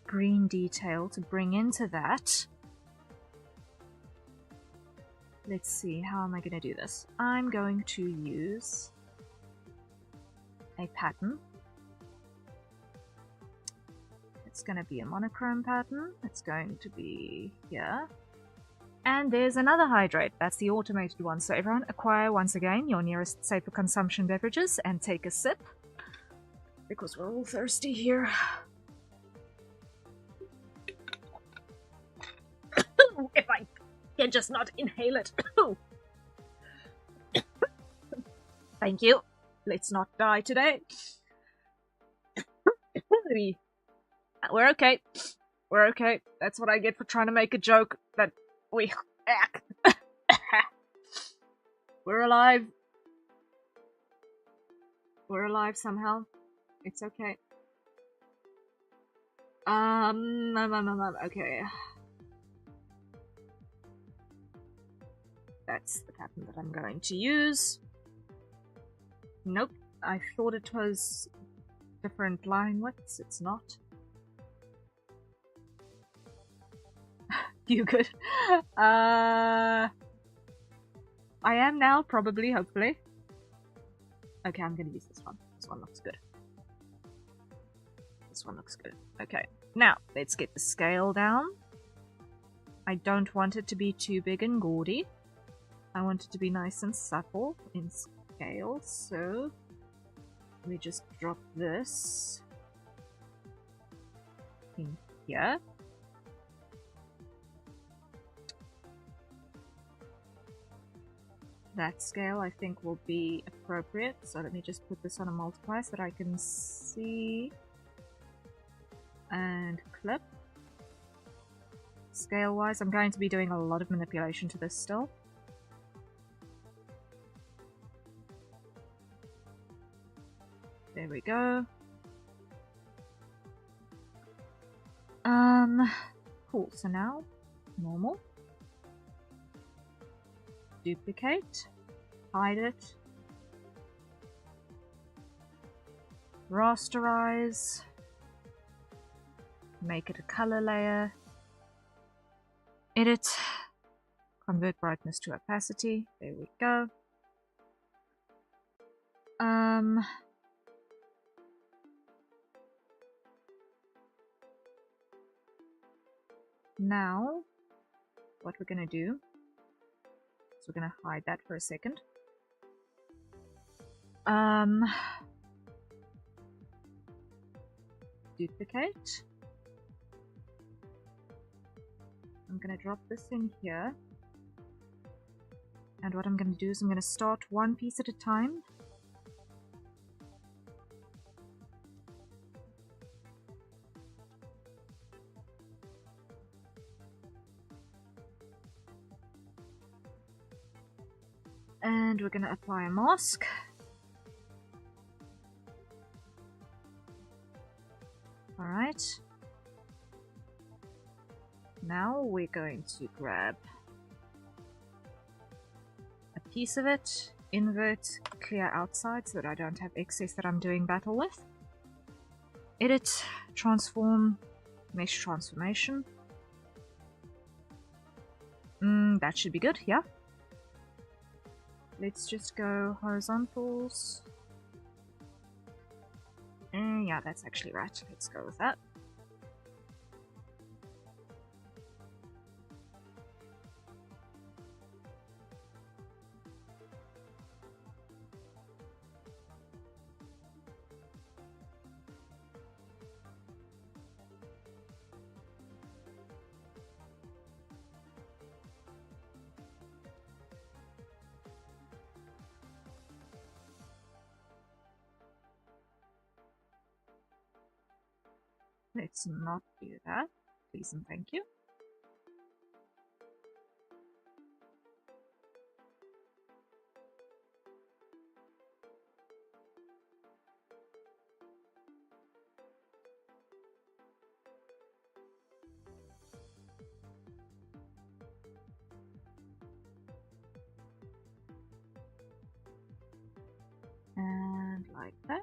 green detail to bring into that. Let's see, how am I going to do this? I'm going to use a pattern. Let's going to be a monochrome pattern. It's going to be here. And there's another hydrate. That's the automated one. So everyone acquire once again your nearest safe for consumption beverages and take a sip. Because we're all thirsty here. If I can just not inhale it. Thank you. Let's not die today. We're okay. We're okay. That's what I get for trying to make a joke that we... We're alive. We're alive somehow. It's okay. Okay. That's the pattern that I'm going to use. Nope. I thought it was different line widths. It's not. You good? I am now, probably, hopefully. Okay, I'm gonna use this one. This one looks good. This one looks good. Okay, now, let's get the scale down. I don't want it to be too big and gaudy. I want it to be nice and supple in scale, so... Let me just drop this in here. That scale I think will be appropriate, so let me just put this on a multiply so that I can see and clip. Scale wise, I'm going to be doing a lot of manipulation to this still. There we go. Cool, so now normal. Duplicate, hide it, rasterize, make it a color layer, edit, convert brightness to opacity, there we go. Now, what we're gonna do, so we're gonna hide that for a second. Duplicate. I'm gonna drop this in here. And what I'm gonna do is I'm gonna start one piece at a time. And we're gonna apply a mask. Alright. Now we're going to grab a piece of it, invert, clear outside so that I don't have excess that I'm doing battle with. Edit, transform, mesh transformation. That should be good, yeah. Let's just go horizontals. Yeah, that's actually right. Let's go with that. Let's not do that, please and thank you. And like that.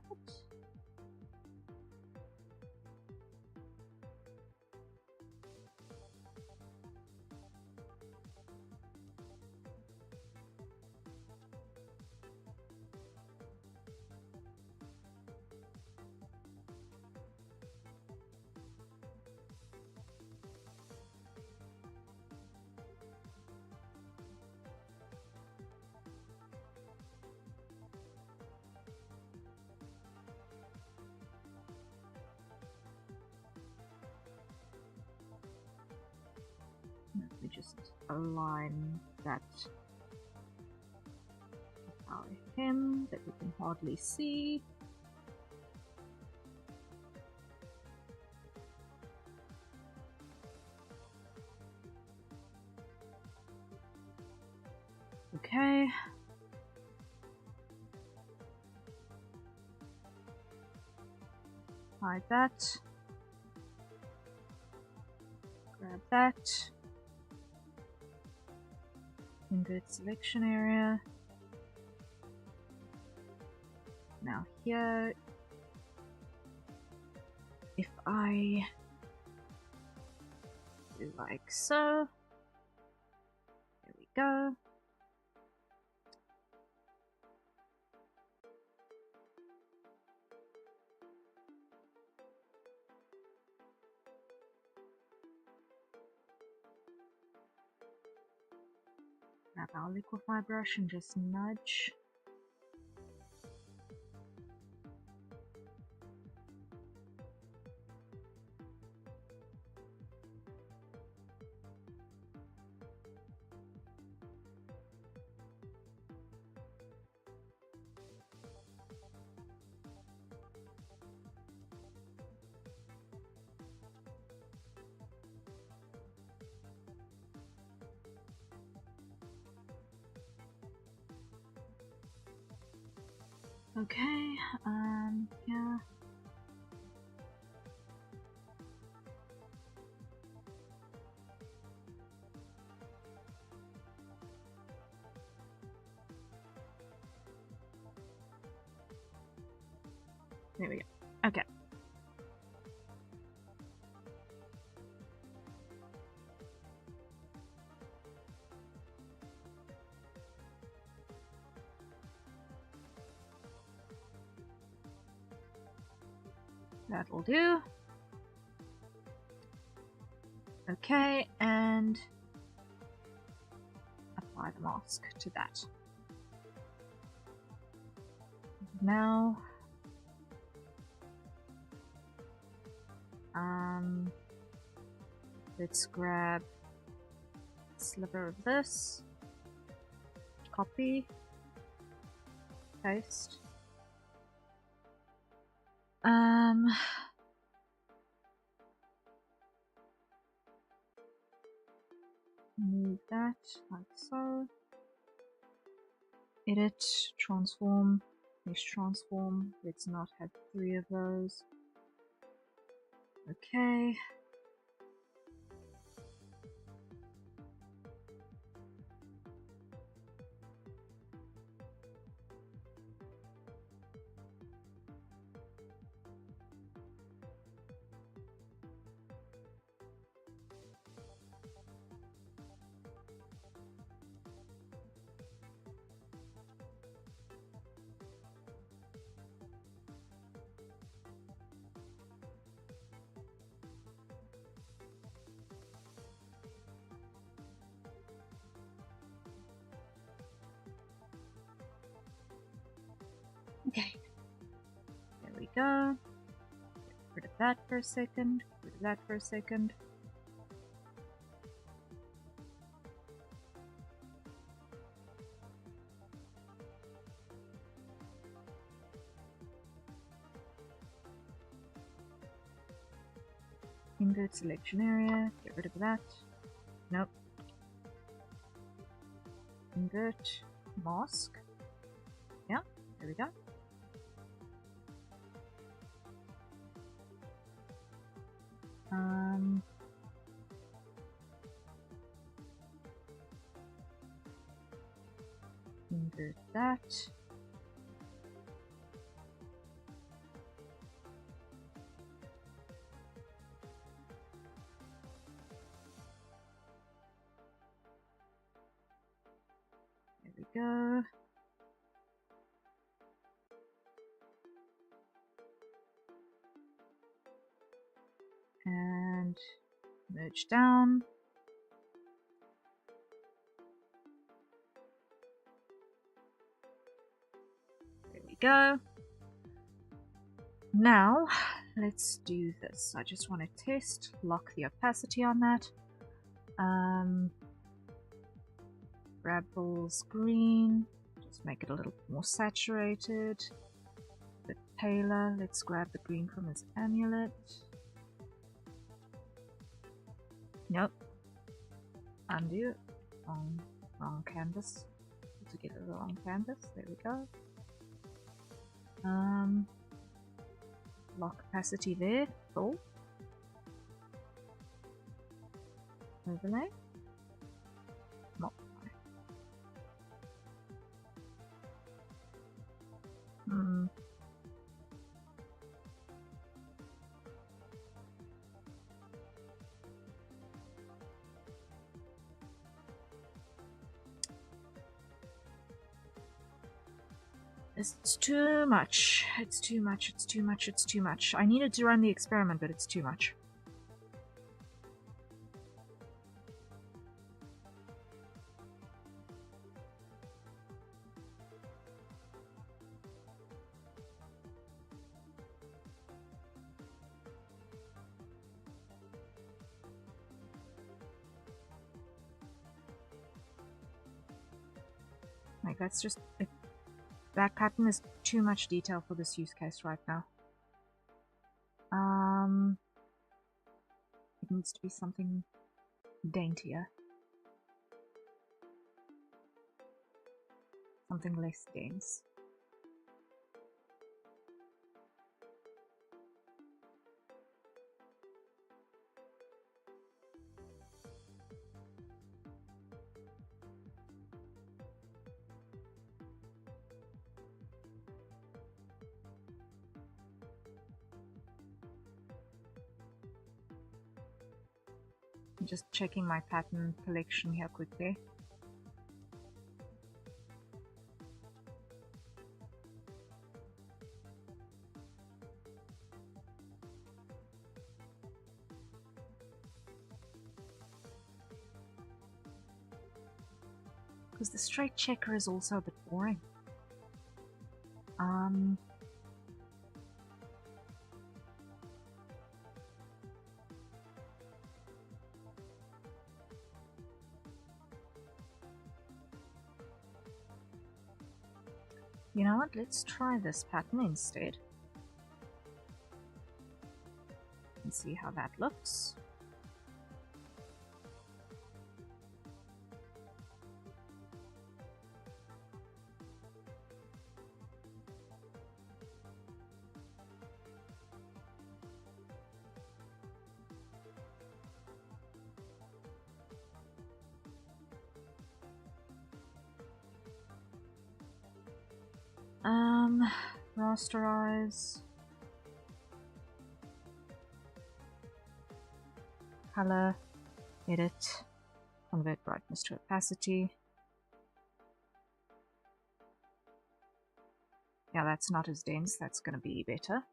just align that with our hem that we can hardly see. Okay. Hide that. Grab that. Invert selection area. Now here, if I do like so, there we go. Grab our liquify brush and just nudge. Okay, yeah. There we go. Okay. That'll do. Okay, and apply the mask to that. Now, let's grab a sliver of this, copy, paste. Move that like so. Edit, transform, mesh transform. Let's not have 3 of those. Okay. Okay, there we go. Get rid of that for a second, get rid of that for a second. Invert selection area, get rid of that. Nope. Invert mask. Yeah, there we go. Invert that. There we go. And merge down. There we go. Now let's do this. I just want to test, lock the opacity on that. grab Bull's green, just make it a little more saturated. A bit paler. Let's grab the green from his amulet. Nope. Undo. Wrong canvas. Together the wrong canvas. There we go. Lock opacity there. Cool. Overlay. Multiply. It's too much. It's too much. It's too much. It's too much. I needed to run the experiment, but it's too much. Like, that's just... that pattern is too much detail for this use case right now. It needs to be something daintier. Something less dense. Just checking my pattern collection here quickly. Because the straight checker is also a bit boring. You know what? Let's try this pattern instead. And see how that looks. Rasterize, color, edit, convert brightness to opacity. Yeah, that's not as dense, that's going to be better.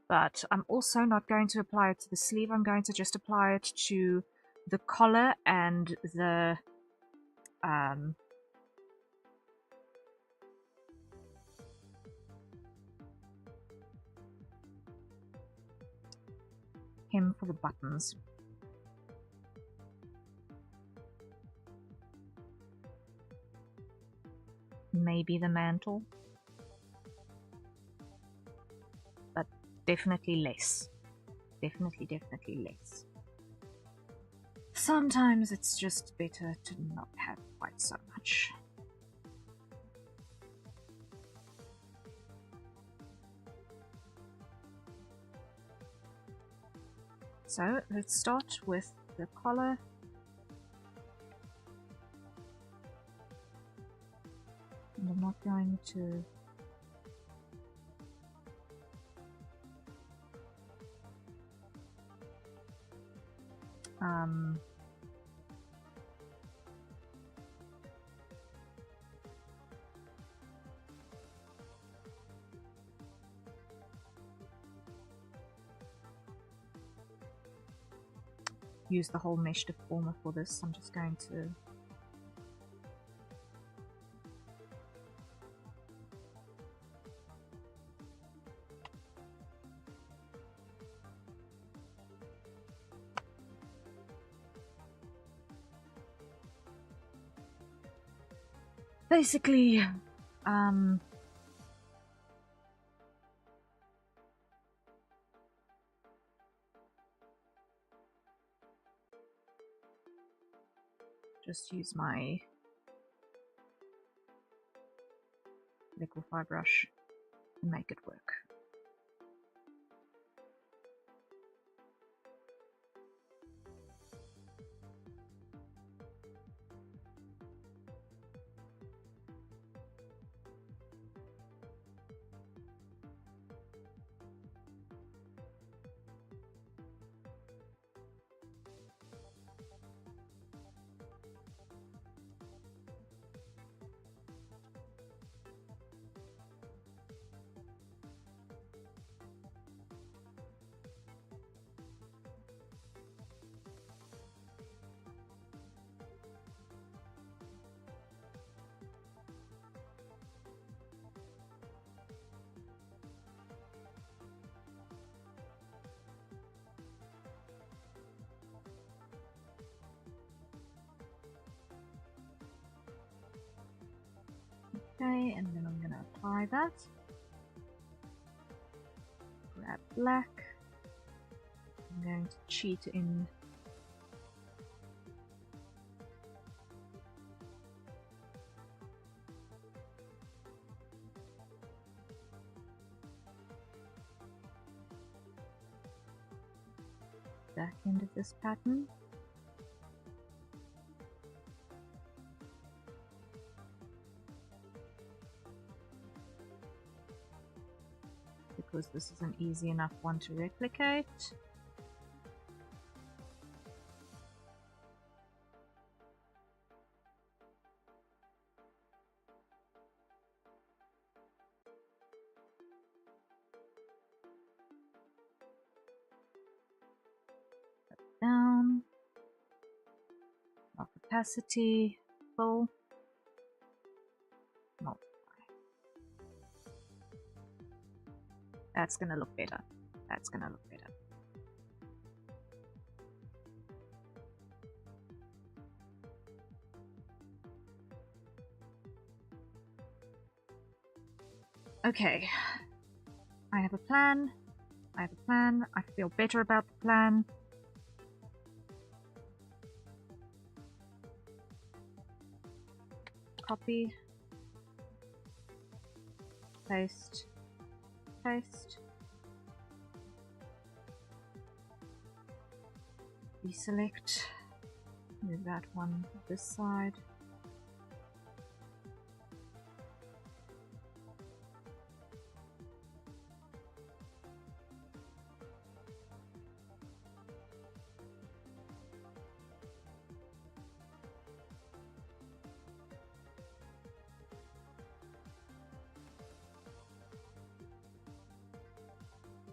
But I'm also not going to apply it to the sleeve, I'm going to just apply it to the collar and the hem for the buttons. Maybe the mantle. But definitely less. Definitely less. Sometimes it's just better to not have quite so much. So let's start with the collar. And I'm not going to use the whole mesh deformer for this. I'm just going to basically, just use my liquify brush and make it work. Okay, and then I'm going to apply that. Grab black. I'm going to cheat in back end of this pattern. Because this is an easy enough one to replicate. Down. Opacity, full. Multiply. That's gonna look better. That's gonna look better. Okay. I have a plan. I have a plan. I feel better about the plan. Copy. Paste. Paste. Deselect. Move that one this side.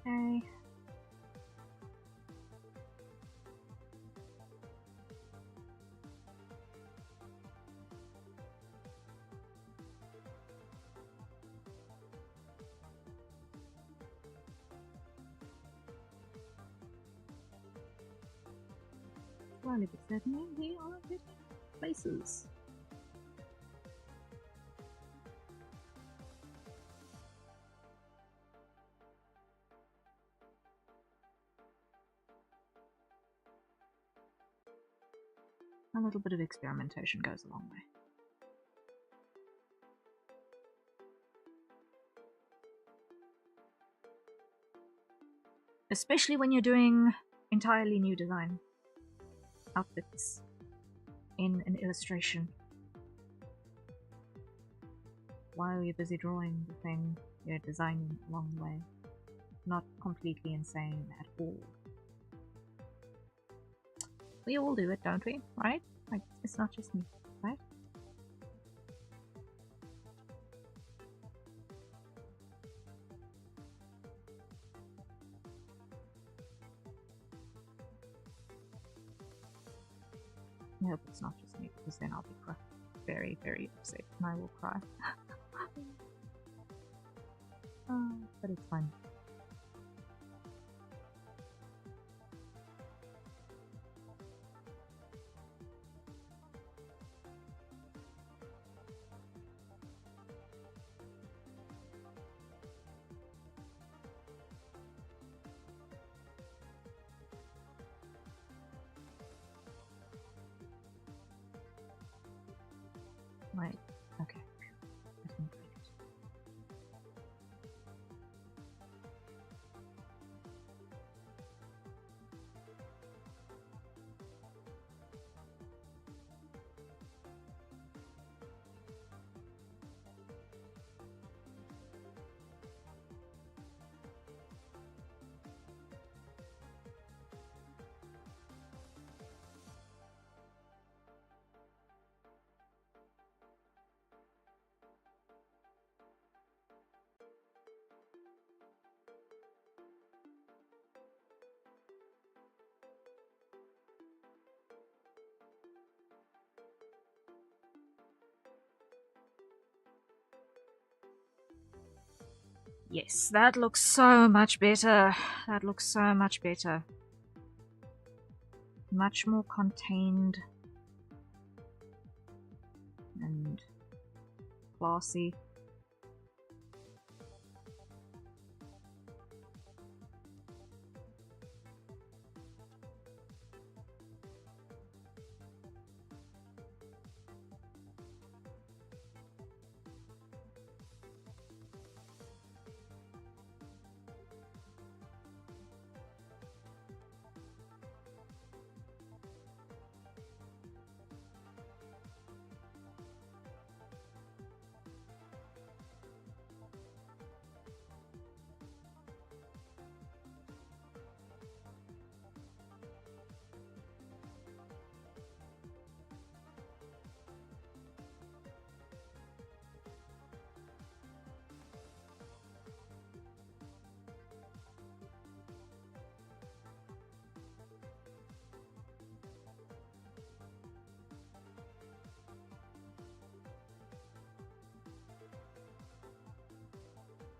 Okay. Slowly but certainly, we are getting places. A little bit of experimentation goes a long way. Especially when you're doing entirely new design outfits in an illustration. While you're busy drawing the thing, you're designing along the way. Not completely insane at all. We all do it, don't we? Right? Like, it's not just me, right? I hope it's not just me, because then I'll be very, very upset and I will cry. But it's fun. Wait, okay. I didn't break it. Yes, that looks so much better. That looks so much better. Much more contained and classy.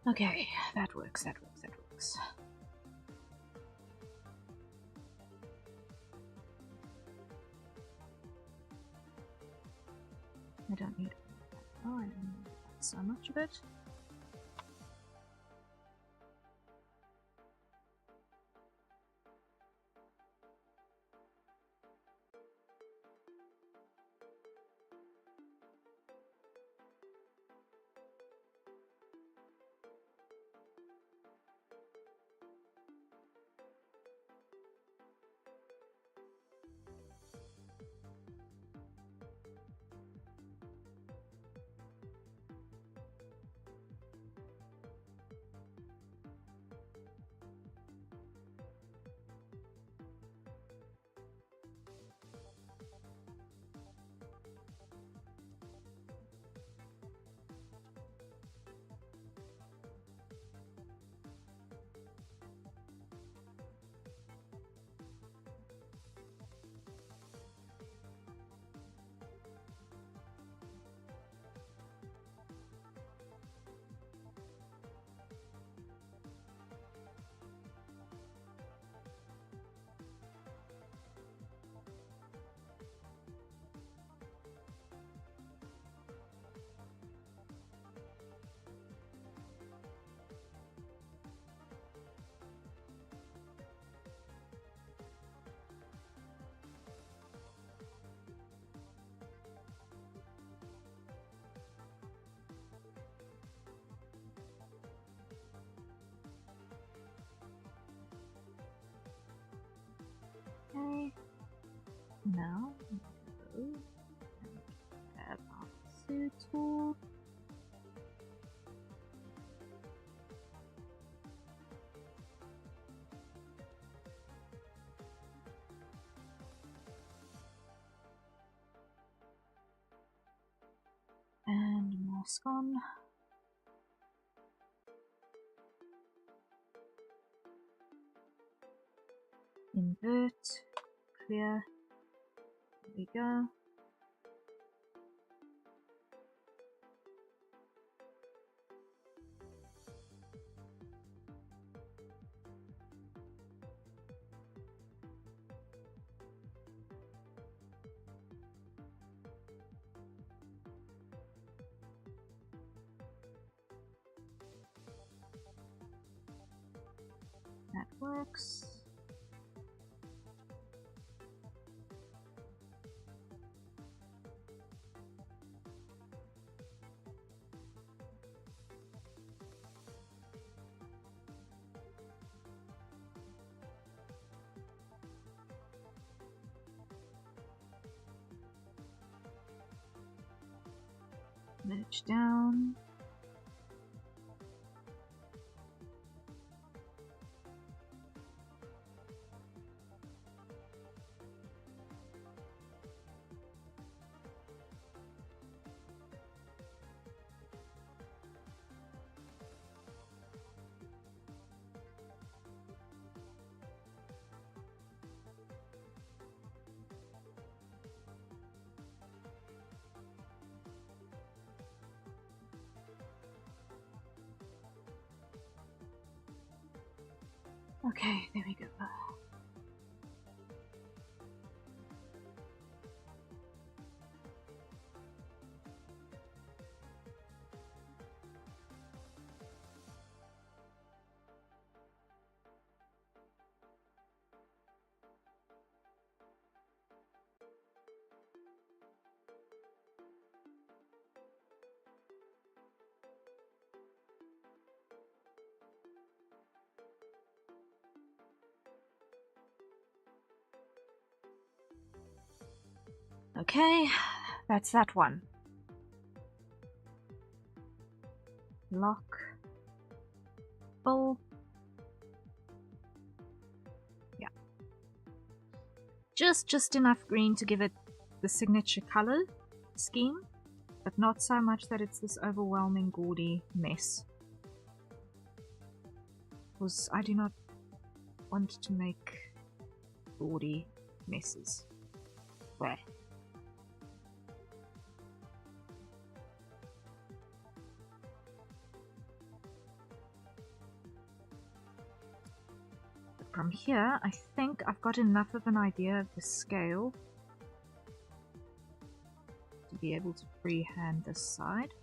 Okay, that works, that works, that works. I don't need that. Oh, I don't need that so much of it. Okay, now go and grab our suit tool. And mask on. Invert, clear. There we go. That works. Merge down. Okay, there we go. Okay, that's that one. Lock. Full. Yeah. Just enough green to give it the signature color scheme, but not so much that it's this overwhelming gaudy mess. Because I do not want to make gaudy messes. Bleh. From here, I think I've got enough of an idea of the scale to be able to freehand this side.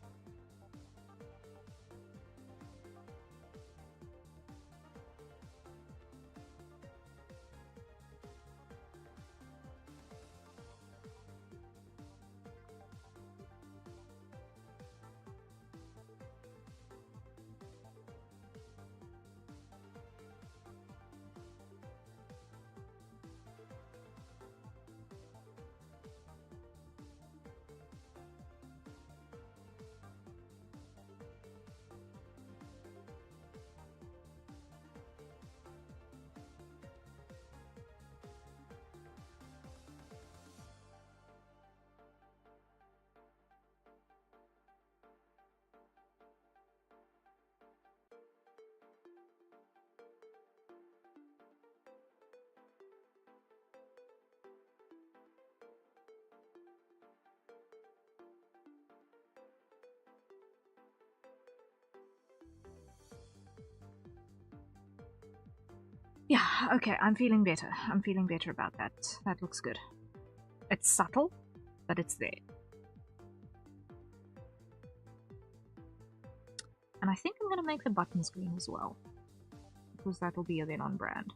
Yeah, okay, I'm feeling better. I'm feeling better about that. That looks good. It's subtle, but it's there. And I think I'm going to make the buttons green as well, because that'll be then on brand.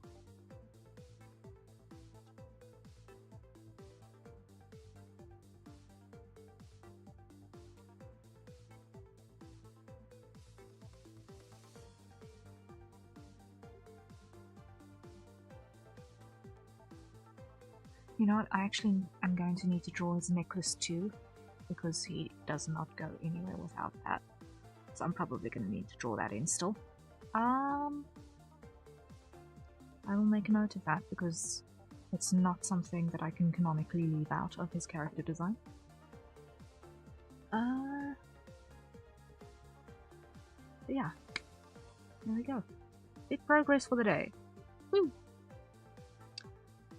You know what, I'm going to need to draw his necklace too, because he does not go anywhere without that. So I'm probably going to need to draw that in still. I will make a note of that, because it's not something that I can canonically leave out of his character design. Yeah, there we go. Big progress for the day. Woo!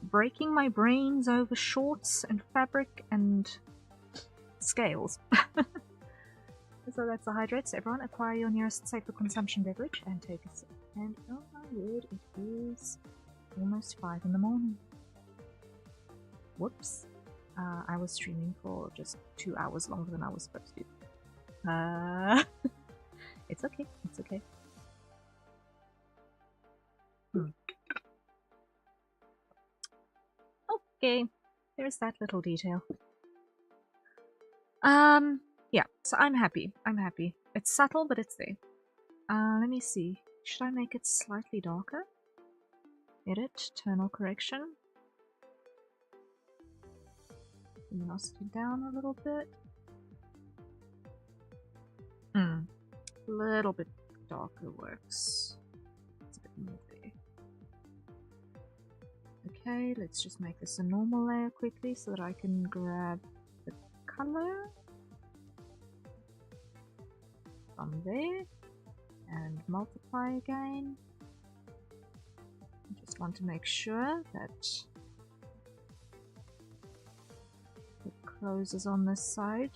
Breaking my brains over shorts and fabric and scales. So that's the hydrates. Everyone, acquire your nearest safe for consumption beverage and take a sip. And oh my word, it is almost 5 in the morning. Whoops. I was streaming for just 2 hours longer than I was supposed to. It's okay. It's okay. Okay, there's that little detail. Yeah, so I'm happy. I'm happy. It's subtle, but it's there. Let me see. Should I make it slightly darker? Edit, tonal correction. Luminosity down a little bit. A little bit darker works. It's a bit more there. Okay, let's just make this a normal layer quickly so that I can grab the color from there and multiply again. I just want to make sure that it closes on this side.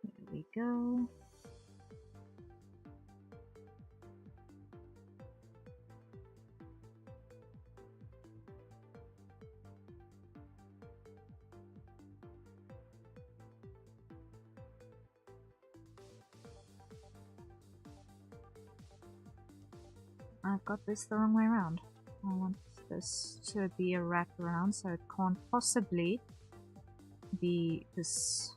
There we go. I've got this the wrong way around. I want this to be a wraparound, so it can't possibly be this.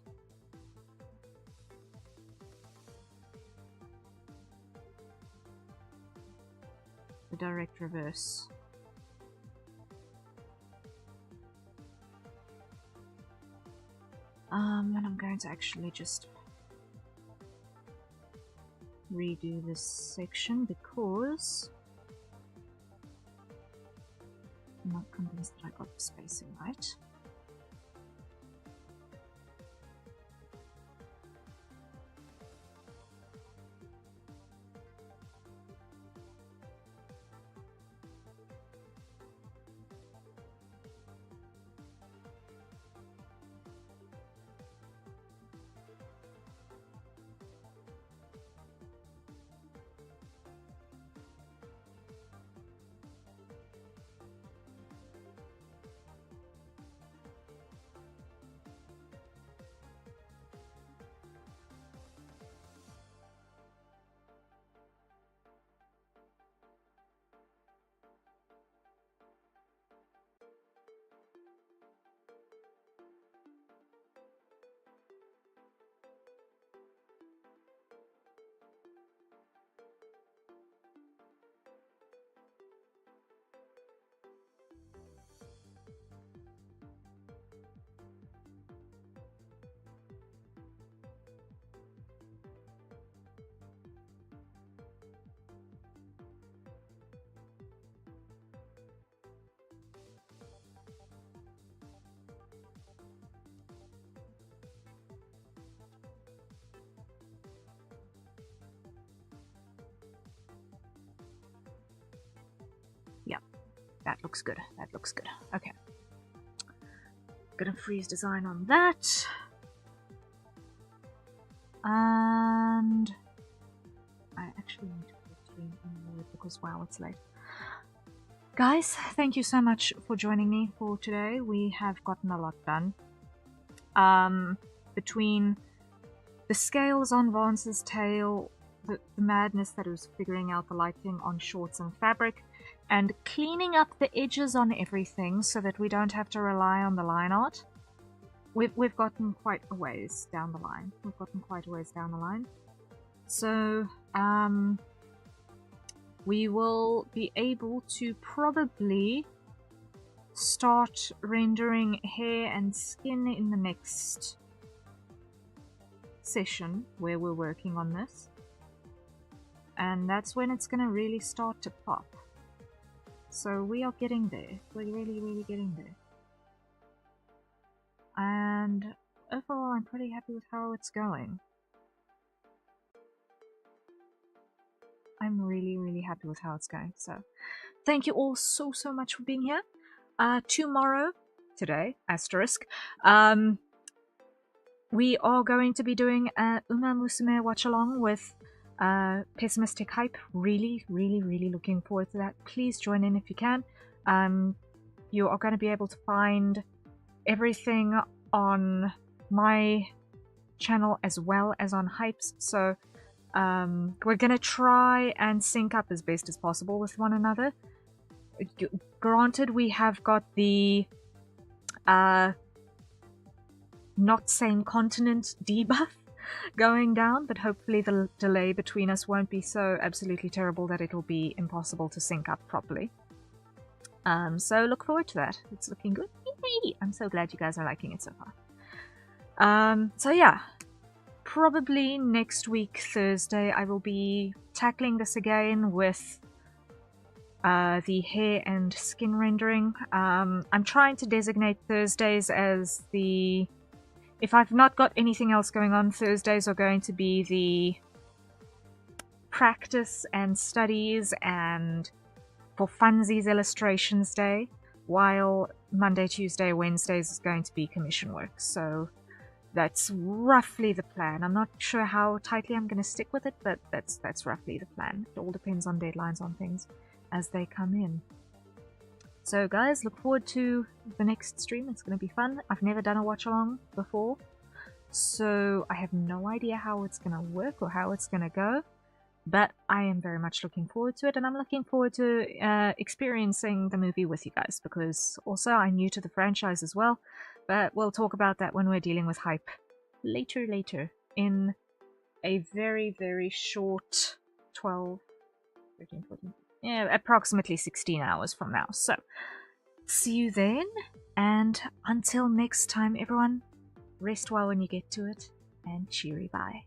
The direct reverse. And I'm going to actually just redo this section because I'm not convinced that I got the spacing right. Yeah, that looks good. That looks good. Okay. Gonna freeze design on that. And I actually need to put screen in there because wow, it's late. Guys, thank you so much for joining me for today. We have gotten a lot done. Between the scales on Vance's tail, the madness that was figuring out the lighting on shorts and fabric, and cleaning up the edges on everything so that we don't have to rely on the line art. We've gotten quite a ways down the line. So, we will be able to probably start rendering hair and skin in the next session where we're working on this. And that's when it's going to really start to pop. So we are getting there. We're really, really getting there. And overall, I'm pretty happy with how it's going. I'm really, really happy with how it's going. So thank you all so much for being here. Tomorrow, today, asterisk, we are going to be doing a Uma Musume watch along with Pessimistic Hype. Really, really, really looking forward to that. Please join in if you can. You are going to be able to find everything on my channel as well as on Hype's. So we're going to try and sync up as best as possible with one another. Granted, we have got the not same continent debuff going down, but hopefully the delay between us won't be so absolutely terrible that it'll be impossible to sync up properly. So look forward to that. It's looking good. Yay! I'm so glad you guys are liking it so far. So yeah, probably next week, Thursday, I will be tackling this again with the hair and skin rendering. I'm trying to designate Thursdays as the... If I've not got anything else going on, Thursdays are going to be the practice and studies and for funsies illustrations day, while Monday, Tuesday, Wednesdays is going to be commission work. So that's roughly the plan. I'm not sure how tightly I'm going to stick with it, but that's roughly the plan. It all depends on deadlines on things as they come in. So guys, look forward to the next stream. It's going to be fun. I've never done a watch along before, so I have no idea how it's going to work or how it's going to go, but I am very much looking forward to it, and I'm looking forward to experiencing the movie with you guys, because also I'm new to the franchise as well, but we'll talk about that when we're dealing with Hype later in a very short 12, 13, 14... yeah, approximately 16 hours from now. So, see you then, and until next time, everyone, rest well when you get to it, and cheery bye.